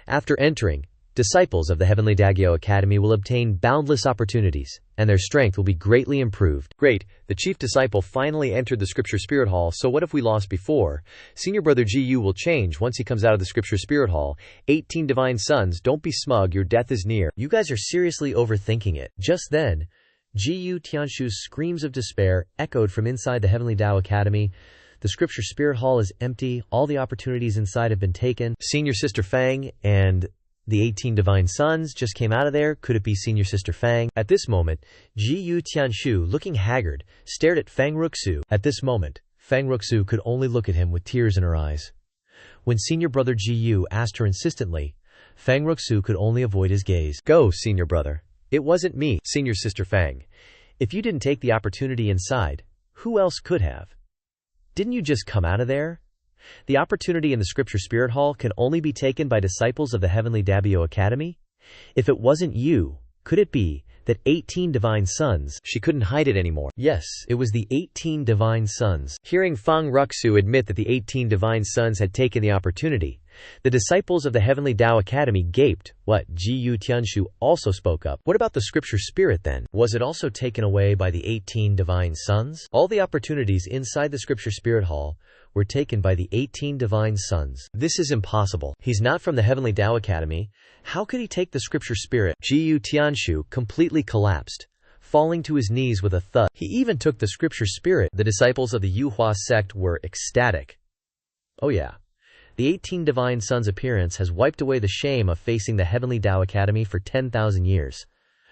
After entering, disciples of the Heavenly Dagyo Academy will obtain boundless opportunities, and their strength will be greatly improved. Great, the chief disciple finally entered the Scripture Spirit Hall, so what if we lost before? Senior brother Jiyu will change once he comes out of the Scripture Spirit Hall. 18 Divine Sons, don't be smug, your death is near. You guys are seriously overthinking it. Just then, Jiyu Tianshu's screams of despair echoed from inside the Heavenly Tao Academy. The Scripture Spirit Hall is empty, all the opportunities inside have been taken. Senior Sister Fang and the 18 Divine Sons just came out of there. Could it be Senior Sister Fang? At this moment, Jiyu Tianshu, looking haggard, stared at Fang Ruxu. At this moment, Fang Ruxu could only look at him with tears in her eyes. When Senior Brother Jiyu asked her insistently, Fang Ruxu could only avoid his gaze. Go, Senior Brother. It wasn't me, Senior Sister Fang. If you didn't take the opportunity inside, who else could have? Didn't you just come out of there? The opportunity in the Scripture Spirit Hall can only be taken by disciples of the Heavenly Dagyo Academy? If it wasn't you, could it be that 18 Divine Sons? She couldn't hide it anymore. Yes, it was the 18 Divine Sons. Hearing Fang Ruxu admit that the 18 Divine Sons had taken the opportunity, the disciples of the Heavenly Tao Academy gaped. What? Jiyu Tianshu also spoke up. What about the Scripture Spirit then? Was it also taken away by the 18 Divine Sons? All the opportunities inside the Scripture Spirit Hall were taken by the 18 Divine Sons. This is impossible. He's not from the Heavenly Tao Academy. How could he take the Scripture Spirit? Jiyu Tianshu completely collapsed, falling to his knees with a thud. He even took the Scripture Spirit. The disciples of the Yuhua sect were ecstatic. Oh yeah. The 18 Divine Sons' appearance has wiped away the shame of facing the Heavenly Tao Academy for 10,000 years.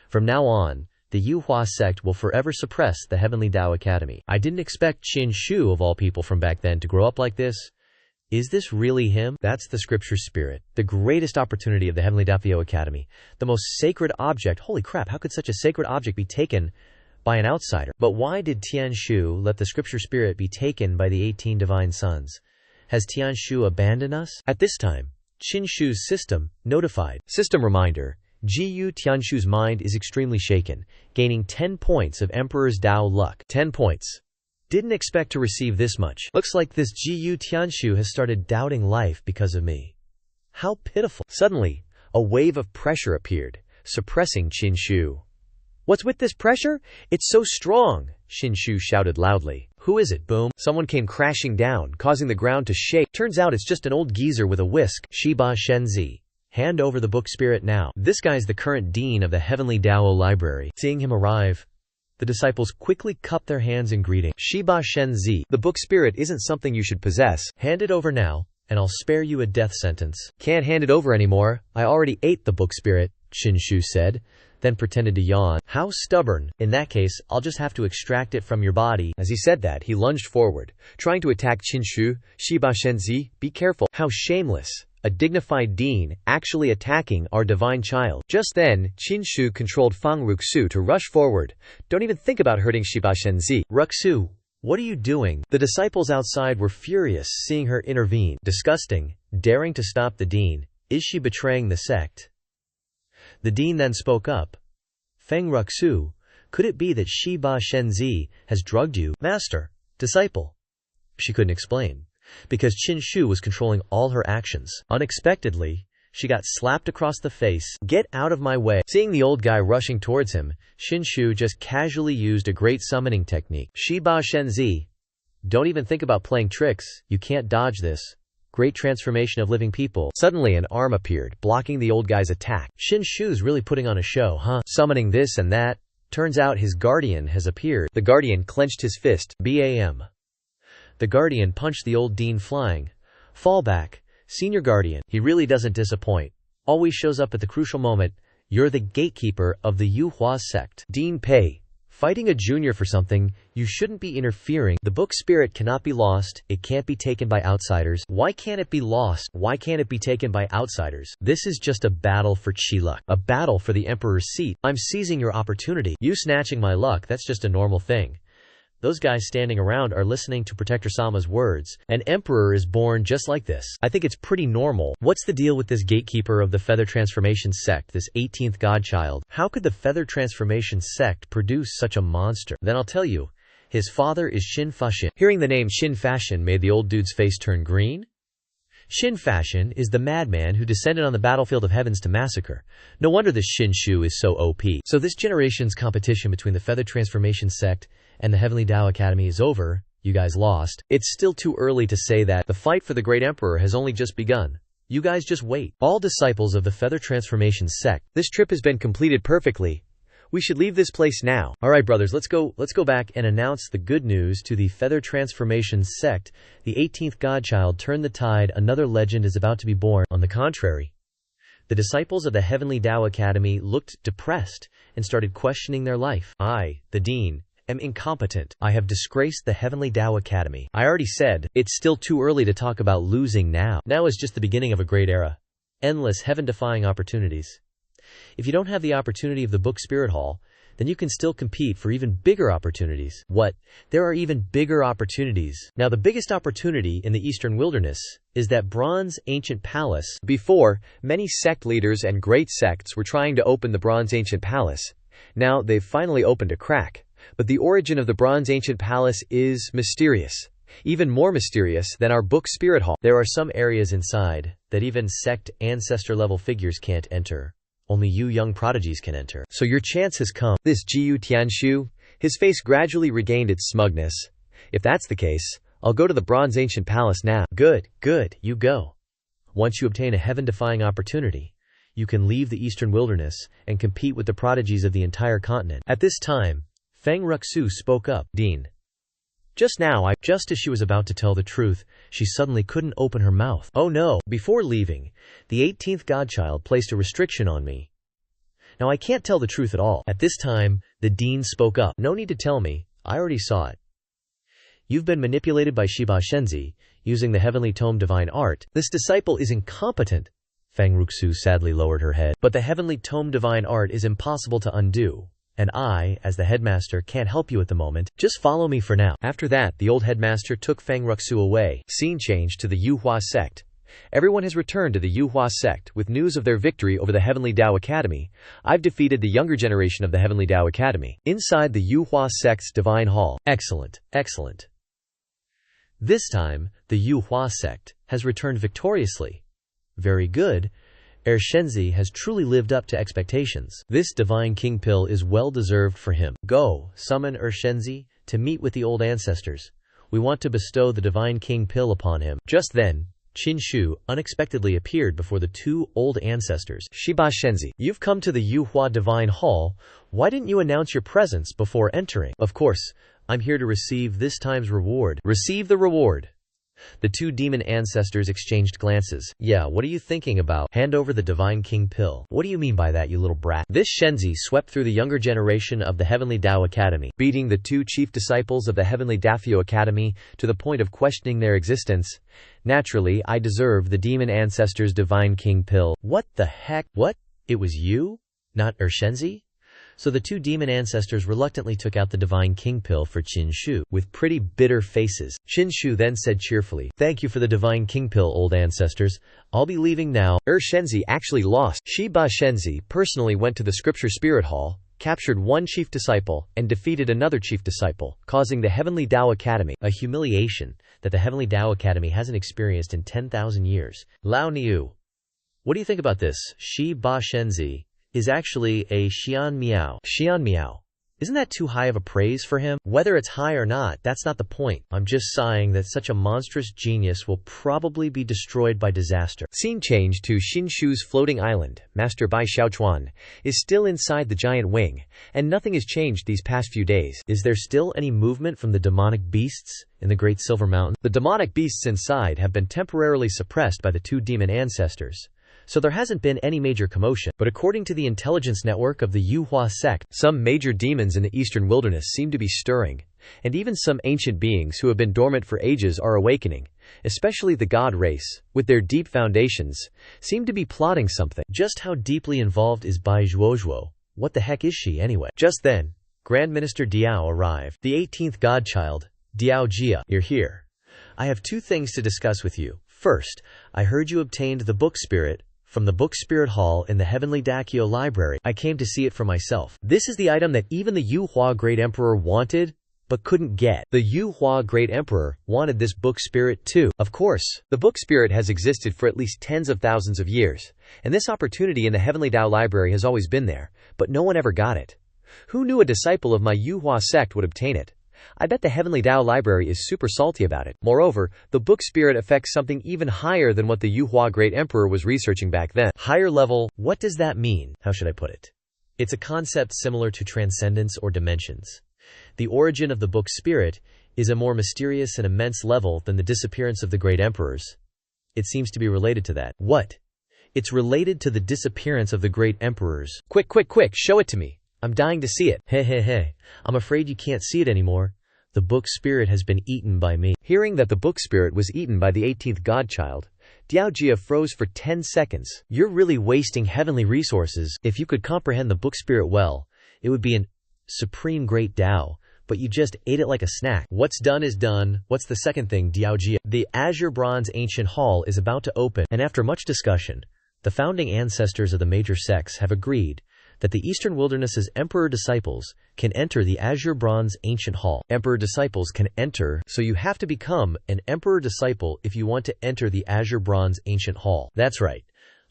From now on, the Yuhua sect will forever suppress the Heavenly Tao Academy. I didn't expect Xianxia of all people from back then to grow up like this. Is this really him? That's the Scripture Spirit, the greatest opportunity of the Heavenly Dagyo Academy, the most sacred object. Holy crap, how could such a sacred object be taken by an outsider? But why did Tianshu let the Scripture Spirit be taken by the 18 Divine Sons? Has Tianshu abandoned us? At this time, Xianxia's system notified. System reminder. Jiyu Tianshu's mind is extremely shaken, gaining 10 points of Emperor's Dao luck. 10 points. Didn't expect to receive this much. Looks like this Jiyu Tianshu has started doubting life because of me. How pitiful. Suddenly, a wave of pressure appeared, suppressing Qinshu. What's with this pressure? It's so strong, Qinshu shouted loudly. Who is it? Boom. Someone came crashing down, causing the ground to shake. Turns out it's just an old geezer with a whisk. Shiba Shenzi. Hand over the book spirit now. This guy's the current dean of the Heavenly Dao Library. Seeing him arrive, the disciples quickly cupped their hands in greeting. Shiba Shenzi. The book spirit isn't something you should possess. Hand it over now, and I'll spare you a death sentence. Can't hand it over anymore. I already ate the book spirit, Qinshu said, then pretended to yawn. How stubborn. In that case, I'll just have to extract it from your body. As he said that, he lunged forward, trying to attack Qinshu. Shiba Shenzi, be careful. How shameless. A dignified dean, actually attacking our divine child. Just then, Qinshu controlled Fang Ruxu to rush forward. Don't even think about hurting Shiba Shenzi. Ruxu, what are you doing? The disciples outside were furious seeing her intervene. Disgusting. Daring to stop the dean. Is she betraying the sect? The dean then spoke up. Feng Ruxu, could it be that Shiba Shenzi has drugged you? Master. Disciple. She couldn't explain, because Qinshu was controlling all her actions. Unexpectedly, she got slapped across the face. Get out of my way. Seeing the old guy rushing towards him, Qinshu just casually used a great summoning technique. Shiba Shenzi, don't even think about playing tricks. You can't dodge this. Great transformation of living people. Suddenly an arm appeared, blocking the old guy's attack. Qinshu's really putting on a show, huh? Summoning this and that. Turns out his guardian has appeared. The guardian clenched his fist. BAM. The guardian punched the old dean flying. Fall back. Senior guardian. He really doesn't disappoint. Always shows up at the crucial moment. You're the gatekeeper of the Yuhua sect. Dean Pei. Fighting a junior for something, you shouldn't be interfering. The book spirit cannot be lost. It can't be taken by outsiders. Why can't it be lost? Why can't it be taken by outsiders? This is just a battle for chi luck. A battle for the emperor's seat. I'm seizing your opportunity. You snatching my luck, that's just a normal thing. Those guys standing around are listening to Protector Sama's words. An emperor is born just like this. I think it's pretty normal. What's the deal with this gatekeeper of the Feather Transformation sect, this 18th godchild? How could the Feather Transformation sect produce such a monster? Then I'll tell you. His father is Xin Fashin. Hearing the name Xin Fashin made the old dude's face turn green. Xin Fashin is the madman who descended on the battlefield of heavens to massacre. No wonder this Qinshu is so OP. So this generation's competition between the Feather Transformation sect and the Heavenly Dao Academy is over. You guys lost. It's still too early to say that. The fight for the great emperor has only just begun. You guys just wait. All disciples of the Feather Transformation sect, this trip has been completed perfectly. We should leave this place now. Alright brothers, let's go back and announce the good news to the Feather Transformation sect. The 18th godchild turned the tide. Another legend is about to be born. On the contrary, the disciples of the Heavenly Dao Academy looked depressed and started questioning their life. I, the dean, am incompetent. I have disgraced the Heavenly Dao Academy. I already said, it's still too early to talk about losing now. Now is just the beginning of a great era. Endless heaven-defying opportunities. If you don't have the opportunity of the Book Spirit Hall, then you can still compete for even bigger opportunities. What? There are even bigger opportunities. Now the biggest opportunity in the Eastern Wilderness is that Bronze Ancient Palace. Before, many sect leaders and great sects were trying to open the Bronze Ancient Palace. Now they've finally opened a crack. But the origin of the Bronze Ancient Palace is mysterious. Even more mysterious than our Book Spirit Hall. There are some areas inside that even sect ancestor level figures can't enter. Only you young prodigies can enter. So your chance has come. This Jiyu Tianshu, his face gradually regained its smugness. If that's the case, I'll go to the Bronze Ancient Palace now. Good, you go. Once you obtain a heaven-defying opportunity, you can leave the Eastern Wilderness and compete with the prodigies of the entire continent. At this time, Feng Ruxu spoke up. Dean. Just as she was about to tell the truth, she suddenly couldn't open her mouth. Oh no. Before leaving, the 18th godchild placed a restriction on me. Now I can't tell the truth at all. At this time, the dean spoke up. No need to tell me. I already saw it. You've been manipulated by Shiba Shenzi, using the Heavenly Tome Divine Art. This disciple is incompetent. Feng Ruxu sadly lowered her head. But the Heavenly Tome Divine Art is impossible to undo. And I, as the headmaster, can't help you at the moment. Just follow me for now. After that, the old headmaster took Feng Ruxu away. Scene change to the Yuhua sect. Everyone has returned to the Yuhua sect with news of their victory over the Heavenly Tao Academy. I've defeated the younger generation of the Heavenly Tao Academy. Inside the Yuhua sect's divine hall. Excellent, excellent. This time, the Yuhua sect has returned victoriously. Very good. Xianxia has truly lived up to expectations. This divine king pill is well deserved for him. Go, summon Xianxia to meet with the old ancestors. We want to bestow the divine king pill upon him. Just then, Qin Shu unexpectedly appeared before the two old ancestors. Xianxia, you've come to the Yuhua divine hall. Why didn't you announce your presence before entering? Of course, I'm here to receive this time's reward. Receive the reward. The two demon ancestors exchanged glances. Yeah, what are you thinking about? Hand over the divine king pill. What do you mean by that, you little brat? This Xianxia swept through the younger generation of the Heavenly Tao Academy, beating the two chief disciples of the Heavenly Dafio Academy to the point of questioning their existence. Naturally, I deserve the demon ancestors' divine king pill. What the heck? What? It was you? Not Xianxia? So the two demon ancestors reluctantly took out the divine king pill for Qin Shu, with pretty bitter faces. Qin Shu then said cheerfully, "Thank you for the divine king pill, old ancestors. I'll be leaving now." Xianxia actually lost. Xianxia personally went to the scripture spirit hall, captured one chief disciple, and defeated another chief disciple, causing the Heavenly Tao Academy a humiliation that the Heavenly Tao Academy hasn't experienced in 10,000 years. Lao Niu. What do you think about this? Xianxia is actually a Xianmiao. Xianmiao. Isn't that too high of a praise for him? Whether it's high or not, that's not the point. I'm just sighing that such a monstrous genius will probably be destroyed by disaster. Scene change to Qin Shu's floating island. Master Bai Xiaochuan is still inside the giant wing, and nothing has changed these past few days. Is there still any movement from the demonic beasts in the Great Silver Mountain? The demonic beasts inside have been temporarily suppressed by the two demon ancestors, so there hasn't been any major commotion. But according to the intelligence network of the Yuhua sect, some major demons in the eastern wilderness seem to be stirring, and even some ancient beings who have been dormant for ages are awakening, especially the god race, with their deep foundations, seem to be plotting something. Just how deeply involved is Bai Zhuozhuo? What the heck is she anyway? Just then, Grand Minister Diao arrived. The 18th godchild, Diao Jia, you're here. I have two things to discuss with you. First, I heard you obtained the book spirit from the Book Spirit Hall in the Heavenly Dakio Library. I came to see it for myself. This is the item that even the Yuhua Great Emperor wanted, but couldn't get. The Yuhua Great Emperor wanted this book spirit too. Of course, the book spirit has existed for at least tens of thousands of years, and this opportunity in the Heavenly Tao Library has always been there, but no one ever got it. Who knew a disciple of my Yuhua sect would obtain it? I bet the Heavenly Tao Library is super salty about it. Moreover, the book spirit affects something even higher than what the Yuhua Great Emperor was researching back then. Higher level, what does that mean? How should I put it? It's a concept similar to transcendence or dimensions. The origin of the book spirit is a more mysterious and immense level than the disappearance of the great emperors. It seems to be related to that. What? It's related to the disappearance of the great emperors. Quick, quick, quick, show it to me. I'm dying to see it. Hey. I'm afraid you can't see it anymore. The book spirit has been eaten by me. Hearing that the book spirit was eaten by the 18th godchild, Diao Jia froze for 10 seconds. You're really wasting heavenly resources. If you could comprehend the book spirit well, it would be an supreme great Tao, but you just ate it like a snack. What's done is done. What's the second thing, Diao Jia? The Azure Bronze Ancient Hall is about to open, and after much discussion, the founding ancestors of the major sects have agreed that the Eastern Wilderness's Emperor disciples can enter the Azure Bronze Ancient Hall. Emperor disciples can enter, so you have to become an Emperor disciple if you want to enter the Azure Bronze Ancient Hall. That's right.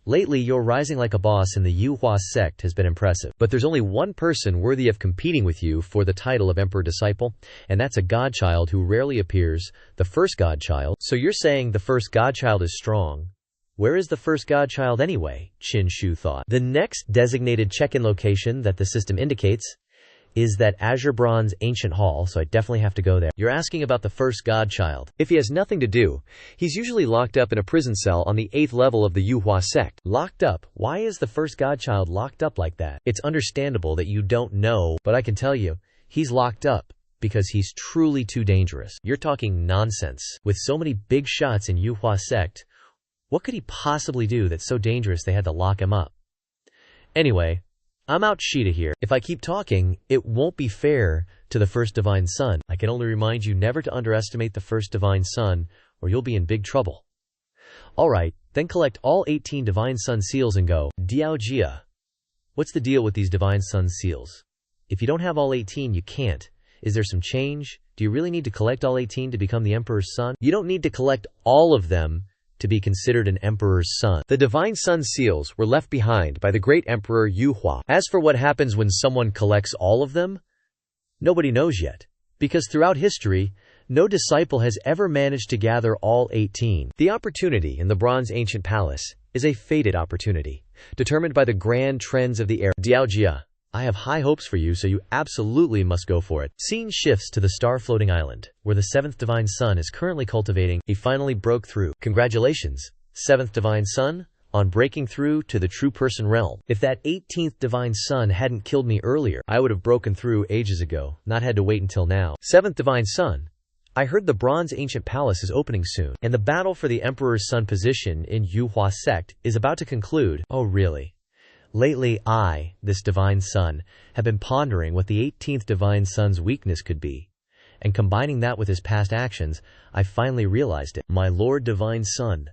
Lately, your rising like a boss in the Yuhua sect has been impressive. But there's only one person worthy of competing with you for the title of Emperor disciple, and that's a godchild who rarely appears, the first godchild. So you're saying the first godchild is strong. Where is the first godchild anyway? Qin Shu thought. The next designated check-in location that the system indicates is that Azure Bronze Ancient Hall, so I definitely have to go there. You're asking about the first godchild. If he has nothing to do, he's usually locked up in a prison cell on the 8th level of the Yuhua sect. Locked up? Why is the first godchild locked up like that? It's understandable that you don't know, but I can tell you, he's locked up because he's truly too dangerous. You're talking nonsense. With so many big shots in Yuhua sect, what could he possibly do that's so dangerous they had to lock him up? Anyway, I'm out Shida here. If I keep talking, it won't be fair to the first divine son. I can only remind you never to underestimate the first divine son, or you'll be in big trouble. Alright, then collect all 18 Divine Sun seals and go. Xianxia. What's the deal with these Divine Sun seals? If you don't have all 18, you can't. Is there some change? Do you really need to collect all 18 to become the Emperor's son? You don't need to collect all of them to be considered an Emperor's son. The Divine Sun seals were left behind by the great Emperor Yuhua. As for what happens when someone collects all of them, nobody knows yet. Because throughout history, no disciple has ever managed to gather all 18. The opportunity in the Bronze Ancient Palace is a fated opportunity, determined by the grand trends of the era. Xianxia, I have high hopes for you, so you absolutely must go for it. Scene shifts to the star-floating island, where the 7th Divine Sun is currently cultivating. He finally broke through. Congratulations, 7th Divine Sun, on breaking through to the true person realm. If that 18th Divine Sun hadn't killed me earlier, I would have broken through ages ago, not had to wait until now. 7th Divine Sun, I heard the Bronze Ancient Palace is opening soon, and the battle for the Emperor's Sun position in Yuhua sect is about to conclude. Oh really? Lately I, this Divine Sun, have been pondering what the 18th Divine Sun's weakness could be. And combining that with his past actions, I finally realized it. My Lord Divine Sun,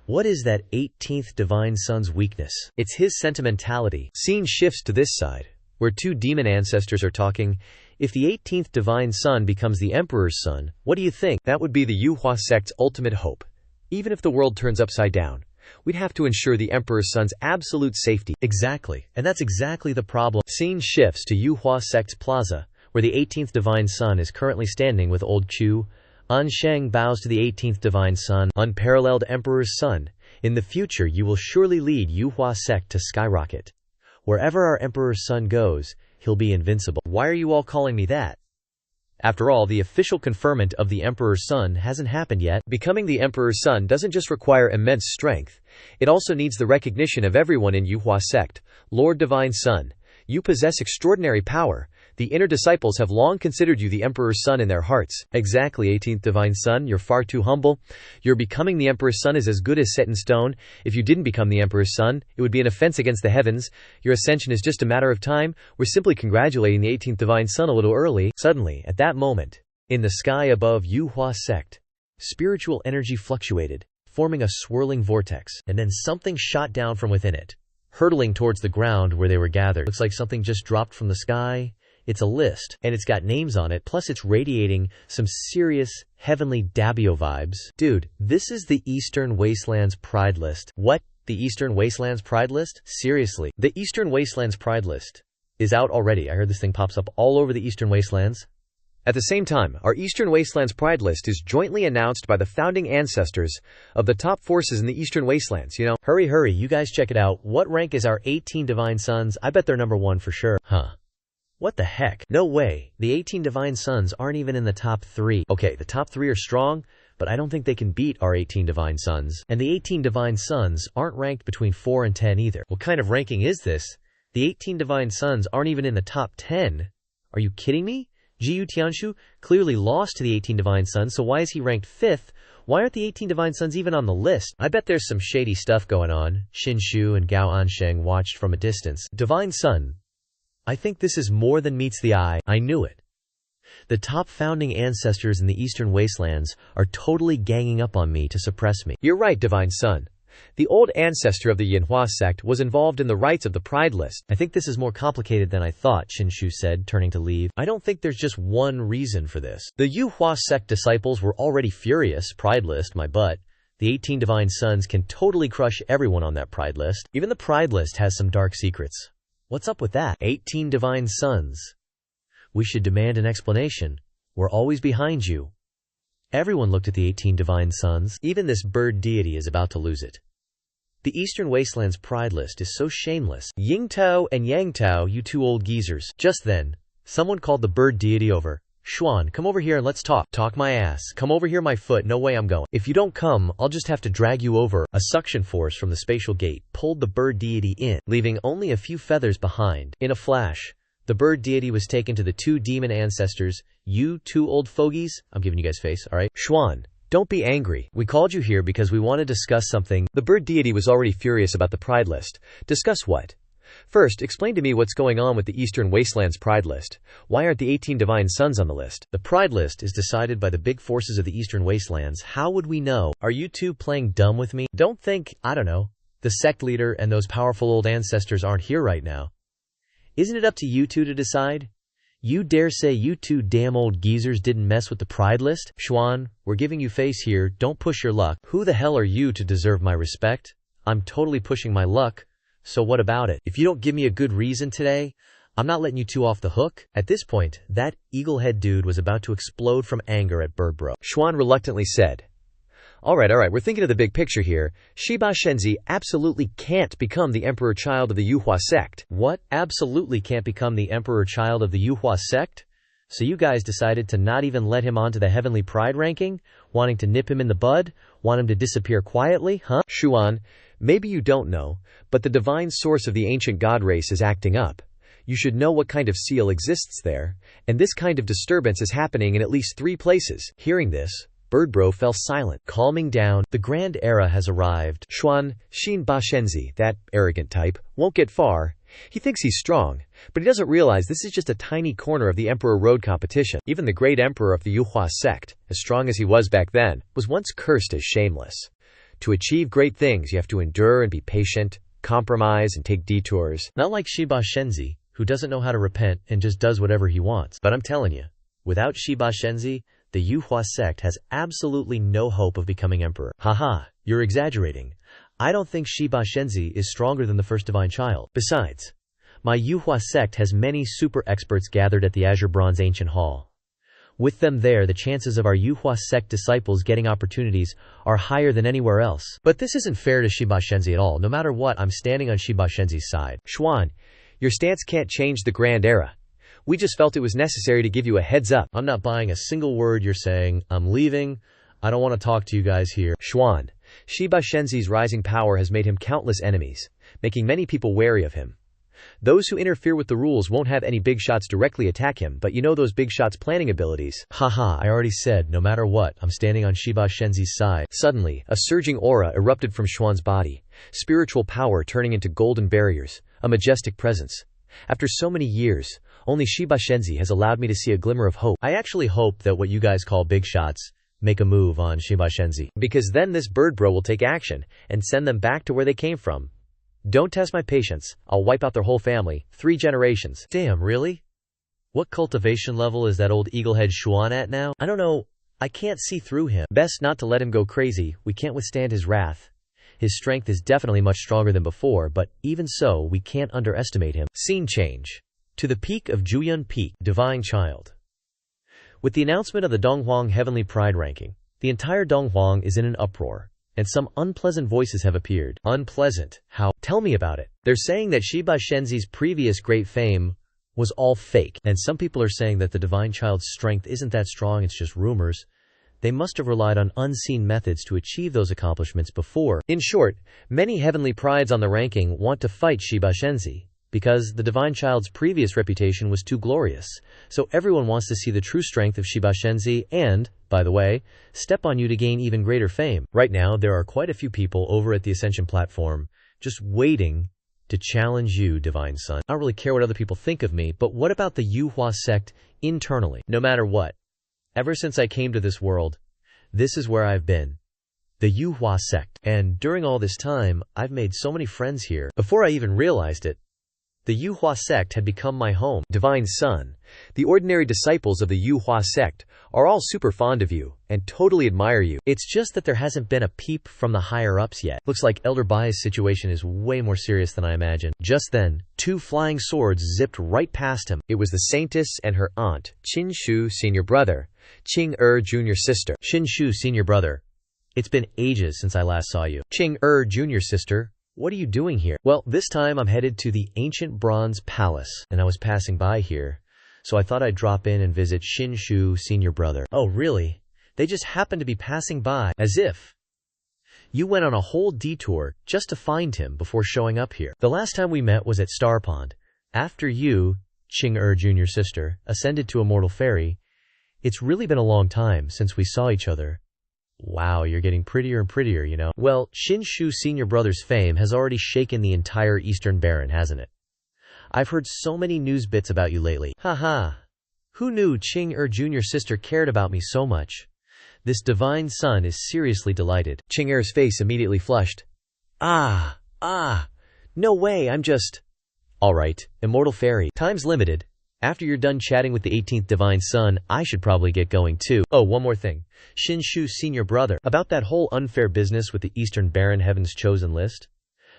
what is that 18th Divine Sun's weakness? It's his sentimentality. Scene shifts to this side, where two demon ancestors are talking. If the 18th Divine Sun becomes the Emperor's son, what do you think? That would be the Yuhua sect's ultimate hope. Even if the world turns upside down, we'd have to ensure the Emperor's son's absolute safety. Exactly. And that's exactly the problem. Scene shifts to Yuhua sect's plaza, where the 18th Divine Sun is currently standing with old Chu. Ansheng bows to the 18th Divine Sun, unparalleled Emperor's son. In the future you will surely lead Yuhua sect to skyrocket. Wherever our Emperor's son goes, he'll be invincible. Why are you all calling me that? After all, the official conferment of the Emperor's son hasn't happened yet. Becoming the Emperor's son doesn't just require immense strength. It also needs the recognition of everyone in Yuhua sect. Lord Divine Sun, you possess extraordinary power. The inner disciples have long considered you the Emperor's son in their hearts. Exactly, 18th Divine Sun, you're far too humble. Your becoming the Emperor's son is as good as set in stone. If you didn't become the Emperor's son, it would be an offense against the heavens. Your ascension is just a matter of time. We're simply congratulating the 18th Divine Sun a little early. Suddenly, at that moment, in the sky above Yuhua sect, spiritual energy fluctuated, forming a swirling vortex, and then something shot down from within it, hurtling towards the ground where they were gathered. Looks like something just dropped from the sky. It's a list, and it's got names on it, plus it's radiating some serious, heavenly Dabio vibes. Dude, this is the Eastern Wastelands Pride List. What? The Eastern Wastelands Pride List? Seriously. The Eastern Wastelands Pride List is out already. I heard this thing pops up all over the Eastern Wastelands. At the same time, our Eastern Wastelands Pride List is jointly announced by the founding ancestors of the top forces in the Eastern Wastelands, you know. Hurry, you guys check it out. What rank is our 18 Divine Sons? I bet they're number 1 for sure. Huh. What the heck? No way. The 18 Divine Sons aren't even in the top 3. Okay, the top 3 are strong, but I don't think they can beat our 18 Divine Sons. And the 18 Divine Sons aren't ranked between 4 and 10 either. What kind of ranking is this? The 18 Divine Sons aren't even in the top 10. Are you kidding me? Jiu Tianshu clearly lost to the 18 Divine Sons, so why is he ranked 5th? Why aren't the 18 Divine Sons even on the list? I bet there's some shady stuff going on. Xinshu and Gao Ansheng watched from a distance. Divine Sun, I think this is more than meets the eye. I knew it. The top founding ancestors in the Eastern Wastelands are totally ganging up on me to suppress me. You're right, Divine Sun. The old ancestor of the Manhwa sect was involved in the rites of the Pride List. I think this is more complicated than I thought, Xinshu said, turning to leave. I don't think there's just one reason for this. The Yuhua sect disciples were already furious. Pride List, my butt. The 18 Divine Sons can totally crush everyone on that Pride List. Even the Pride List has some dark secrets. What's up with that? 18 Divine Sons. We should demand an explanation. We're always behind you. Everyone looked at the 18 Divine Sons. Even this bird deity is about to lose it. The Eastern Wastelands Pride List is so shameless. Ying Tao and Yang Tao, you two old geezers. Just then, someone called the bird deity over. Xuan, come over here and let's talk. Talk my ass. Come over here my foot. No way I'm going. If you don't come, I'll just have to drag you over. A suction force from the spatial gate pulled the bird deity in, leaving only a few feathers behind. In a flash, the bird deity was taken to the two demon ancestors. You two old fogies. I'm giving you guys face, alright? Xuan, don't be angry. We called you here because we want to discuss something. The bird deity was already furious about the Pride List. Discuss what? First, explain to me what's going on with the Eastern Wastelands Pride list. Why aren't the 18 divine sons on the list? The Pride list is decided by the big forces of the Eastern Wastelands. How would we know? Are you two playing dumb with me? Don't think, I don't know, the sect leader and those powerful old ancestors aren't here right now. Isn't it up to you two to decide? You dare say you two damn old geezers didn't mess with the Pride list? Xuan, we're giving you face here, don't push your luck. Who the hell are you to deserve my respect? I'm totally pushing my luck. So what about it? If you don't give me a good reason today, I'm not letting you two off the hook. At this point, that eagle-head dude was about to explode from anger at Birdbro. Xuan reluctantly said, All right, we're thinking of the big picture here. Shiba Shenzi absolutely can't become the emperor child of the Yuhua sect. What? Absolutely can't become the emperor child of the Yuhua sect? So you guys decided to not even let him onto the heavenly pride ranking? Wanting to nip him in the bud? Want him to disappear quietly, huh? Xuan, maybe you don't know, but the divine source of the ancient god race is acting up. You should know what kind of seal exists there, and this kind of disturbance is happening in at least 3 places. Hearing this, Birdbro fell silent. Calming down, the grand era has arrived. Xuan, Xin Ba Shenzi, that arrogant type, won't get far. He thinks he's strong, but he doesn't realize this is just a tiny corner of the Emperor Road competition. Even the great emperor of the Yuhua sect, as strong as he was back then, was once cursed as shameless. To achieve great things, you have to endure and be patient, compromise and take detours. Not like Shiba Shenzi, who doesn't know how to repent and just does whatever he wants. But I'm telling you, without Shiba Shenzi, the Yuhua sect has absolutely no hope of becoming emperor. Haha, you're exaggerating. I don't think Shiba Shenzi is stronger than the first divine child. Besides, my Yuhua sect has many super experts gathered at the Azure Bronze Ancient Hall. With them there, the chances of our Yuhua sect disciples getting opportunities are higher than anywhere else. But this isn't fair to Shiba Shenzi at all. No matter what, I'm standing on Shiba Shenzi's side. Xuan, your stance can't change the grand era. We just felt it was necessary to give you a heads up. I'm not buying a single word you're saying. I'm leaving. I don't want to talk to you guys here. Xuan, Shiba Shenzi's rising power has made him countless enemies, making many people wary of him. Those who interfere with the rules won't have any big shots directly attack him, but you know those big shots planning abilities. Haha, I already said, no matter what, I'm standing on Shiba Shenzi's side. Suddenly, a surging aura erupted from Xuan's body, spiritual power turning into golden barriers, a majestic presence. After so many years, only Shiba Shenzi has allowed me to see a glimmer of hope. I actually hope that what you guys call big shots make a move on Shiba Shenzi, because then this Birdbro will take action and send them back to where they came from. Don't test my patience. I'll wipe out their whole family, 3 generations. Damn, really? What cultivation level is that old eaglehead Xuan at now? I don't know. I can't see through him. Best not to let him go crazy. We can't withstand his wrath. His strength is definitely much stronger than before, but even so, we can't underestimate him. Scene change. To the peak of Juyun Peak, Divine Child. With the announcement of the Donghuang Heavenly Pride ranking, the entire Donghuang is in an uproar, and some unpleasant voices have appeared. Unpleasant? How? Tell me about it. They're saying that Shiba Shenzi's previous great fame was all fake, and some people are saying that the Divine Child's strength isn't that strong, it's just rumors. They must have relied on unseen methods to achieve those accomplishments before. In short, many heavenly prides on the ranking want to fight Shiba Shenzi, because the Divine Child's previous reputation was too glorious. So everyone wants to see the true strength of Shiba Shenzi and, by the way, step on you to gain even greater fame. Right now, there are quite a few people over at the Ascension platform just waiting to challenge you, Divine Son. I don't really care what other people think of me, but what about the Yuhua sect internally? No matter what, ever since I came to this world, this is where I've been. The Yuhua sect. And during all this time, I've made so many friends here. Before I even realized it, the Yuhua sect had become my home. Divine Son, the ordinary disciples of the Yuhua sect are all super fond of you and totally admire you. It's just that there hasn't been a peep from the higher-ups yet. Looks like Elder Bai's situation is way more serious than I imagined. Just then, 2 flying swords zipped right past him. It was the Saintess and her aunt, Qin Shu, senior brother, Qing junior sister. Qin Shu, senior brother. It's been ages since I last saw you. Qing junior sister. What are you doing here? Well, this time I'm headed to the Ancient Bronze Palace, and I was passing by here, so I thought I'd drop in and visit Qin Shu, senior brother. Oh, really? They just happened to be passing by, as if you went on a whole detour just to find him before showing up here. The last time we met was at Star Pond. After you, Qing junior sister, ascended to Immortal Fairy, it's really been a long time since we saw each other. Wow, you're getting prettier and prettier, you know. Well, Qin Shu senior brother's fame has already shaken the entire Eastern Baron, hasn't it? I've heard so many news bits about you lately. Haha. Who knew Qing Jr.'s sister cared about me so much? This divine son is seriously delighted. Qing face immediately flushed. No way, I'm just… Alright, immortal fairy. Time's limited. After you're done chatting with the 18th divine son, I should probably get going too. Oh, one more thing. Xianxia's senior brother, about that whole unfair business with the Eastern Baron Heaven's chosen list.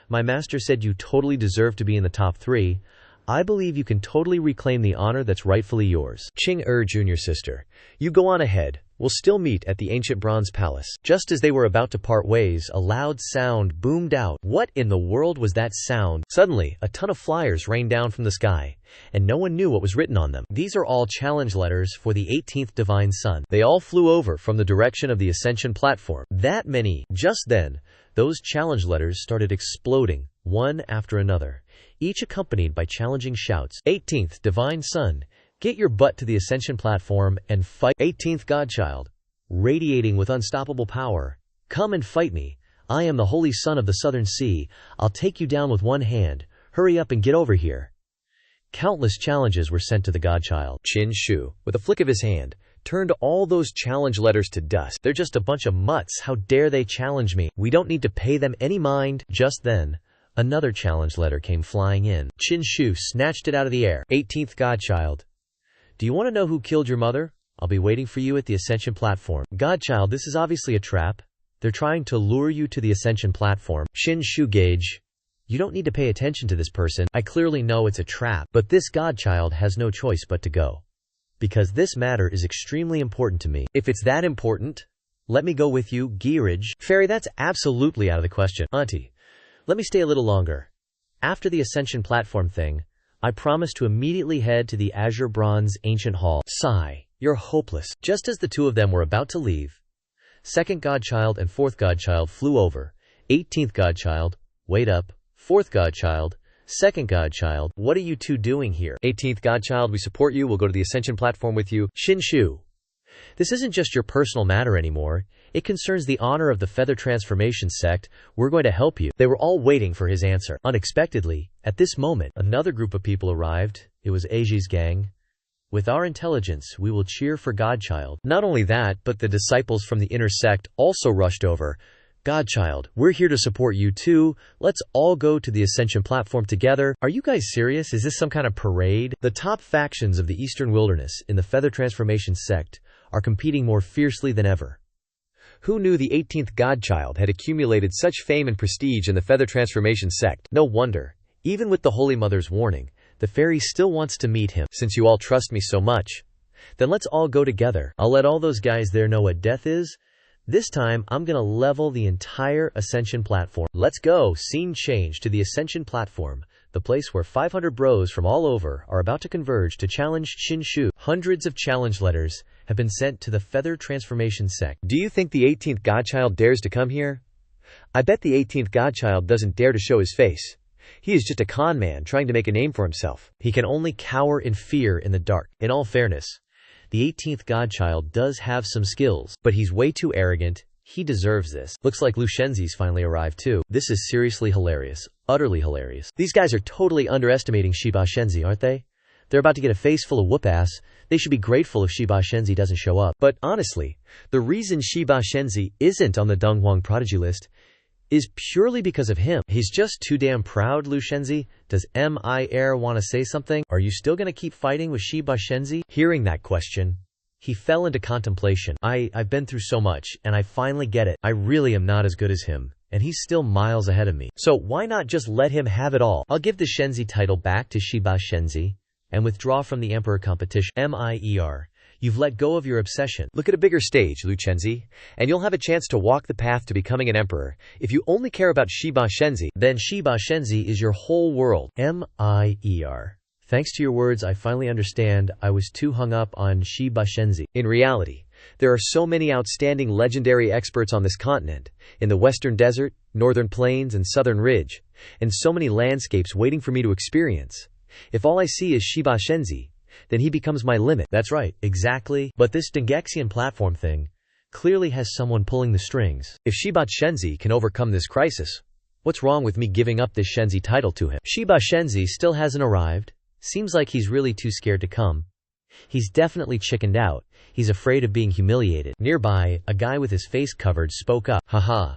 My master said you totally deserve to be in the top 3. I believe you can totally reclaim the honor that's rightfully yours. Qing Jr.'s sister. You go on ahead. We'll still meet at the ancient bronze palace. Just as they were about to part ways, a loud sound boomed out. What in the world was that sound? Suddenly, a ton of flyers rained down from the sky, and no one knew what was written on them. These are all challenge letters for the 18th divine son. They all flew over from the direction of the ascension platform. That many. Just then, those challenge letters started exploding, one after another, each accompanied by challenging shouts. 18th divine son, get your butt to the ascension platform and fight. 18th godchild, radiating with unstoppable power, come and fight me. I am the holy son of the southern sea. I'll take you down with one hand. Hurry up and get over here. Countless challenges were sent to the godchild. Qin Shu, with a flick of his hand, turned all those challenge letters to dust. They're just a bunch of mutts. How dare they challenge me? We don't need to pay them any mind. Just then, another challenge letter came flying in. Qin Shu snatched it out of the air. 18th godchild, do you want to know who killed your mother? I'll be waiting for you at the ascension platform. Godchild, this is obviously a trap. They're trying to lure you to the ascension platform. Qin Shu gauge, you don't need to pay attention to this person. I clearly know it's a trap, but this godchild has no choice but to go. Because this matter is extremely important to me. If it's that important, let me go with you, Gearage. Fairy, that's absolutely out of the question. Auntie, let me stay a little longer. After the ascension platform thing, I promise to immediately head to the Azure Bronze Ancient Hall. Sigh, you're hopeless. Just as the two of them were about to leave, second godchild and fourth godchild flew over. 18th godchild, wait up. Fourth godchild, second godchild, what are you two doing here? 18th godchild, we support you. We'll go to the ascension platform with you. Qin Shu, this isn't just your personal matter anymore. It concerns the honor of the Feather Transformation sect. We're going to help you. They were all waiting for his answer. Unexpectedly, at this moment, another group of people arrived. It was Eiji's gang. With our intelligence, we will cheer for Godchild. Not only that, but the disciples from the inner sect also rushed over. Godchild, we're here to support you too. Let's all go to the ascension platform together. Are you guys serious? Is this some kind of parade? The top factions of the Eastern Wilderness in the Feather Transformation sect are competing more fiercely than ever. Who knew the 18th godchild had accumulated such fame and prestige in the Feather Transformation sect? No wonder. Even with the Holy Mother's warning, the fairy still wants to meet him. Since you all trust me so much, then let's all go together. I'll let all those guys there know what death is. This time, I'm gonna level the entire ascension platform. Let's go. Scene change to the ascension platform, the place where 500 bros from all over are about to converge to challenge Qin Shu. Hundreds of challenge letters have been sent to the Feather Transformation sect. Do you think the 18th godchild dares to come here? I bet the 18th godchild doesn't dare to show his face. He is just a con man trying to make a name for himself. He can only cower in fear in the dark. In all fairness, the 18th godchild does have some skills, but he's way too arrogant. He deserves this. Looks like Lu Shenzi's finally arrived too. This is seriously hilarious. Utterly hilarious. These guys are totally underestimating Shiba Shenzi, aren't they? They're about to get a face full of whoop-ass. They should be grateful if Shiba Shenzi doesn't show up. But honestly, the reason Shiba Shenzi isn't on the Donghuang prodigy list is purely because of him. He's just too damn proud. Lu Shenzi, does MIR want to say something? Are you still gonna keep fighting with Shiba Shenzi? Hearing that question, he fell into contemplation. I've been through so much, and I finally get it. I really am not as good as him, and he's still miles ahead of me. So why not just let him have it all? I'll give the Shenzi title back to Shiba Shenzi and withdraw from the Emperor competition. MIER. You've let go of your obsession. Look at a bigger stage, Lu Shenzi, and you'll have a chance to walk the path to becoming an emperor. If you only care about Shiba Shenzi, then Shiba Shenzi is your whole world. MIER. Thanks to your words, I finally understand. I was too hung up on Shiba Shenzi. In reality, there are so many outstanding legendary experts on this continent, in the Western Desert, Northern Plains, and Southern Ridge, and so many landscapes waiting for me to experience. If all I see is Shiba Shenzi, then he becomes my limit. That's right, exactly. But this Dengexian platform thing clearly has someone pulling the strings. If Shiba Shenzi can overcome this crisis, What's wrong with me giving up this Shenzi title to him? Shiba Shenzi still hasn't arrived. Seems like he's really too scared to come. He's definitely chickened out. He's afraid of being humiliated. Nearby, a guy with his face covered spoke up. Haha.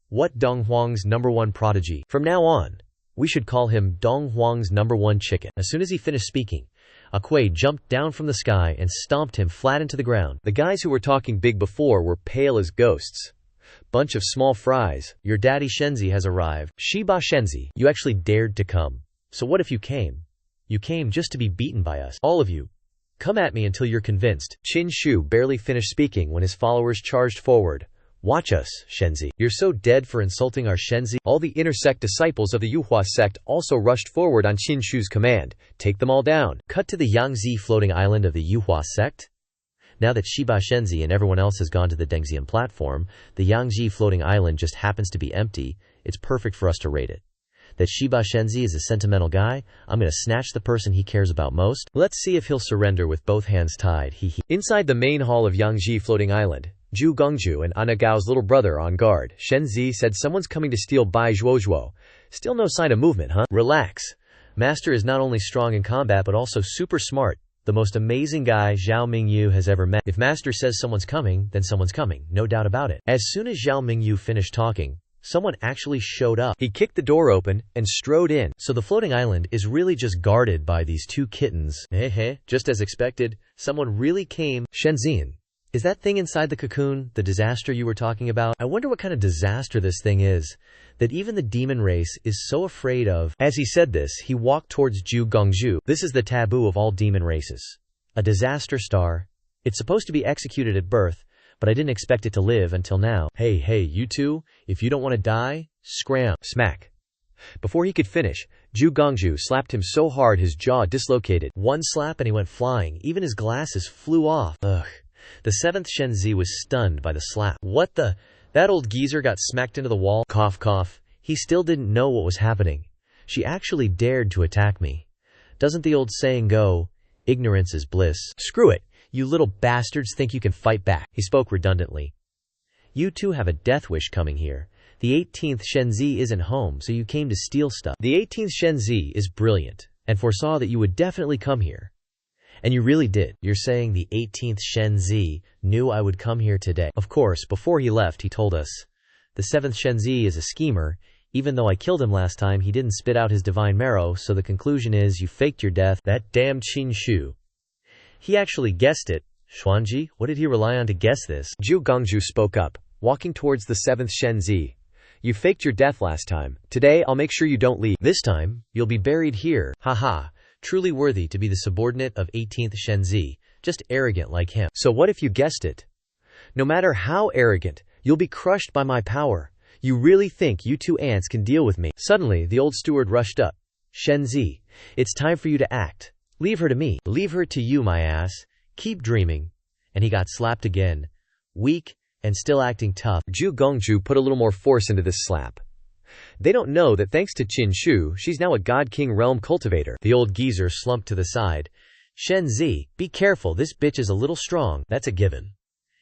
What Dong Huang's #1 prodigy? From now on, we should call him Dong Huang's #1 chicken. As soon as he finished speaking, a Kuei jumped down from the sky and stomped him flat into the ground. The guys who were talking big before were pale as ghosts. Bunch of small fries. Your daddy Shenzi has arrived. Shiba Shenzi, you actually dared to come. So what if you came? You came just to be beaten by us. All of you. Come at me until you're convinced. Qin Shu barely finished speaking when his followers charged forward. Watch us, Shenzi. You're so dead for insulting our Shenzi. All the inner sect disciples of the Yuhua sect also rushed forward on Qin Shu's command. Take them all down. Cut to the Xianxia floating island of the Yuhua sect. Now that Shiba Shenzi and everyone else has gone to the Dengxian platform, the Xianxia floating island just happens to be empty. It's perfect for us to raid it. That Shiba Shenzi is a sentimental guy, I'm gonna snatch the person he cares about most. Let's see if he'll surrender with both hands tied. Inside the main hall of Xianxia floating island, Zhu Gongju and Anna Gao's little brother on guard. Shenzi said someone's coming to steal Bai Zhuozhuo. Still no sign of movement, huh? Relax. Master is not only strong in combat but also super smart. The most amazing guy Zhao Mingyu has ever met. If Master says someone's coming, then someone's coming. No doubt about it. As soon as Zhao Mingyu finished talking, someone actually showed up. He kicked the door open and strode in. So the floating island is really just guarded by these two kittens. Just as expected, someone really came. Shenzhen. Is that thing inside the cocoon the disaster you were talking about? I wonder what kind of disaster this thing is, that even the demon race is so afraid of. As he said this, he walked towards Zhu Gongju. This is the taboo of all demon races. A disaster star. It's supposed to be executed at birth, but I didn't expect it to live until now. Hey, you two, if you don't want to die, scram. Smack. Before he could finish, Zhu Gongju slapped him so hard his jaw dislocated. One slap and he went flying. Even his glasses flew off. Ugh. The 7th Shenzi was stunned by the slap. What the? That old geezer got smacked into the wall. Cough, cough. He still didn't know what was happening. She actually dared to attack me. Doesn't the old saying go, ignorance is bliss? Screw it. You little bastards think you can fight back. He spoke redundantly. You two have a death wish coming here. The 18th Shenzi isn't home, so you came to steal stuff. The 18th Shenzi is brilliant, and foresaw that you would definitely come here. And you really did. You're saying the 18th Shenzi knew I would come here today. Of course, before he left, he told us. The 7th Shenzi is a schemer. Even though I killed him last time, he didn't spit out his divine marrow, so the conclusion is you faked your death. That damn Qin Shu. He actually guessed it. Xuanji, what did he rely on to guess this? Zhu Gongju spoke up, walking towards the 7th Shenzi. You faked your death last time. Today, I'll make sure you don't leave. This time, you'll be buried here. Haha. Truly worthy to be the subordinate of 18th Shenzi. Just arrogant like him. So what if you guessed it? No matter how arrogant, you'll be crushed by my power. You really think you two ants can deal with me? Suddenly, the old steward rushed up. Shenzi, it's time for you to act. Leave her to me. Leave her to you, my ass. Keep dreaming. And he got slapped again. Weak, and still acting tough. Zhu Gongju put a little more force into this slap. They don't know that thanks to Qin Shu, she's now a God King realm cultivator. The old geezer slumped to the side. Shenzi, be careful, this bitch is a little strong. That's a given.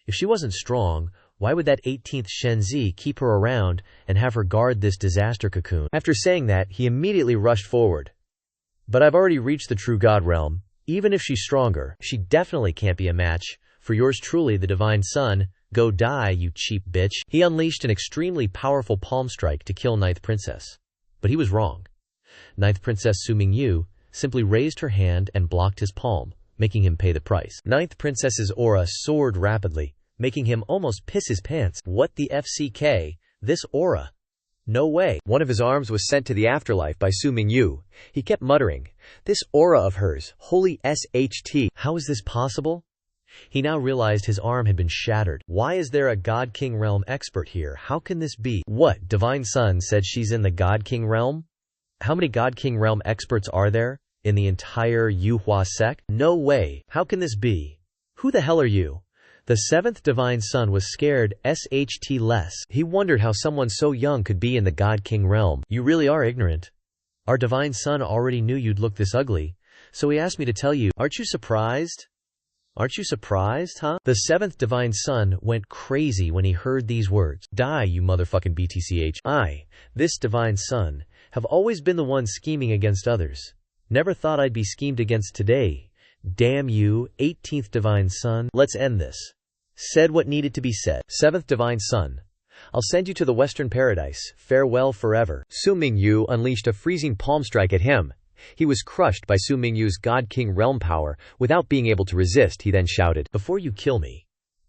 If she wasn't strong, why would that 18th Shenzi keep her around and have her guard this disaster cocoon? After saying that, he immediately rushed forward. But I've already reached the true God realm. Even if she's stronger, she definitely can't be a match for yours truly, the divine son. Go die, you cheap bitch. He unleashed an extremely powerful palm strike to kill 9th Princess. But he was wrong. 9th Princess Su Mingyu simply raised her hand and blocked his palm, making him pay the price. 9th Princess's aura soared rapidly, making him almost piss his pants. What the FCK? This aura? No way. One of his arms was sent to the afterlife by Su Mingyu. He kept muttering, this aura of hers, holy SHT. How is this possible? He now realized his arm had been shattered. Why is there a God King realm expert here? How can this be? What? Divine Son said she's in the God King realm? How many God King realm experts are there in the entire Yuhua sect? No way. How can this be? Who the hell are you? The 7th Divine Son was scared SHT less. He wondered how someone so young could be in the God King realm. You really are ignorant. Our Divine Son already knew you'd look this ugly, so he asked me to tell you. Aren't you surprised? Aren't you surprised, huh? The seventh divine son went crazy when he heard these words. Die, you motherfucking BTCH. I, this divine son, have always been the one scheming against others. Never thought I'd be schemed against today. Damn you, 18th divine son. Let's end this. Said what needed to be said. Seventh divine son. I'll send you to the western paradise. Farewell forever. Su Mingyu unleashed a freezing palm strike at him. He was crushed by Su Mingyu's God-King realm power. Without being able to resist, he then shouted, "Before you kill me,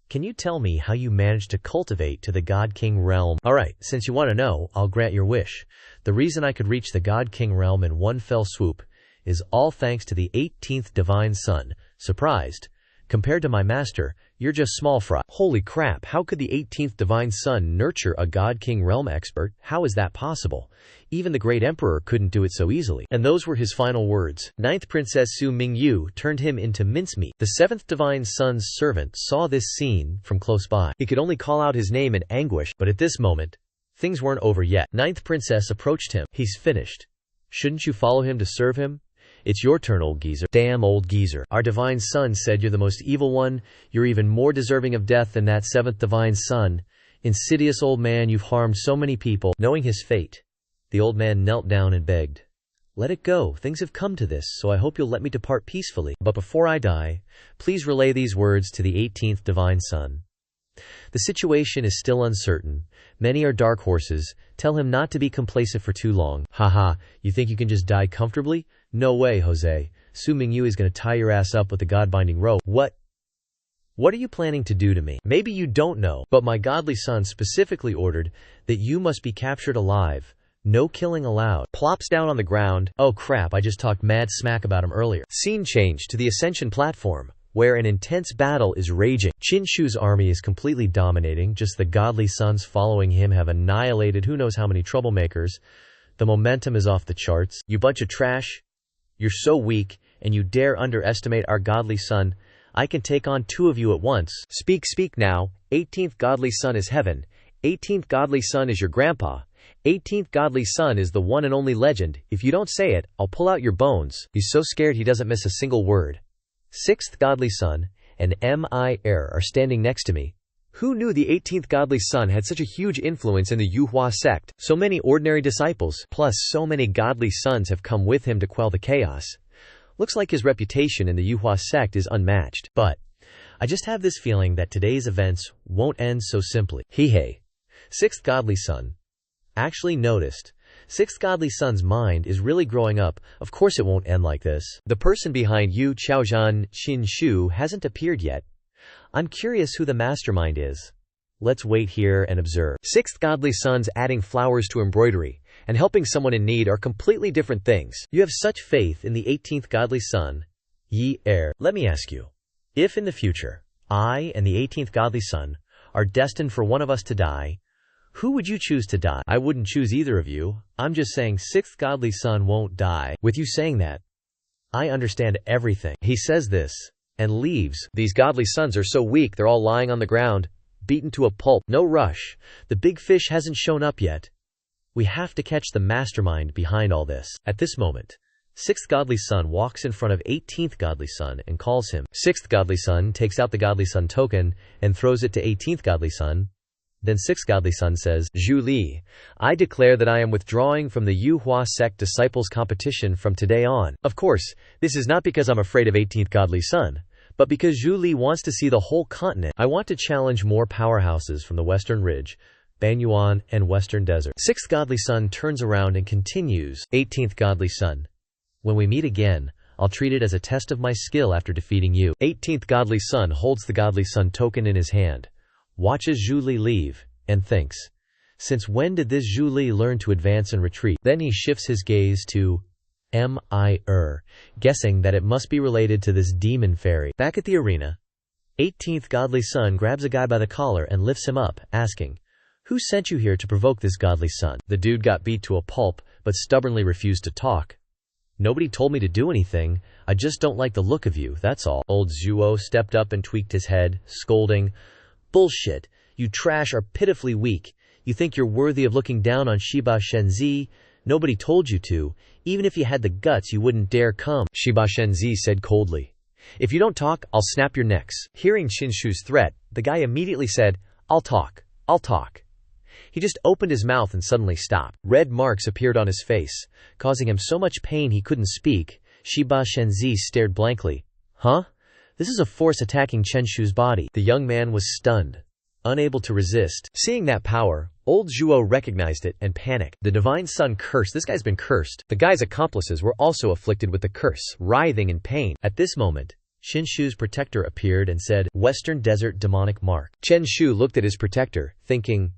can you tell me how you managed to cultivate to the God-King realm?" Alright, since you want to know, I'll grant your wish. The reason I could reach the God-King realm in one fell swoop is all thanks to the 18th divine son. Surprised? Compared to my master, you're just small fry. Holy crap, how could the 18th divine son nurture a God-King realm expert? How is that possible? Even the great emperor couldn't do it so easily. And those were his final words. Ninth Princess Su Mingyu turned him into mincemeat. The seventh divine son's servant saw this scene from close by. He could only call out his name in anguish, but at this moment, things weren't over yet. Ninth Princess approached him. He's finished. Shouldn't you follow him to serve him? It's your turn, old geezer. Damn old geezer. Our divine son said you're the most evil one. You're even more deserving of death than that seventh divine son. Insidious old man, you've harmed so many people. Knowing his fate, the old man knelt down and begged, "Let it go. Things have come to this, so I hope you'll let me depart peacefully. But before I die, please relay these words to the 18th divine son. The situation is still uncertain. Many are dark horses. Tell him not to be complacent for too long." Haha, you think you can just die comfortably? No way, Jose. Su Mingyu is going to tie your ass up with a god-binding rope. What are you planning to do to me? Maybe you don't know, but my godly son specifically ordered that you must be captured alive. No killing allowed. Plops down on the ground. Oh crap, I just talked mad smack about him earlier. Scene change to the Ascension platform, where an intense battle is raging. Qin Shu's army is completely dominating. Just the godly sons following him have annihilated who knows how many troublemakers. The momentum is off the charts. You bunch of trash. You're so weak, and you dare underestimate our godly son. I can take on two of you at once. Speak now. 18th godly son is heaven. 18th godly son is your grandpa. 18th godly son is the one and only legend. If you don't say it, I'll pull out your bones. He's so scared he doesn't miss a single word. 6th godly son and Mir are standing next to me. Who knew the 18th godly son had such a huge influence in the Yuhua sect? So many ordinary disciples, plus so many godly sons have come with him to quell the chaos. Looks like his reputation in the Yuhua sect is unmatched. But I just have this feeling that today's events won't end so simply. Hey. 6th godly son. Actually noticed. 6th godly son's mind is really growing up. Of course it won't end like this. The person behind Yu Chaozhan Qin Shu hasn't appeared yet. I'm curious who the mastermind is. Let's wait here and observe. 6th godly sons adding flowers to embroidery and helping someone in need are completely different things. You have such faith in the 18th godly son, Yi Er. Let me ask you, if in the future, I and the 18th godly son are destined for one of us to die, who would you choose to die? I wouldn't choose either of you. I'm just saying 6th godly son won't die. With you saying that, I understand everything. He says this and leaves. These godly sons are so weak they're all lying on the ground, beaten to a pulp. No rush. The big fish hasn't shown up yet. We have to catch the mastermind behind all this. At this moment, 6th godly son walks in front of 18th godly son and calls him. 6th godly son takes out the godly son token and throws it to 18th godly son. Then 6th godly son says, "Zhu Li, I declare that I am withdrawing from the Yuhua sect disciples competition from today on." Of course, this is not because I'm afraid of 18th godly son, but because Zhu Li wants to see the whole continent. I want to challenge more powerhouses from the Western Ridge, Banyuan, and Western Desert. 6th godly son turns around and continues, 18th godly son, when we meet again, I'll treat it as a test of my skill after defeating you. 18th godly son holds the godly son token in his hand, watches Zhu Li leave, and thinks, since when did this Zhu Li learn to advance and retreat? Then he shifts his gaze to Mir, guessing that it must be related to this demon fairy. Back at the arena, 18th godly son grabs a guy by the collar and lifts him up, asking, "Who sent you here to provoke this godly son?" The dude got beat to a pulp, but stubbornly refused to talk. "Nobody told me to do anything. I just don't like the look of you, that's all." Old Zhuo stepped up and tweaked his head, scolding, "Bullshit. You trash are pitifully weak. You think you're worthy of looking down on Shiba Shenzi? Nobody told you to. Even if you had the guts, you wouldn't dare come." Shiba Shenzi said coldly, If you don't talk, I'll snap your necks." Hearing Qinshu's threat, the guy immediately said, "I'll talk. I'll talk." He just opened his mouth and suddenly stopped. Red marks appeared on his face, causing him so much pain he couldn't speak. Shiba Shenzi stared blankly. "Huh? This is a force attacking Qinshu's body." The young man was stunned, unable to resist. Seeing that power, old Zhuo recognized it and panicked. The divine sun cursed. This guy's been cursed. The guy's accomplices were also afflicted with the curse, writhing in pain. At this moment, Qinshu's protector appeared and said, "Western Desert Demonic Mark." Qinshu looked at his protector, thinking,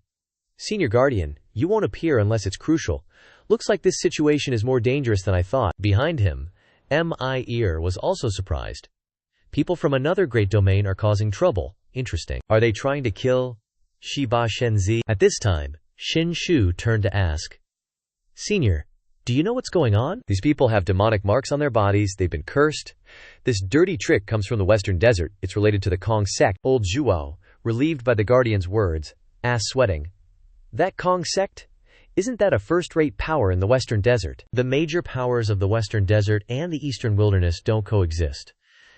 "Senior Guardian, you won't appear unless it's crucial. Looks like this situation is more dangerous than I thought." Behind him, Mi Ear was also surprised. "People from another great domain are causing trouble. Interesting. Are they trying to kill Shiba Shenzi?" At this time, Qinshu turned to ask, "Senior, do you know what's going on? These people have demonic marks on their bodies. They've been cursed. This dirty trick comes from the Western Desert. It's related to the Kong sect." Old Zhuo, relieved by the Guardian's words, asked, sweating, "That Kong sect? Isn't that a first-rate power in the Western Desert?" The major powers of the Western Desert and the Eastern Wilderness don't coexist.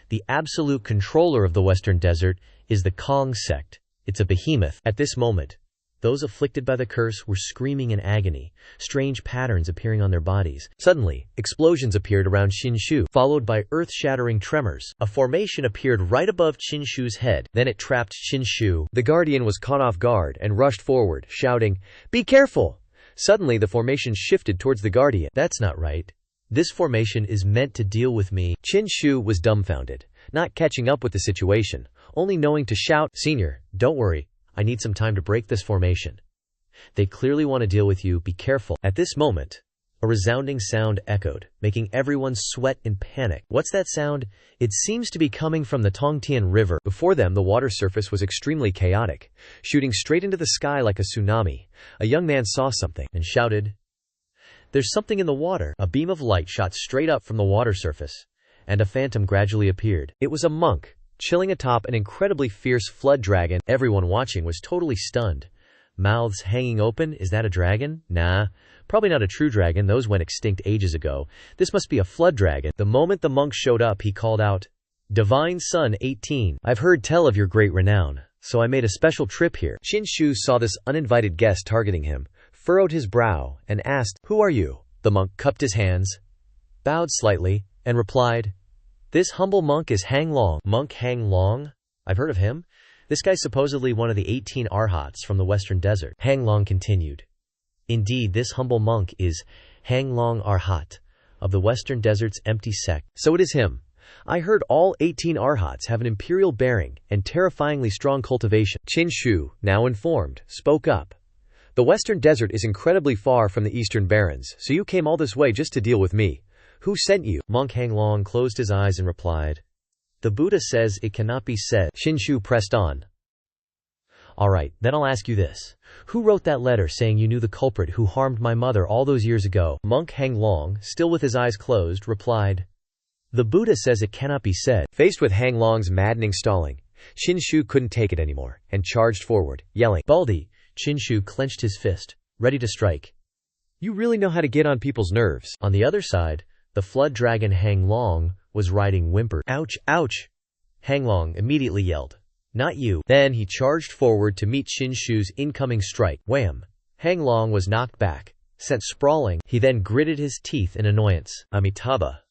The absolute controller of the Western Desert is the Kong sect. It's a behemoth. At this moment, those afflicted by the curse were screaming in agony, strange patterns appearing on their bodies. Suddenly, explosions appeared around Qinshu, followed by earth-shattering tremors. A formation appeared right above Qinshu's head. Then it trapped Qinshu. The Guardian was caught off guard and rushed forward, shouting, "Be careful!" Suddenly, the formation shifted towards the Guardian. "That's not right. This formation is meant to deal with me." Qinshu was dumbfounded, not catching up with the situation, only knowing to shout, "Senior, don't worry. I need some time to break this formation. They clearly want to deal with you. Be careful." At this moment, a resounding sound echoed, making everyone sweat in panic. What's that sound? It seems to be coming from the Tongtian River. Before them, the water surface was extremely chaotic, shooting straight into the sky like a tsunami. A young man saw something and shouted, "There's something in the water." A beam of light shot straight up from the water surface, and a phantom gradually appeared. It was a monk, chilling atop an incredibly fierce flood dragon. Everyone watching was totally stunned. Mouths hanging open. Is that a dragon? Nah, probably not a true dragon. Those went extinct ages ago. This must be a flood dragon. The moment the monk showed up, he called out, "Divine Sun 18, I've heard tell of your great renown, so I made a special trip here." Qinshu saw this uninvited guest targeting him, furrowed his brow, and asked, "Who are you?" The monk cupped his hands, bowed slightly, and replied, "This humble monk is Hang Long." Monk Hang Long? I've heard of him. This guy's supposedly one of the 18 arhats from the Western Desert. Hang Long continued, "Indeed, this humble monk is Hang Long Arhat, of the Western Desert's empty sect." So it is him. I heard all 18 arhats have an imperial bearing and terrifyingly strong cultivation. Qinshu, now informed, spoke up. "The Western Desert is incredibly far from the Eastern Barrens, so you came all this way just to deal with me. Who sent you?" Monk Hang Long closed his eyes and replied, "The Buddha says it cannot be said." Qinshu pressed on. "All right, then I'll ask you this. Who wrote that letter saying you knew the culprit who harmed my mother all those years ago?" Monk Hang Long, still with his eyes closed, replied, "The Buddha says it cannot be said." Faced with Hang Long's maddening stalling, Qinshu couldn't take it anymore and charged forward, yelling, "Baldy!" Qinshu clenched his fist, ready to strike. "You really know how to get on people's nerves." On the other side, the flood dragon Hang Long was riding whimpered. "Ouch, ouch!" Hang Long immediately yelled, "Not you." Then he charged forward to meet Qinshu's incoming strike. Wham! Hang Long was knocked back, sent sprawling. He then gritted his teeth in annoyance. Amitabha.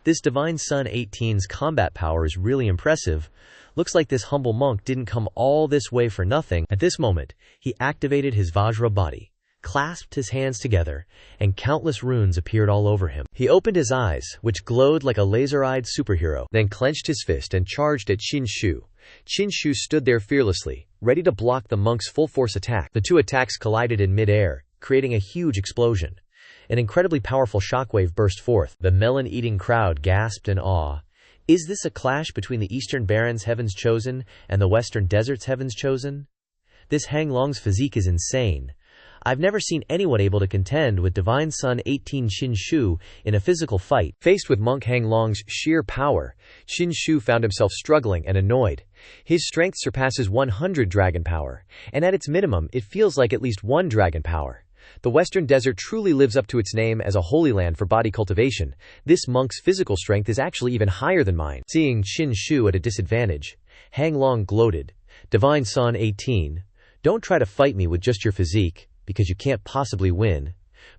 This Divine Sun 18's combat power is really impressive. Looks like this humble monk didn't come all this way for nothing. At this moment, he activated his Vajra body, clasped his hands together, and countless runes appeared all over him. He opened his eyes, which glowed like a laser-eyed superhero, then clenched his fist and charged at Qinshu. Qinshu stood there fearlessly, ready to block the monk's full-force attack. The two attacks collided in mid-air, creating a huge explosion. An incredibly powerful shockwave burst forth. The melon-eating crowd gasped in awe. Is this a clash between the Eastern Barrens' Heaven's Chosen and the Western Desert's Heaven's Chosen? This Hang Long's physique is insane. I've never seen anyone able to contend with Divine Sun 18 Qinshu in a physical fight. Faced with Monk Hang Long's sheer power, Qinshu found himself struggling and annoyed. His strength surpasses 100 dragon power, and at its minimum it feels like at least 1 dragon power. The Western Desert truly lives up to its name as a holy land for body cultivation. This monk's physical strength is actually even higher than mine. Seeing Qin Shu at a disadvantage, Hang Long gloated. Divine Son 18. Don't try to fight me with just your physique, because you can't possibly win.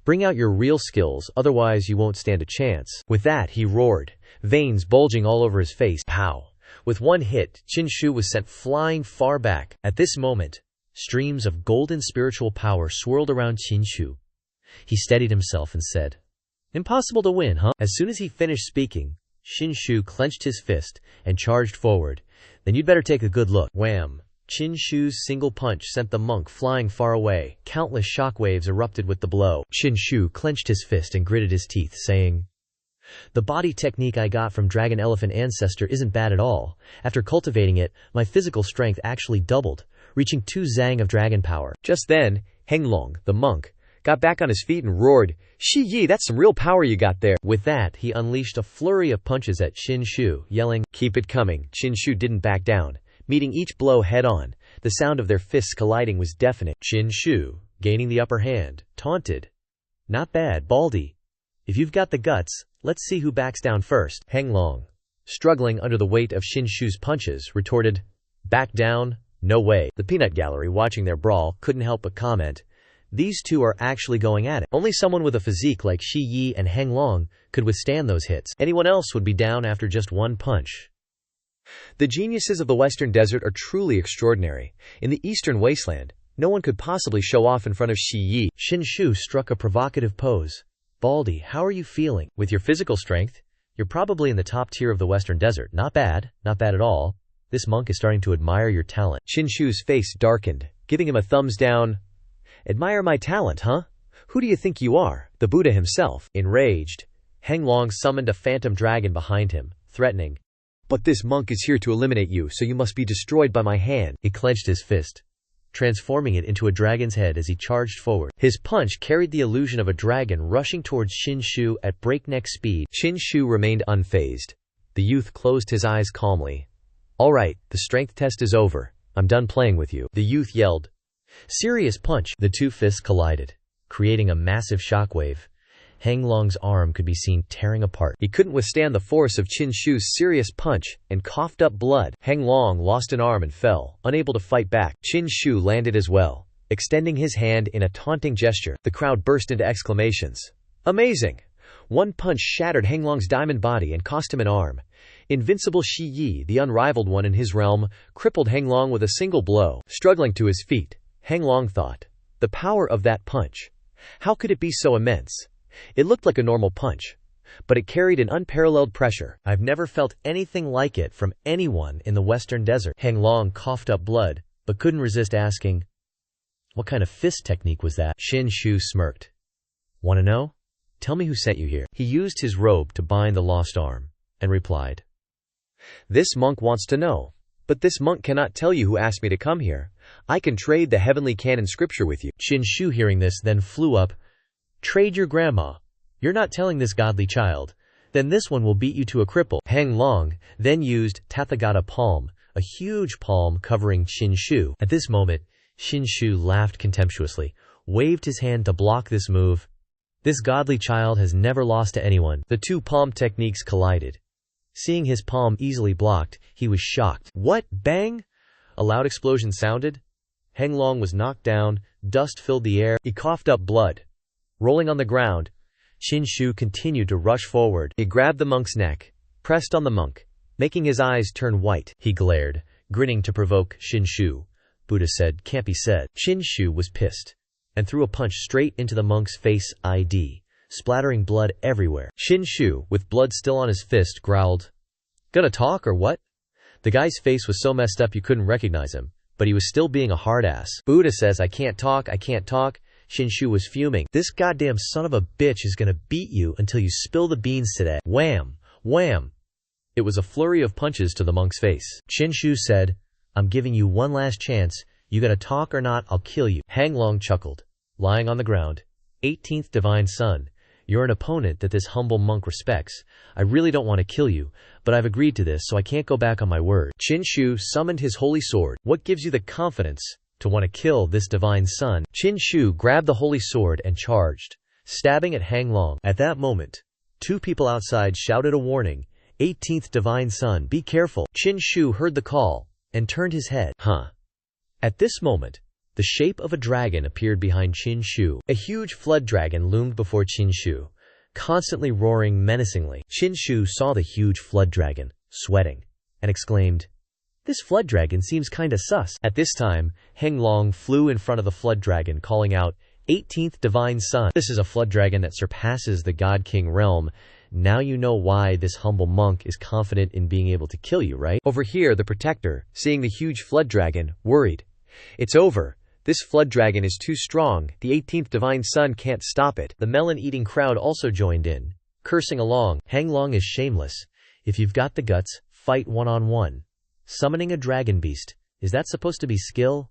Bring out your real skills, otherwise you won't stand a chance. With that, he roared, veins bulging all over his face. Pow! With one hit, Qin Shu was sent flying far back. At this moment, streams of golden spiritual power swirled around Qin Shu. He steadied himself and said, "Impossible to win, huh?" As soon as he finished speaking, Qin Shu clenched his fist and charged forward. "Then you'd better take a good look." Wham! Qin Shu's single punch sent the monk flying far away. Countless shockwaves erupted with the blow. Qin Shu clenched his fist and gritted his teeth, saying, "The body technique I got from Dragon Elephant Ancestor isn't bad at all. After cultivating it, my physical strength actually doubled, reaching 2 zang of dragon power." Just then, Heng Long, the monk, got back on his feet and roared, "Shi Yi, that's some real power you got there." With that, he unleashed a flurry of punches at Qin Shu, yelling, "Keep it coming." Qin Shu didn't back down, meeting each blow head-on. The sound of their fists colliding was deafening. Qin Shu, gaining the upper hand, taunted, "Not bad, Baldy. If you've got the guts, let's see who backs down first." Heng Long, struggling under the weight of Qin Shu's punches, retorted, "Back down? No way." The peanut gallery, watching their brawl, couldn't help but comment, "These two are actually going at it. Only someone with a physique like Shi Yi and Heng Long could withstand those hits. Anyone else would be down after just one punch." The geniuses of the Western Desert are truly extraordinary. In the Eastern Wasteland, no one could possibly show off in front of Shi Yi. Qin Shu struck a provocative pose. "Baldy, how are you feeling? With your physical strength, you're probably in the top tier of the Western Desert. Not bad at all. This monk is starting to admire your talent." Qin Shu's face darkened, giving him a thumbs down. "Admire my talent, huh? Who do you think you are? The Buddha himself?" Enraged, Heng Long summoned a phantom dragon behind him, threatening, "But this monk is here to eliminate you, so you must be destroyed by my hand." He clenched his fist, transforming it into a dragon's head as he charged forward. His punch carried the illusion of a dragon rushing towards Qin Shu at breakneck speed. Qin Shu remained unfazed. The youth closed his eyes calmly. "All right, the strength test is over. I'm done playing with you." The youth yelled, "Serious punch!" The two fists collided, creating a massive shockwave. Heng Long's arm could be seen tearing apart. He couldn't withstand the force of Qin Shu's serious punch and coughed up blood. Heng Long lost an arm and fell, unable to fight back. Qin Shu landed as well, extending his hand in a taunting gesture. The crowd burst into exclamations. "Amazing!" One punch shattered Heng Long's diamond body and cost him an arm. Invincible Shi Yi, the unrivaled one in his realm, crippled Heng Long with a single blow. Struggling to his feet, Heng Long thought, the power of that punch. How could it be so immense? It looked like a normal punch, but it carried an unparalleled pressure. "I've never felt anything like it from anyone in the Western Desert." Heng Long coughed up blood, but couldn't resist asking, "What kind of fist technique was that?" Qin Shu smirked. "Want to know? Tell me who sent you here." He used his robe to bind the lost arm, and replied, "This monk wants to know, but this monk cannot tell you who asked me to come here. I can trade the heavenly canon scripture with you." Qin Shu, hearing this, then flew up. "Trade your grandma. You're not telling this godly child. Then this one will beat you to a cripple." Heng Long then used Tathagata palm, a huge palm covering Qin Shu. At this moment, Qin Shu laughed contemptuously, waved his hand to block this move. This godly child has never lost to anyone. The two palm techniques collided. Seeing his palm easily blocked, he was shocked. "What? Bang!" A loud explosion sounded. Heng Long was knocked down, dust filled the air, he coughed up blood. Rolling on the ground, Qin Shu continued to rush forward. He grabbed the monk's neck, pressed on the monk, making his eyes turn white. He glared, grinning to provoke Qin Shu. Buddha said, "Can't be said." Qin Shu was pissed, and threw a punch straight into the monk's face, splattering blood everywhere. Qin Shu, with blood still on his fist, growled, "Gonna talk or what?" The guy's face was so messed up you couldn't recognize him, but he was still being a hard ass. "Buddha says I can't talk. Qin Shu was fuming. "This goddamn son of a bitch is gonna beat you until you spill the beans today." Wham! Wham! It was a flurry of punches to the monk's face. Qin Shu said, "I'm giving you one last chance. You gotta talk or not, I'll kill you." Heng Long chuckled, lying on the ground. 18th Divine Son, you're an opponent that this humble monk respects. I really don't want to kill you, but I've agreed to this, so I can't go back on my word. Qin Shu summoned his holy sword. "What gives you the confidence to want to kill this divine son. Qin Shu grabbed the holy sword and charged, stabbing at Hang Long. At that moment, two people outside shouted a warning. 18th divine son, be careful. Qin Shu heard the call and turned his head. At this moment, the shape of a dragon appeared behind Qin Shu. A huge flood dragon loomed before Qin Shu, constantly roaring menacingly. Qin Shu saw the huge flood dragon, sweating, and exclaimed, "This flood dragon seems kinda sus." At this time, Hang Long flew in front of the flood dragon, calling out, 18th divine son. This is a flood dragon that surpasses the God King realm. Now you know why this humble monk is confident in being able to kill you, right? Over here, the protector, seeing the huge flood dragon, worried. It's over. This flood dragon is too strong. The 18th divine son can't stop it. The melon-eating crowd also joined in, cursing along. Hang Long is shameless. If you've got the guts, fight one-on-one. Summoning a dragon beast, is that supposed to be skill?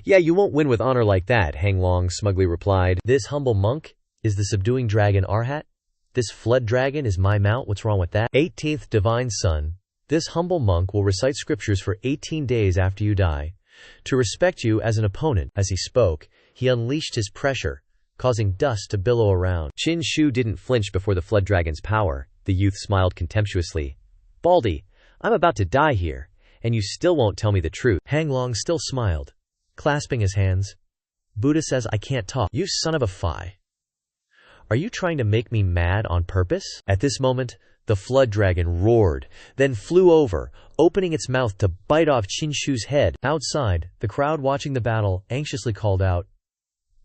Yeah, you won't win with honor like that, Hang Long smugly replied. This humble monk is the subduing dragon Arhat? This flood dragon is my mount, what's wrong with that? 18th divine son, this humble monk will recite scriptures for 18 days after you die, to respect you as an opponent. As he spoke, he unleashed his pressure, causing dust to billow around. Qin Shu didn't flinch before the flood dragon's power. The youth smiled contemptuously. Baldy, I'm about to die here, and you still won't tell me the truth. Hang Long still smiled, clasping his hands. Buddha says I can't talk. You son of a fi. Are you trying to make me mad on purpose? At this moment, the flood dragon roared, then flew over, opening its mouth to bite off Qin Shu's head. Outside, the crowd watching the battle anxiously called out,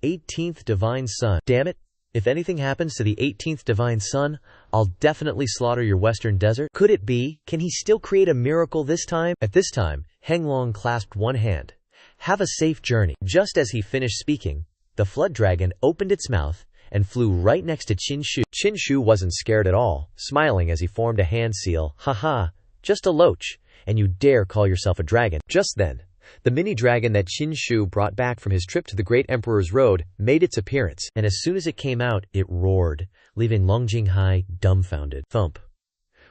18th divine son. Damn it, if anything happens to the 18th divine son, I'll definitely slaughter your western desert. Could it be? Can he still create a miracle this time? At this time, Hang Long clasped one hand. Have a safe journey. Just as he finished speaking, the flood dragon opened its mouth and flew right next to Qin Shu. Qin Shu wasn't scared at all, smiling as he formed a hand seal. Haha, just a loach, and you dare call yourself a dragon. Just then, the mini-dragon that Qin Shu brought back from his trip to the Great Emperor's Road made its appearance, and as soon as it came out, it roared, leaving Long Jinghai dumbfounded. Thump.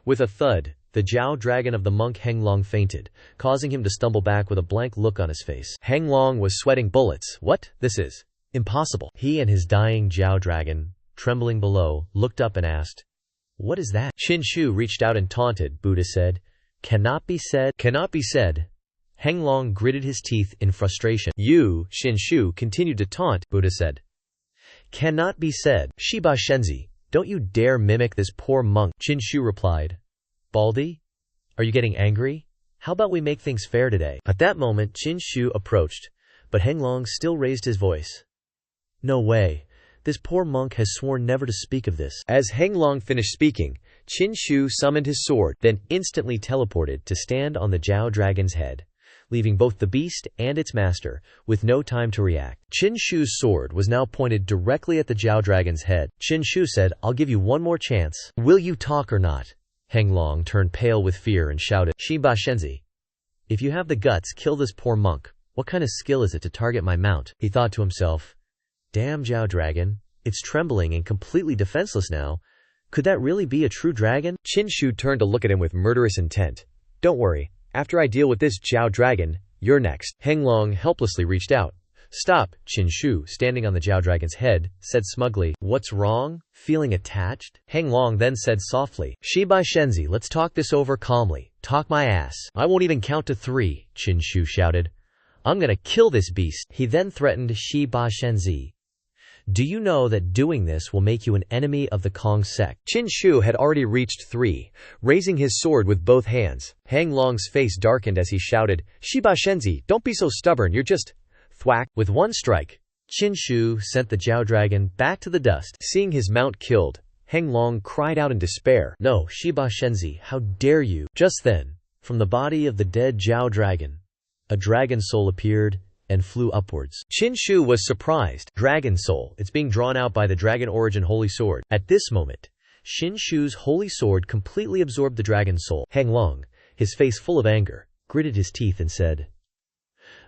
With a thud, the Jiao dragon of the monk Hang Long fainted, causing him to stumble back with a blank look on his face. Hang Long was sweating bullets. What? This is impossible. He and his dying Jiao dragon, trembling below, looked up and asked, what is that? Qin Shu reached out and taunted. Buddha said, cannot be said. Cannot be said. Hang Long gritted his teeth in frustration. You, Qin Shu, continued to taunt. Buddha said, cannot be said. Shiba Shenzi, don't you dare mimic this poor monk. Qin Shu replied, Baldy, are you getting angry? How about we make things fair today? At that moment, Qin Shu approached, but Hang Long still raised his voice. No way. This poor monk has sworn never to speak of this. As Hang Long finished speaking, Qin Shu summoned his sword, then instantly teleported to stand on the Jiao dragon's head, leaving both the beast and its master with no time to react. Qin Shu's sword was now pointed directly at the Jiao dragon's head. Qin Shu said, I'll give you one more chance. Will you talk or not? Hang Long turned pale with fear and shouted, Shiba Shenzi, if you have the guts, kill this poor monk. What kind of skill is it to target my mount? He thought to himself, damn Jiao dragon, it's trembling and completely defenseless now. Could that really be a true dragon? Qin Shu turned to look at him with murderous intent. Don't worry, after I deal with this Jiao dragon, you're next. Hang Long helplessly reached out. Stop, Qin Shu, standing on the Jiao dragon's head, said smugly. What's wrong? Feeling attached? Hang Long then said softly, Shiba Shenzi, let's talk this over calmly. Talk my ass. I won't even count to 3, Qin Shu shouted. I'm gonna kill this beast. He then threatened Shiba Shenzi. Do you know that doing this will make you an enemy of the Kong sect? Qin Shu had already reached 3, raising his sword with both hands. Hang Long's face darkened as he shouted, Shiba Shenzi, don't be so stubborn, you're just... Thwack. With one strike, Qin Shu sent the Jiao dragon back to the dust. Seeing his mount killed, Hang Long cried out in despair. No, Shiba Shenzi, how dare you? Just then, from the body of the dead Jiao dragon, a dragon soul appeared and flew upwards. Qin Shu was surprised. Dragon soul, it's being drawn out by the dragon origin holy sword. At this moment, Qin Shu's holy sword completely absorbed the dragon soul. Hang Long, his face full of anger, gritted his teeth and said,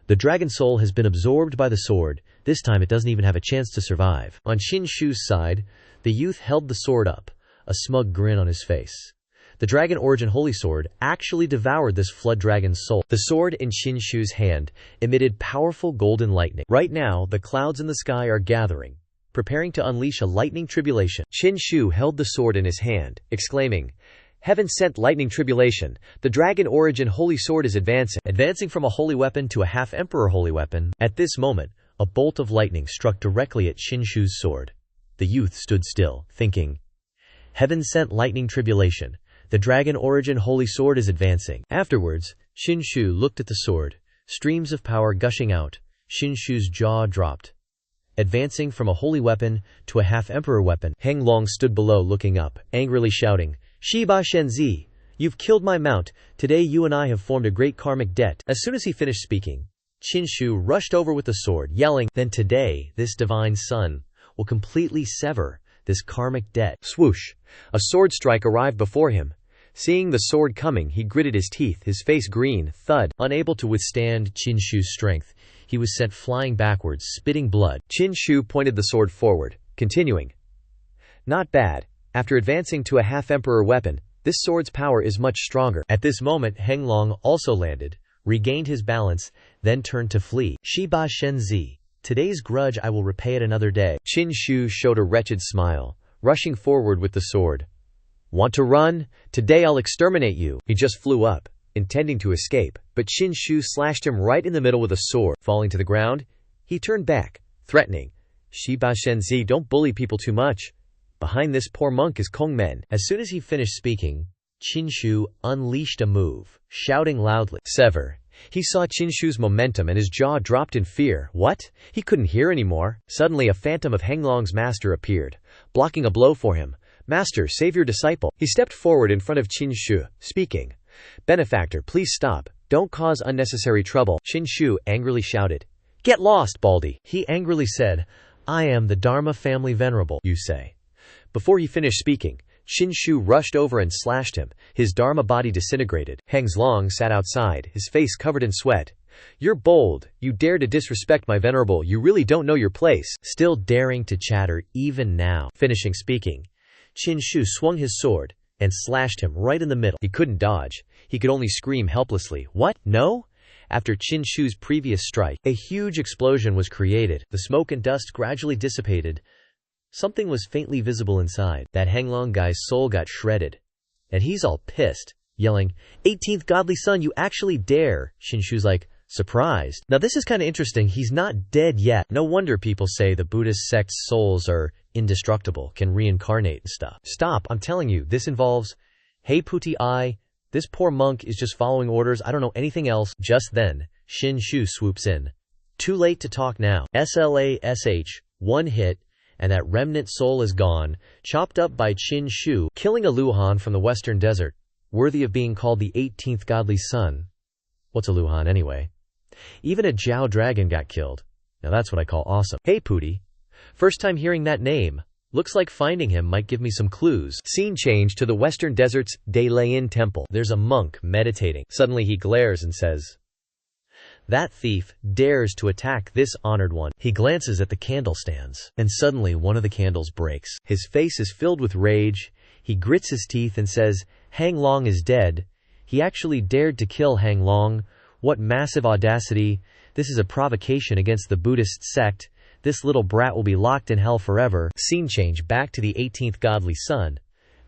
the dragon soul has been absorbed by the sword. This time it doesn't even have a chance to survive. On Qin Shu's side, the youth held the sword up, a smug grin on his face. The Dragon Origin Holy Sword actually devoured this flood dragon's soul. The sword in Qin Shu's hand emitted powerful golden lightning. Right now, the clouds in the sky are gathering, preparing to unleash a lightning tribulation. Qin Shu held the sword in his hand, exclaiming, "Heaven sent lightning tribulation. The Dragon Origin Holy Sword is advancing from a holy weapon to a half-emperor holy weapon." At this moment, a bolt of lightning struck directly at Qin Shu's sword. The youth stood still, thinking, "Heaven sent lightning tribulation. The Dragon Origin Holy Sword is advancing." Afterwards, Qin Shu looked at the sword, streams of power gushing out. Qin Shu's jaw dropped. Advancing from a holy weapon to a half-emperor weapon, Heng Long stood below looking up, angrily shouting, "Shiba Shenzi, you've killed my mount. Today you and I have formed a great karmic debt." As soon as he finished speaking, Qin Shu rushed over with the sword, yelling, "Then today, this divine son will completely sever this karmic debt." Swoosh! A sword strike arrived before him. Seeing the sword coming, he gritted his teeth, his face green. Thud! Unable to withstand Qin Shu's strength, he was sent flying backwards, spitting blood. Qin Shu pointed the sword forward, continuing, "Not bad. After advancing to a half-emperor weapon, this sword's power is much stronger." At this moment, Heng Long also landed, regained his balance, then turned to flee. "Shiba Shenzi, today's grudge I will repay at another day." Qin Shu showed a wretched smile, rushing forward with the sword. "Want to run? Today I'll exterminate you." He just flew up, intending to escape, but Qin Shu slashed him right in the middle with a sword. Falling to the ground, he turned back, threatening, "Shiba Shenzi, don't bully people too much. Behind this poor monk is Kongmen." As soon as he finished speaking, Qin Shu unleashed a move, shouting loudly, "Sever." He saw Qin Shu's momentum and his jaw dropped in fear. What? He couldn't hear anymore. Suddenly a phantom of Heng Long's master appeared, blocking a blow for him. "Master, save your disciple." He stepped forward in front of Qin Shu, speaking, "Benefactor, please stop. Don't cause unnecessary trouble." Qin Shu angrily shouted, "Get lost, Baldy." He angrily said, "I am the Dharma family venerable, you say." Before he finished speaking, Qin Shu rushed over and slashed him. His Dharma body disintegrated. Heng Long sat outside, his face covered in sweat. "You're bold. You dare to disrespect my venerable. You really don't know your place." Still daring to chatter even now. Finishing speaking, Qin Shu swung his sword and slashed him right in the middle. He couldn't dodge. He could only scream helplessly, "What? No?" After Qin Shu's previous strike, a huge explosion was created. The smoke and dust gradually dissipated. Something was faintly visible inside. That Heng Long guy's soul got shredded. And he's all pissed, yelling, "18th godly son, you actually dare." Qin Shu's like, surprised. Now this is kind of interesting. He's not dead yet. No wonder people say the Buddhist sect's souls are indestructible, can reincarnate and stuff. Stop, I'm telling you, this involves, "Hey Puti, this poor monk is just following orders. I don't know anything else." Just then, Qin Shu swoops in. Too late to talk now. SLASH, one hit, and that remnant soul is gone, chopped up by Qin Shu, killing a Luhan from the western desert, worthy of being called the 18th godly son. What's a Luhan anyway? Even a Jiao dragon got killed. Now that's what I call awesome. Hey Puti. First time hearing that name. Looks like finding him might give me some clues. Scene change to the western desert's Delayin temple. There's a monk meditating. Suddenly he glares and says, "That thief dares to attack this honored one." He glances at the candle stands, and suddenly one of the candles breaks. His face is filled with rage. He grits his teeth and says, "Heng Long is dead. He actually dared to kill Heng Long. What massive audacity. This is a provocation against the Buddhist sect. This little brat will be locked in hell forever." Scene change back to the 18th godly son.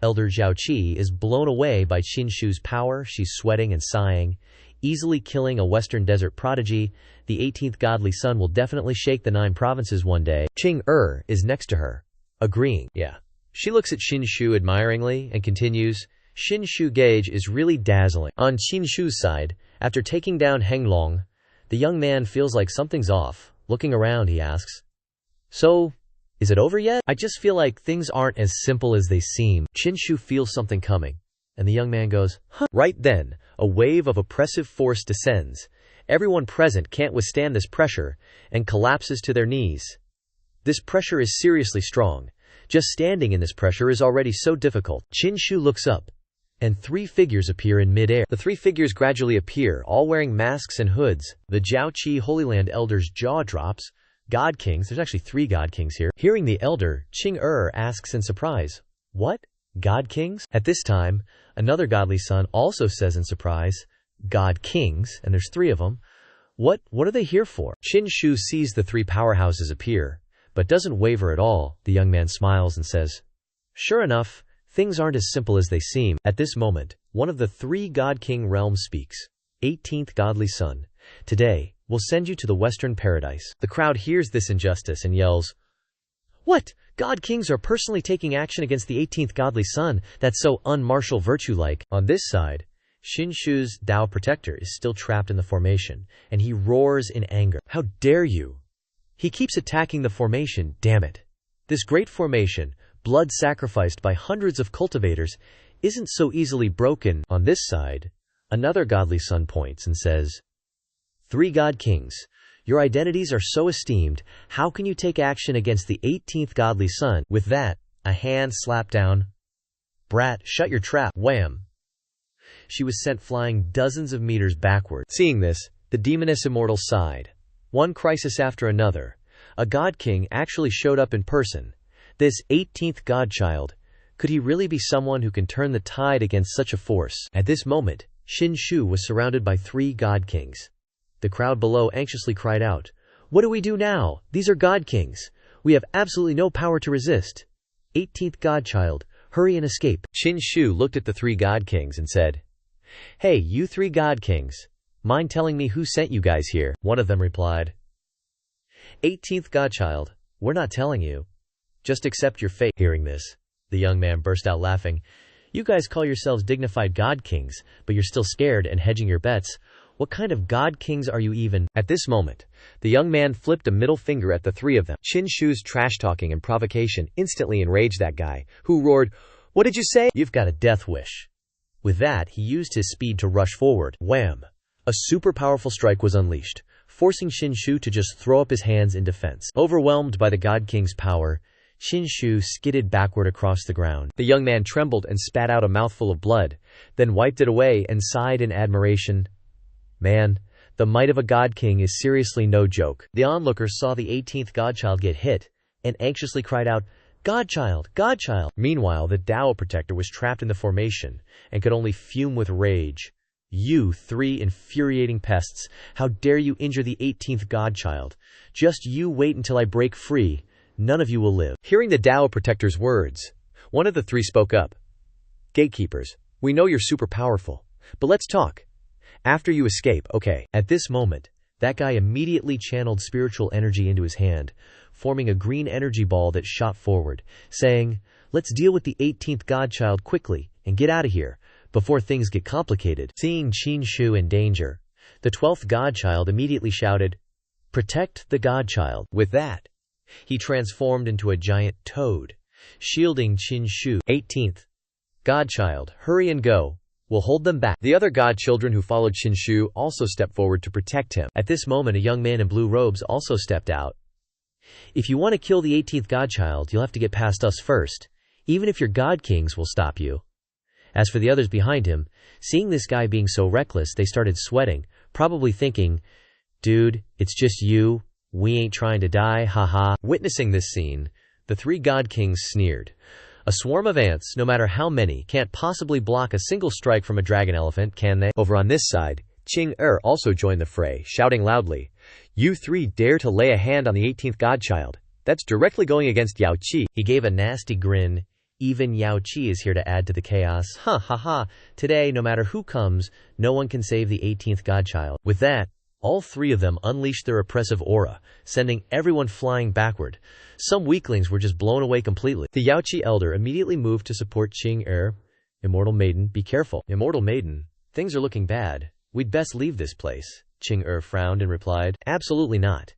Elder Zhao Qi is blown away by Qin Shu's power. She's sweating and sighing, easily killing a western desert prodigy. The 18th godly son will definitely shake the 9 provinces one day. Qing is next to her, agreeing. Yeah. She looks at Qin Shu admiringly and continues, "Qin Shu gauge is really dazzling." On Qin Shu's side, after taking down Heng Long, the young man feels like something's off. Looking around, he asks, "So, is it over yet? I just feel like things aren't as simple as they seem." Qin Shu feels something coming, and the young man goes, "Huh." Right then, a wave of oppressive force descends. Everyone present can't withstand this pressure and collapses to their knees. This pressure is seriously strong. Just standing in this pressure is already so difficult. Qin Shu looks up, and 3 figures appear in midair. The 3 figures gradually appear, all wearing masks and hoods. The Jiao Qi Holy Land elder's jaw drops. God Kings, there's actually 3 God Kings here. Hearing the elder, Qing asks in surprise, "What? God kings? At this time, another godly son also says in surprise, God kings, and there's 3 of them. What are they here for? Qin Shu sees the 3 powerhouses appear, but doesn't waver at all. The young man smiles and says, sure enough, things aren't as simple as they seem. At this moment, one of the 3 God King realms speaks. 18th godly son, today, we'll send you to the Western Paradise. The crowd hears this injustice and yells, what? God Kings are personally taking action against the 18th godly son? That's so unmartial virtue-like. On this side, Qin Shu's Tao protector is still trapped in the formation, and he roars in anger. How dare you? He keeps attacking the formation, damn it. This great formation, blood sacrificed by hundreds of cultivators, isn't so easily broken. On this side, another godly son points and says, 3 God Kings, your identities are so esteemed, how can you take action against the 18th godly son? With that, a hand slapped down. Brat, shut your trap. Wham! She was sent flying dozens of meters backward. Seeing this, the demoness immortal sighed. One crisis after another, a God King actually showed up in person. This 18th godchild, could he really be someone who can turn the tide against such a force? At this moment, Qin Shu was surrounded by 3 God Kings. The crowd below anxiously cried out, what do we do now? These are God Kings. We have absolutely no power to resist. 18th godchild, hurry and escape. Qin Shu looked at the 3 God Kings and said, hey, you 3 God Kings, mind telling me who sent you guys here? One of them replied, 18th godchild, we're not telling you. Just accept your fate. Hearing this, the young man burst out laughing. You guys call yourselves dignified God Kings, but you're still scared and hedging your bets. What kind of God Kings are you even? At this moment, the young man flipped a middle finger at the 3 of them. Qin Shu's trash-talking and provocation instantly enraged that guy, who roared, what did you say? You've got a death wish. With that, he used his speed to rush forward. Wham! A super powerful strike was unleashed, forcing Qin Shu to just throw up his hands in defense. Overwhelmed by the God King's power, Qin Shu skidded backward across the ground. The young man trembled and spat out a mouthful of blood, then wiped it away and sighed in admiration. Man, the might of a God King is seriously no joke. The onlookers saw the 18th godchild get hit, and anxiously cried out, Godchild, Godchild! Meanwhile, the Tao protector was trapped in the formation, and could only fume with rage. You 3 infuriating pests, how dare you injure the 18th godchild? Just you wait until I break free. None of you will live. Hearing the Tao protector's words, one of the 3 spoke up. Gatekeepers, we know you're super powerful, but let's talk. After you escape, okay. At this moment, that guy immediately channeled spiritual energy into his hand, forming a green energy ball that shot forward, saying, let's deal with the 18th godchild quickly and get out of here, before things get complicated. Seeing Qin Shu in danger, the 12th godchild immediately shouted, protect the godchild. With that, he transformed into a giant toad, shielding Qin Shu. 18th godchild, hurry and go. We'll hold them back. The other godchildren who followed Qin Shu also stepped forward to protect him. At this moment, a young man in blue robes also stepped out. If you want to kill the 18th godchild, you'll have to get past us first. Even if your God Kings will stop you. As for the others behind him, seeing this guy being so reckless, they started sweating, probably thinking, dude, it's just you. We ain't trying to die, haha. Witnessing this scene, the 3 God Kings sneered. A swarm of ants, no matter how many, can't possibly block a single strike from a dragon elephant, can they? Over on this side, Qing also joined the fray, shouting loudly, you 3 dare to lay a hand on the 18th godchild. That's directly going against Yao Qi. He gave a nasty grin. Even Yao Qi is here to add to the chaos. Ha ha ha. Today, no matter who comes, no one can save the 18th godchild. With that, all 3 of them unleashed their oppressive aura, sending everyone flying backward. Some weaklings were just blown away completely. The Yaoqi elder immediately moved to support Qing Immortal Maiden, be careful. Immortal Maiden, things are looking bad. We'd best leave this place. Qing frowned and replied, absolutely not.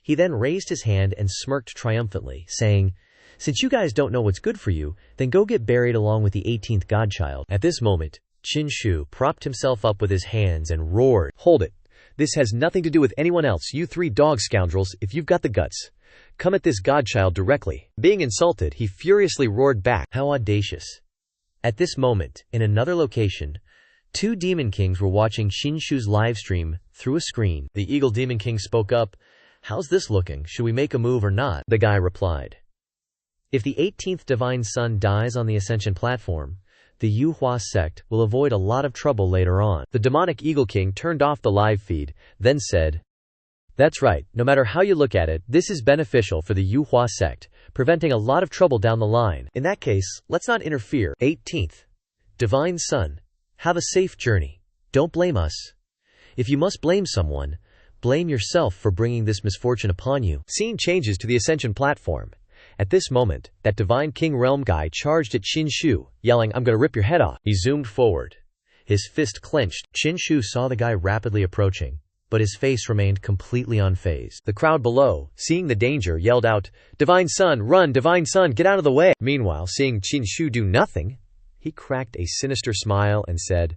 He then raised his hand and smirked triumphantly, saying, since you guys don't know what's good for you, then go get buried along with the 18th godchild. At this moment, Qin Shu propped himself up with his hands and roared, hold it. This has nothing to do with anyone else, you 3 dog scoundrels, if you've got the guts. Come at this godchild directly. Being insulted, he furiously roared back, how audacious. At this moment, in another location, 2 demon kings were watching Qin Shu's livestream through a screen. The Eagle Demon King spoke up, how's this looking? Should we make a move or not? The guy replied, If the 18th divine son dies on the ascension platform, the Yuhua sect will avoid a lot of trouble later on. The demonic Eagle King turned off the live feed, then said, "That's right, no matter how you look at it, this is beneficial for the Yuhua sect, preventing a lot of trouble down the line. In that case, let's not interfere. 18th divine son, have a safe journey. Don't blame us. If you must blame someone, blame yourself for bringing this misfortune upon you." Scene changes to the ascension platform. At this moment, that Divine King Realm guy charged at Xianxia, yelling, "I'm gonna rip your head off." He zoomed forward. His fist clenched. Xianxia saw the guy rapidly approaching, but his face remained completely unfazed. The crowd below, seeing the danger, yelled out, "Divine Son, run! Divine Son, get out of the way!" Meanwhile, seeing Xianxia do nothing, he cracked a sinister smile and said,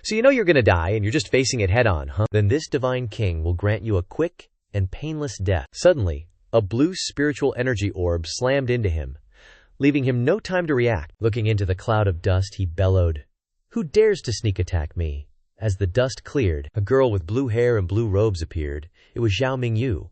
"So you know you're gonna die and you're just facing it head on, huh? Then this Divine King will grant you a quick and painless death." Suddenly, a blue spiritual energy orb slammed into him, leaving him no time to react. Looking into the cloud of dust, he bellowed, "Who dares to sneak attack me?" As the dust cleared, a girl with blue hair and blue robes appeared. It was Zhao Mingyu.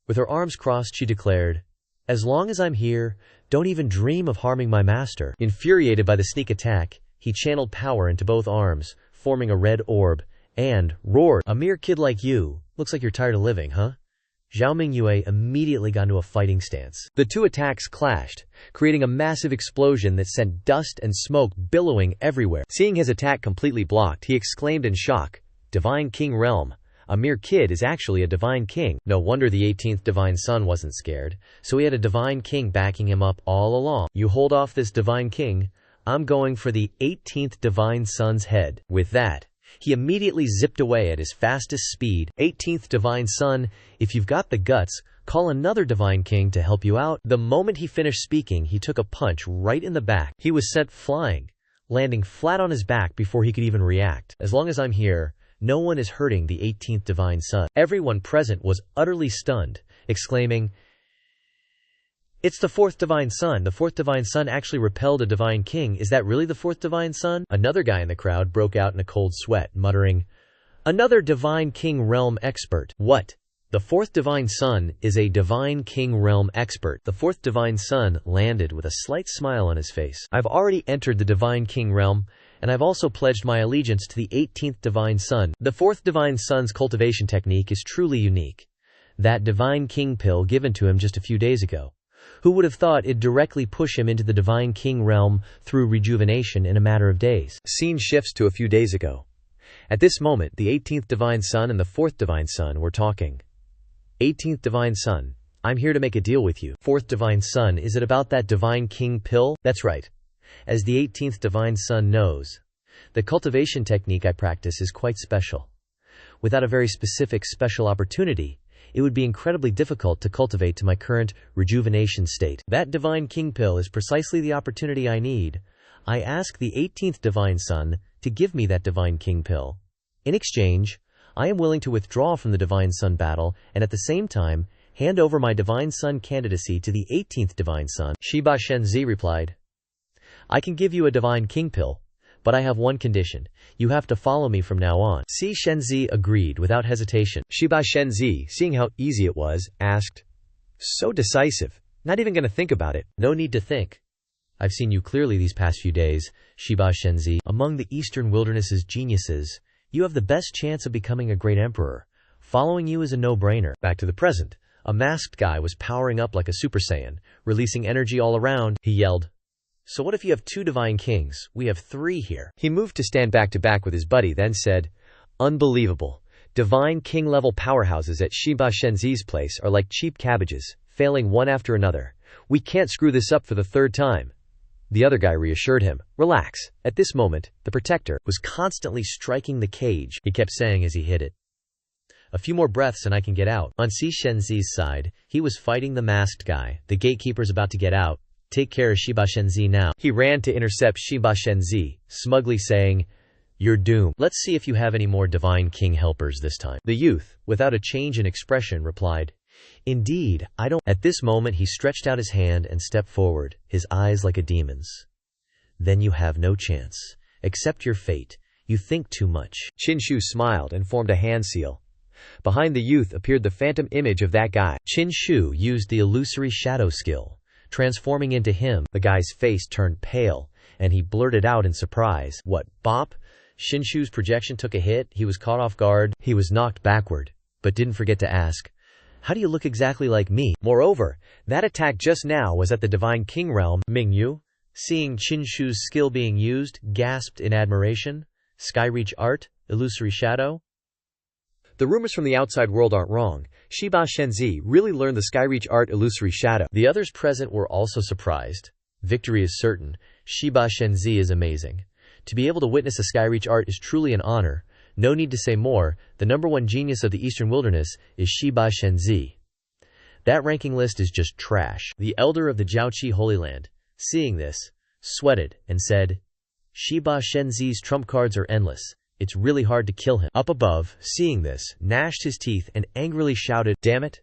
With her arms crossed, she declared, "As long as I'm here, don't even dream of harming my master." Infuriated by the sneak attack, he channeled power into both arms, forming a red orb, and roared, "A mere kid like you, looks like you're tired of living, huh?" Zhao Mingyue immediately got into a fighting stance. The two attacks clashed, creating a massive explosion that sent dust and smoke billowing everywhere. Seeing his attack completely blocked, he exclaimed in shock, "Divine King Realm, a mere kid is actually a divine king." No wonder the 18th divine son wasn't scared, so he had a divine king backing him up all along. "You hold off this divine king, I'm going for the 18th divine son's head." With that, he immediately zipped away at his fastest speed. 18th divine son, if you've got the guts, call another divine king to help you out. The moment he finished speaking, he took a punch right in the back. He was sent flying, landing flat on his back before he could even react. "As long as I'm here, no one is hurting the 18th divine son." Everyone present was utterly stunned, exclaiming, "It's the 4th divine son. The 4th divine son actually repelled a divine king. Is that really the 4th divine son?" Another guy in the crowd broke out in a cold sweat, muttering, "Another divine king realm expert." "What? The 4th divine son is a divine king realm expert?" The 4th divine son landed with a slight smile on his face. "I've already entered the divine king realm, and I've also pledged my allegiance to the 18th divine son. The 4th divine son's cultivation technique is truly unique. That divine king pill given to him just a few days ago. Who would have thought it'd directly push him into the divine king realm through rejuvenation in a matter of days?" Scene shifts to a few days ago. At this moment, the 18th divine son and the 4th divine son were talking. 18th divine son, I'm here to make a deal with you. 4th divine son, is it about that divine king pill? That's right. As the 18th divine son knows, the cultivation technique I practice is quite special. Without a very specific special opportunity, it would be incredibly difficult to cultivate to my current rejuvenation state. That divine king pill is precisely the opportunity I need. I ask the 18th divine son to give me that divine king pill. In exchange, I am willing to withdraw from the divine son battle and at the same time hand over my divine son candidacy to the 18th divine son. Shiba Shenzi replied, "I can give you a divine king pill, but I have one condition. You have to follow me from now on." Si Shenzi agreed without hesitation. Shiba Shenzi, seeing how easy it was, asked, "So decisive, not even going to think about it." "No need to think. I've seen you clearly these past few days, Shiba Shenzi. Among the Eastern Wilderness's geniuses, you have the best chance of becoming a great emperor. Following you is a no-brainer." Back to the present. A masked guy was powering up like a Super Saiyan, releasing energy all around. He yelled, "So what if you have 2 divine kings? We have 3 here." He moved to stand back to back with his buddy, then said, "Unbelievable. Divine king-level powerhouses at Shiba Shenzi's place are like cheap cabbages, failing one after another. We can't screw this up for the 3rd time." The other guy reassured him, "Relax." At this moment, the protector was constantly striking the cage, he kept saying as he hit it. "A few more breaths and I can get out." On Si Shenzi's side, he was fighting the masked guy. The gatekeeper's about to get out. "Take care of Shiba Shenzi now." He ran to intercept Shiba Shenzi, smugly saying, "You're doomed. Let's see if you have any more divine king helpers this time." The youth, without a change in expression, replied, "Indeed, I don't." At this moment he stretched out his hand and stepped forward, his eyes like a demon's. "Then you have no chance. Accept your fate. You think too much." Qinshu smiled and formed a hand seal. Behind the youth appeared the phantom image of that guy. Qinshu used the illusory shadow skill, transforming into him. The guy's face turned pale, and he blurted out in surprise, "What, bop?" Xinshu's projection took a hit, he was caught off guard, he was knocked backward, but didn't forget to ask, "How do you look exactly like me?" Moreover, that attack just now was at the Divine King realm. Mingyu, seeing Xinshu's skill being used, gasped in admiration. Skyreach art? Illusory shadow? The rumors from the outside world aren't wrong. Shiba Shenzi really learned the Skyreach art Illusory Shadow. The others present were also surprised. Victory is certain. Shiba Shenzi is amazing. To be able to witness a Skyreach art is truly an honor. No need to say more, the #1 genius of the Eastern Wilderness is Shiba Shenzi. That ranking list is just trash. The elder of the Jiaoqi Holy Land, seeing this, sweated and said, "Shiba Shenzi's trump cards are endless. It's really hard to kill him." Up above, seeing this, gnashed his teeth and angrily shouted, "Damn it!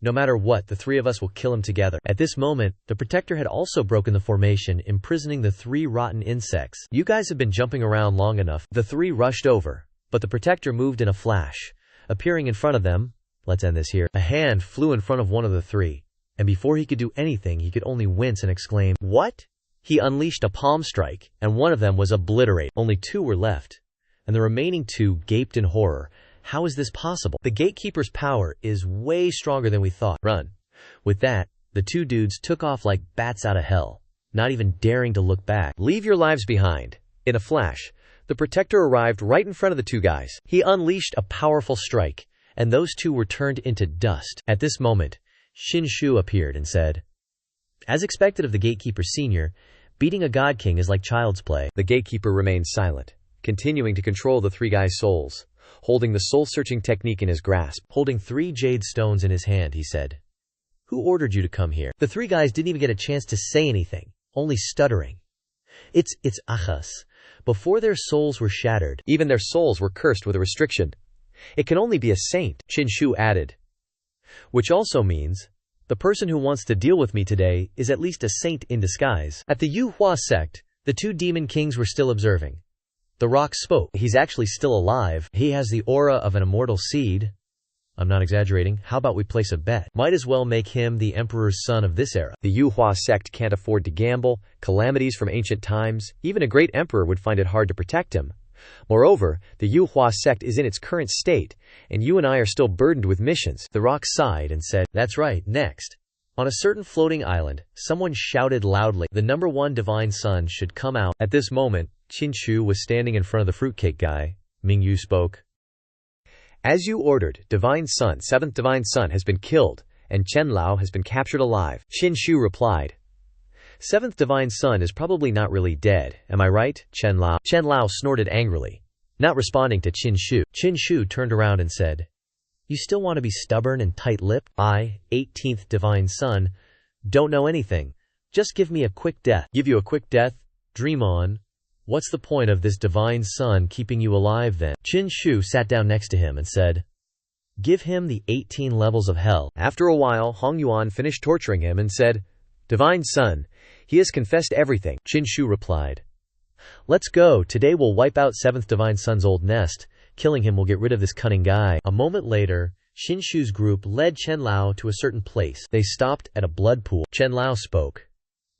No matter what, the three of us will kill him together." At this moment, the protector had also broken the formation, imprisoning the 3 rotten insects. "You guys have been jumping around long enough." The 3 rushed over, but the protector moved in a flash, appearing in front of them. Let's end this here. A hand flew in front of one of the 3, and before he could do anything, he could only wince and exclaim, "What?" He unleashed a palm strike, and one of them was obliterated. Only 2 were left, and the remaining 2 gaped in horror. How is this possible? The gatekeeper's power is way stronger than we thought. Run. With that, the 2 dudes took off like bats out of hell, not even daring to look back. Leave your lives behind. In a flash, the protector arrived right in front of the 2 guys. He unleashed a powerful strike, and those 2 were turned into dust. At this moment, Xinshu appeared and said, "As expected of the gatekeeper senior, beating a god king is like child's play." The gatekeeper remained silent, continuing to control the 3 guys' souls, holding the soul-searching technique in his grasp. Holding 3 jade stones in his hand, he said, "Who ordered you to come here?" The 3 guys didn't even get a chance to say anything, only stuttering. It's Achas." Before their souls were shattered, even their souls were cursed with a restriction. "It can only be a saint," Xinshu added. "Which also means, the person who wants to deal with me today is at least a saint in disguise." At the Yuhua sect, the 2 demon kings were still observing. The rock spoke. "He's actually still alive. He has the aura of an immortal seed." "I'm not exaggerating. How about we place a bet? Might as well make him the emperor's son of this era." The Yuhua sect can't afford to gamble. Calamities from ancient times, even a great emperor would find it hard to protect him. Moreover, the Yuhua sect is in its current state, and you and I are still burdened with missions. The rock sighed and said, "That's right, next." On a certain floating island, someone shouted loudly, "The #1 divine son should come out." At this moment, Xinshu was standing in front of the fruitcake guy. Mingyu spoke. "As you ordered, divine son, 7th divine son has been killed, and Chen Lao has been captured alive." Xinshu replied, "7th divine son is probably not really dead, am I right, Chen Lao?" Chen Lao snorted angrily, not responding to Xinshu. Xinshu turned around and said, "You still want to be stubborn and tight-lipped? I, 18th divine son, don't know anything. Just give me a quick death." "Give you a quick death? Dream on. What's the point of this divine son keeping you alive then?" Xinshu sat down next to him and said, "Give him the 18 levels of hell." After a while, Hong Yuan finished torturing him and said, "Divine son, he has confessed everything." Xinshu replied, "Let's go. Today we'll wipe out 7th divine son's old nest. Killing him will get rid of this cunning guy." A moment later, Xinshu's group led Chen Lao to a certain place. They stopped at a blood pool. Chen Lao spoke.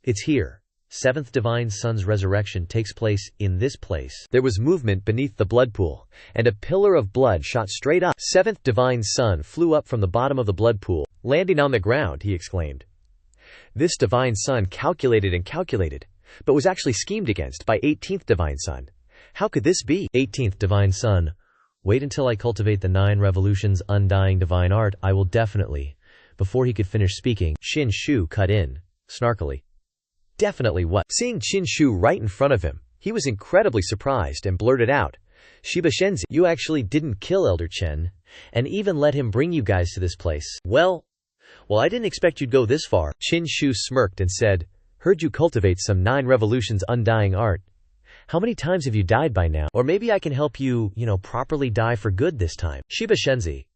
"It's here. 7th divine son's resurrection takes place in this place." There was movement beneath the blood pool, and a pillar of blood shot straight up. 7th divine son flew up from the bottom of the blood pool, landing on the ground, he exclaimed. This divine son calculated and calculated, but was actually schemed against by 18th divine son. How could this be? 18th divine son, wait until I cultivate the 9 revolutions undying divine art, I will definitely. Before he could finish speaking, Xinshu cut in, snarkily. Definitely what? Seeing Xinshu right in front of him, he was incredibly surprised and blurted out, "Shiba Shenzi, you actually didn't kill Elder Chen, and even let him bring you guys to this place." Well, I didn't expect you'd go this far." Xinshu smirked and said, "Heard you cultivate some 9 revolutions undying art. How many times have you died by now? Or maybe I can help you, properly die for good this time." Shiba Shenzi,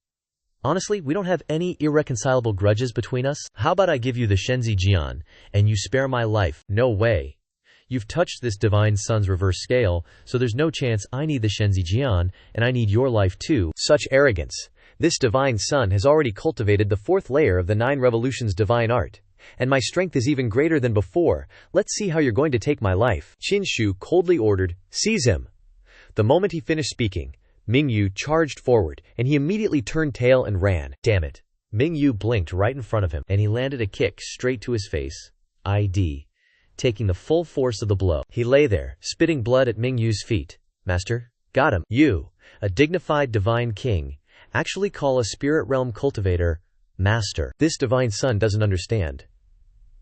honestly, we don't have any irreconcilable grudges between us. How about I give you the Shenzi Jian, and you spare my life? No way. You've touched this divine son's reverse scale, so there's no chance I need the Shenzi Jian, and I need your life too. Such arrogance. This divine son has already cultivated the 4th layer of the 9 revolutions divine art. And my strength is even greater than before. Let's see how you're going to take my life." Qin Shu coldly ordered, "Seize him." The moment he finished speaking, Ming Yu charged forward, and he immediately turned tail and ran. Damn it. Ming Yu blinked right in front of him, and he landed a kick straight to his face, taking the full force of the blow. He lay there, spitting blood at Ming Yu's feet. "Master, got him. You, a dignified divine king, actually call a spirit realm cultivator master. This divine son doesn't understand.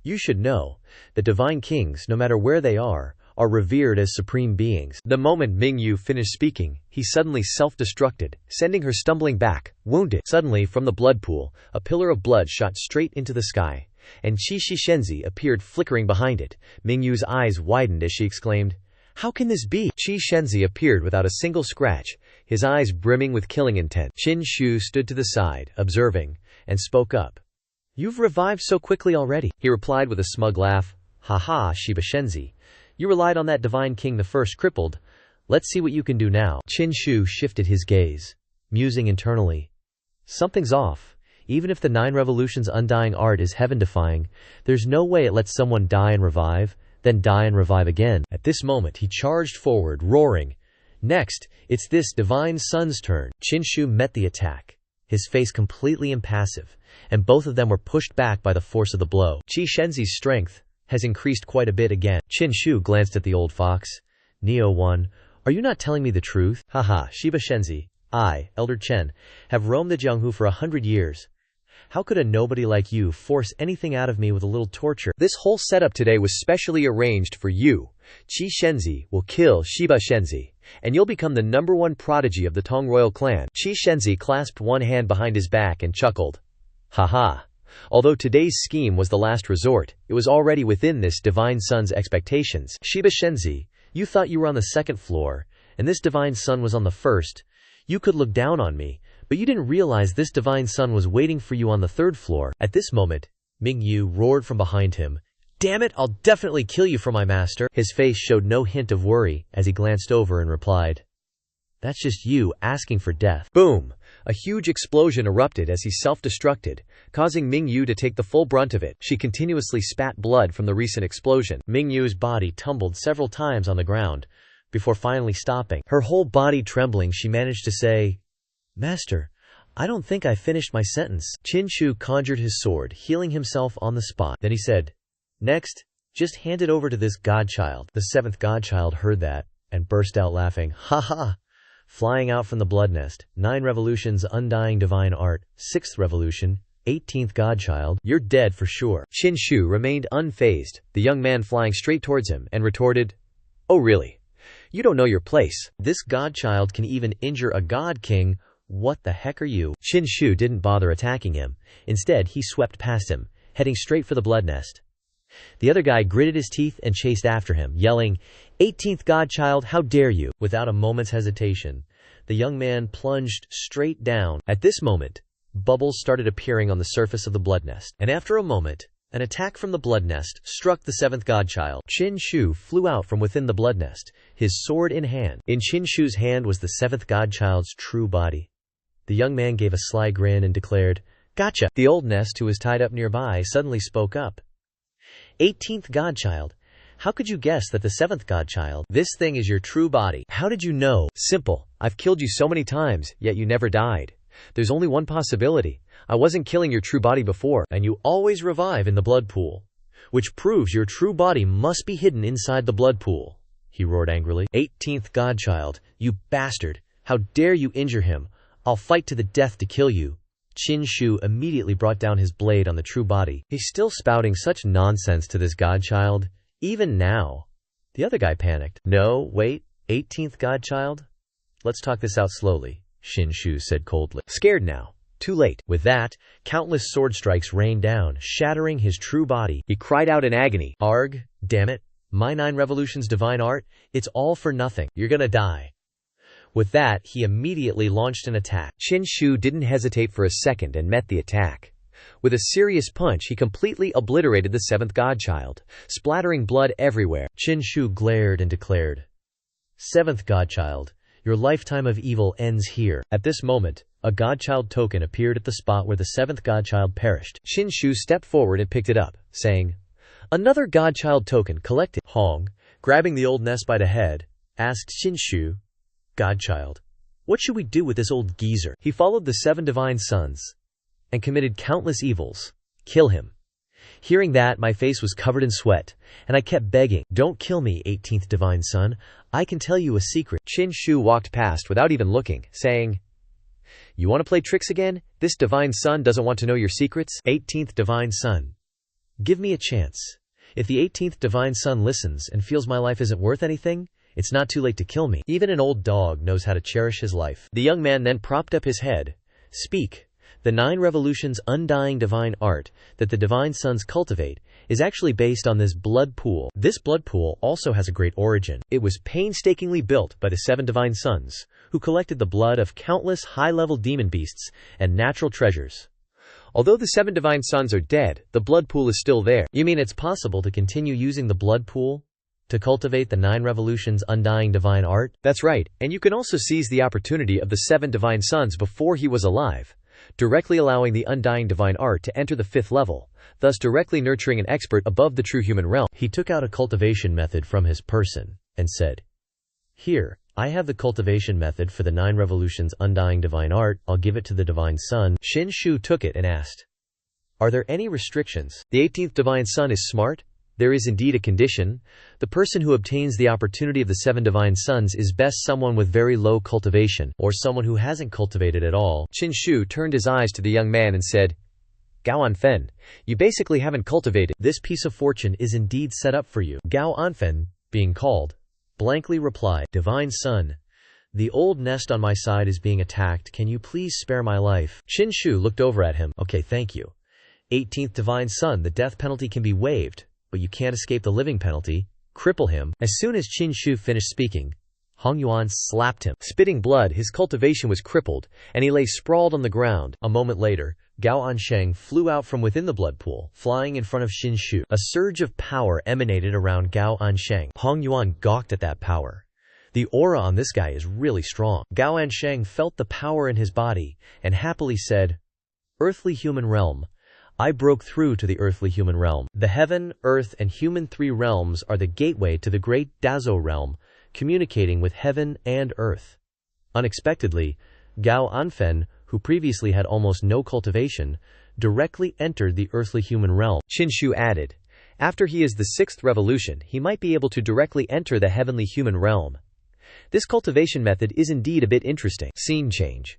You should know that divine kings, no matter where they are revered as supreme beings." The moment Ming Yu finished speaking, he suddenly self-destructed, sending her stumbling back, wounded. Suddenly, from the blood pool, a pillar of blood shot straight into the sky, and Qi Shenzhi appeared flickering behind it. Ming Yu's eyes widened as she exclaimed, "How can this be?" Qi Shenzhi appeared without a single scratch, his eyes brimming with killing intent. Qin Shu stood to the side, observing, and spoke up. "You've revived so quickly already," he replied with a smug laugh. "Ha, Shiba Shenzhi. You relied on that divine king the first crippled. Let's see what you can do now." Qin Shu shifted his gaze, musing internally. Something's off. Even if the 9 Revolutions' undying art is heaven-defying, there's no way it lets someone die and revive, then die and revive again. At this moment he charged forward, roaring, "Next, it's this divine son's turn." Qin Shu met the attack, his face completely impassive, and both of them were pushed back by the force of the blow. Qi Shenzhi's strength has increased quite a bit again. Qin Shu glanced at the old fox. "Neo One, are you not telling me the truth?" "Haha, Shiba Shenzhi, I, Elder Chen, have roamed the Jianghu for 100 years. How could a nobody like you force anything out of me with a little torture? This whole setup today was specially arranged for you. Qi Shenzhi will kill Shiba Shenzhi, and you'll become the #1 prodigy of the Tong royal clan." Qi Shenzhi clasped one hand behind his back and chuckled. "Haha. Although today's scheme was the last resort, it was already within this divine son's expectations. Shiba Shenzhi, you thought you were on the 2nd floor, and this divine son was on the 1st. You could look down on me, but you didn't realize this divine son was waiting for you on the 3rd floor." At this moment, Ming Yu roared from behind him, "Damn it, I'll definitely kill you for my master." His face showed no hint of worry as he glanced over and replied, "That's just you asking for death." Boom! A huge explosion erupted as he self-destructed, causing Ming Yu to take the full brunt of it. She continuously spat blood from the recent explosion. Ming Yu's body tumbled several times on the ground, before finally stopping. Her whole body trembling, she managed to say, "Master, I don't think I finished my sentence." Qin Shu conjured his sword, healing himself on the spot. Then he said, "Next, just hand it over to this godchild." The 7th godchild heard that, and burst out laughing. "Ha ha! Flying out from the blood nest, 9 Revolutions' undying divine art, 6th Revolution, 18th godchild, you're dead for sure." Qin Shu remained unfazed, the young man flying straight towards him, and retorted, "Oh really? You don't know your place. This godchild can even injure a god king. What the heck are you?" Qin Shu didn't bother attacking him. Instead, he swept past him, heading straight for the blood nest. The other guy gritted his teeth and chased after him, yelling, "18th godchild, how dare you!" Without a moment's hesitation, the young man plunged straight down. At this moment, bubbles started appearing on the surface of the blood nest, and after a moment, an attack from the blood nest struck the 7th godchild. Qin Shu flew out from within the blood nest, his sword in hand. In Qin Shu's hand was the 7th godchild's true body. The young man gave a sly grin and declared, "Gotcha!" The old nest, who was tied up nearby, suddenly spoke up. "18th godchild, how could you guess that the 7th godchild, this thing is your true body? How did you know?" "Simple. I've killed you so many times, yet you never died. There's only one possibility. I wasn't killing your true body before, and you always revive in the blood pool. Which proves your true body must be hidden inside the blood pool," he roared angrily. "18th godchild, you bastard. How dare you injure him? I'll fight to the death to kill you." Qin Shu immediately brought down his blade on the true body. He's still spouting such nonsense to this godchild, even now. The other guy panicked. "No, wait, 18th godchild? Let's talk this out slowly," Qin Shu said coldly. Scared now. Too late. With that, countless sword strikes rained down, shattering his true body. He cried out in agony, "Arg, damn it, my 9 Revolutions divine art, it's all for nothing. You're gonna die." With that, he immediately launched an attack. Qin Shu didn't hesitate for a second and met the attack. With a serious punch, he completely obliterated the 7th godchild, splattering blood everywhere. Qin Shu glared and declared, "7th godchild, Your lifetime of evil ends here. At this moment, a godchild token appeared at the spot where the seventh godchild perished. Xianxia stepped forward and picked it up, saying, "Another godchild token collected." Hong, grabbing the old nest by the head, asked Xianxia, "Godchild, what should we do with this old geezer? He followed the 7 divine sons and committed countless evils. Kill him." Hearing that, my face was covered in sweat, and I kept begging, "Don't kill me, 18th divine son. I can tell you a secret." Xianxia walked past without even looking, saying, "You want to play tricks again? This divine son doesn't want to know your secrets? 18th divine son, give me a chance. If the 18th divine son listens and feels my life isn't worth anything, it's not too late to kill me. Even an old dog knows how to cherish his life." The young man then propped up his head. "Speak. The 9 revolutions undying divine art that the divine sons cultivate is actually based on this blood pool. This blood pool also has a great origin. It was painstakingly built by the 7 divine sons, who collected the blood of countless high-level demon beasts and natural treasures. Although the 7 divine sons are dead, the blood pool is still there." "You mean it's possible to continue using the blood pool to cultivate the 9 revolutions undying divine art?" "That's right, and you can also seize the opportunity of the 7 divine sons before he was alive, directly allowing the undying divine art to enter the 5th level, thus directly nurturing an expert above the true human realm." He took out a cultivation method from his person and said, "Here, I have the cultivation method for the 9 revolutions undying divine art. I'll give it to the divine son." Xianxia took it and asked, "Are there any restrictions?" "The 18th divine son is smart. There is indeed a condition. The person who obtains the opportunity of the 7 divine sons is best someone with very low cultivation, or someone who hasn't cultivated at all." Xianxia turned his eyes to the young man and said, "Gao Anfen, you basically haven't cultivated. This piece of fortune is indeed set up for you." Gao Anfen, being called, blankly replied, "Divine son, the old nest on my side is being attacked. Can you please spare my life?" Xianxia looked over at him. "Okay, thank you. 18th divine son, the death penalty can be waived, but you can't escape the living penalty. Cripple him." As soon as Xianxia finished speaking, Hong Yuan slapped him. Spitting blood, his cultivation was crippled, and he lay sprawled on the ground. A moment later, Gao Ansheng flew out from within the blood pool, flying in front of Xianxia. A surge of power emanated around Gao Ansheng. Hong Yuan gawked at that power. The aura on this guy is really strong. Gao Ansheng felt the power in his body, and happily said, "Earthly human realm. I broke through to the earthly human realm. The heaven, earth, and human 3 realms are the gateway to the great Dazo realm, communicating with heaven and earth." Unexpectedly, Gao Anfen, who previously had almost no cultivation, directly entered the earthly human realm. Xianxia added, "After he is the 6th revolution, he might be able to directly enter the heavenly human realm. This cultivation method is indeed a bit interesting." Scene change.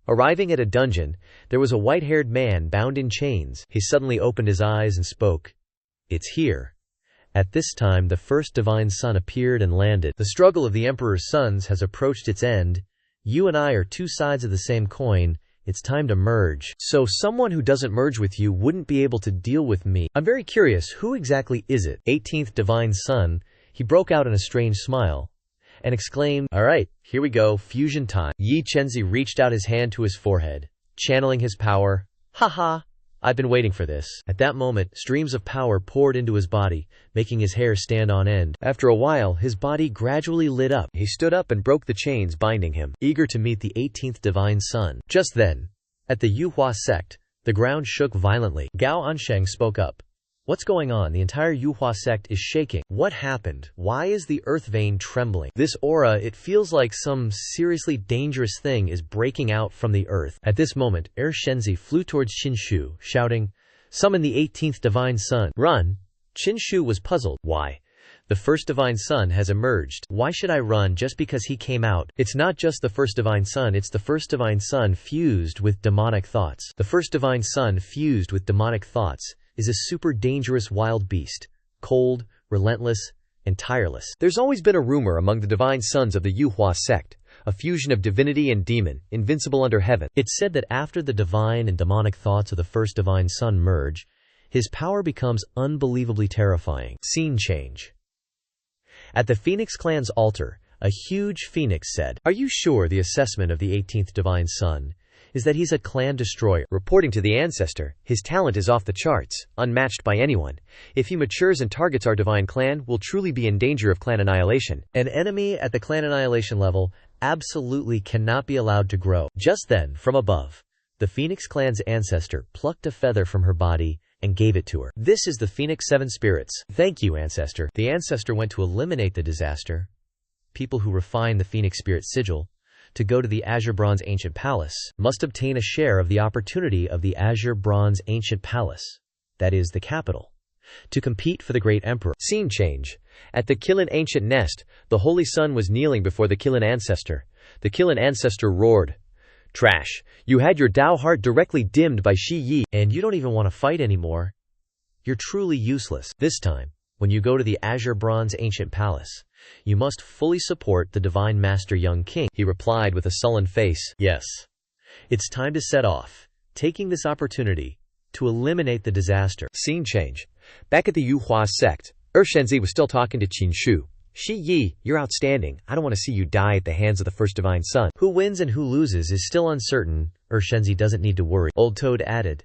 Arriving at a dungeon, there was a white-haired man bound in chains. He suddenly opened his eyes and spoke. "It's here." At this time, the 1st divine son appeared and landed. "The struggle of the Emperor's sons has approached its end. You and I are 2 sides of the same coin. It's time to merge. So someone who doesn't merge with you wouldn't be able to deal with me. I'm very curious, who exactly is it?" 18th divine son, he broke out in a strange smile and exclaimed, "All right, here we go, fusion time." Yi Chenzi reached out his hand to his forehead, channeling his power. "Ha! I've been waiting for this." At that moment, streams of power poured into his body, making his hair stand on end. After a while, his body gradually lit up. He stood up and broke the chains binding him, eager to meet the 18th divine son. Just then, at the Yuhua sect, the ground shook violently. Gao Ansheng spoke up. "What's going on? The entire Yuhua sect is shaking. What happened? Why is the earth vein trembling? This aura, it feels like some seriously dangerous thing is breaking out from the earth." At this moment, Shenzi flew towards Xianxia, shouting, "Summon the 18th divine son. Run!" Xianxia was puzzled. "Why? The 1st divine son has emerged. Why should I run just because he came out?" "It's not just the 1st divine son, it's the 1st divine son fused with demonic thoughts. The 1st divine son fused with demonic thoughts is a super dangerous wild beast, cold, relentless, and tireless. There's always been a rumor among the divine sons of the Yuhua sect, a fusion of divinity and demon, invincible under heaven. It's said that after the divine and demonic thoughts of the 1st divine son merge, his power becomes unbelievably terrifying." Scene change. At the Phoenix clan's altar, a huge phoenix said, "Are you sure the assessment of the 18th divine son is that he's a clan destroyer? Reporting to the ancestor, his talent is off the charts, unmatched by anyone. If he matures and targets our divine clan, we'll truly be in danger of clan annihilation. An enemy at the clan annihilation level absolutely cannot be allowed to grow. Just then, from above, the Phoenix clan's ancestor plucked a feather from her body and gave it to her. This is the Phoenix 7 spirits. Thank you, ancestor. The ancestor went to eliminate the disaster. People who refine the Phoenix spirit sigil to go to the Azure Bronze Ancient Palace must obtain a share of the opportunity of the Azure Bronze Ancient Palace, that is, the capital, to compete for the Great Emperor. Scene change. At the Kilin Ancient Nest, the Holy Sun was kneeling before the Kilin ancestor. The Kilin ancestor roared, "Trash! You had your Tao heart directly dimmed by Shi Yi, and you don't even want to fight anymore. You're truly useless. This time, when you go to the Azure Bronze Ancient Palace, you must fully support the Divine Master Young King." He replied with a sullen face, "Yes. It's time to set off, taking this opportunity to eliminate the disaster." Scene change. Back at the Yuhua sect, Xianxia was still talking to Qin Shu. "Shi Yi, you're outstanding. I don't want to see you die at the hands of the first divine son." Who wins and who loses is still uncertain. Xianxia doesn't need to worry. Old Toad added,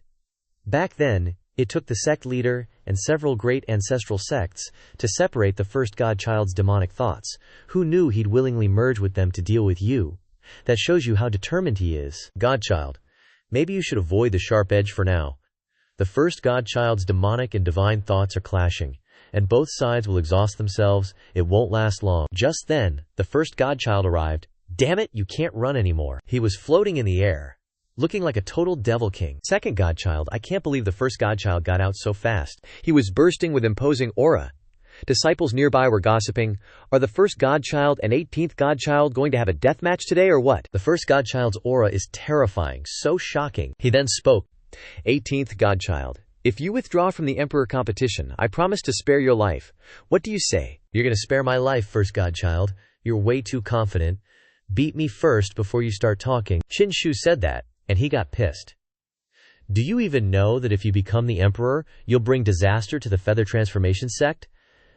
"Back then, it took the sect leader and several great ancestral sects to separate the first godchild's demonic thoughts. Who knew he'd willingly merge with them to deal with you? That shows you how determined he is. Godchild, maybe you should avoid the sharp edge for now. The first godchild's demonic and divine thoughts are clashing, and both sides will exhaust themselves. It won't last long." Just then, the first godchild arrived. "Damn it, you can't run anymore." He was floating in the air, looking like a total devil king. Second godchild, "I can't believe the first godchild got out so fast." He was bursting with imposing aura. Disciples nearby were gossiping. "Are the first godchild and 18th godchild going to have a death match today or what?" The first godchild's aura is terrifying, so shocking. He then spoke. 18th godchild, if you withdraw from the Emperor competition, I promise to spare your life. What do you say? You're gonna spare my life, first godchild. You're way too confident. Beat me first before you start talking. Qin Shu said that, and he got pissed. Do you even know that if you become the Emperor, you'll bring disaster to the Feather Transformation sect?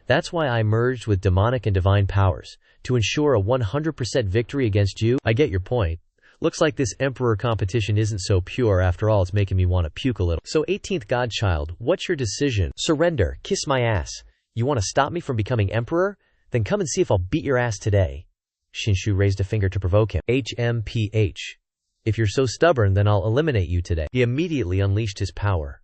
That's why I merged with demonic and divine powers, to ensure a 100% victory against you. I get your point. Looks like this Emperor competition isn't so pure after all. It's making me want to puke a little. So 18th godchild, what's your decision? Surrender, kiss my ass. You want to stop me from becoming Emperor? Then come and see if I'll beat your ass today. Xinshu raised a finger to provoke him. HMPH. If you're so stubborn, then I'll eliminate you today. He immediately unleashed his power.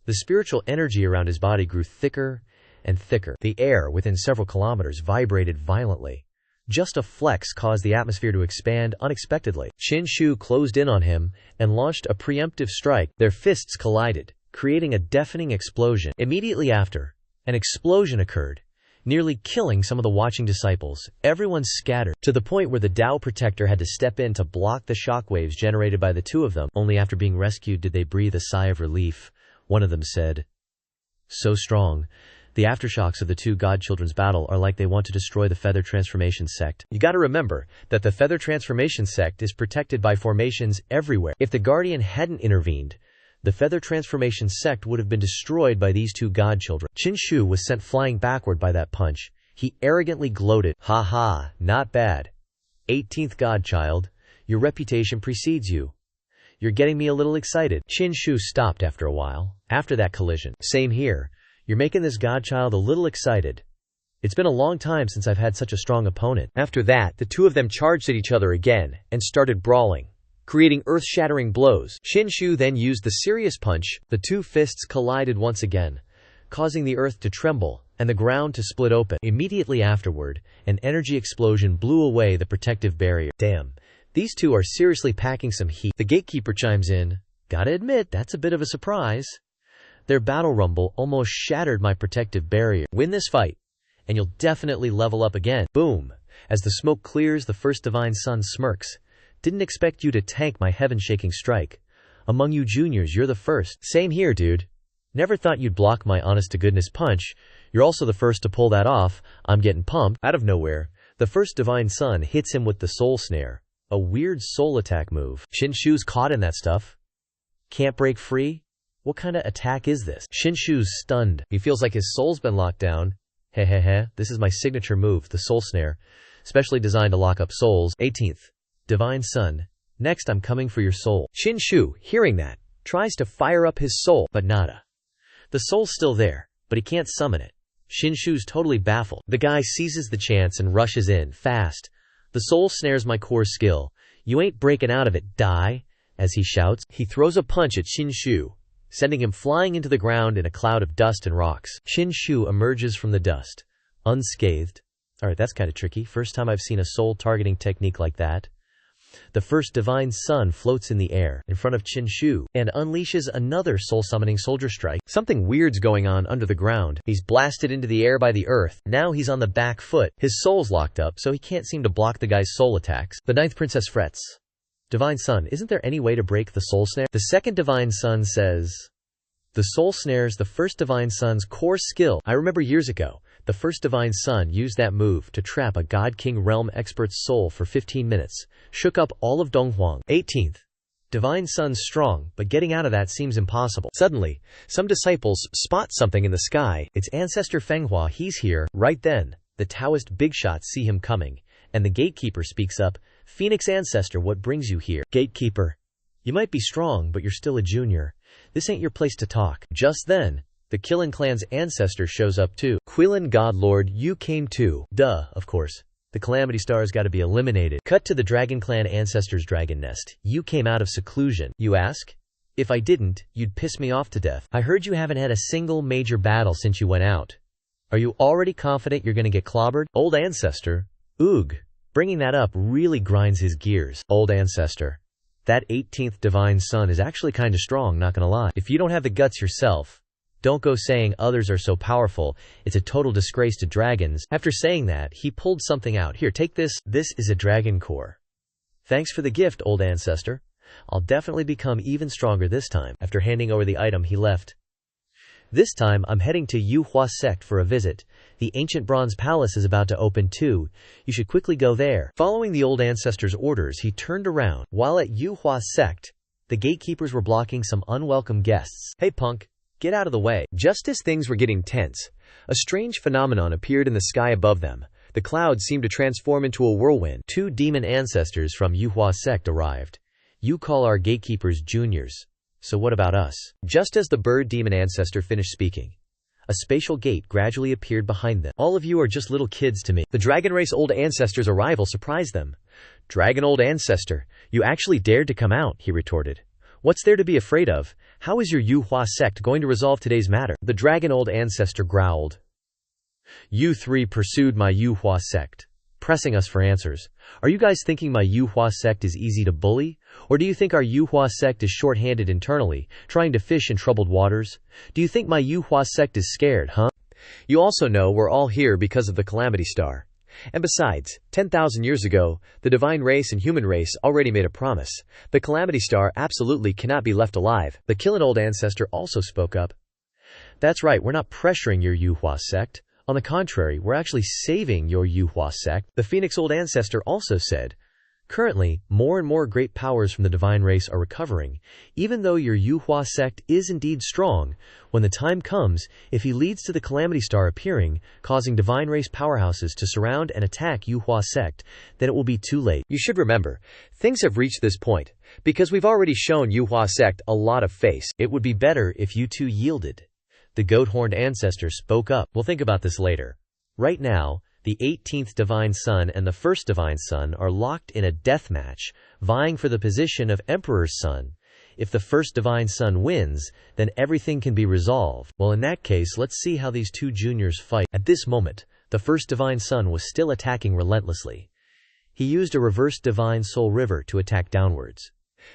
The spiritual energy around his body grew thicker and thicker. The air within several kilometers vibrated violently. Just a flex caused the atmosphere to expand unexpectedly. Qin Shu closed in on him and launched a preemptive strike. Their fists collided, creating a deafening explosion. Immediately after, an explosion occurred, nearly killing some of the watching disciples. Everyone scattered, to the point where the Tao Protector had to step in to block the shockwaves generated by the two of them. Only after being rescued did they breathe a sigh of relief. One of them said, "So strong. The aftershocks of the two godchildren's battle are like they want to destroy the Feather Transformation sect." You gotta remember that the Feather Transformation sect is protected by formations everywhere. If the Guardian hadn't intervened, the Feather Transformation sect would have been destroyed by these two godchildren. Qin Shu was sent flying backward by that punch. He arrogantly gloated, "Ha ha, not bad. 18th godchild, your reputation precedes you. You're getting me a little excited." Qin Shu stopped after a while. After that collision, "Same here. You're making this godchild a little excited. It's been a long time since I've had such a strong opponent." After that, the two of them charged at each other again and started brawling, creating earth-shattering blows. Qin Shu then used the serious punch. The two fists collided once again, causing the earth to tremble and the ground to split open. Immediately afterward, an energy explosion blew away the protective barrier. Damn, these two are seriously packing some heat. The gatekeeper chimes in. Gotta admit, that's a bit of a surprise. Their battle rumble almost shattered my protective barrier. Win this fight, and you'll definitely level up again. Boom. As the smoke clears, the first divine son smirks. Didn't expect you to tank my heaven-shaking strike. Among you juniors, you're the first. Same here, dude. Never thought you'd block my honest-to-goodness punch. You're also the first to pull that off. I'm getting pumped. Out of nowhere, the first divine son hits him with the soul snare, a weird soul attack move. Qin Shu's caught in that stuff. Can't break free? What kind of attack is this? Qin Shu's stunned. He feels like his soul's been locked down. Hehehe, this is my signature move, the soul snare, specially designed to lock up souls. 18th divine son, next I'm coming for your soul. Qin Shu, hearing that, tries to fire up his soul, but nada. The soul's still there, but he can't summon it. Qin Shu's totally baffled. The guy seizes the chance and rushes in, fast, The soul snares my core skill. You ain't breaking out of it, die! As he shouts, he throws a punch at Xianxia, sending him flying into the ground in a cloud of dust and rocks. Xianxia emerges from the dust, unscathed. Alright, that's kinda tricky. First time I've seen a soul targeting technique like that. The first divine sun floats in the air in front of Xianxia and unleashes another soul-summoning soldier strike. Something weird's going on under the ground. He's blasted into the air by the earth. Now he's on the back foot. His soul's locked up, so he can't seem to block the guy's soul attacks. The ninth princess frets. Divine Sun, isn't there any way to break the soul snare? The second Divine Sun says, the soul snares the first Divine Sun's core skill. I remember years ago, the first Divine Sun used that move to trap a God King realm expert's soul for 15 minutes, shook up all of Donghuang. 18th. Divine Sun's strong, but getting out of that seems impossible. Suddenly, some disciples spot something in the sky. It's ancestor Fenghua, he's here. Right then, the Taoist big shots see him coming, and the gatekeeper speaks up, Phoenix ancestor, what brings you here? Gatekeeper, you might be strong, but you're still a junior. This ain't your place to talk. Just then, the Qilin clan's ancestor shows up too. Qilin God Lord, you came too. Duh, of course. The Calamity Star's gotta be eliminated. Cut to the Dragon Clan ancestor's dragon nest. You came out of seclusion, you ask? If I didn't, you'd piss me off to death. I heard you haven't had a single major battle since you went out. Are you already confident you're gonna get clobbered? Old ancestor. Oog. Bringing that up really grinds his gears. Old ancestor. That 18th Divine Sun is actually kinda strong, not gonna lie. If you don't have the guts yourself, don't go saying others are so powerful, it's a total disgrace to dragons. After saying that, he pulled something out. Here, take this. This is a dragon core. Thanks for the gift, old ancestor. I'll definitely become even stronger this time. After handing over the item, he left. This time, I'm heading to Yuhua sect for a visit. The ancient bronze palace is about to open too. You should quickly go there. Following the old ancestor's orders, he turned around. While at Yuhua sect, the gatekeepers were blocking some unwelcome guests. Hey punk, get out of the way. Just as things were getting tense, a strange phenomenon appeared in the sky above them. The clouds seemed to transform into a whirlwind. 2 demon ancestors from Yuhua sect arrived. You call our gatekeepers juniors. So what about us? Just as the bird demon ancestor finished speaking, a spatial gate gradually appeared behind them. All of you are just little kids to me. The dragon race old ancestor's arrival surprised them. Dragon old ancestor, you actually dared to come out, he retorted. What's there to be afraid of? How is your Yuhua sect going to resolve today's matter? The dragon old ancestor growled. You 3 pursued my Yuhua sect, pressing us for answers. Are you guys thinking my Yuhua sect is easy to bully? Or do you think our Yuhua sect is short-handed internally, trying to fish in troubled waters? Do you think my Yuhua sect is scared, huh? You also know we're all here because of the Calamity Star. And besides, 10,000 years ago, the divine race and human race already made a promise. The Calamity Star absolutely cannot be left alive. The Qilin old ancestor also spoke up. That's right, we're not pressuring your Yuhua sect. On the contrary, we're actually saving your Yuhua sect. The Phoenix old ancestor also said, currently, more and more great powers from the divine race are recovering. Even though your Yuhua sect is indeed strong, when the time comes, if he leads to the Calamity Star appearing, causing divine race powerhouses to surround and attack Yuhua sect, then it will be too late. You should remember, things have reached this point. Because we've already shown Yuhua sect a lot of face, it would be better if you two yielded. The goat-horned ancestor spoke up. We'll think about this later. Right now, the 18th Divine Sun and the 1st Divine Sun are locked in a death match, vying for the position of Emperor's Sun. If the 1st Divine Sun wins, then everything can be resolved. Well, in that case, let's see how these 2 juniors fight. At this moment, the 1st Divine Sun was still attacking relentlessly. He used a reversed Divine Soul River to attack downwards.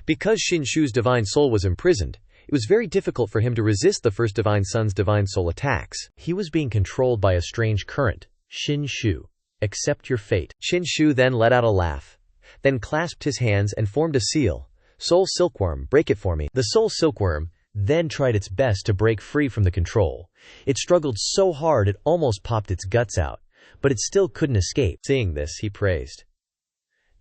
Because Xianxia's Divine Soul was imprisoned, it was very difficult for him to resist the 1st Divine Sun's Divine Soul attacks. He was being controlled by a strange current. Xianxia, accept your fate. Xianxia then let out a laugh, then clasped his hands and formed a seal. Soul Silkworm, break it for me. The Soul Silkworm then tried its best to break free from the control. It struggled so hard it almost popped its guts out, but it still couldn't escape. Seeing this, he praised.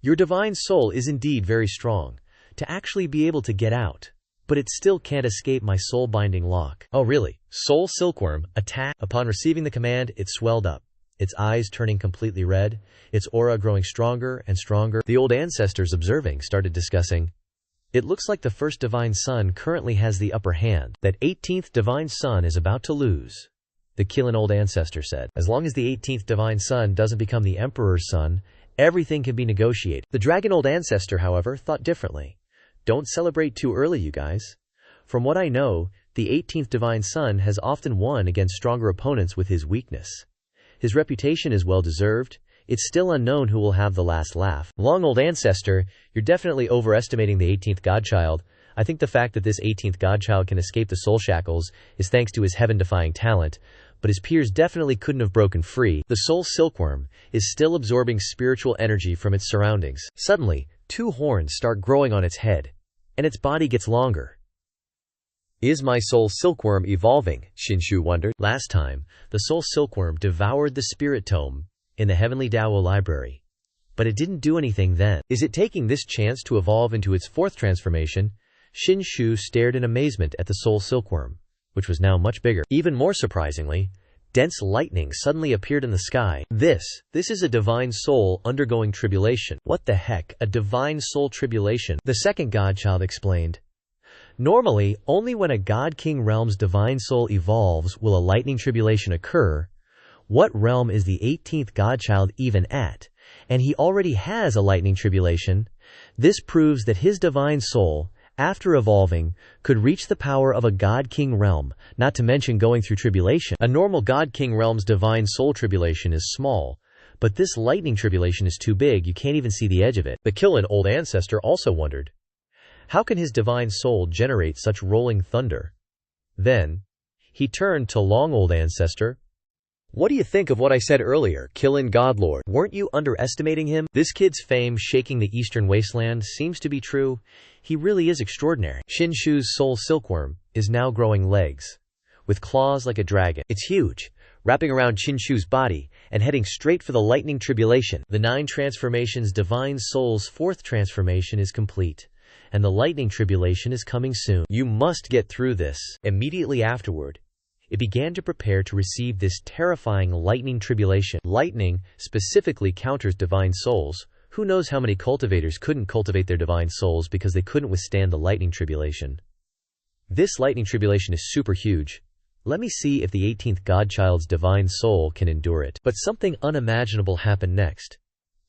Your divine soul is indeed very strong, to actually be able to get out. But it still can't escape my soul-binding lock. Oh really? Soul Silkworm, attack! Upon receiving the command, it swelled up, its eyes turning completely red, its aura growing stronger and stronger. The old ancestors observing started discussing. It looks like the 1st Divine Sun currently has the upper hand. That 18th Divine Sun is about to lose. The Qilin old ancestor said. As long as the 18th Divine Sun doesn't become the Emperor's Sun, Everything can be negotiated. The dragon old ancestor, however, thought differently. Don't celebrate too early, you guys. From what I know, the 18th divine son has often won against stronger opponents with his weakness. His reputation is well deserved. It's still unknown who will have the last laugh. Long old ancestor, you're definitely overestimating the 18th godchild. I think the fact that this 18th godchild can escape the soul shackles is thanks to his heaven-defying talent, but his peers definitely couldn't have broken free. The soul silkworm is still absorbing spiritual energy from its surroundings. Suddenly, 2 horns start growing on its head, and its body gets longer. Is my soul silkworm evolving? Xianxia wondered. Last time, the soul silkworm devoured the spirit tome in the heavenly Dao library. But it didn't do anything then. Is it taking this chance to evolve into its 4th transformation? Xianxia stared in amazement at the soul silkworm, which was now much bigger. Even more surprisingly, dense lightning suddenly appeared in the sky. This is a divine soul undergoing tribulation. What the heck, a divine soul tribulation? The second godchild explained. Normally, only when a god-king realm's divine soul evolves will a lightning tribulation occur. What realm is the 18th godchild even at? And he already has a lightning tribulation. This proves that his divine soul, after evolving, could reach the power of a god-king realm, not to mention going through tribulation. A normal god-king realm's divine soul tribulation is small, but this lightning tribulation is too big, you can't even see the edge of it. The Kilin old ancestor also wondered, how can his divine soul generate such rolling thunder? Then, he turned to Long old ancestor. What do you think of what I said earlier, Kilin Godlord? Weren't you underestimating him? This kid's fame shaking the eastern wasteland seems to be true. He really is extraordinary. Xianxia's soul silkworm is now growing legs, with claws like a dragon. It's huge, wrapping around Xianxia's body and heading straight for the lightning tribulation. The 9 transformations divine soul's 4th transformation is complete, and the lightning tribulation is coming soon. You must get through this. Immediately afterward, it began to prepare to receive this terrifying lightning tribulation. Lightning specifically counters divine souls. Who knows how many cultivators couldn't cultivate their divine souls because they couldn't withstand the lightning tribulation. This lightning tribulation is super huge. Let me see if the 18th godchild's divine soul can endure it. But something unimaginable happened next.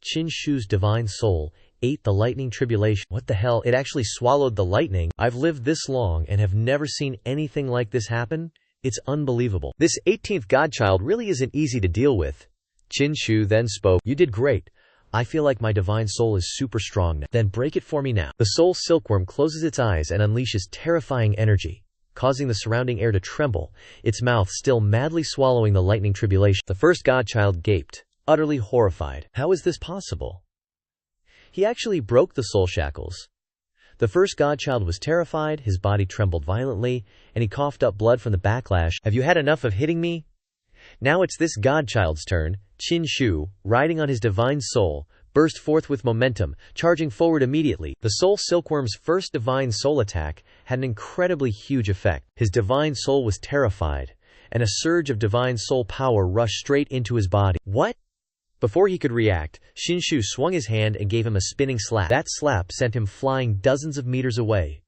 Xianxia's divine soul ate the lightning tribulation. What the hell? It actually swallowed the lightning. I've lived this long and have never seen anything like this happen. It's unbelievable. This 18th godchild really isn't easy to deal with. Xianxia then spoke. You did great. I feel like my divine soul is super strong now. Then break it for me now. The soul silkworm closes its eyes and unleashes terrifying energy, causing the surrounding air to tremble, its mouth still madly swallowing the lightning tribulation. The first godchild gaped, utterly horrified. How is this possible? He actually broke the soul shackles. The first godchild was terrified, his body trembled violently, and he coughed up blood from the backlash. Have you had enough of hitting me? Now it's this godchild's turn. Xianxia, riding on his divine soul, burst forth with momentum, charging forward immediately. The soul silkworm's first divine soul attack had an incredibly huge effect. His divine soul was terrified, and a surge of divine soul power rushed straight into his body. What? Before he could react, Xianxia swung his hand and gave him a spinning slap. That slap sent him flying dozens of meters away,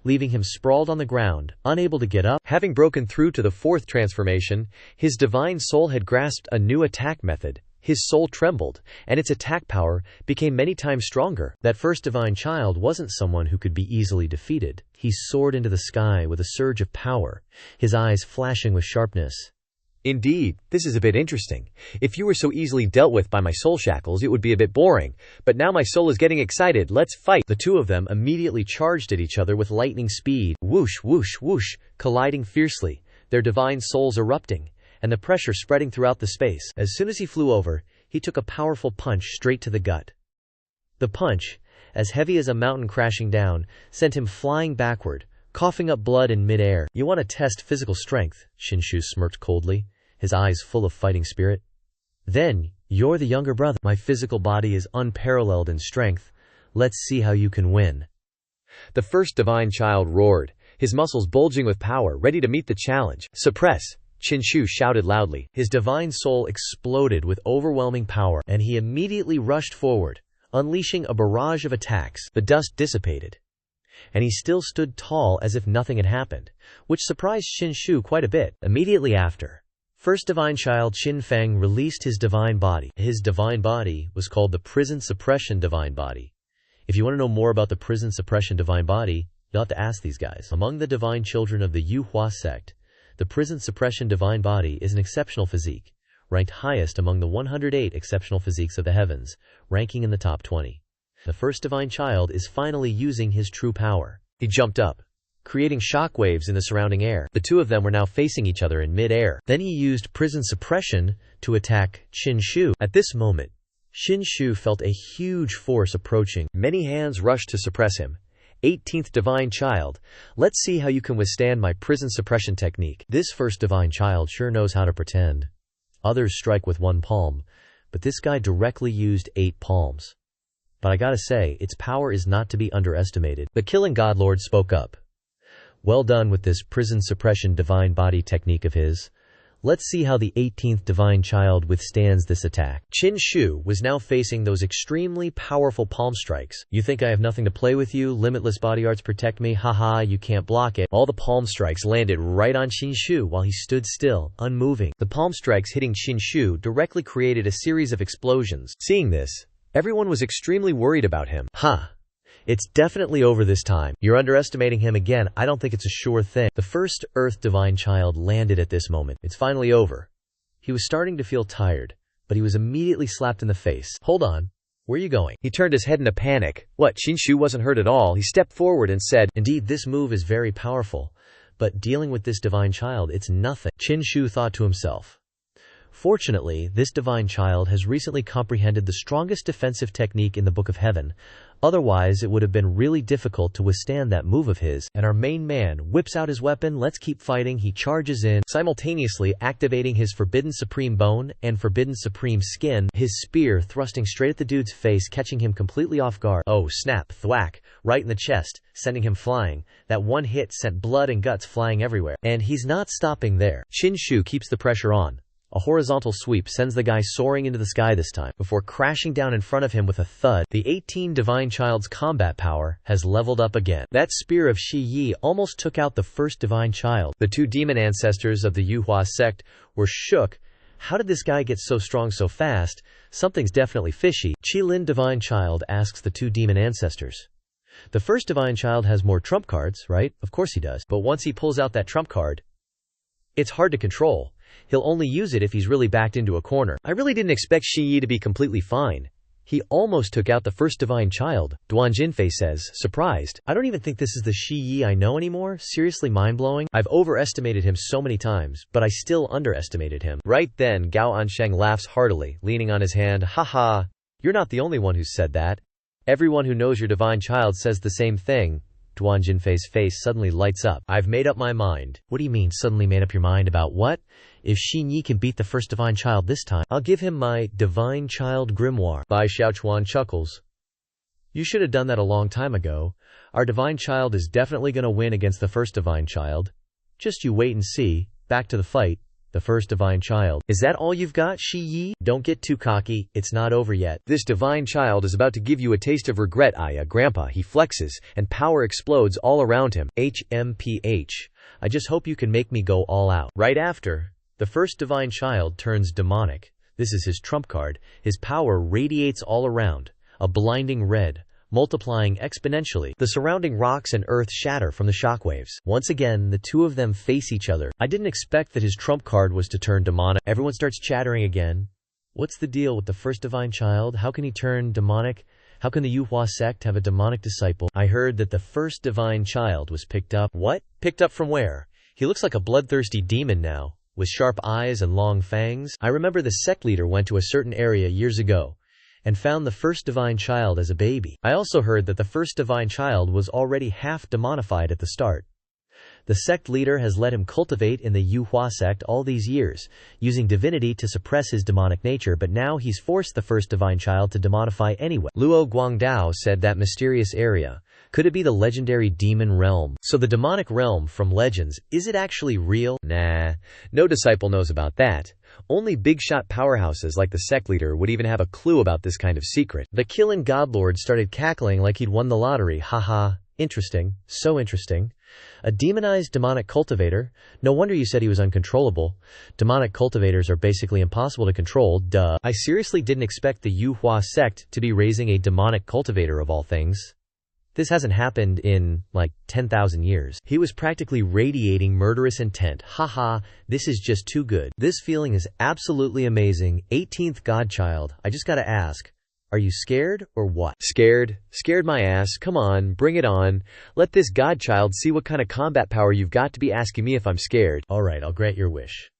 leaving him sprawled on the ground, unable to get up. Having broken through to the 4th transformation, his divine soul had grasped a new attack method. His soul trembled, and its attack power became many times stronger. That first divine child wasn't someone who could be easily defeated. He soared into the sky with a surge of power, his eyes flashing with sharpness. Indeed, this is a bit interesting. If you were so easily dealt with by my soul shackles, it would be a bit boring. But now my soul is getting excited. Let's fight. The two of them immediately charged at each other with lightning speed. Whoosh, whoosh, whoosh, colliding fiercely, their divine souls erupting, and the pressure spreading throughout the space. As soon as he flew over, he took a powerful punch straight to the gut. The punch, as heavy as a mountain crashing down, sent him flying backward, coughing up blood in mid-air. You want to test physical strength? Xianxia smirked coldly, his eyes full of fighting spirit. Then, you're the younger brother. My physical body is unparalleled in strength. Let's see how you can win. The first divine child roared, his muscles bulging with power, ready to meet the challenge. Suppress! Xianxia shouted loudly. His divine soul exploded with overwhelming power, and he immediately rushed forward, unleashing a barrage of attacks. The dust dissipated, and he still stood tall as if nothing had happened, which surprised Xianxia quite a bit. Immediately after, First divine child Qin Feng released his divine body. His divine body was called the Prison Suppression Divine Body. If you want to know more about the Prison Suppression Divine Body, you'll have to ask these guys. Among the divine children of the Yuhua sect, the Prison Suppression Divine Body is an exceptional physique, ranked highest among the 108 exceptional physiques of the heavens, ranking in the top 20. The first divine child is finally using his true power. He jumped up, creating shockwaves in the surrounding air. The two of them were now facing each other in mid-air. Then he used prison suppression to attack Qin Shu. At this moment, Qin Shu felt a huge force approaching. Many hands rushed to suppress him. 18th divine child, let's see how you can withstand my prison suppression technique. This first divine child sure knows how to pretend. Others strike with one palm, but this guy directly used 8 palms. But I gotta say, its power is not to be underestimated. The killing godlord spoke up. Well done with this prison suppression divine body technique of his. Let's see how the 18th divine child withstands this attack. Qin Shu was now facing those extremely powerful palm strikes. You think I have nothing to play with you? Limitless body arts protect me? Haha, you can't block it. All the palm strikes landed right on Qin Shu while he stood still, unmoving. The palm strikes hitting Qin Shu directly created a series of explosions. Seeing this, everyone was extremely worried about him. It's definitely over this time. You're underestimating him again. I don't think it's a sure thing. The first Earth Divine Child landed at this moment. It's finally over. He was starting to feel tired, but he was immediately slapped in the face. Hold on. Where are you going? He turned his head in a panic. What, Qin Shu wasn't hurt at all. He stepped forward and said, indeed, this move is very powerful, but dealing with this Divine Child, it's nothing. Qin Shu thought to himself. Fortunately, this divine child has recently comprehended the strongest defensive technique in the Book of Heaven. Otherwise, it would have been really difficult to withstand that move of his. And our main man whips out his weapon. Let's keep fighting. He charges in, simultaneously activating his Forbidden Supreme Bone and Forbidden Supreme Skin, his spear thrusting straight at the dude's face, catching him completely off guard. Oh, snap, thwack, right in the chest, sending him flying. That one hit sent blood and guts flying everywhere. And he's not stopping there. Qin Shu keeps the pressure on. A horizontal sweep sends the guy soaring into the sky this time, before crashing down in front of him with a thud. The 18 divine child's combat power has leveled up again. That spear of Shi Yi almost took out the first divine child. The 2 demon ancestors of the Yuhua sect were shook. How did this guy get so strong so fast? Something's definitely fishy. Qilin divine child asks the 2 demon ancestors. The first divine child has more trump cards, right? Of course he does. But once he pulls out that trump card, it's hard to control. He'll only use it if he's really backed into a corner. I really didn't expect Shi Yi to be completely fine. He almost took out the first divine child, Duan Jinfei says, surprised. I don't even think this is the Shi Yi I know anymore. Seriously mind-blowing. I've overestimated him so many times, but I still underestimated him. Right then, Gao Ansheng laughs heartily, leaning on his hand. Haha, you're not the only one who said that. Everyone who knows your divine child says the same thing. Duan Jinfei's face suddenly lights up. I've made up my mind. What do you mean, suddenly made up your mind about what? If Xin Yi can beat the first divine child this time, I'll give him my divine child grimoire. Bai Xiaochuan chuckles. You should have done that a long time ago. Our divine child is definitely gonna win against the first divine child. Just you wait and see. Back to the fight. The first divine child. Is that all you've got, Shi Yi? Don't get too cocky, it's not over yet. This divine child is about to give you a taste of regret, Grandpa. He flexes, and power explodes all around him. HMPH. I just hope you can make me go all out. Right after, the first divine child turns demonic. This is his trump card. His power radiates all around. A blinding red, multiplying exponentially. The surrounding rocks and earth shatter from the shockwaves. Once again, the two of them face each other. I didn't expect that his trump card was to turn demonic. Everyone starts chattering again. What's the deal with the first divine child? How can he turn demonic? How can the Yuhua sect have a demonic disciple? I heard that the first divine child was picked up. What? Picked up from where? He looks like a bloodthirsty demon now, with sharp eyes and long fangs. I remember the sect leader went to a certain area years ago and found the first divine child as a baby. I also heard that the first divine child was already half demonified at the start. The sect leader has let him cultivate in the Yuhua sect all these years, using divinity to suppress his demonic nature, but now he's forced the first divine child to demonify anyway. Luo Guangdao said that mysterious area. Could it be the legendary demon realm? So the demonic realm from legends, is it actually real? Nah, no disciple knows about that. Only big-shot powerhouses like the sect leader would even have a clue about this kind of secret. The Qilin godlord started cackling like he'd won the lottery. Haha, interesting, so interesting. A demonized demonic cultivator? No wonder you said he was uncontrollable. Demonic cultivators are basically impossible to control, duh. I seriously didn't expect the Yuhua sect to be raising a demonic cultivator of all things. This hasn't happened in, like, 10,000 years. He was practically radiating murderous intent. Haha, this is just too good. This feeling is absolutely amazing. 18th Godchild, I just gotta ask. Are you scared, or what? Scared? Scared my ass. Come on, bring it on. Let this godchild see what kind of combat power you've got to be asking me if I'm scared. Alright, I'll grant your wish.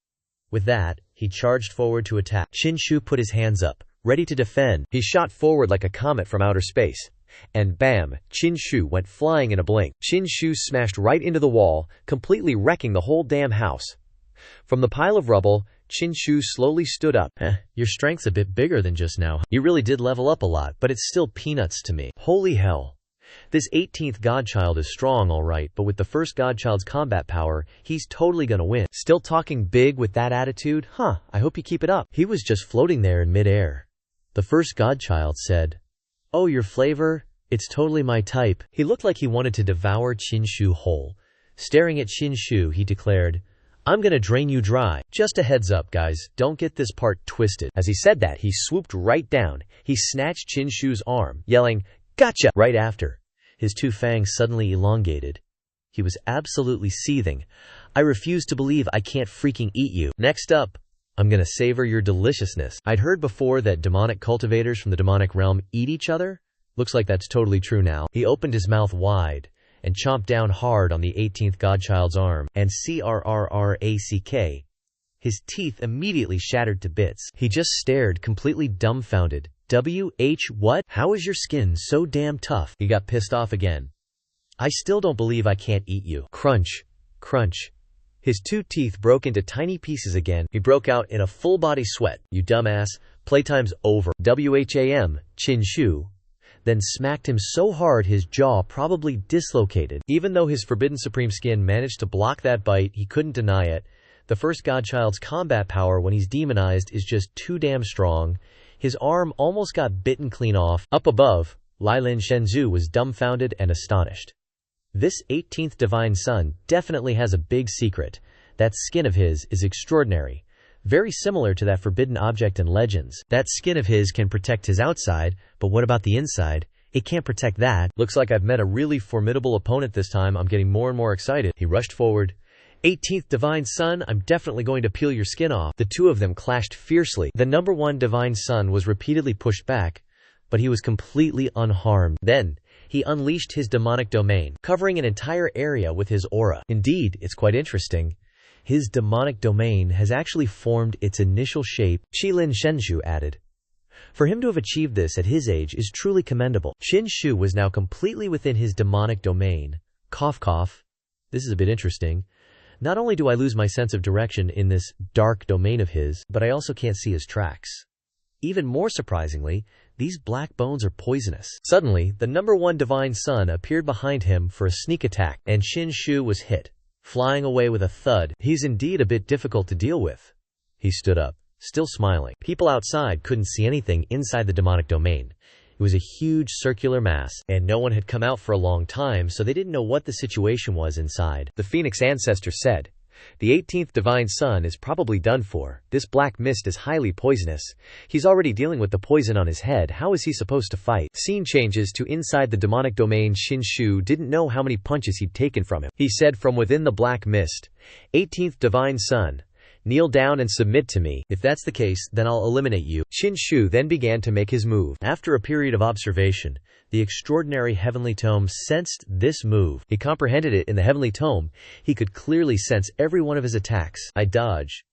With that, he charged forward to attack. Qinshu put his hands up, ready to defend. He shot forward like a comet from outer space. And bam, Qinshu went flying in a blink. Qinshu smashed right into the wall, completely wrecking the whole damn house. From the pile of rubble, Qinshu slowly stood up. Your strength's a bit bigger than just now. You really did level up a lot, but it's still peanuts to me. Holy hell. This 18th Godchild is strong alright, but with the first Godchild's combat power, he's totally gonna win. Still talking big with that attitude? Huh, I hope you keep it up. He was just floating there in midair. The first Godchild said, "Oh, your flavor? It's totally my type." He looked like he wanted to devour Qinshu whole. Staring at Qinshu, he declared, "I'm gonna drain you dry. Just a heads up, guys, don't get this part twisted." As he said that, he swooped right down. He snatched Qinshu's arm, yelling, "Gotcha!" Right after, his two fangs suddenly elongated. He was absolutely seething. "I refuse to believe I can't freaking eat you. Next up, I'm gonna savor your deliciousness." I'd heard before that demonic cultivators from the demonic realm eat each other. Looks like that's totally true now. He opened his mouth wide and chomped down hard on the 18th Godchild's arm, and crrrack. His teeth immediately shattered to bits. He just stared, completely dumbfounded. What? How is your skin so damn tough? He got pissed off again. "I still don't believe I can't eat you." Crunch. Crunch. His two teeth broke into tiny pieces again. He broke out in a full-body sweat. "You dumbass, playtime's over." Wham, Qinshu then smacked him so hard his jaw probably dislocated. Even though his forbidden supreme skin managed to block that bite, he couldn't deny it. The first Godchild's combat power when he's demonized is just too damn strong. His arm almost got bitten clean off. Up above, Lilin Shenzhou was dumbfounded and astonished. This 18th Divine Son definitely has a big secret. That skin of his is extraordinary. Very similar to that forbidden object in Legends. That skin of his can protect his outside, but what about the inside? It can't protect that. Looks like I've met a really formidable opponent this time. I'm getting more and more excited. He rushed forward. 18th Divine Son, I'm definitely going to peel your skin off. The two of them clashed fiercely. The number one Divine Son was repeatedly pushed back, but he was completely unharmed. Then, he unleashed his demonic domain, covering an entire area with his aura. Indeed, it's quite interesting. His demonic domain has actually formed its initial shape, Qilin Shenzhou added. For him to have achieved this at his age is truly commendable. Qinshu was now completely within his demonic domain. Cough cough. This is a bit interesting. Not only do I lose my sense of direction in this dark domain of his, but I also can't see his tracks. Even more surprisingly, these black bones are poisonous. Suddenly, the number one Divine Son appeared behind him for a sneak attack, and Qinshu was hit, flying away with a thud. He's indeed a bit difficult to deal with. He stood up, still smiling. People outside couldn't see anything inside the demonic domain. It was a huge circular mass, and no one had come out for a long time, so they didn't know what the situation was inside. The Phoenix ancestor said, "The 18th Divine Son is probably done for. This black mist is highly poisonous. He's already dealing with the poison on his head. How is he supposed to fight?" Scene changes to inside the demonic domain. Qinshu didn't know how many punches he'd taken from him. He said from within the black mist, "18th Divine Son, kneel down and submit to me. If that's the case, then I'll eliminate you." Qinshu then began to make his move. After a period of observation, the extraordinary heavenly tome sensed this move. He comprehended it in the heavenly tome. He could clearly sense every one of his attacks. "I dodge.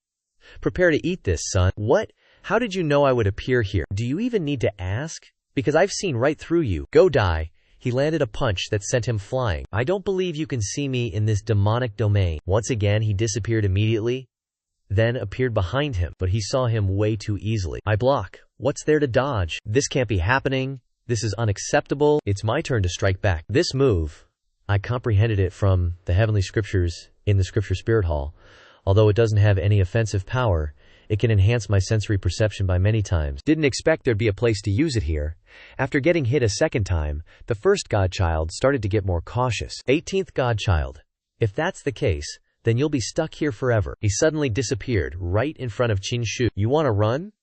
Prepare to eat this, son." "What? How did you know I would appear here?" "Do you even need to ask? Because I've seen right through you. Go die." He landed a punch that sent him flying. "I don't believe you can see me in this demonic domain." Once again, he disappeared immediately, then appeared behind him, but he saw him way too easily. "I block. What's there to dodge? This can't be happening. This is unacceptable. It's my turn to strike back." This move, I comprehended it from the heavenly scriptures in the scripture spirit hall. Although it doesn't have any offensive power, it can enhance my sensory perception by many times. Didn't expect there'd be a place to use it here. After getting hit a second time, the first Godchild started to get more cautious. 18th Godchild, If that's the case, then you'll be stuck here forever. He suddenly disappeared right in front of Qin Shu. You want to run?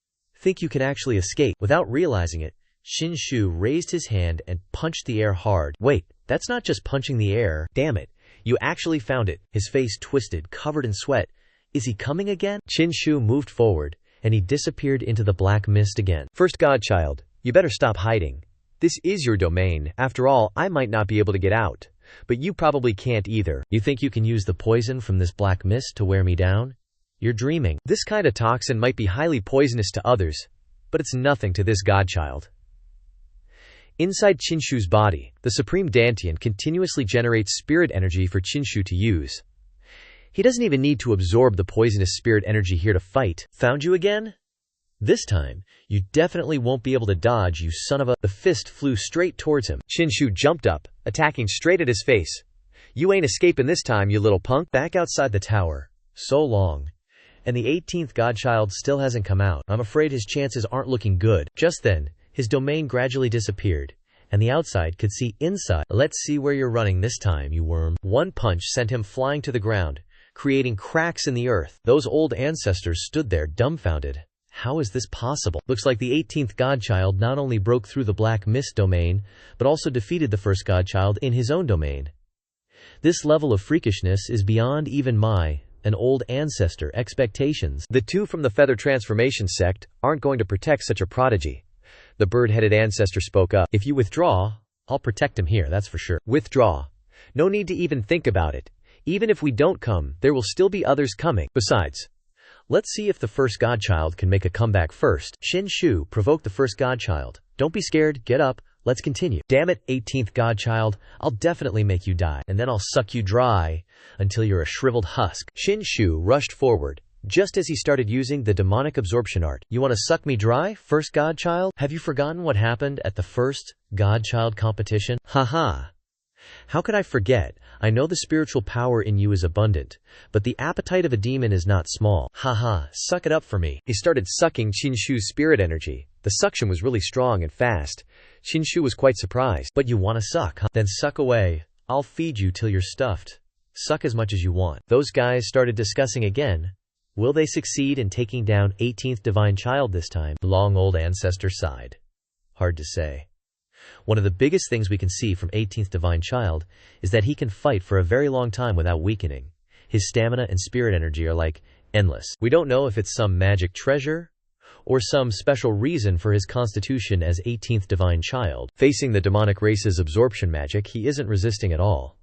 Think you can actually escape? Without realizing it, Qin Shu raised his hand and punched the air hard. Wait, that's not just punching the air. Damn it. You actually found it. His face twisted, covered in sweat. Is he coming again? Qin Shu moved forward, and he disappeared into the black mist again. First godchild, you better stop hiding. This is your domain. After all, I might not be able to get out. But you probably can't either. You think you can use the poison from this black mist to wear me down? You're dreaming. This kind of toxin might be highly poisonous to others, but it's nothing to this godchild. Inside Qin Shu's body, the Supreme Dantian continuously generates spirit energy for Qin Shu to use. He doesn't even need to absorb the poisonous spirit energy here to fight. Found you again? This time, you definitely won't be able to dodge, you son of a... The fist flew straight towards him. Qin Shu jumped up, attacking straight at his face. You ain't escaping this time, you little punk. Back outside the tower. So long. And the 18th godchild still hasn't come out. I'm afraid his chances aren't looking good. Just then, his domain gradually disappeared, and the outside could see inside. Let's see where you're running this time, you worm. One punch sent him flying to the ground, creating cracks in the earth. Those old ancestors stood there dumbfounded. How is this possible? Looks like the 18th godchild not only broke through the black mist domain, but also defeated the first godchild in his own domain. This level of freakishness is beyond even an old ancestor, expectations. The two from the Feather Transformation sect aren't going to protect such a prodigy. The bird-headed ancestor spoke up. If you withdraw, I'll protect him here, that's for sure. Withdraw. No need to even think about it. Even if we don't come, there will still be others coming. Besides, let's see if the first godchild can make a comeback first. Qin Shu provoked the first godchild. Don't be scared, get up, let's continue. Damn it, 18th godchild, I'll definitely make you die, and then I'll suck you dry until you're a shriveled husk. Qin Shu rushed forward, just as he started using the demonic absorption art. You want to suck me dry, first godchild? Have you forgotten what happened at the first godchild competition? Haha. How could I forget? I know the spiritual power in you is abundant, but the appetite of a demon is not small. Haha, suck it up for me. He started sucking Qin Shu's spirit energy. The suction was really strong and fast. Qin Shu was quite surprised. But you want to suck, huh? Then suck away. I'll feed you till you're stuffed. Suck as much as you want. Those guys started discussing again. Will they succeed in taking down 18th divine child this time? Long old ancestor sighed. Hard to say. One of the biggest things we can see from 18th divine child is that he can fight for a very long time without weakening. His stamina and spirit energy are like endless. We don't know if it's some magic treasure or some special reason for his constitution as 18th divine child. Facing the demonic race's absorption magic, he isn't resisting at all.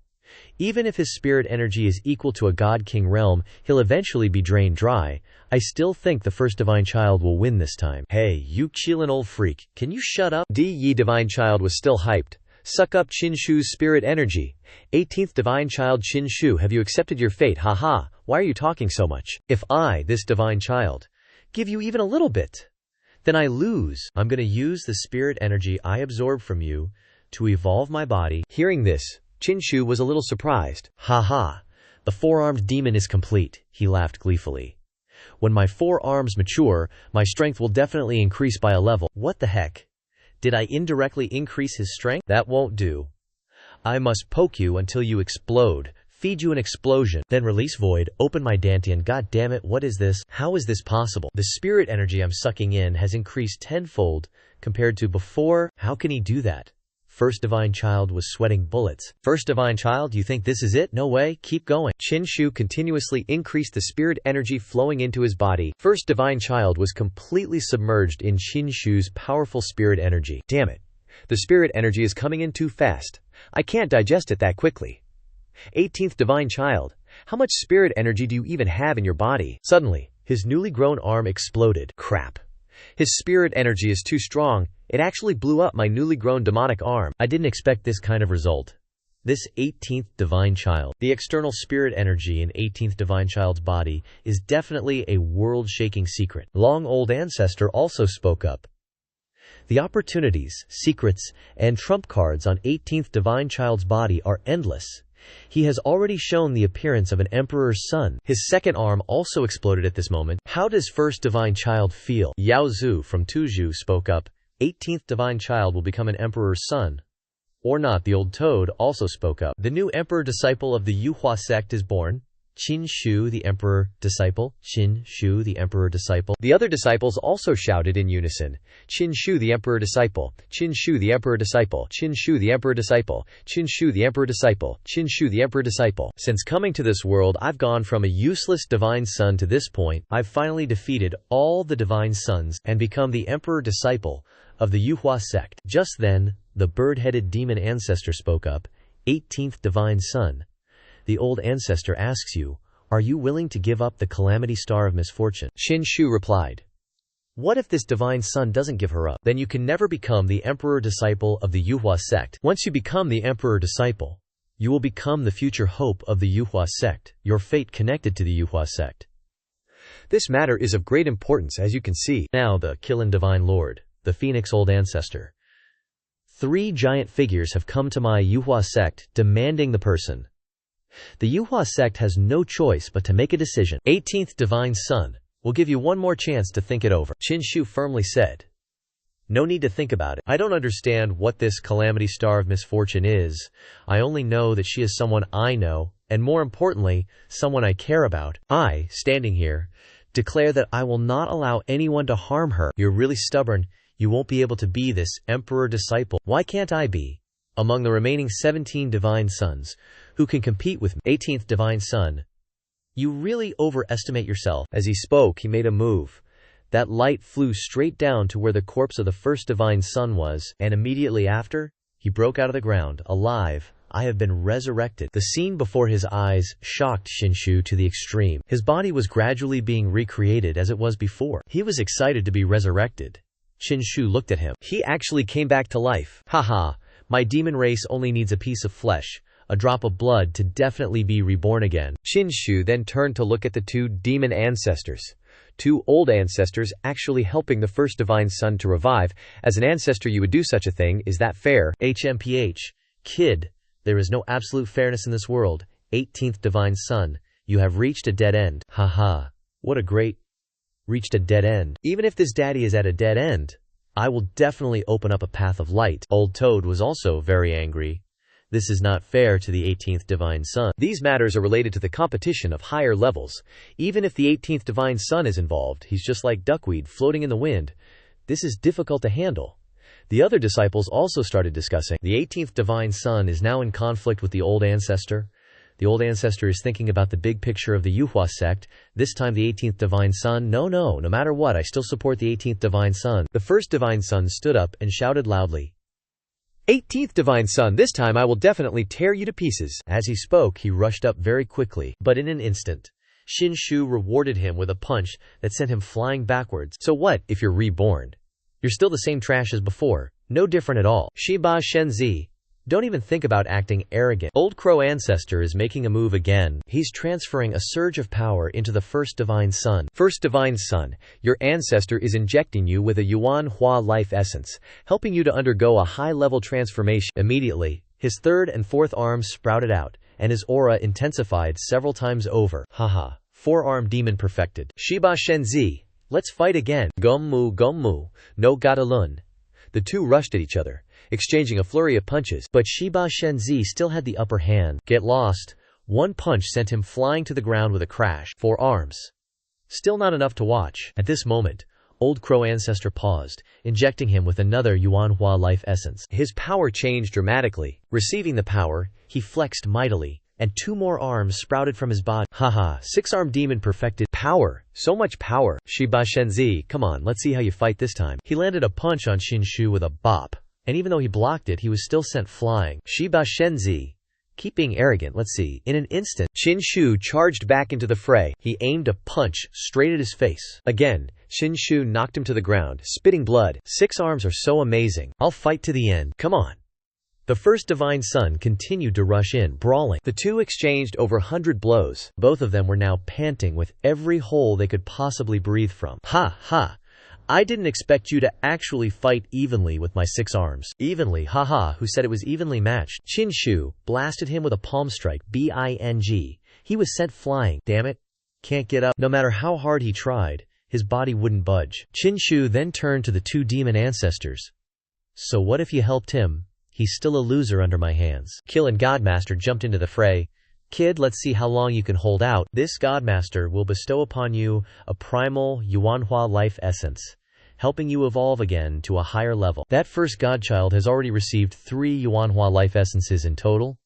Even if his spirit energy is equal to a god-king realm, he'll eventually be drained dry. I still think the first divine child will win this time. Hey, you chillin' old freak, can you shut up? Ye divine child was still hyped. Suck up Qin Shu's spirit energy. 18th divine child Qin Shu, have you accepted your fate? Haha, why are you talking so much? If I, this divine child, give you even a little bit, then I lose. I'm gonna use the spirit energy I absorbed from you to evolve my body. Hearing this, Qin Shu was a little surprised. Ha, the four-armed demon is complete, he laughed gleefully. When my 4 arms mature, my strength will definitely increase by a level. What the heck? Did I indirectly increase his strength? That won't do. I must poke you until you explode, feed you an explosion, then release void, open my Dantian. God damn it, what is this? How is this possible? The spirit energy I'm sucking in has increased tenfold compared to before. How can he do that? First divine child was sweating bullets. First divine child, you think this is it? No way, keep going. Qin Shu continuously increased the spirit energy flowing into his body. First divine child was completely submerged in Qin Shu's powerful spirit energy. Damn it. The spirit energy is coming in too fast. I can't digest it that quickly. 18th divine child, how much spirit energy do you even have in your body? Suddenly, his newly grown arm exploded. Crap. His spirit energy is too strong. It actually blew up my newly grown demonic arm. I didn't expect this kind of result. This 18th divine child. The external spirit energy in 18th divine child's body is definitely a world-shaking secret. Long old ancestor also spoke up. The opportunities, secrets, and trump cards on 18th divine child's body are endless. He has already shown the appearance of an emperor's son. His second arm also exploded at this moment. How does first divine child feel? Yao Zhu from Tuzhu spoke up. 18th divine child will become an emperor's son. or not, the old toad also spoke up. The new emperor disciple of the Yuhua sect is born. Qin Shu, the emperor disciple. Qin Shu, the emperor disciple. The other disciples also shouted in unison. Qin Shu, the emperor disciple. Qin Shu, the emperor disciple. Qin Shu, the emperor disciple. Qin Shu, the emperor disciple. Qin Shu, the emperor disciple. Since coming to this world, I've gone from a useless divine son to this point. I've finally defeated all the divine sons and become the emperor disciple of the Yuhua sect. Just then, the bird-headed demon ancestor spoke up. 18th divine son. The old ancestor asks you, are you willing to give up the calamity star of misfortune? Qin Shu replied, what if this divine son doesn't give her up? Then you can never become the emperor disciple of the Yuhua sect. Once you become the emperor disciple, you will become the future hope of the Yuhua sect, your fate connected to the Yuhua sect. This matter is of great importance, as you can see. Now the Kilin Divine Lord, the Phoenix Old Ancestor. 3 giant figures have come to my Yuhua sect, demanding the person. The Yuhua sect has no choice but to make a decision. 18th Divine Son, we'll give you one more chance to think it over. Qin Shu firmly said. No need to think about it. I don't understand what this calamity star of misfortune is. I only know that she is someone I know, and more importantly, someone I care about. I, standing here, declare that I will not allow anyone to harm her. You're really stubborn. You won't be able to be this emperor disciple. Why can't I be among the remaining 17 divine sons who can compete with me? 18th divine son, you really overestimate yourself. As he spoke, he made a move. That light flew straight down to where the corpse of the first divine son was, and immediately after, he broke out of the ground, alive. I have been resurrected. The scene before his eyes shocked Qin Shu to the extreme. His body was gradually being recreated as it was before. He was excited to be resurrected. Qin Shu looked at him. He actually came back to life. Haha, my demon race only needs a piece of flesh, a drop of blood to definitely be reborn again. Qin Shu then turned to look at the 2 demon ancestors. 2 old ancestors actually helping the first divine son to revive. As an ancestor you would do such a thing, is that fair? HMPH. Kid, there is no absolute fairness in this world. 18th divine son, you have reached a dead end. Haha, what a great... reached a dead end. Even if this daddy is at a dead end, I will definitely open up a path of light. Old Toad was also very angry. This is not fair to the 18th divine son. These matters are related to the competition of higher levels. Even if the 18th divine son is involved, he's just like duckweed floating in the wind. This is difficult to handle. The other disciples also started discussing. The 18th divine son is now in conflict with the old ancestor. The old ancestor is thinking about the big picture of the Yuhua sect. This time the 18th divine son, no matter what, I still support the 18th divine son. The first divine son stood up and shouted loudly, 18th divine son, this time I will definitely tear you to pieces. As he spoke, he rushed up very quickly, but in an instant, Qin Shu rewarded him with a punch that sent him flying backwards. So what, if you're reborn? You're still the same trash as before, no different at all. Shiba Shenzi, don't even think about acting arrogant. Old Crow Ancestor is making a move again. He's transferring a surge of power into the first divine son. First divine son, your ancestor is injecting you with a Yuan Hua life essence, helping you to undergo a high-level transformation. Immediately, his 3rd and 4th arms sprouted out, and his aura intensified several times over. Haha, 4-arm demon perfected. Shiba Shenzi, let's fight again. Gommu, no Gatalun. The 2 rushed at each other, exchanging a flurry of punches, but Shiba Shenzi still had the upper hand. Get lost. One punch sent him flying to the ground with a crash. 4 arms. Still not enough to watch. At this moment, Old Crow Ancestor paused, injecting him with another Yuan Hua life essence. His power changed dramatically. Receiving the power, he flexed mightily, and 2 more arms sprouted from his body. Haha, 6-arm demon perfected. Power. So much power. Shiba Shenzi, come on, let's see how you fight this time. He landed a punch on Qin Shu with a bop, and even though he blocked it, he was still sent flying. Shiba Shenzi, keep being arrogant, let's see. In an instant, Qin Shu charged back into the fray. He aimed a punch straight at his face. Again, Qin Shu knocked him to the ground, spitting blood. 6 arms are so amazing. I'll fight to the end. Come on. The first divine son continued to rush in, brawling. The 2 exchanged over 100 blows. Both of them were now panting with every hole they could possibly breathe from. Ha! I didn't expect you to actually fight evenly with my 6 arms. Evenly, haha, who said it was evenly matched? Qin Shu blasted him with a palm strike, Bing. He was sent flying. Damn it. Can't get up. No matter how hard he tried, his body wouldn't budge. Qin Shu then turned to the 2 demon ancestors. So what if you helped him? he's still a loser under my hands. Killing Godmaster jumped into the fray. Kid, let's see how long you can hold out. This Godmaster will bestow upon you a primal Yuanhua life essence, helping you evolve again to a higher level. That first Godchild has already received 3 Yuanhua life essences in total.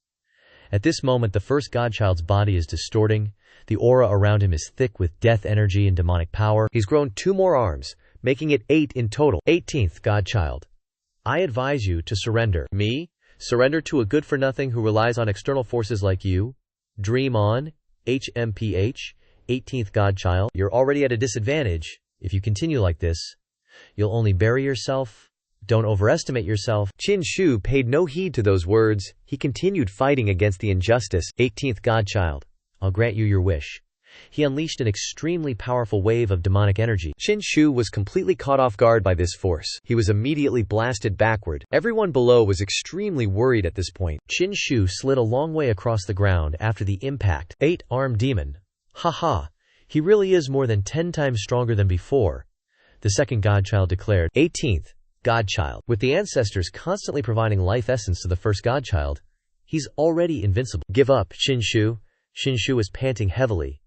At this moment, the first Godchild's body is distorting. The aura around him is thick with death energy and demonic power. He's grown 2 more arms, making it 8 in total. 18th Godchild. I advise you to surrender. Me? Surrender to a good-for-nothing who relies on external forces like you? Dream on. HMPH. 18th Godchild. You're already at a disadvantage. If you continue like this, you'll only bury yourself. Don't overestimate yourself. Qin Shu paid no heed to those words. He continued fighting against the injustice. 18th Godchild. I'll grant you your wish. He unleashed an extremely powerful wave of demonic energy. Qin Shu was completely caught off guard by this force. He was immediately blasted backward. Everyone below was extremely worried at this point. Qin Shu slid a long way across the ground after the impact. 8-armed demon. Haha. He really is more than 10 times stronger than before, the second Godchild declared. 18th Godchild. With the ancestors constantly providing life essence to the first Godchild, he's already invincible. Give up, Qin Shu. Qin Shu was panting heavily,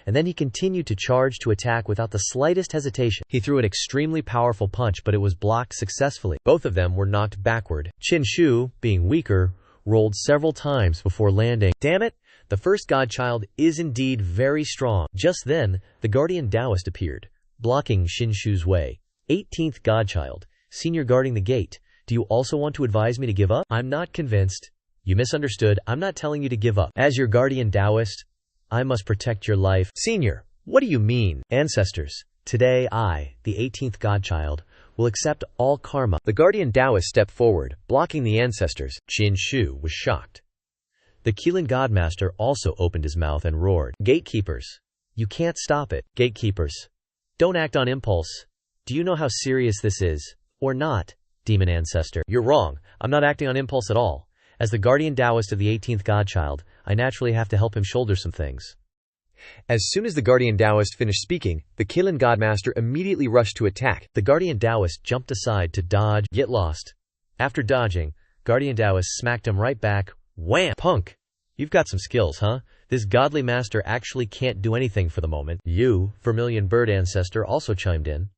and then he continued to charge to attack without the slightest hesitation. He threw an extremely powerful punch, but it was blocked successfully. Both of them were knocked backward. Qin Shu, being weaker, rolled several times before landing. Damn it! The first Godchild is indeed very strong. Just then, the Guardian Taoist appeared, blocking Qin Shu's way. 18th Godchild. Senior guarding the gate. Do you also want to advise me to give up? I'm not convinced. You misunderstood. I'm not telling you to give up. As your Guardian Taoist, I must protect your life. Senior, what do you mean? Ancestors, today I, the 18th Godchild, will accept all karma. The Guardian Taoist stepped forward, blocking the ancestors. Qin Shu was shocked. The Qilin Godmaster also opened his mouth and roared. Gatekeepers, you can't stop it. Gatekeepers, don't act on impulse. Do you know how serious this is? Or not, Demon Ancestor? You're wrong. I'm not acting on impulse at all. As the Guardian Taoist of the 18th Godchild, I naturally have to help him shoulder some things. As soon as the Guardian Taoist finished speaking, the Qilin Godmaster immediately rushed to attack. The Guardian Taoist jumped aside to dodge. Get lost. After dodging, Guardian Taoist smacked him right back. Wham! Punk! You've got some skills, huh? This godly master actually can't do anything for the moment. You, Vermilion Bird Ancestor, also chimed in.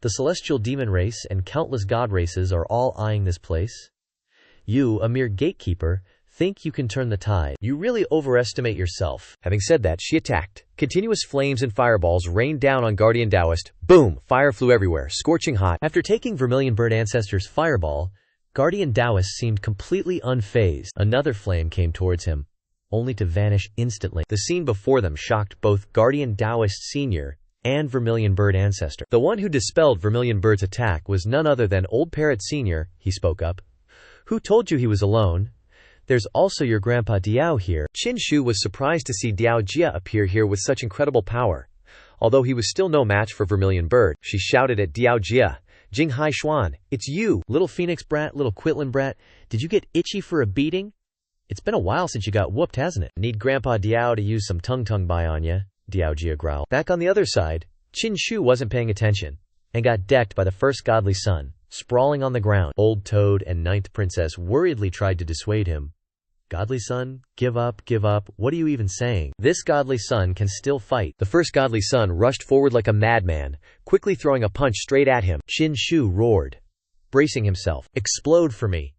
The celestial demon race and countless god races are all eyeing this place. You, a mere gatekeeper, think you can turn the tide. You really overestimate yourself. Having said that, she attacked. Continuous flames and fireballs rained down on Guardian Taoist. Boom! Fire flew everywhere, scorching hot. After taking Vermilion Bird Ancestor's fireball, Guardian Taoist seemed completely unfazed. Another flame came towards him, only to vanish instantly. The scene before them shocked both Guardian Taoist Senior and Vermilion Bird Ancestor. The one who dispelled Vermilion Bird's attack was none other than Old Parrot Senior. He spoke up. Who told you he was alone? There's also your grandpa Diao here. Qin Shu was surprised to see Diao Jia appear here with such incredible power. Although he was still no match for Vermilion Bird, she shouted at Diao Jia. Jinghai Xuan, it's you, little Phoenix brat, little Quitlin brat. Did you get itchy for a beating? It's been a while since you got whooped, hasn't it? Need Grandpa Diao to use some tung bai on ya, Diao Jia growled. Back on the other side, Qin Shu wasn't paying attention, and got decked by the first godly son, sprawling on the ground. Old Toad and Ninth Princess worriedly tried to dissuade him. Godly son, give up, what are you even saying? This godly son can still fight. The first godly son rushed forward like a madman, quickly throwing a punch straight at him. Qin Shu roared, bracing himself. Explode for me.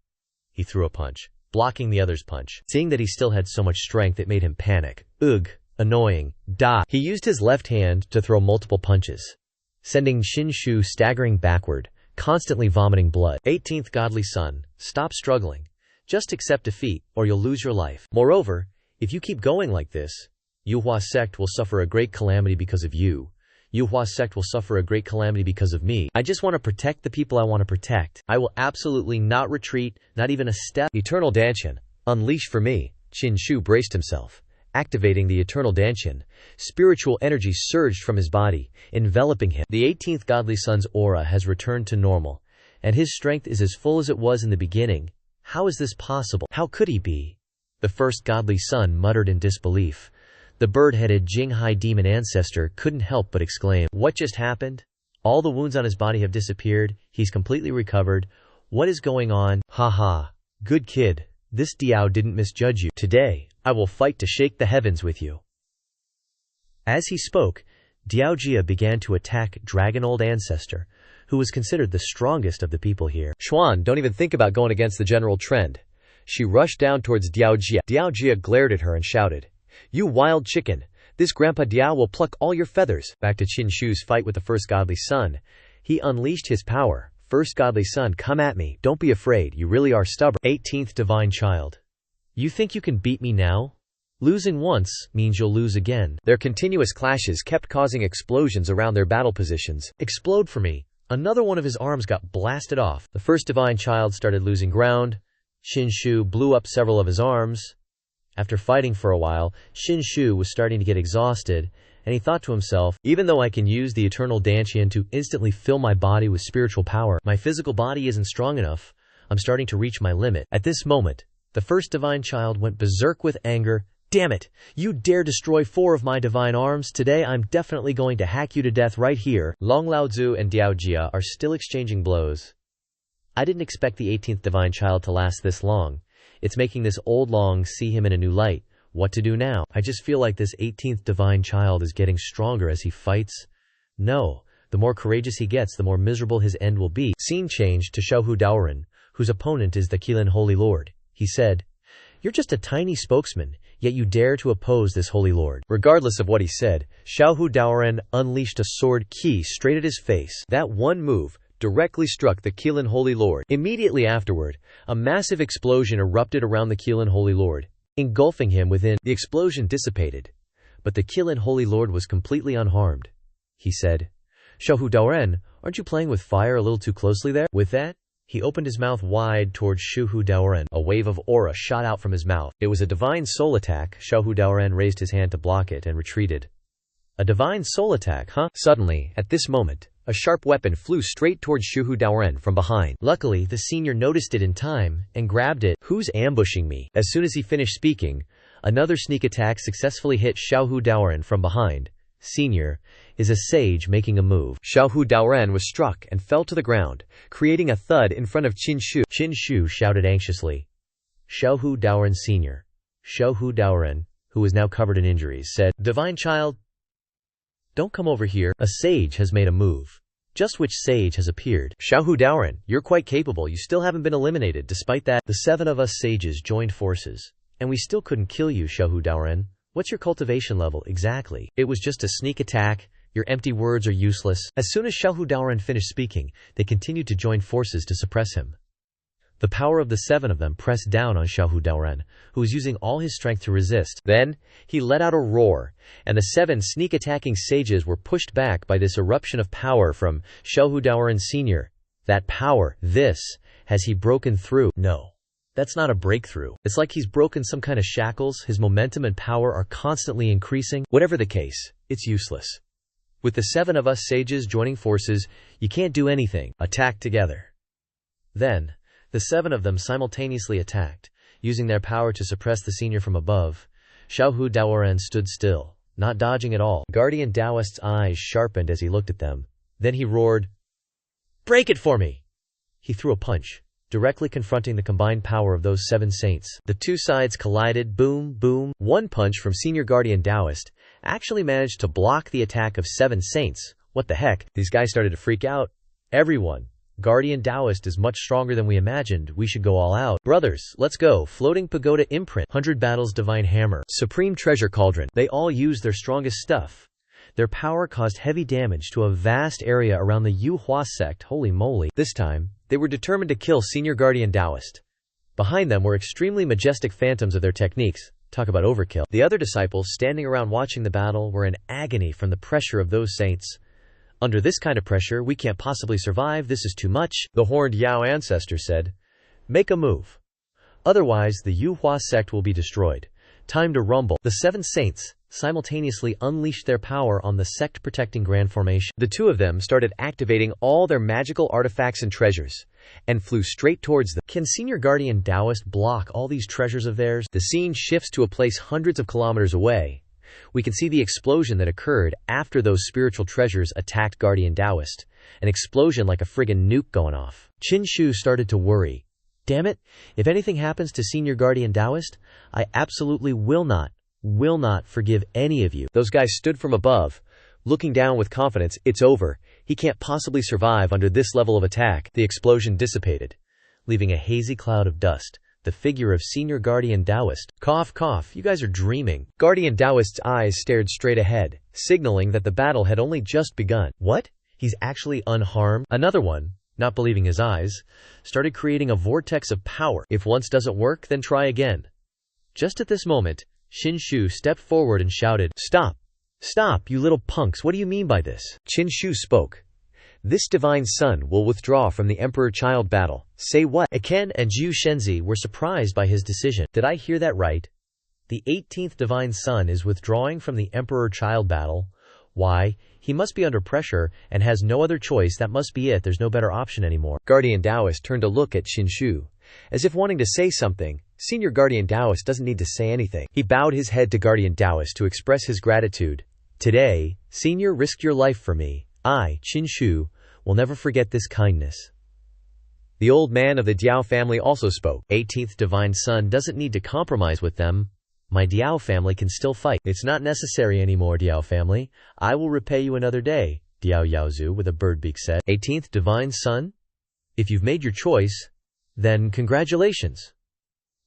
He threw a punch, blocking the other's punch. Seeing that he still had so much strength, it made him panic. Ugh, annoying. Da. He used his left hand to throw multiple punches, sending Qin Shu staggering backward, constantly vomiting blood. 18th godly son, stop struggling. Just accept defeat, or you'll lose your life. Moreover, if you keep going like this, Yuhua sect will suffer a great calamity because of you. Yuhua sect will suffer a great calamity because of me. I just want to protect the people I want to protect. I will absolutely not retreat, not even a step. Eternal Dantian, unleash for me. Qin Shu braced himself, activating the Eternal Dantian. Spiritual energy surged from his body, enveloping him. The 18th godly son's aura has returned to normal, and his strength is as full as it was in the beginning. How is this possible? How could he be? The first godly son muttered in disbelief. The bird-headed Jinghai demon ancestor couldn't help but exclaim, what just happened? All the wounds on his body have disappeared. He's completely recovered. What is going on? Ha ha. Good kid, this Diao didn't misjudge you. Today, I will fight to shake the heavens with you. As he spoke, Xianxia began to attack Dragon Old Ancestor, who was considered the strongest of the people here. Xuan, don't even think about going against the general trend. She rushed down towards Xianxia. Xianxia glared at her and shouted, "You wild chicken! This Grandpa Diao will pluck all your feathers." Back to Qin Shu's fight with the first godly son. He unleashed his power. First godly son, come at me. Don't be afraid. You really are stubborn. 18th divine child. You think you can beat me now? Losing once means you'll lose again. Their continuous clashes kept causing explosions around their battle positions. Explode for me. Another one of his arms got blasted off. The first divine child started losing ground. Qin Shu blew up several of his arms. After fighting for a while, Qin Shu was starting to get exhausted, and he thought to himself, even though I can use the eternal Dantian to instantly fill my body with spiritual power, my physical body isn't strong enough. I'm starting to reach my limit. At this moment, the first divine child went berserk with anger. Damn it! You dare destroy 4 of my divine arms? Today I'm definitely going to hack you to death right here. Long Laozu and Xianxia are still exchanging blows. I didn't expect the 18th divine child to last this long. It's making this old Long see him in a new light. What to do now? I just feel like this 18th divine child is getting stronger as he fights. No, the more courageous he gets, the more miserable his end will be. Scene changed to Xiaohu Daoren, whose opponent is the Qilin Holy Lord. He said, "You're just a tiny spokesman, yet you dare to oppose this Holy Lord." Regardless of what he said, Xiaohu Daoren unleashed a sword ki straight at his face. That one move directly struck the Qilin Holy Lord. Immediately afterward, a massive explosion erupted around the Qilin Holy Lord, engulfing him within. The explosion dissipated, but the Qilin Holy Lord was completely unharmed. He said, "Xiaohu Daoren, aren't you playing with fire a little too closely there?" With that, he opened his mouth wide towards Xiaohu Daoren. A wave of aura shot out from his mouth. It was a divine soul attack. Xiaohu Daoren raised his hand to block it and retreated. A divine soul attack, huh? Suddenly, at this moment, a sharp weapon flew straight towards Xiaohu Daoren from behind. Luckily, the senior noticed it in time and grabbed it. Who's ambushing me? As soon as he finished speaking, another sneak attack successfully hit Xiaohu Daoren from behind. Senior is a sage making a move. Xiaohu Daoren was struck and fell to the ground, creating a thud in front of Qin Shu. Qin Shu shouted anxiously. Xiaohu Daoren Senior. Xiaohu Daoren, who was now covered in injuries, said, "Divine child, don't come over here. A sage has made a move." Just which sage has appeared? Xiaohu Daoren, you're quite capable. You still haven't been eliminated. Despite that, the 7 of us sages joined forces, and we still couldn't kill you, Xiaohu Daoren. What's your cultivation level exactly? It was just a sneak attack. Your empty words are useless. As soon as Xiaohu Daoren finished speaking, they continued to join forces to suppress him. The power of the 7 of them pressed down on Xiaohu Daoren, who was using all his strength to resist. Then, he let out a roar, and the 7 sneak-attacking sages were pushed back by this eruption of power from Xiaohu Daoren Sr. That power, has he broken through? No. That's not a breakthrough. It's like he's broken some kind of shackles. His momentum and power are constantly increasing. Whatever the case, it's useless. With the 7 of us sages joining forces, you can't do anything. Attack together. Then, the 7 of them simultaneously attacked, using their power to suppress the senior from above. Xiaohu Daoren stood still, not dodging at all. Guardian Taoist's eyes sharpened as he looked at them. Then he roared, "Break it for me!" He threw a punch, directly confronting the combined power of those 7 saints. The 2 sides collided, boom, boom. One punch from Senior Guardian Taoist actually managed to block the attack of 7 saints. What the heck? These guys started to freak out. Everyone. Guardian Taoist is much stronger than we imagined. We should go all out. Brothers, let's go. Floating Pagoda Imprint. 100 Battles Divine Hammer. Supreme Treasure Cauldron. They all used their strongest stuff. Their power caused heavy damage to a vast area around the Yuhua sect. Holy moly. This time, they were determined to kill Senior Guardian Taoist. Behind them were extremely majestic phantoms of their techniques. Talk about overkill. The other disciples standing around watching the battle were in agony from the pressure of those saints. Under this kind of pressure, we can't possibly survive. This is too much. The horned Yao ancestor said, "Make a move. Otherwise, the Yuhua sect will be destroyed. Time to rumble." The 7 saints simultaneously unleashed their power on the sect-protecting grand formation. The 2 of them started activating all their magical artifacts and treasures, and flew straight towards them. Can Senior Guardian Taoist block all these treasures of theirs? The scene shifts to a place hundreds of kilometers away. We can see the explosion that occurred after those spiritual treasures attacked Guardian Taoist. An explosion like a friggin' nuke going off. Qin Shu started to worry. Damn it, if anything happens to Senior Guardian Taoist, I absolutely will not forgive any of you. Those guys stood from above, looking down with confidence. It's over. He can't possibly survive under this level of attack. The explosion dissipated, leaving a hazy cloud of dust. The figure of Senior Guardian Taoist. Cough, cough, you guys are dreaming. Guardian Taoist's eyes stared straight ahead, signaling that the battle had only just begun. What? He's actually unharmed? Another one, not believing his eyes, started creating a vortex of power. If once doesn't work, then try again. Just at this moment, Xianxia stepped forward and shouted, "Stop! Stop, you little punks, what do you mean by this?" Xianxia spoke. "This divine son will withdraw from the emperor-child battle." Say what? Ken and Zhu Shenzi were surprised by his decision. Did I hear that right? The 18th divine son is withdrawing from the emperor-child battle? Why? He must be under pressure and has no other choice. That must be it. There's no better option anymore. Guardian Taoist turned to look at Xianxia, as if wanting to say something. Senior Guardian Taoist doesn't need to say anything. He bowed his head to Guardian Taoist to express his gratitude. Today, Senior risked your life for me. I, Xianxia, will never forget this kindness. The old man of the Diao family also spoke. 18th divine son doesn't need to compromise with them. My Diao family can still fight. It's not necessary anymore, Diao family. I will repay you another day, Diao Yaozu with a bird beak said. 18th divine son? If you've made your choice, then congratulations.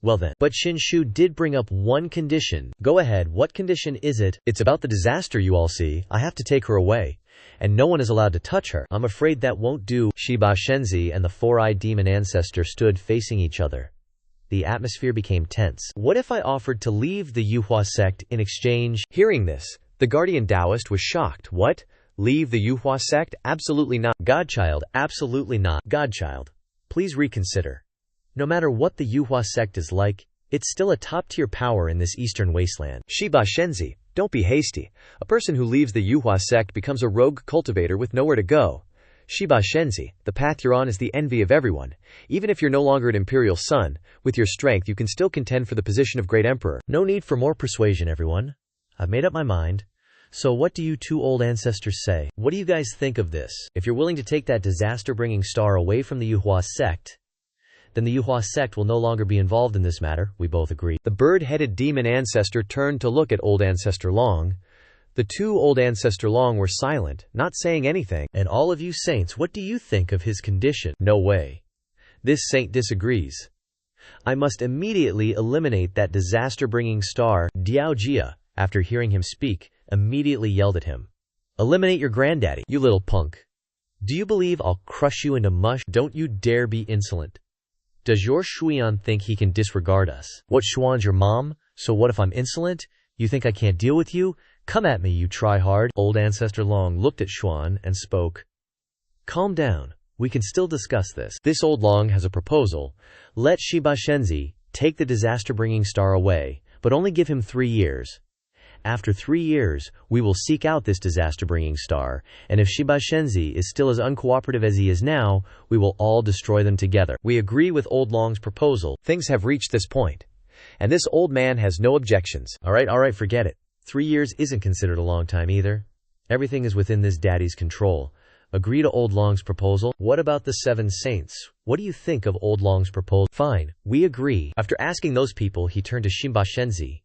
Well then. But Xianxia did bring up one condition. Go ahead, what condition is it? It's about the disaster you all see. I have to take her away, and no one is allowed to touch her. I'm afraid that won't do. Shiba Shenzi and the four-eyed demon ancestor stood facing each other. The atmosphere became tense. What if I offered to leave the Yuhua sect in exchange? Hearing this, the Guardian Taoist was shocked. What? Leave the Yuhua sect? Absolutely not. Godchild, absolutely not. Godchild, please reconsider. No matter what the Yuhua sect is like, it's still a top-tier power in this eastern wasteland. Shiba Shenzi, don't be hasty. A person who leaves the Yuhua sect becomes a rogue cultivator with nowhere to go. Shiba Shenzi, the path you're on is the envy of everyone. Even if you're no longer an imperial son, with your strength you can still contend for the position of great emperor. No need for more persuasion, everyone. I've made up my mind. So what do you two old ancestors say? What do you guys think of this? If you're willing to take that disaster-bringing star away from the Yuhua sect, then the Yuhua sect will no longer be involved in this matter. We both agree. The bird-headed demon ancestor turned to look at old ancestor Long. The two old ancestor Long were silent, not saying anything. And all of you saints, what do you think of his condition? No way. This saint disagrees. I must immediately eliminate that disaster-bringing star. Diao Jia, after hearing him speak, immediately yelled at him. Eliminate your granddaddy, you little punk. Do you believe I'll crush you into mush? Don't you dare be insolent. Does your Xuan think he can disregard us? What, Xuan's your mom? So what if I'm insolent? You think I can't deal with you? Come at me, you try hard. Old ancestor Long looked at Xuan and spoke. Calm down. We can still discuss this. This old Long has a proposal. Let Shiba Shenzi take the disaster-bringing star away, but only give him 3 years. After 3 years, we will seek out this disaster-bringing star, and if Shiba Shenzi is still as uncooperative as he is now, we will all destroy them together. We agree with old Long's proposal. Things have reached this point, and this old man has no objections. All right, forget it. 3 years isn't considered a long time either. Everything is within this daddy's control. Agree to old Long's proposal? What about the 7 saints? What do you think of old Long's proposal? Fine, we agree. After asking those people, he turned to Shiba Shenzi.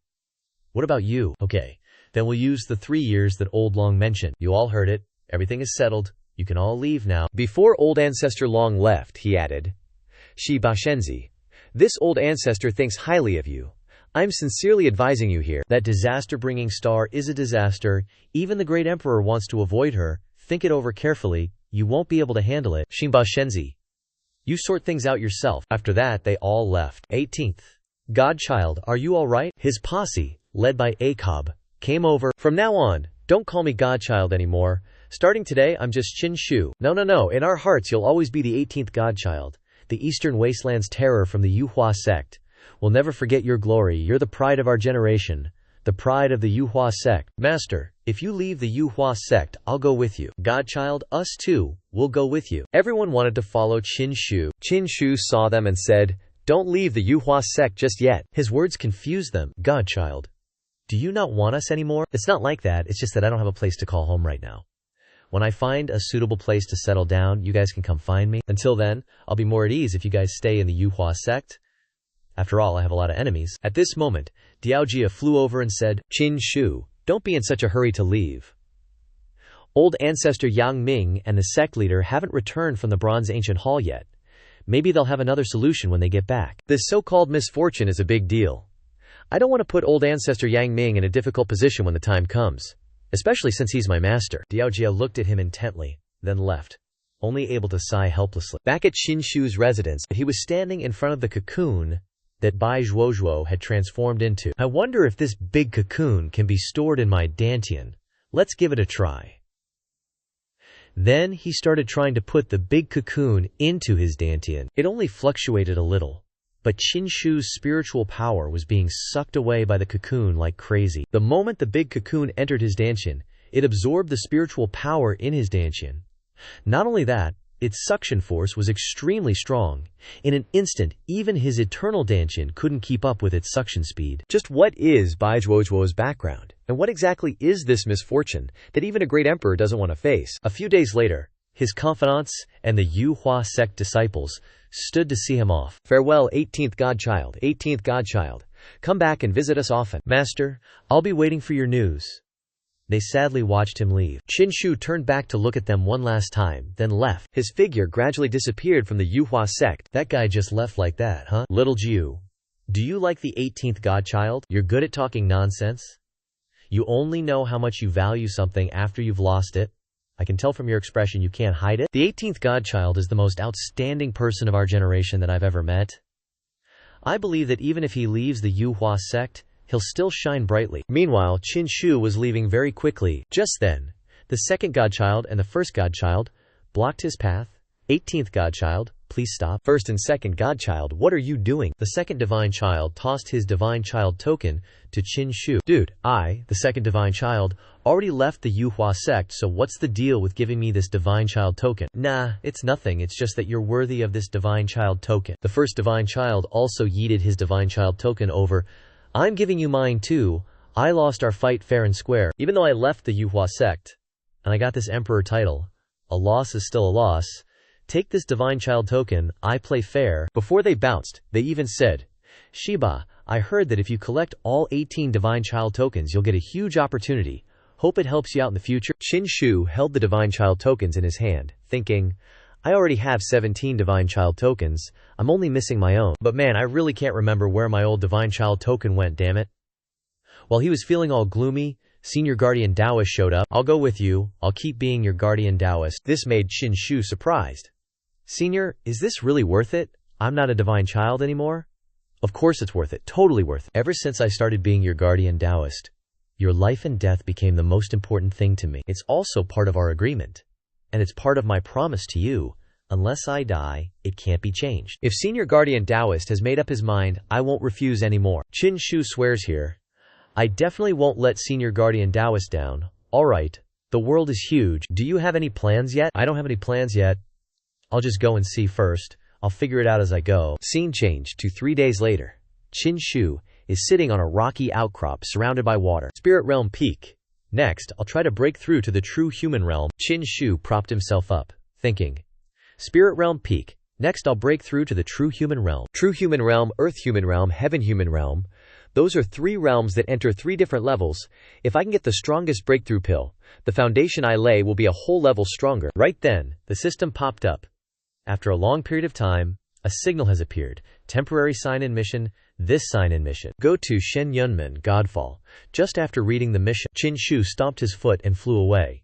What about you? Okay, then we'll use the 3 years that old Long mentioned. You all heard it. Everything is settled. You can all leave now. Before old ancestor Long left, he added, Shiba Shenzi, this old ancestor thinks highly of you. I'm sincerely advising you here. That disaster-bringing star is a disaster. Even the great emperor wants to avoid her. Think it over carefully. You won't be able to handle it. Shiba Shenzi, you sort things out yourself. After that, they all left. 18th. Godchild, are you all right? His posse, led by Acob, came over. From now on, don't call me Godchild anymore. Starting today, I'm just Xianxia. No. In our hearts, you'll always be the 18th Godchild. The Eastern Wasteland's terror from the Yuhua sect. We'll never forget your glory. You're the pride of our generation. The pride of the Yuhua sect. Master, if you leave the Yuhua sect, I'll go with you. Godchild, us too. We'll go with you. Everyone wanted to follow Xianxia. Xianxia saw them and said, don't leave the Yuhua sect just yet. His words confused them. Godchild, do you not want us anymore? It's not like that. It's just that I don't have a place to call home right now. When I find a suitable place to settle down, you guys can come find me. Until then, I'll be more at ease if you guys stay in the Yuhua sect. After all, I have a lot of enemies." At this moment, Xianxia flew over and said, "Qin Shu, don't be in such a hurry to leave. Old ancestor Yang Ming and the sect leader haven't returned from the Bronze Ancient Hall yet. Maybe they'll have another solution when they get back. This so-called misfortune is a big deal. I don't want to put old ancestor Yang Ming in a difficult position when the time comes, especially since he's my master." Xianxia looked at him intently, then left, only able to sigh helplessly. Back at Qin Shu's residence, he was standing in front of the cocoon that Bai Zhuozhuo had transformed into. "I wonder if this big cocoon can be stored in my Dantian. Let's give it a try." Then he started trying to put the big cocoon into his Dantian. It only fluctuated a little, but Qin Shu's spiritual power was being sucked away by the cocoon like crazy. The moment the big cocoon entered his Dantian, it absorbed the spiritual power in his Dantian. Not only that, its suction force was extremely strong. In an instant, even his eternal Dantian couldn't keep up with its suction speed. Just what is Bai Zhuozhuo's background? And what exactly is this misfortune that even a great emperor doesn't want to face? A few days later, his confidants and the Yuhua sect disciples stood to see him off. "Farewell, 18th godchild, 18th godchild. Come back and visit us often. Master, I'll be waiting for your news." They sadly watched him leave. Qin Shu turned back to look at them one last time, then left. His figure gradually disappeared from the Yuhua sect. "That guy just left like that, huh? Little Jiu, do you like the 18th godchild? You're good at talking nonsense. You only know how much you value something after you've lost it. I can tell from your expression you can't hide it. The 18th godchild is the most outstanding person of our generation that I've ever met. I believe that even if he leaves the Yuhua sect, he'll still shine brightly." Meanwhile, Qin Shu was leaving very quickly. Just then, the second godchild and the first godchild blocked his path. 18th godchild, please stop. First and second godchild, what are you doing? The second divine child tossed his divine child token to Qin Shu. Dude, I, the second divine child, already left the Yuhua sect, so what's the deal with giving me this divine child token? Nah, it's nothing, it's just that you're worthy of this divine child token. The first divine child also yeeted his divine child token over. I'm giving you mine too. I lost our fight fair and square. Even though I left the Yuhua sect, and I got this emperor title, a loss is still a loss. Take this divine child token, I play fair. Before they bounced, they even said, Shiba, I heard that if you collect all 18 divine child tokens you'll get a huge opportunity. Hope it helps you out in the future. Qin Shu held the divine child tokens in his hand, thinking, I already have 17 divine child tokens, I'm only missing my own. But man, I really can't remember where my old divine child token went, damn it. While he was feeling all gloomy, Senior Guardian Taoist showed up. I'll go with you, I'll keep being your Guardian Taoist. This made Qin Shu surprised. Senior, is this really worth it? I'm not a divine child anymore? Of course it's worth it, totally worth it. Ever since I started being your Guardian Taoist, your life and death became the most important thing to me. It's also part of our agreement. And it's part of my promise to you. Unless I die, it can't be changed. If Senior Guardian Taoist has made up his mind, I won't refuse anymore. Qin Shu swears here. I definitely won't let Senior Guardian Taoist down. Alright, the world is huge. Do you have any plans yet? I don't have any plans yet. I'll just go and see first. I'll figure it out as I go. Scene changed to 3 days later. Qin Shu is sitting on a rocky outcrop surrounded by water. Spirit Realm Peak. Next, I'll try to break through to the true human realm. Qin Shu propped himself up, thinking. Spirit Realm Peak. Next, I'll break through to the true human realm. True human realm, earth human realm, heaven human realm. Those are 3 realms that enter 3 different levels. If I can get the strongest breakthrough pill, the foundation I lay will be a whole level stronger. Right then, the system popped up. After a long period of time, a signal has appeared. Temporary sign-in mission. This sign-in mission. Go to Shen Yunmen, Godfall. Just after reading the mission, Qin Shu stomped his foot and flew away.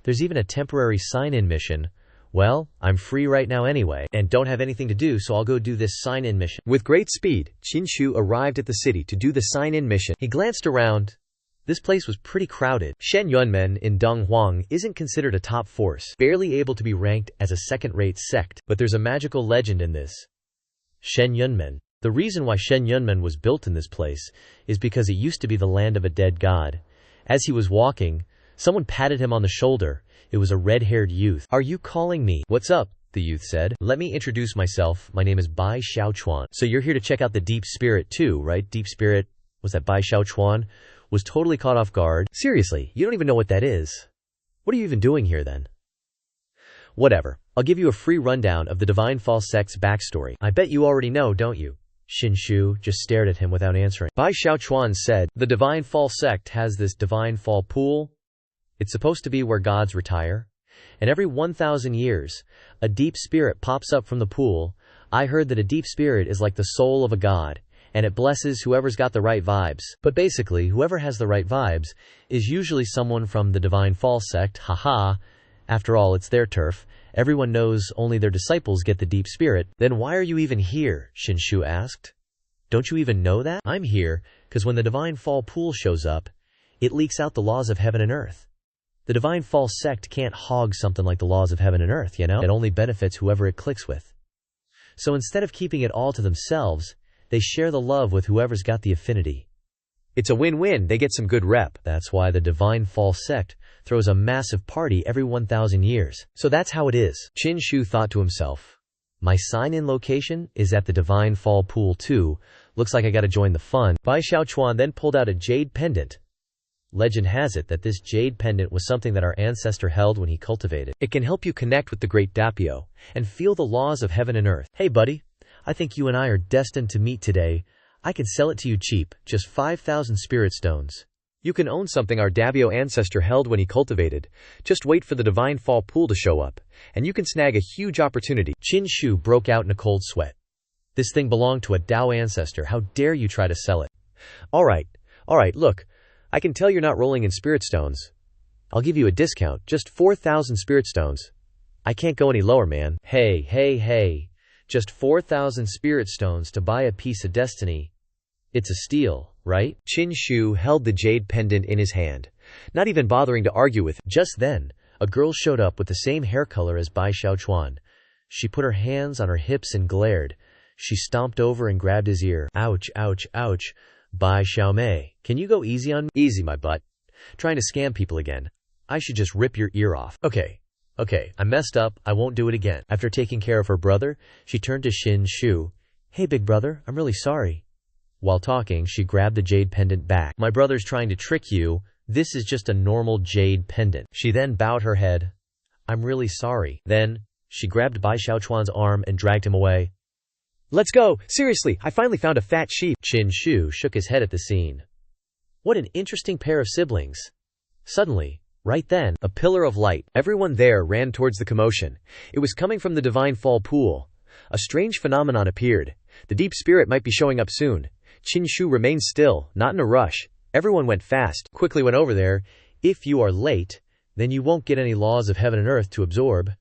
There's even a temporary sign-in mission. Well, I'm free right now anyway, and don't have anything to do, so I'll go do this sign-in mission. With great speed, Qin Shu arrived at the city to do the sign-in mission. He glanced around. This place was pretty crowded. Shen Yunmen in Donghuang isn't considered a top force, barely able to be ranked as a second-rate sect, but there's a magical legend in this. Shen Yunmen. The reason why Shen Yunmen was built in this place is because it used to be the land of a dead god. As he was walking, someone patted him on the shoulder. It was a red-haired youth. Are you calling me? What's up? The youth said. Let me introduce myself. My name is Bai Xiaochuan. So you're here to check out the Deep Spirit too, right? Deep Spirit? Was that Bai Xiaochuan? Was totally caught off guard. Seriously, you don't even know what that is. What are you even doing here then? Whatever. I'll give you a free rundown of the Divine Fall sect's backstory. I bet you already know, don't you? Xianxia just stared at him without answering. Bai Xiaochuan said, the Divine Fall sect has this Divine Fall pool. It's supposed to be where gods retire. And every 1,000 years, a deep spirit pops up from the pool. I heard that a deep spirit is like the soul of a god, and it blesses whoever's got the right vibes. But basically, whoever has the right vibes is usually someone from the Divine Fall sect, haha. After all, it's their turf. Everyone knows only their disciples get the deep spirit. Then why are you even here? Xianxia asked. Don't you even know that? I'm here because when the Divine Fall pool shows up, it leaks out the laws of heaven and earth. The Divine Fall sect can't hog something like the laws of heaven and earth, you know? It only benefits whoever it clicks with. So instead of keeping it all to themselves, they share the love with whoever's got the affinity. It's a win-win. They get some good rep. That's why the Divine Fall sect throws a massive party every 1,000 years. So that's how it is. Xianxia thought to himself, my sign-in location is at the Divine Fall pool too. Looks like I gotta join the fun. Bai Xiaochuan then pulled out a jade pendant. Legend has it that this jade pendant was something that our ancestor held when he cultivated. It can help you connect with the great Dapio and feel the laws of heaven and earth. Hey buddy, I think you and I are destined to meet today. I can sell it to you cheap, just 5,000 spirit stones. You can own something our Dapio ancestor held when he cultivated. Just wait for the Divine Fall pool to show up, and you can snag a huge opportunity. Xianxia broke out in a cold sweat. This thing belonged to a Dao ancestor. How dare you try to sell it? Alright, look. I can tell you're not rolling in spirit stones. I'll give you a discount, just 4,000 spirit stones. I can't go any lower, man. Hey. Just 4,000 spirit stones to buy a piece of destiny. It's a steal, right? Xianxia held the jade pendant in his hand, not even bothering to argue with it. Just then, a girl showed up with the same hair color as Bai Xiaochuan. She put her hands on her hips and glared. She stomped over and grabbed his ear. Ouch. Bai Xiaomei, can you go easy on me? Easy, my butt. Trying to scam people again. I should just rip your ear off. Okay, I messed up. I won't do it again. After taking care of her brother, she turned to Xianxia. Hey, big brother, I'm really sorry. While talking, she grabbed the jade pendant back. My brother's trying to trick you. This is just a normal jade pendant. She then bowed her head. I'm really sorry. Then, she grabbed Bai Xiaochuan's arm and dragged him away. Let's go! Seriously, I finally found a fat sheep. Xianxia shook his head at the scene. What an interesting pair of siblings. Suddenly, right then, a pillar of light. Everyone there ran towards the commotion. It was coming from the Divine Fall pool. A strange phenomenon appeared. The deep spirit might be showing up soon. Xianxia remained still, not in a rush. Everyone went fast, quickly went over there. If you are late, then you won't get any laws of heaven and earth to absorb.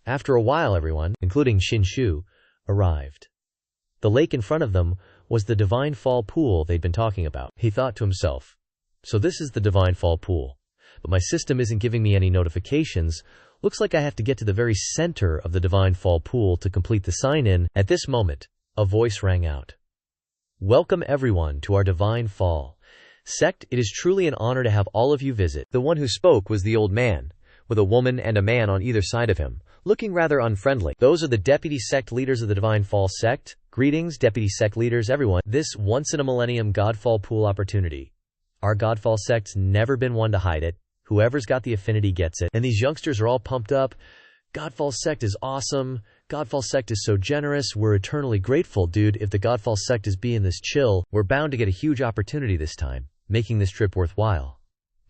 After a while, everyone, including Xianxia, arrived. The lake in front of them was the Divine Fall pool they'd been talking about. He thought to himself, so this is the Divine Fall pool. But my system isn't giving me any notifications. Looks like I have to get to the very center of the Divine Fall pool to complete the sign-in. At this moment, a voice rang out. Welcome everyone to our Divine Fall sect. It is truly an honor to have all of you visit. The one who spoke was the old man, with a woman and a man on either side of him, looking rather unfriendly. Those are the deputy sect leaders of the Divine Fall sect. Greetings, deputy sect leaders, everyone. This once-in-a-millennium Godfall pool opportunity. Our Godfall sect's never been one to hide it. Whoever's got the affinity gets it. And these youngsters are all pumped up. Godfall sect is awesome. Godfall sect is so generous. We're eternally grateful, dude. If the Godfall sect is being this chill, we're bound to get a huge opportunity this time, making this trip worthwhile.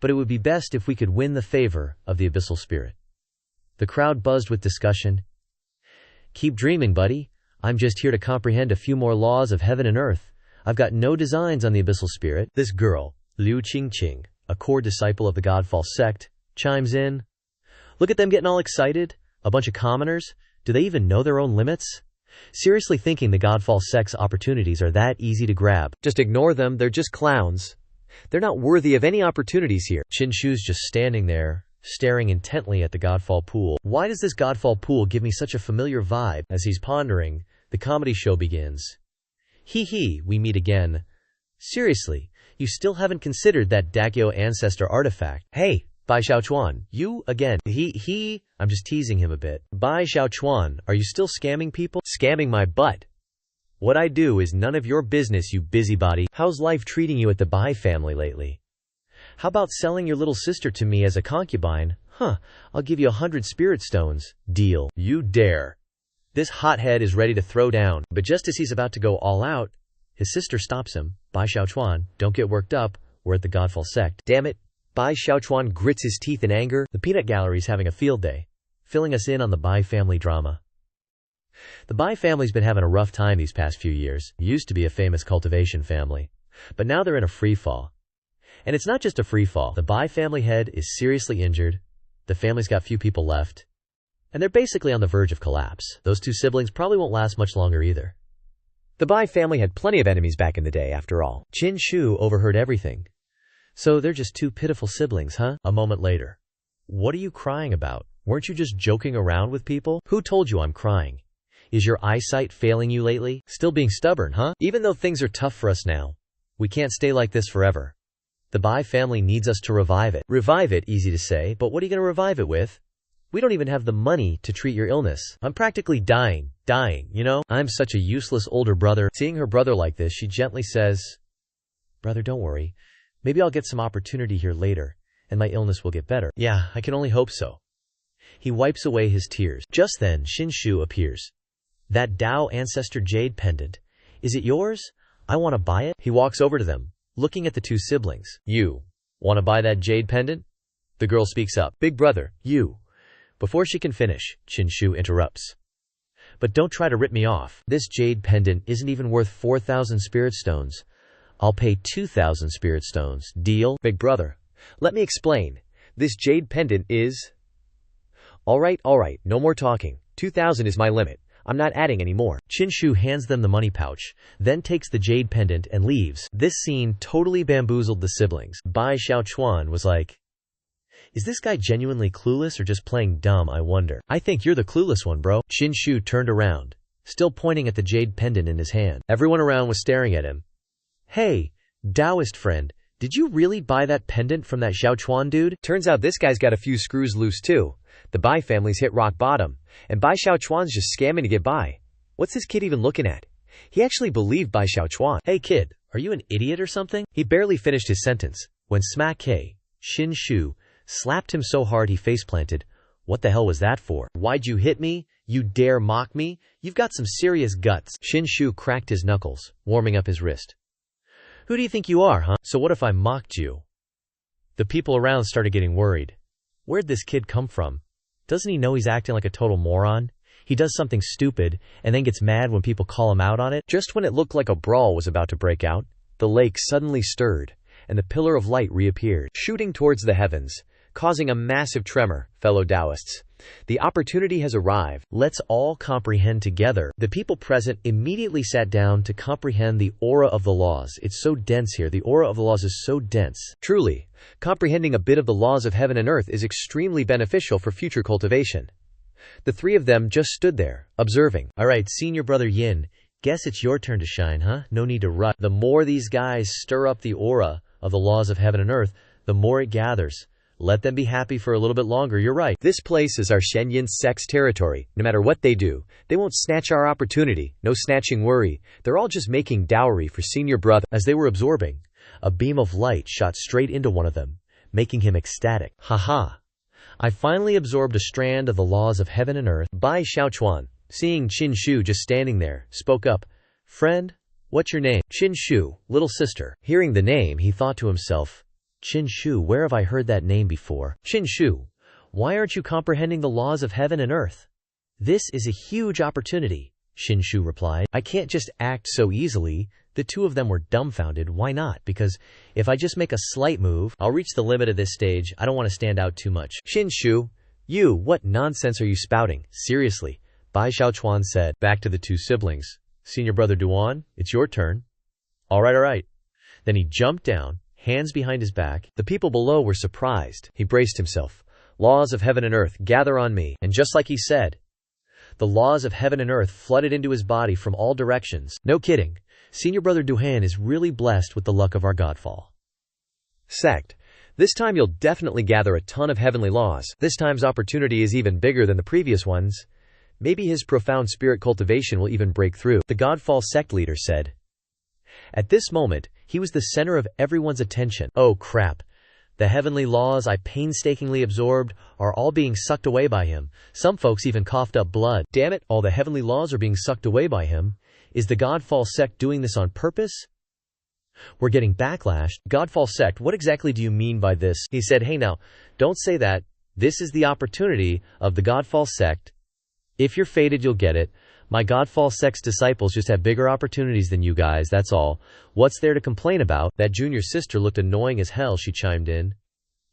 But it would be best if we could win the favor of the Abyssal Spirit. The crowd buzzed with discussion. Keep dreaming, buddy. I'm just here to comprehend a few more laws of heaven and earth. I've got no designs on the Abyssal Spirit. This girl, Liu Qingqing, a core disciple of the Godfall sect, chimes in. Look at them getting all excited. A bunch of commoners. Do they even know their own limits? Seriously thinking the Godfall sect's opportunities are that easy to grab. Just ignore them. They're just clowns. They're not worthy of any opportunities here. Xianxia's just standing there, staring intently at the Godfall pool. Why does this Godfall pool give me such a familiar vibe? As he's pondering, the comedy show begins. Hee, we meet again. Seriously, you still haven't considered that Dapio ancestor artifact. Hey, Bai Xiaochuan, you again. I'm just teasing him a bit. Bai Xiaochuan, are you still scamming people? Scamming my butt. What I do is none of your business, you busybody. How's life treating you at the Bai family lately? How about selling your little sister to me as a concubine? Huh, I'll give you 100 spirit stones. Deal. You dare. This hothead is ready to throw down, but just as he's about to go all out, his sister stops him. Bai Xiaochuan, don't get worked up. We're at the Godfall sect. Damn it. Bai Xiaochuan grits his teeth in anger. The peanut gallery's having a field day, filling us in on the Bai family drama. The Bai family's been having a rough time these past few years. Used to be a famous cultivation family, but now they're in a free fall. And it's not just a free fall. The Bai family head is seriously injured. The family's got few people left, and they're basically on the verge of collapse. Those two siblings probably won't last much longer either. The Bai family had plenty of enemies back in the day, after all. Qin Shu overheard everything. So they're just two pitiful siblings, huh? A moment later. What are you crying about? Weren't you just joking around with people? Who told you I'm crying? Is your eyesight failing you lately? Still being stubborn, huh? Even though things are tough for us now, we can't stay like this forever. The Bai family needs us to revive it. Revive it, easy to say, but what are you going to revive it with? We don't even have the money to treat your illness. I'm practically dying, you know? I'm such a useless older brother. Seeing her brother like this, she gently says, "Brother, don't worry. Maybe I'll get some opportunity here later, and my illness will get better." Yeah, I can only hope so. He wipes away his tears. Just then, Qin Shu appears. "That Tao Ancestor Jade pendant. Is it yours? I want to buy it." He walks over to them, looking at the two siblings. "You want to buy that jade pendant?" The girl speaks up. "Big brother, you." Before she can finish, Qin Shu interrupts. "But don't try to rip me off. This jade pendant isn't even worth 4,000 spirit stones. I'll pay 2,000 spirit stones. Deal?" "Big brother, let me explain. This jade pendant is..." All right, no more talking. 2,000 is my limit. I'm not adding any more." Qin Shu hands them the money pouch, then takes the jade pendant and leaves. This scene totally bamboozled the siblings. Bai Xiaochuan was like, "Is this guy genuinely clueless or just playing dumb, I wonder?" "I think you're the clueless one, bro." Qin Shu turned around, still pointing at the jade pendant in his hand. Everyone around was staring at him. "Hey, Taoist friend, did you really buy that pendant from that Xiaochuan dude?" Turns out this guy's got a few screws loose too. The Bai family's hit rock bottom, and Bai Xiaochuan's just scamming to get by. What's this kid even looking at? He actually believed Bai Xiaochuan. "Hey kid, are you an idiot or something?" He barely finished his sentence when smack Qin Shu slapped him so hard he faceplanted. "What the hell was that for? Why'd you hit me? You dare mock me? You've got some serious guts." Qin Shu cracked his knuckles, warming up his wrist. "Who do you think you are, huh? So what if I mocked you?" The people around started getting worried. Where'd this kid come from? Doesn't he know he's acting like a total moron? He does something stupid and then gets mad when people call him out on it. Just when it looked like a brawl was about to break out, the lake suddenly stirred and the pillar of light reappeared, shooting towards the heavens, causing a massive tremor. Fellow Taoists, the opportunity has arrived. Let's all comprehend together. The people present immediately sat down to comprehend the aura of the laws. It's so dense here. The aura of the laws is so dense. Truly, comprehending a bit of the laws of heaven and earth is extremely beneficial for future cultivation. The three of them just stood there, observing. "All right, senior brother Yin, guess it's your turn to shine, huh? No need to rush." The more these guys stir up the aura of the laws of heaven and earth, the more it gathers. Let them be happy for a little bit longer. You're right. This place is our Shenyin sect's territory. No matter what they do, they won't snatch our opportunity. No snatching worry. They're all just making dowry for senior brother. As they were absorbing, a beam of light shot straight into one of them, making him ecstatic. "Haha. I finally absorbed a strand of the laws of heaven and earth." Bai Xiaochuan, seeing Qin Shu just standing there, spoke up. "Friend, what's your name?" "Qin Shu, little sister." Hearing the name, he thought to himself, "Qin Shu, where have I heard that name before?" "Qin Shu, why aren't you comprehending the laws of heaven and earth?" "This is a huge opportunity," Qin Shu replied. "I can't just act so easily." The two of them were dumbfounded. Why not? Because if I just make a slight move, I'll reach the limit of this stage. I don't want to stand out too much. "Qin Shu, what nonsense are you spouting? Seriously," Bai Xiaochuan said. Back to the two siblings. "Senior brother Duan, it's your turn." All right. Then he jumped down, hands behind his back. The people below were surprised. He braced himself. "Laws of heaven and earth, gather on me." And just like he said, the laws of heaven and earth flooded into his body from all directions. No kidding. Senior brother Duhan is really blessed with the luck of our Godfall sect. This time you'll definitely gather a ton of heavenly laws. This time's opportunity is even bigger than the previous ones. Maybe his profound spirit cultivation will even break through, the Godfall sect leader said. At this moment, he was the center of everyone's attention. Oh crap. The heavenly laws I painstakingly absorbed are all being sucked away by him. Some folks even coughed up blood. Damn it, all the heavenly laws are being sucked away by him. Is the Godfall sect doing this on purpose? We're getting backlash. Godfall sect, what exactly do you mean by this? He said, hey now, don't say that. This is the opportunity of the Godfall sect. If you're fated, you'll get it. My Godfall sect's disciples just have bigger opportunities than you guys, that's all. What's there to complain about? That junior sister looked annoying as hell, she chimed in.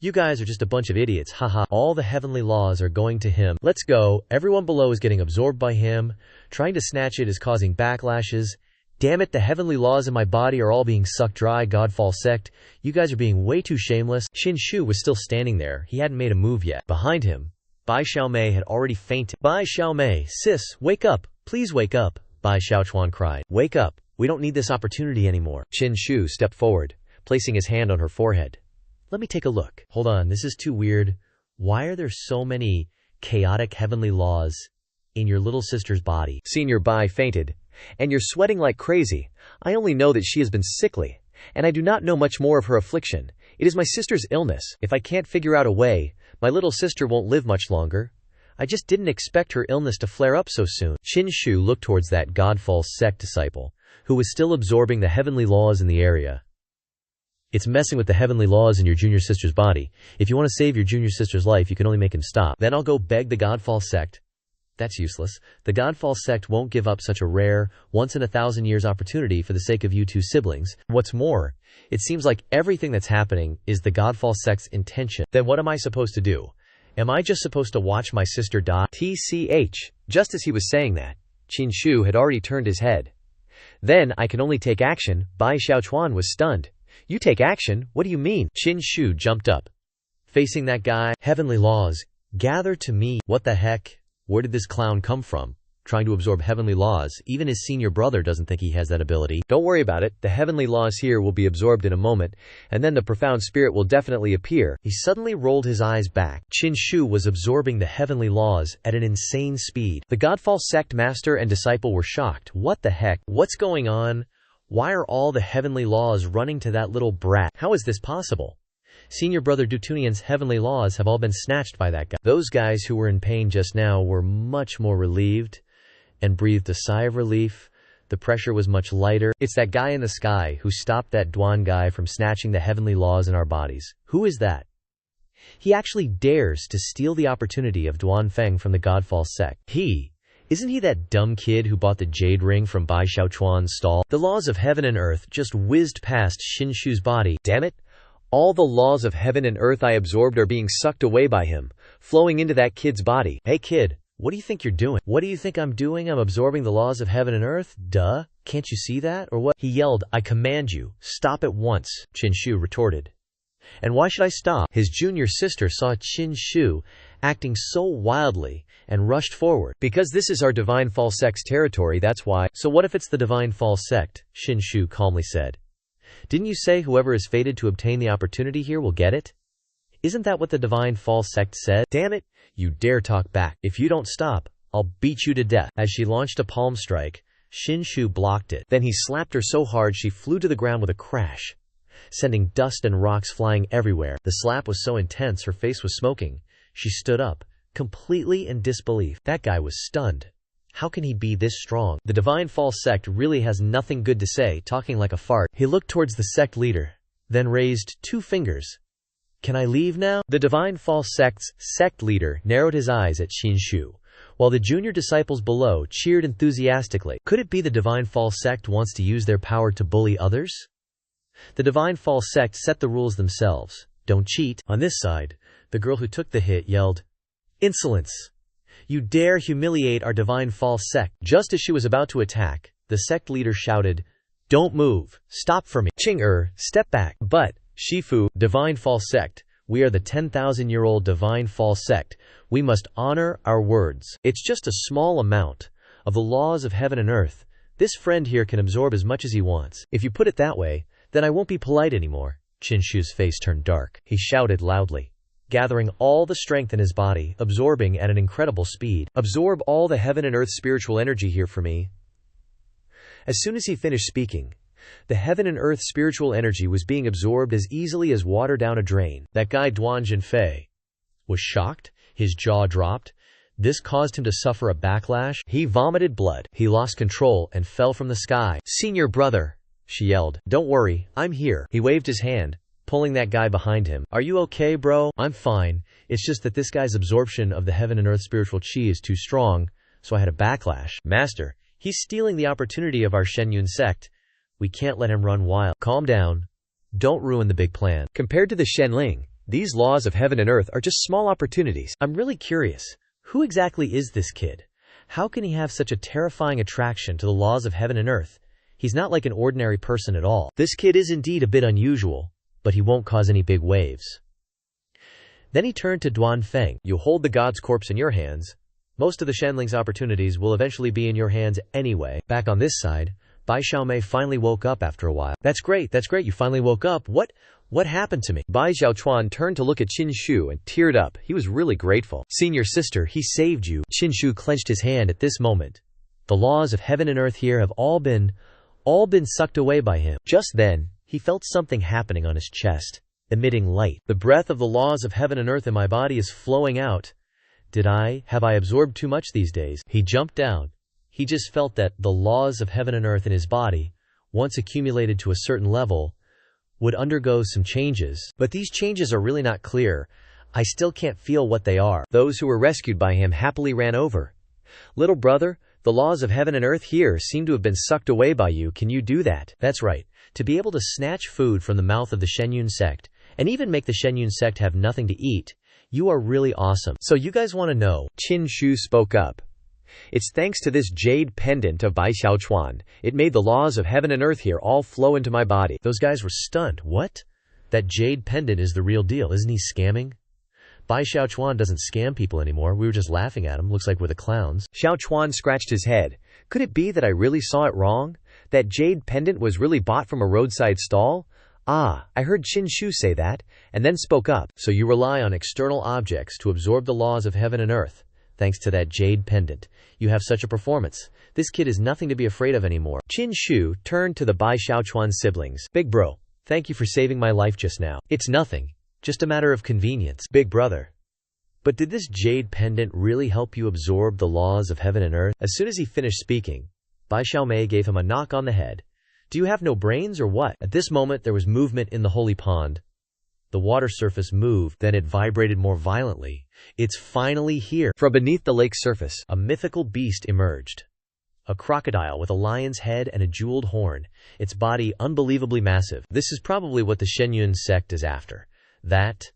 You guys are just a bunch of idiots, haha. All the heavenly laws are going to him. Let's go. Everyone below is getting absorbed by him. Trying to snatch it is causing backlashes. Damn it, the heavenly laws in my body are all being sucked dry, Godfall sect. You guys are being way too shameless. Xianxia was still standing there. He hadn't made a move yet. Behind him, Bai Xiaomei had already fainted. Bai Xiaomei, sis, wake up. Please wake up, Bai Xiaochuan cried. Wake up. We don't need this opportunity anymore. Xianxia stepped forward, placing his hand on her forehead. Let me take a look. Hold on, this is too weird. Why are there so many chaotic heavenly laws in your little sister's body? Senior Bai fainted. And you're sweating like crazy. I only know that she has been sickly, and I do not know much more of her affliction. It is my sister's illness. If I can't figure out a way, my little sister won't live much longer. I just didn't expect her illness to flare up so soon. Xianxia looked towards that Godfall sect disciple, who was still absorbing the heavenly laws in the area. It's messing with the heavenly laws in your junior sister's body. If you want to save your junior sister's life, you can only make him stop. Then I'll go beg the Godfall sect. That's useless. The Godfall sect won't give up such a rare, once-in-a-thousand-years opportunity for the sake of you two siblings. What's more, it seems like everything that's happening is the Godfall sect's intention. Then what am I supposed to do? Am I just supposed to watch my sister die? TCH. Just as he was saying that, Xianxia had already turned his head. Then I can only take action. Bai Xiaochuan was stunned. You take action? What do you mean? Xianxia jumped up. Facing that guy, heavenly laws, gather to me. What the heck? Where did this clown come from? Trying to absorb heavenly laws. Even his senior brother doesn't think he has that ability. Don't worry about it. The heavenly laws here will be absorbed in a moment, and then the profound spirit will definitely appear. He suddenly rolled his eyes back. Xianxia was absorbing the heavenly laws at an insane speed. The Godfall sect master and disciple were shocked. What the heck? What's going on? Why are all the heavenly laws running to that little brat? How is this possible? Senior brother Dutunian's heavenly laws have all been snatched by that guy. Those guys who were in pain just now were much more relieved and breathed a sigh of relief. The pressure was much lighter. It's that guy in the sky who stopped that Duan guy from snatching the heavenly laws in our bodies. Who is that? He actually dares to steal the opportunity of Duan Feng from the Godfall sect. Isn't he that dumb kid who bought the jade ring from Bai Xiaochuan's stall? The laws of heaven and earth just whizzed past Xianxia's body. Damn it! All the laws of heaven and earth I absorbed are being sucked away by him, flowing into that kid's body. Hey kid, what do you think you're doing? What do you think I'm doing? I'm absorbing the laws of heaven and earth? Duh. Can't you see that? Or what? He yelled, I command you, stop at once, Xianxia retorted. And why should I stop? His junior sister saw Xianxia acting so wildly and rushed forward. Because this is our divine false sect's territory, that's why. So what if it's the divine false sect? Xianxia calmly said. Didn't you say whoever is fated to obtain the opportunity here will get it? Isn't that what the divine false sect said? Damn it, you dare talk back. If you don't stop, I'll beat you to death. As she launched a palm strike, Xianxia blocked it. Then he slapped her so hard she flew to the ground with a crash, sending dust and rocks flying everywhere. The slap was so intense her face was smoking. She stood up, completely in disbelief. That guy was stunned. How can he be this strong? The divine false sect really has nothing good to say, talking like a fart. He looked towards the sect leader, then raised 2 fingers. Can I leave now? The divine false sect's sect leader narrowed his eyes at Xianxia, while the junior disciples below cheered enthusiastically. Could it be the divine false sect wants to use their power to bully others? The divine false sect set the rules themselves. Don't cheat. On this side, the girl who took the hit yelled, Insolence! You dare humiliate our divine false sect. Just as she was about to attack, the sect leader shouted, Don't move. Stop for me. Qing step back. But, Shifu, divine false sect, we are the 10,000-year-old divine false sect. We must honor our words. It's just a small amount of the laws of heaven and earth. This friend here can absorb as much as he wants. If you put it that way, then I won't be polite anymore. Xianxia's face turned dark. He shouted loudly, gathering all the strength in his body, absorbing at an incredible speed. Absorb all the heaven and earth spiritual energy here for me. As soon as he finished speaking, The heaven and earth spiritual energy was being absorbed as easily as water down a drain. That guy Duan Jinfei was shocked. His jaw dropped. This caused him to suffer a backlash. He vomited blood. He lost control and fell from the sky. "Senior brother," she yelled. "Don't worry, I'm here." He waved his hand, pulling that guy behind him. "Are you okay, bro?" "I'm fine. It's just that this guy's absorption of the heaven and earth spiritual chi is too strong, so I had a backlash." "Master, he's stealing the opportunity of our Shenyun sect. We can't let him run wild." "Calm down. Don't ruin the big plan. Compared to the Shenling, these laws of heaven and earth are just small opportunities." "I'm really curious. Who exactly is this kid? How can he have such a terrifying attraction to the laws of heaven and earth? He's not like an ordinary person at all. This kid is indeed a bit unusual, but he won't cause any big waves." Then he turned to Duan Feng. "You hold the god's corpse in your hands. Most of the Shenling's opportunities will eventually be in your hands anyway." Back on this side, Bai Xiaomei finally woke up after a while. That's great, you finally woke up. What happened to me?" Bai Xiaochuan turned to look at Qin Shu and teared up. He was really grateful. "Senior sister, he saved you." Qin Shu clenched his hand at this moment. The laws of heaven and earth here have all been sucked away by him. Just then, he felt something happening on his chest, emitting light. "The breath of the laws of heaven and earth in my body is flowing out. Have I absorbed too much these days?" He jumped down. He just felt that the laws of heaven and earth in his body, once accumulated to a certain level, would undergo some changes. But these changes are really not clear. I still can't feel what they are. Those who were rescued by him happily ran over. "Little brother, the laws of heaven and earth here seem to have been sucked away by you. Can you do that?" "That's right. To be able to snatch food from the mouth of the Shenyun sect, and even make the Shenyun sect have nothing to eat, you are really awesome." "So you guys want to know?" Qin Shu spoke up. "It's thanks to this jade pendant of Bai Xiaochuan. It made the laws of heaven and earth here all flow into my body." Those guys were stunned. "What? That jade pendant is the real deal. Isn't he scamming?" "Bai Xiaochuan doesn't scam people anymore. We were just laughing at him. Looks like we're the clowns." Xiaochuan scratched his head. "Could it be that I really saw it wrong? That jade pendant was really bought from a roadside stall? Ah, I heard Qin Shu say that, and then spoke up." "So you rely on external objects to absorb the laws of heaven and earth. Thanks to that jade pendant, you have such a performance. This kid is nothing to be afraid of anymore." Qin Shu turned to the Bai Xiaochuan siblings. "Big bro, thank you for saving my life just now." "It's nothing. Just a matter of convenience." "Big brother. But did this jade pendant really help you absorb the laws of heaven and earth?" As soon as he finished speaking, Bai Xiaomei gave him a knock on the head. "Do you have no brains or what?" At this moment there was movement in the holy pond. The water surface moved, then it vibrated more violently. "It's finally here." From beneath the lake's surface, a mythical beast emerged. A crocodile with a lion's head and a jeweled horn, its body unbelievably massive. This is probably what the Shenyun sect is after. That's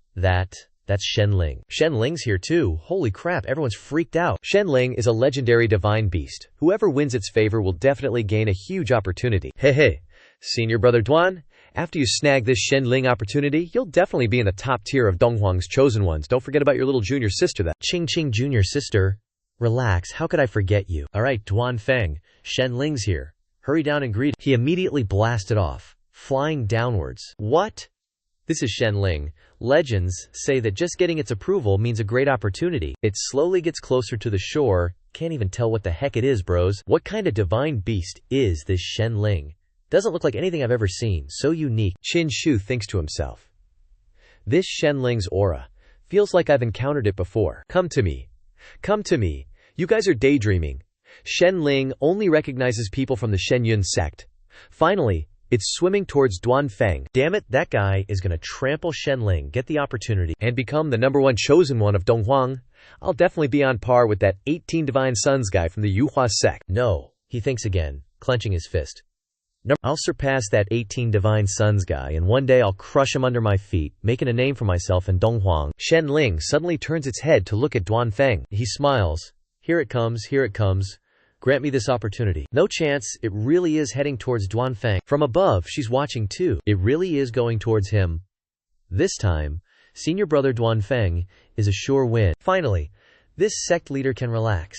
Shenling. Shenling's here too. Holy crap, everyone's freaked out. Shenling is a legendary divine beast. Whoever wins its favor will definitely gain a huge opportunity. Hey, senior brother Duan, after you snag this Shenling opportunity, you'll definitely be in the top tier of Donghuang's chosen ones. Don't forget about your little junior sister. That Qing junior sister. Relax, how could I forget you? Alright, Duan Feng, Shenling's here. Hurry down and greet. He immediately blasted off, flying downwards. What? This is Shenling. Legends say that just getting its approval means a great opportunity. It slowly gets closer to the shore. Can't even tell what the heck it is, bros. What kind of divine beast is this Shenling? Doesn't look like anything I've ever seen. So unique. Qin Shu thinks to himself. This Shenling's aura feels like I've encountered it before. Come to me. Come to me. You guys are daydreaming. Shenling only recognizes people from the Shenyun sect. Finally, it's swimming towards Duan Feng. Damn it, that guy is gonna trample Shenling, get the opportunity, and become the #1 chosen one of Donghuang. I'll definitely be on par with that 18 Divine Sons guy from the Yuhua sect. No, he thinks again, clenching his fist. I'll surpass that 18 Divine Sons guy, and one day I'll crush him under my feet, making a name for myself in Donghuang. Shenling suddenly turns its head to look at Duan Feng. He smiles. Here it comes, here it comes. Grant me this opportunity. No chance, it really is heading towards Duan Feng. From above, she's watching too. It really is going towards him. This time, senior brother Duan Feng is a sure win. Finally, this sect leader can relax.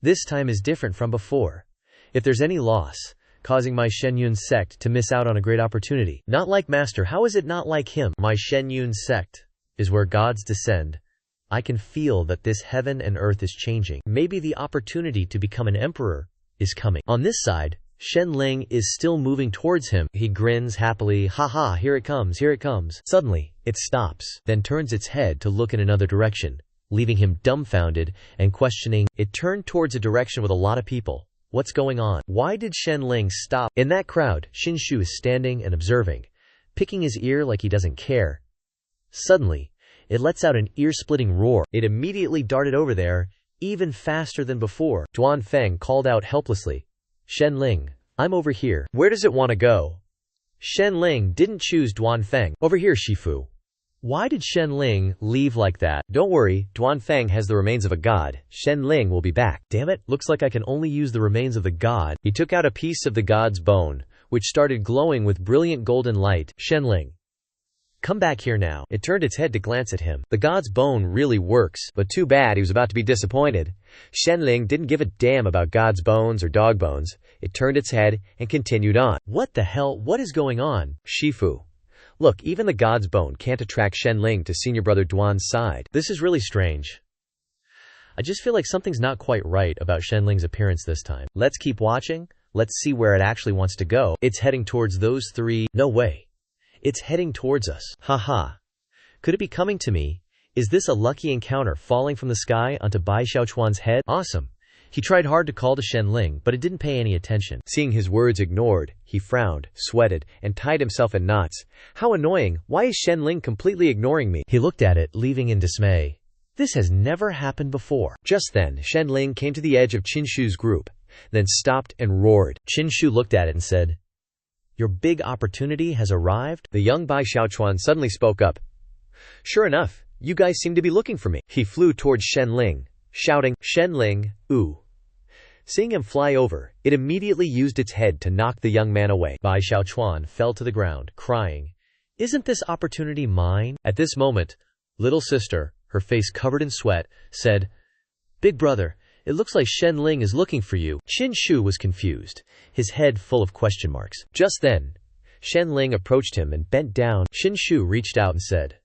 This time is different from before. If there's any loss, causing my Shenyun sect to miss out on a great opportunity. Not like Master, how is it not like him? My Shenyun sect is where gods descend. I can feel that this heaven and earth is changing. Maybe the opportunity to become an emperor is coming. On this side, Shen Ling is still moving towards him. He grins happily, haha, here it comes, here it comes. Suddenly, it stops, then turns its head to look in another direction, leaving him dumbfounded and questioning. It turned towards a direction with a lot of people. What's going on? Why did Shen Ling stop? In that crowd, Xianxia is standing and observing, picking his ear like he doesn't care. Suddenly, it lets out an ear-splitting roar. It immediately darted over there, even faster than before. Duanfeng called out helplessly, Shen Ling, I'm over here. Where does it want to go? Shen Ling didn't choose Duanfeng. Over here, Shifu. Why did Shen Ling leave like that? Don't worry, Duanfeng has the remains of a god. Shen Ling will be back. Damn it, looks like I can only use the remains of the god. He took out a piece of the god's bone, which started glowing with brilliant golden light. Shen Ling, come back here now. It turned its head to glance at him. The god's bone really works, but too bad he was about to be disappointed. Shen Ling didn't give a damn about god's bones or dog bones. It turned its head and continued on. What the hell? What is going on? Shifu. Look, even the god's bone can't attract Shen Ling to senior brother Duan's side. This is really strange. I just feel like something's not quite right about Shen Ling's appearance this time. Let's keep watching. Let's see where it actually wants to go. It's heading towards those three. No way. It's heading towards us. Haha. Could it be coming to me? Is this a lucky encounter falling from the sky onto Bai Xiaochuan's head? Awesome. He tried hard to call to Shen Ling, but it didn't pay any attention. Seeing his words ignored, he frowned, sweated, and tied himself in knots. How annoying. Why is Shen Ling completely ignoring me? He looked at it, leaving in dismay. This has never happened before. Just then, Shen Ling came to the edge of Qinshu's group, then stopped and roared. Qinshu looked at it and said, Your big opportunity has arrived? The young Bai Xiaochuan suddenly spoke up. Sure enough, you guys seem to be looking for me. He flew towards Shen Ling, shouting, Shen Ling, ooh. Seeing him fly over, it immediately used its head to knock the young man away. Bai Xiaochuan fell to the ground, crying, Isn't this opportunity mine? At this moment, little sister, her face covered in sweat, said, Big brother, it looks like Shen Ling is looking for you. Qinshu was confused, his head full of question marks. Just then, Shen Ling approached him and bent down. Qinshu reached out and said,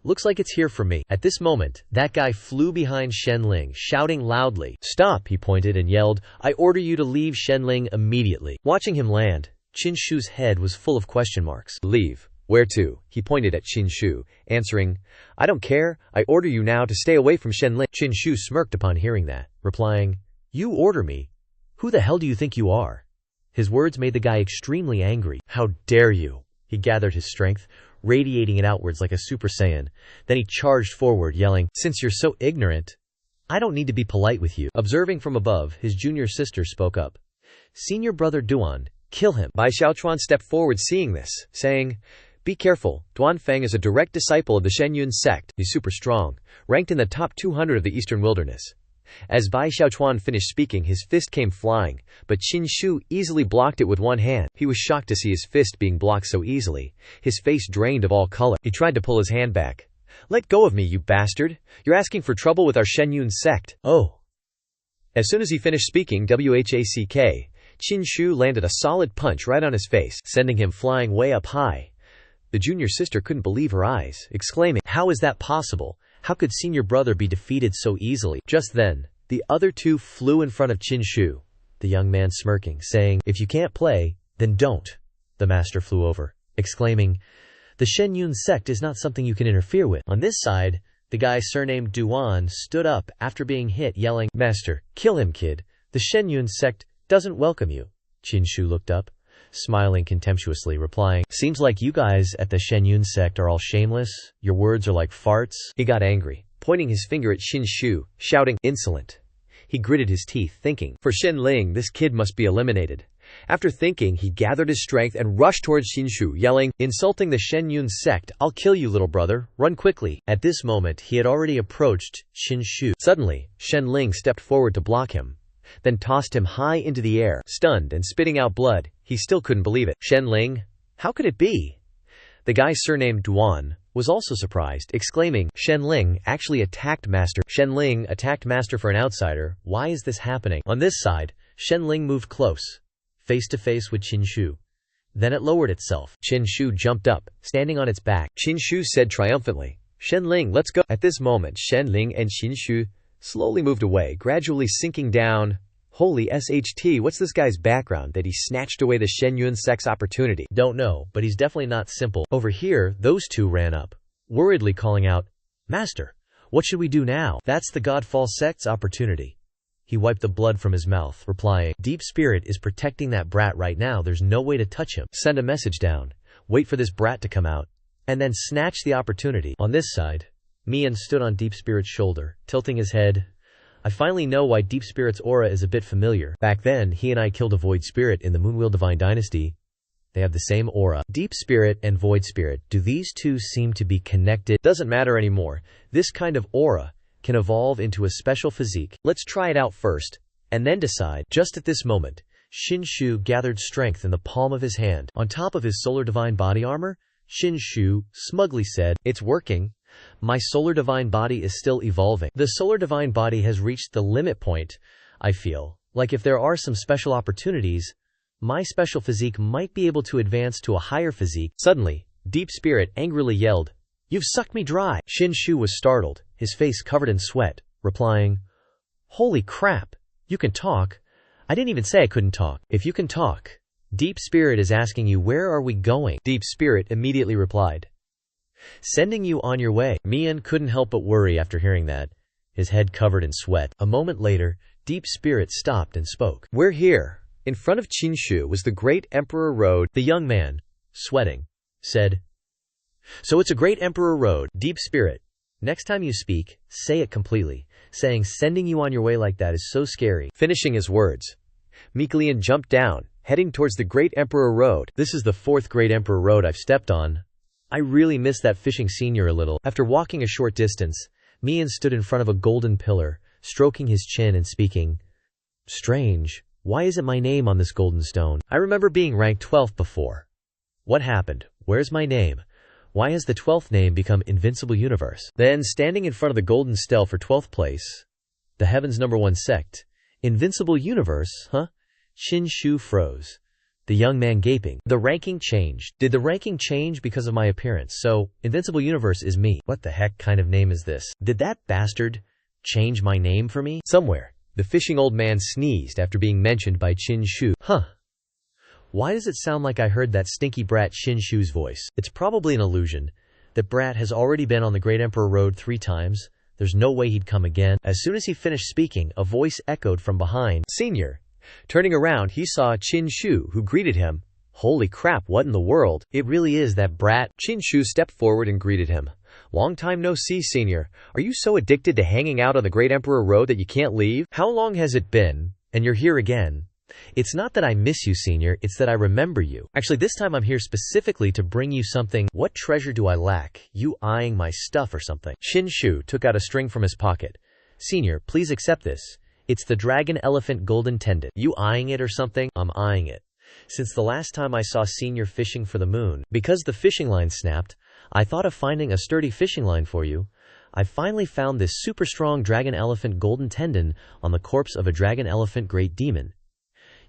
Looks like it's here for me. At this moment, that guy flew behind Shen Ling, shouting loudly. Stop, he pointed and yelled, I order you to leave Shen Ling immediately. Watching him land, Qinshu's head was full of question marks. Leave. Where to? He pointed at Qinshu, answering, I don't care. I order you now to stay away from Shen Ling. Qinshu smirked upon hearing that, replying, You order me? Who the hell do you think you are? His words made the guy extremely angry. How dare you? He gathered his strength, radiating it outwards like a Super Saiyan. Then he charged forward, yelling, Since you're so ignorant, I don't need to be polite with you. Observing from above, his junior sister spoke up. Senior brother Duan, kill him. Bai Xiaochuan stepped forward seeing this, saying, Be careful, Duanfeng is a direct disciple of the Shenyun sect. He's super strong, ranked in the top 200 of the Eastern Wilderness. As Bai Xiaochuan finished speaking, his fist came flying, but Qinshu easily blocked it with one hand. He was shocked to see his fist being blocked so easily. His face drained of all color. He tried to pull his hand back. Let go of me, you bastard. You're asking for trouble with our Shenyun sect. Oh. As soon as he finished speaking, WHACK, Qinshu landed a solid punch right on his face, sending him flying way up high. The junior sister couldn't believe her eyes, exclaiming, How is that possible? How could senior brother be defeated so easily? Just then, the other two flew in front of Qinshu, the young man smirking, saying, If you can't play, then don't. The master flew over, exclaiming, The Shenyun sect is not something you can interfere with. On this side, the guy surnamed Duan stood up after being hit, yelling, Master, kill him, kid. The Shenyun sect doesn't welcome you. Qinshu looked up, smiling contemptuously, replying, Seems like you guys at the Shenyun sect are all shameless. Your words are like farts. He got angry, pointing his finger at Qinshu, shouting, Insolent. He gritted his teeth, thinking, For Shen Ling, this kid must be eliminated. After thinking, he gathered his strength and rushed towards Qinshu, yelling, Insulting the Shenyun sect, I'll kill you, little brother. Run quickly. At this moment, he had already approached Qinshu. Suddenly, Shen Ling stepped forward to block him, then tossed him high into the air. Stunned and spitting out blood, he still couldn't believe it. Shen Ling? How could it be? The guy surnamed Duan was also surprised, exclaiming, Shen Ling actually attacked Master. Shen Ling attacked Master for an outsider. Why is this happening? On this side, Shen Ling moved close, face to face with Qinshu. Then it lowered itself. Qinshu jumped up, standing on its back. Qinshu said triumphantly, Shen Ling, let's go. At this moment, Shen Ling and Qinshu slowly moved away, gradually sinking down. Holy SHT, what's this guy's background that he snatched away the Shen Yun sex opportunity? Don't know, but he's definitely not simple. Over here, those two ran up, worriedly calling out, Master, what should we do now? That's the Godfall sect's opportunity. He wiped the blood from his mouth, replying, Deep Spirit is protecting that brat right now, there's no way to touch him. Send a message down, wait for this brat to come out, and then snatch the opportunity. On this side, Mian stood on Deep Spirit's shoulder, tilting his head. I finally know why Deep Spirit's aura is a bit familiar. Back then, he and I killed a Void Spirit in the Moonwheel Divine Dynasty. They have the same aura. Deep Spirit and Void Spirit, do these two seem to be connected? Doesn't matter anymore. This kind of aura can evolve into a special physique. Let's try it out first, and then decide. Just at this moment, Xianxia gathered strength in the palm of his hand. On top of his Solar Divine Body armor, Xianxia smugly said, It's working. My Solar Divine Body is still evolving. The Solar Divine Body has reached the limit point. I feel like if there are some special opportunities, my special physique might be able to advance to a higher physique. Suddenly, Deep Spirit angrily yelled, You've sucked me dry. Xianxia was startled, his face covered in sweat, replying, Holy crap, you can talk? I didn't even say I couldn't talk. If you can talk, Deep Spirit is asking you where are we going? Deep Spirit immediately replied, Sending you on your way. Mian couldn't help but worry after hearing that, his head covered in sweat. A moment later, Deep Spirit stopped and spoke. We're here. In front of Xianxia was the Great Emperor Road. The young man, sweating, said, So it's a Great Emperor Road. Deep Spirit, next time you speak, say it completely. Saying sending you on your way like that is so scary. Finishing his words, Meeklian jumped down, heading towards the Great Emperor Road. This is the 4th Great Emperor Road I've stepped on. I really miss that fishing senior a little. After walking a short distance, Mian stood in front of a golden pillar, stroking his chin and speaking. Strange. Why isn't my name on this golden stone? I remember being ranked 12th before. What happened? Where's my name? Why has the 12th name become Invincible Universe? Then, standing in front of the golden stele for 12th place, the Heaven's #1 sect. Invincible Universe, huh? Xianxia froze. The young man gaping. The ranking changed. Did the ranking change because of my appearance? So, Invincible Universe is me. What the heck kind of name is this? Did that bastard change my name for me? Somewhere, the fishing old man sneezed after being mentioned by Xianxia. Huh. Why does it sound like I heard that stinky brat Xianxia's voice? It's probably an illusion. That brat has already been on the Great Emperor Road 3 times. There's no way he'd come again. As soon as he finished speaking, a voice echoed from behind. Senior. Turning around, he saw Xianxia, who greeted him. Holy crap, what in the world? It really is that brat. Xianxia stepped forward and greeted him. Long time no see, Senior. Are you so addicted to hanging out on the Great Emperor Road that you can't leave? How long has it been? And you're here again. It's not that I miss you, Senior, it's that I remember you. Actually, this time I'm here specifically to bring you something. What treasure do I lack? You eyeing my stuff or something? Xianxia took out a string from his pocket. Senior, please accept this. It's the dragon elephant golden tendon. You eyeing it or something? I'm eyeing it. Since the last time I saw Senior fishing for the moon, because the fishing line snapped, I thought of finding a sturdy fishing line for you. I finally found this super strong dragon elephant golden tendon on the corpse of a dragon elephant great demon.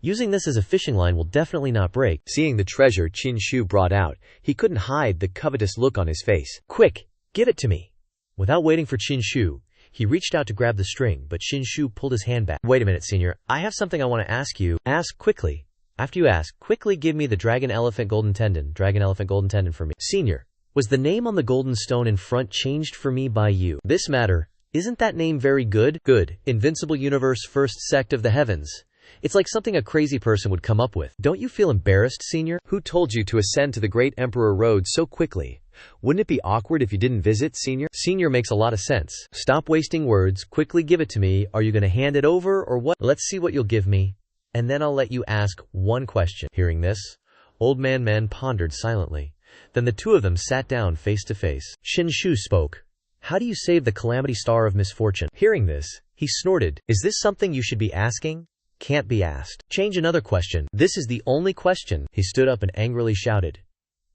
Using this as a fishing line will definitely not break. Seeing the treasure Xianxia brought out, he couldn't hide the covetous look on his face. Quick, give it to me. Without waiting for Xianxia, he reached out to grab the string, but Xianxia pulled his hand back. Wait a minute, Senior. I have something I want to ask you. Ask quickly. After you ask, quickly give me the dragon elephant golden tendon. Dragon elephant golden tendon for me. Senior, was the name on the golden stone in front changed for me by you? This matter, isn't that name very good? Good. Invincible Universe First Sect of the Heavens. It's like something a crazy person would come up with. Don't you feel embarrassed, Senior? Who told you to ascend to the Great Emperor Road so quickly? Wouldn't it be awkward if you didn't visit, Senior? Senior makes a lot of sense. Stop wasting words, quickly give it to me. Are you going to hand it over or what? Let's see what you'll give me, and then I'll let you ask one question. Hearing this, Old Man Men pondered silently. Then the two of them sat down face to face. Xianxia spoke. How do you save the Calamity Star of Misfortune? Hearing this, he snorted. Is this something you should be asking? Can't be asked. Change another question. This is the only question. He stood up and angrily shouted.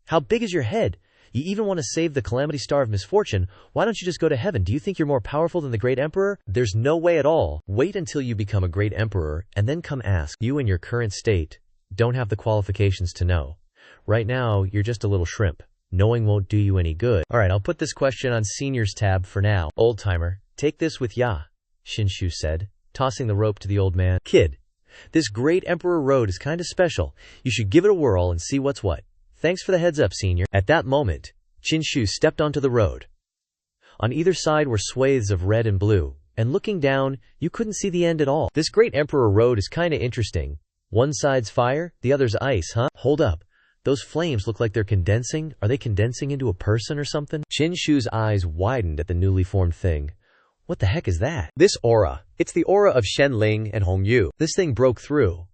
How big is your head? You even want to save the Calamity Star of Misfortune? Why don't you just go to heaven? Do you think you're more powerful than the Great Emperor? There's no way at all. Wait until you become a Great Emperor, and then come ask. You in your current state don't have the qualifications to know. Right now, you're just a little shrimp. Knowing won't do you any good. Alright, I'll put this question on Senior's tab for now. Old-timer, take this with ya, Xianxia said, tossing the rope to the old man. Kid, This Great Emperor Road is kinda special. You should give it a whirl and see what's what. Thanks for the heads up, senior. At that moment, Qinshu stepped onto the road. On either side were swathes of red and blue, and looking down, you couldn't see the end at all. This Great Emperor Road is kinda interesting. One side's fire, the other's ice, huh? Hold up. Those flames look like they're condensing. Are they condensing into a person or something? Qinshu's eyes widened at the newly formed thing. What the heck is that? This aura. It's the aura of Shenling and Hongyu. This thing broke through.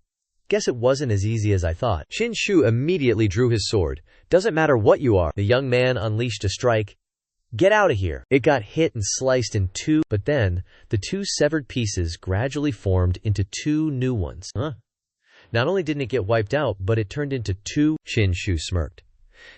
Guess it wasn't as easy as I thought. Qinshu immediately drew his sword. Doesn't matter what you are. The young man unleashed a strike. Get out of here. It got hit and sliced in two, but then the two severed pieces gradually formed into two new ones. Not only didn't it get wiped out, but it turned into two. Qinshu smirked.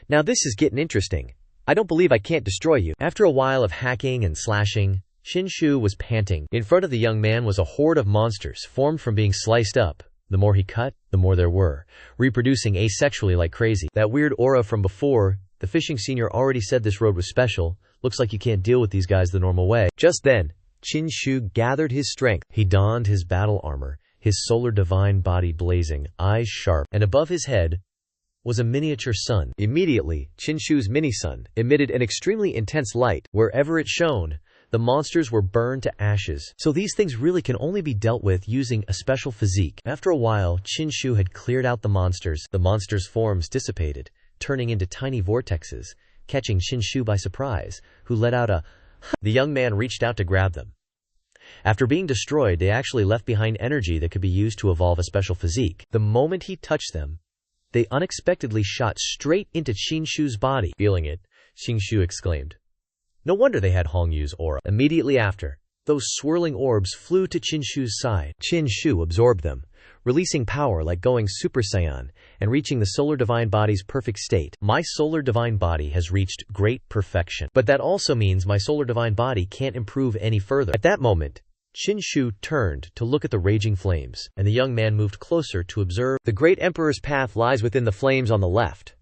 Now this is getting interesting. I don't believe I can't destroy you. After a while of hacking and slashing, Qinshu was panting. In front of the young man was a horde of monsters formed from being sliced up. The more he cut, the more there were, reproducing asexually like crazy. That weird aura from before, the fishing senior already said this road was special. Looks like you can't deal with these guys the normal way. Just then, Qinshu gathered his strength. He donned his battle armor, his solar divine body blazing, eyes sharp, and above his head was a miniature sun. Immediately, Qinshu's mini-sun emitted an extremely intense light. Wherever it shone, the monsters were burned to ashes. So these things really can only be dealt with using a special physique. After a while, Qinshu had cleared out the monsters. The monsters' forms dissipated, turning into tiny vortexes, catching Qinshu by surprise, who let out a The young man reached out to grab them. After being destroyed, they actually left behind energy that could be used to evolve a special physique. The moment he touched them, they unexpectedly shot straight into Qinshu's body. Feeling it, Qinshu exclaimed. No wonder they had Hongyu's aura. Immediately after, those swirling orbs flew to Qinshu's side. Qinshu absorbed them, releasing power like going Super Saiyan and reaching the solar divine body's perfect state. My solar divine body has reached great perfection. But that also means my solar divine body can't improve any further. At that moment, Qinshu turned to look at the raging flames, and the young man moved closer to observe. The Great Emperor's path lies within the flames on the left.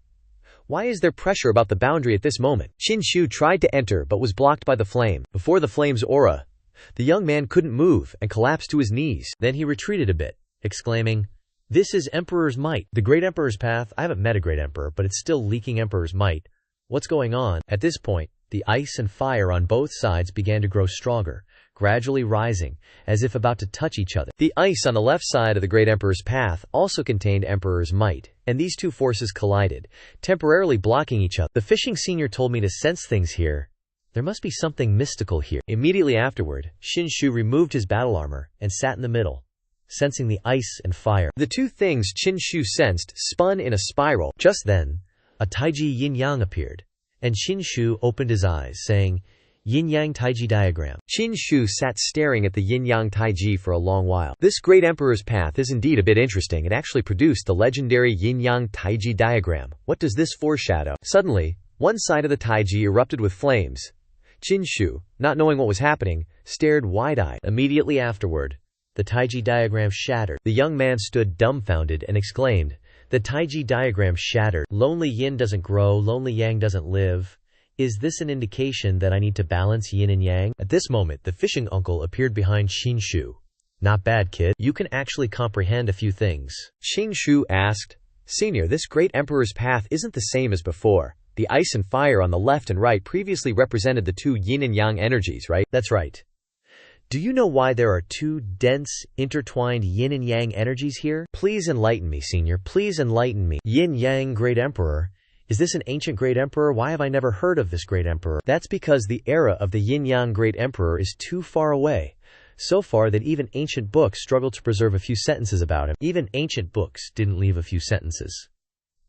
Why is there pressure about the boundary at this moment? Qinshu tried to enter but was blocked by the flame. Before the flame's aura, the young man couldn't move and collapsed to his knees. Then he retreated a bit, exclaiming, This is Emperor's might. The Great Emperor's path, I haven't met a Great Emperor, but it's still leaking Emperor's might. What's going on? At this point, the ice and fire on both sides began to grow stronger, gradually rising, as if about to touch each other. The ice on the left side of the Great Emperor's path also contained Emperor's might, and these two forces collided, temporarily blocking each other. The fishing senior told me to sense things here. There must be something mystical here. Immediately afterward, Qinshu removed his battle armor and sat in the middle, sensing the ice and fire. The two things Qinshu sensed spun in a spiral. Just then, a Taiji yin-yang appeared, and Qinshu opened his eyes, saying, Yin-yang Taiji diagram. Qinshu sat staring at the yin-yang Taiji for a long while. This Great Emperor's path is indeed a bit interesting. It actually produced the legendary yin-yang Taiji diagram. What does this foreshadow? Suddenly, one side of the Taiji erupted with flames. Qinshu, not knowing what was happening, stared wide-eyed. Immediately afterward, the Taiji diagram shattered. The young man stood dumbfounded and exclaimed, The Taiji diagram shattered. Lonely yin doesn't grow, lonely yang doesn't live. Is this an indication that I need to balance yin and yang? At this moment, the fishing uncle appeared behind Qinshu. Not bad, kid. You can actually comprehend a few things. Qinshu asked, Senior, this Great Emperor's path isn't the same as before. The ice and fire on the left and right previously represented the two yin and yang energies, right? That's right. Do you know why there are two dense, intertwined yin and yang energies here? Please enlighten me, Senior. Please enlighten me. Yin-yang Great Emperor. Is this an ancient Great Emperor? Why have I never heard of this Great Emperor? That's because the era of the Yin-Yang Great Emperor is too far away. So far that even ancient books struggle to preserve a few sentences about him. Even ancient books didn't leave a few sentences.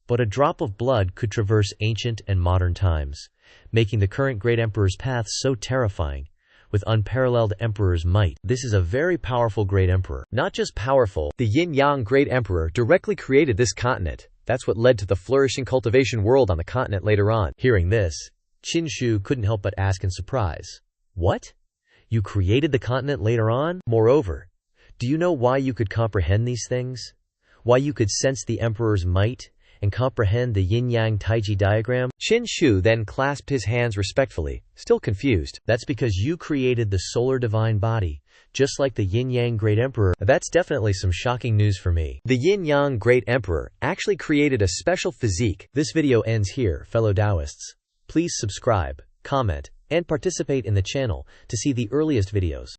But a drop of blood could traverse ancient and modern times, making the current Great Emperor's path so terrifying. With unparalleled Emperor's might, this is a very powerful Great Emperor. Not just powerful, the Yin-Yang Great Emperor directly created this continent. That's what led to the flourishing cultivation world on the continent later on. Hearing this, Qinshu couldn't help but ask in surprise, What? You created the continent later on? Moreover, do you know why you could comprehend these things? Why you could sense the Emperor's might and comprehend the yin-yang taiji diagram? Qin Shu then clasped his hands respectfully, still confused. That's because you created the solar divine body, just like the yin-yang great emperor. That's definitely some shocking news for me. The yin-yang great emperor actually created a special physique. This video ends here, fellow Taoists. Please subscribe, comment, and participate in the channel to see the earliest videos.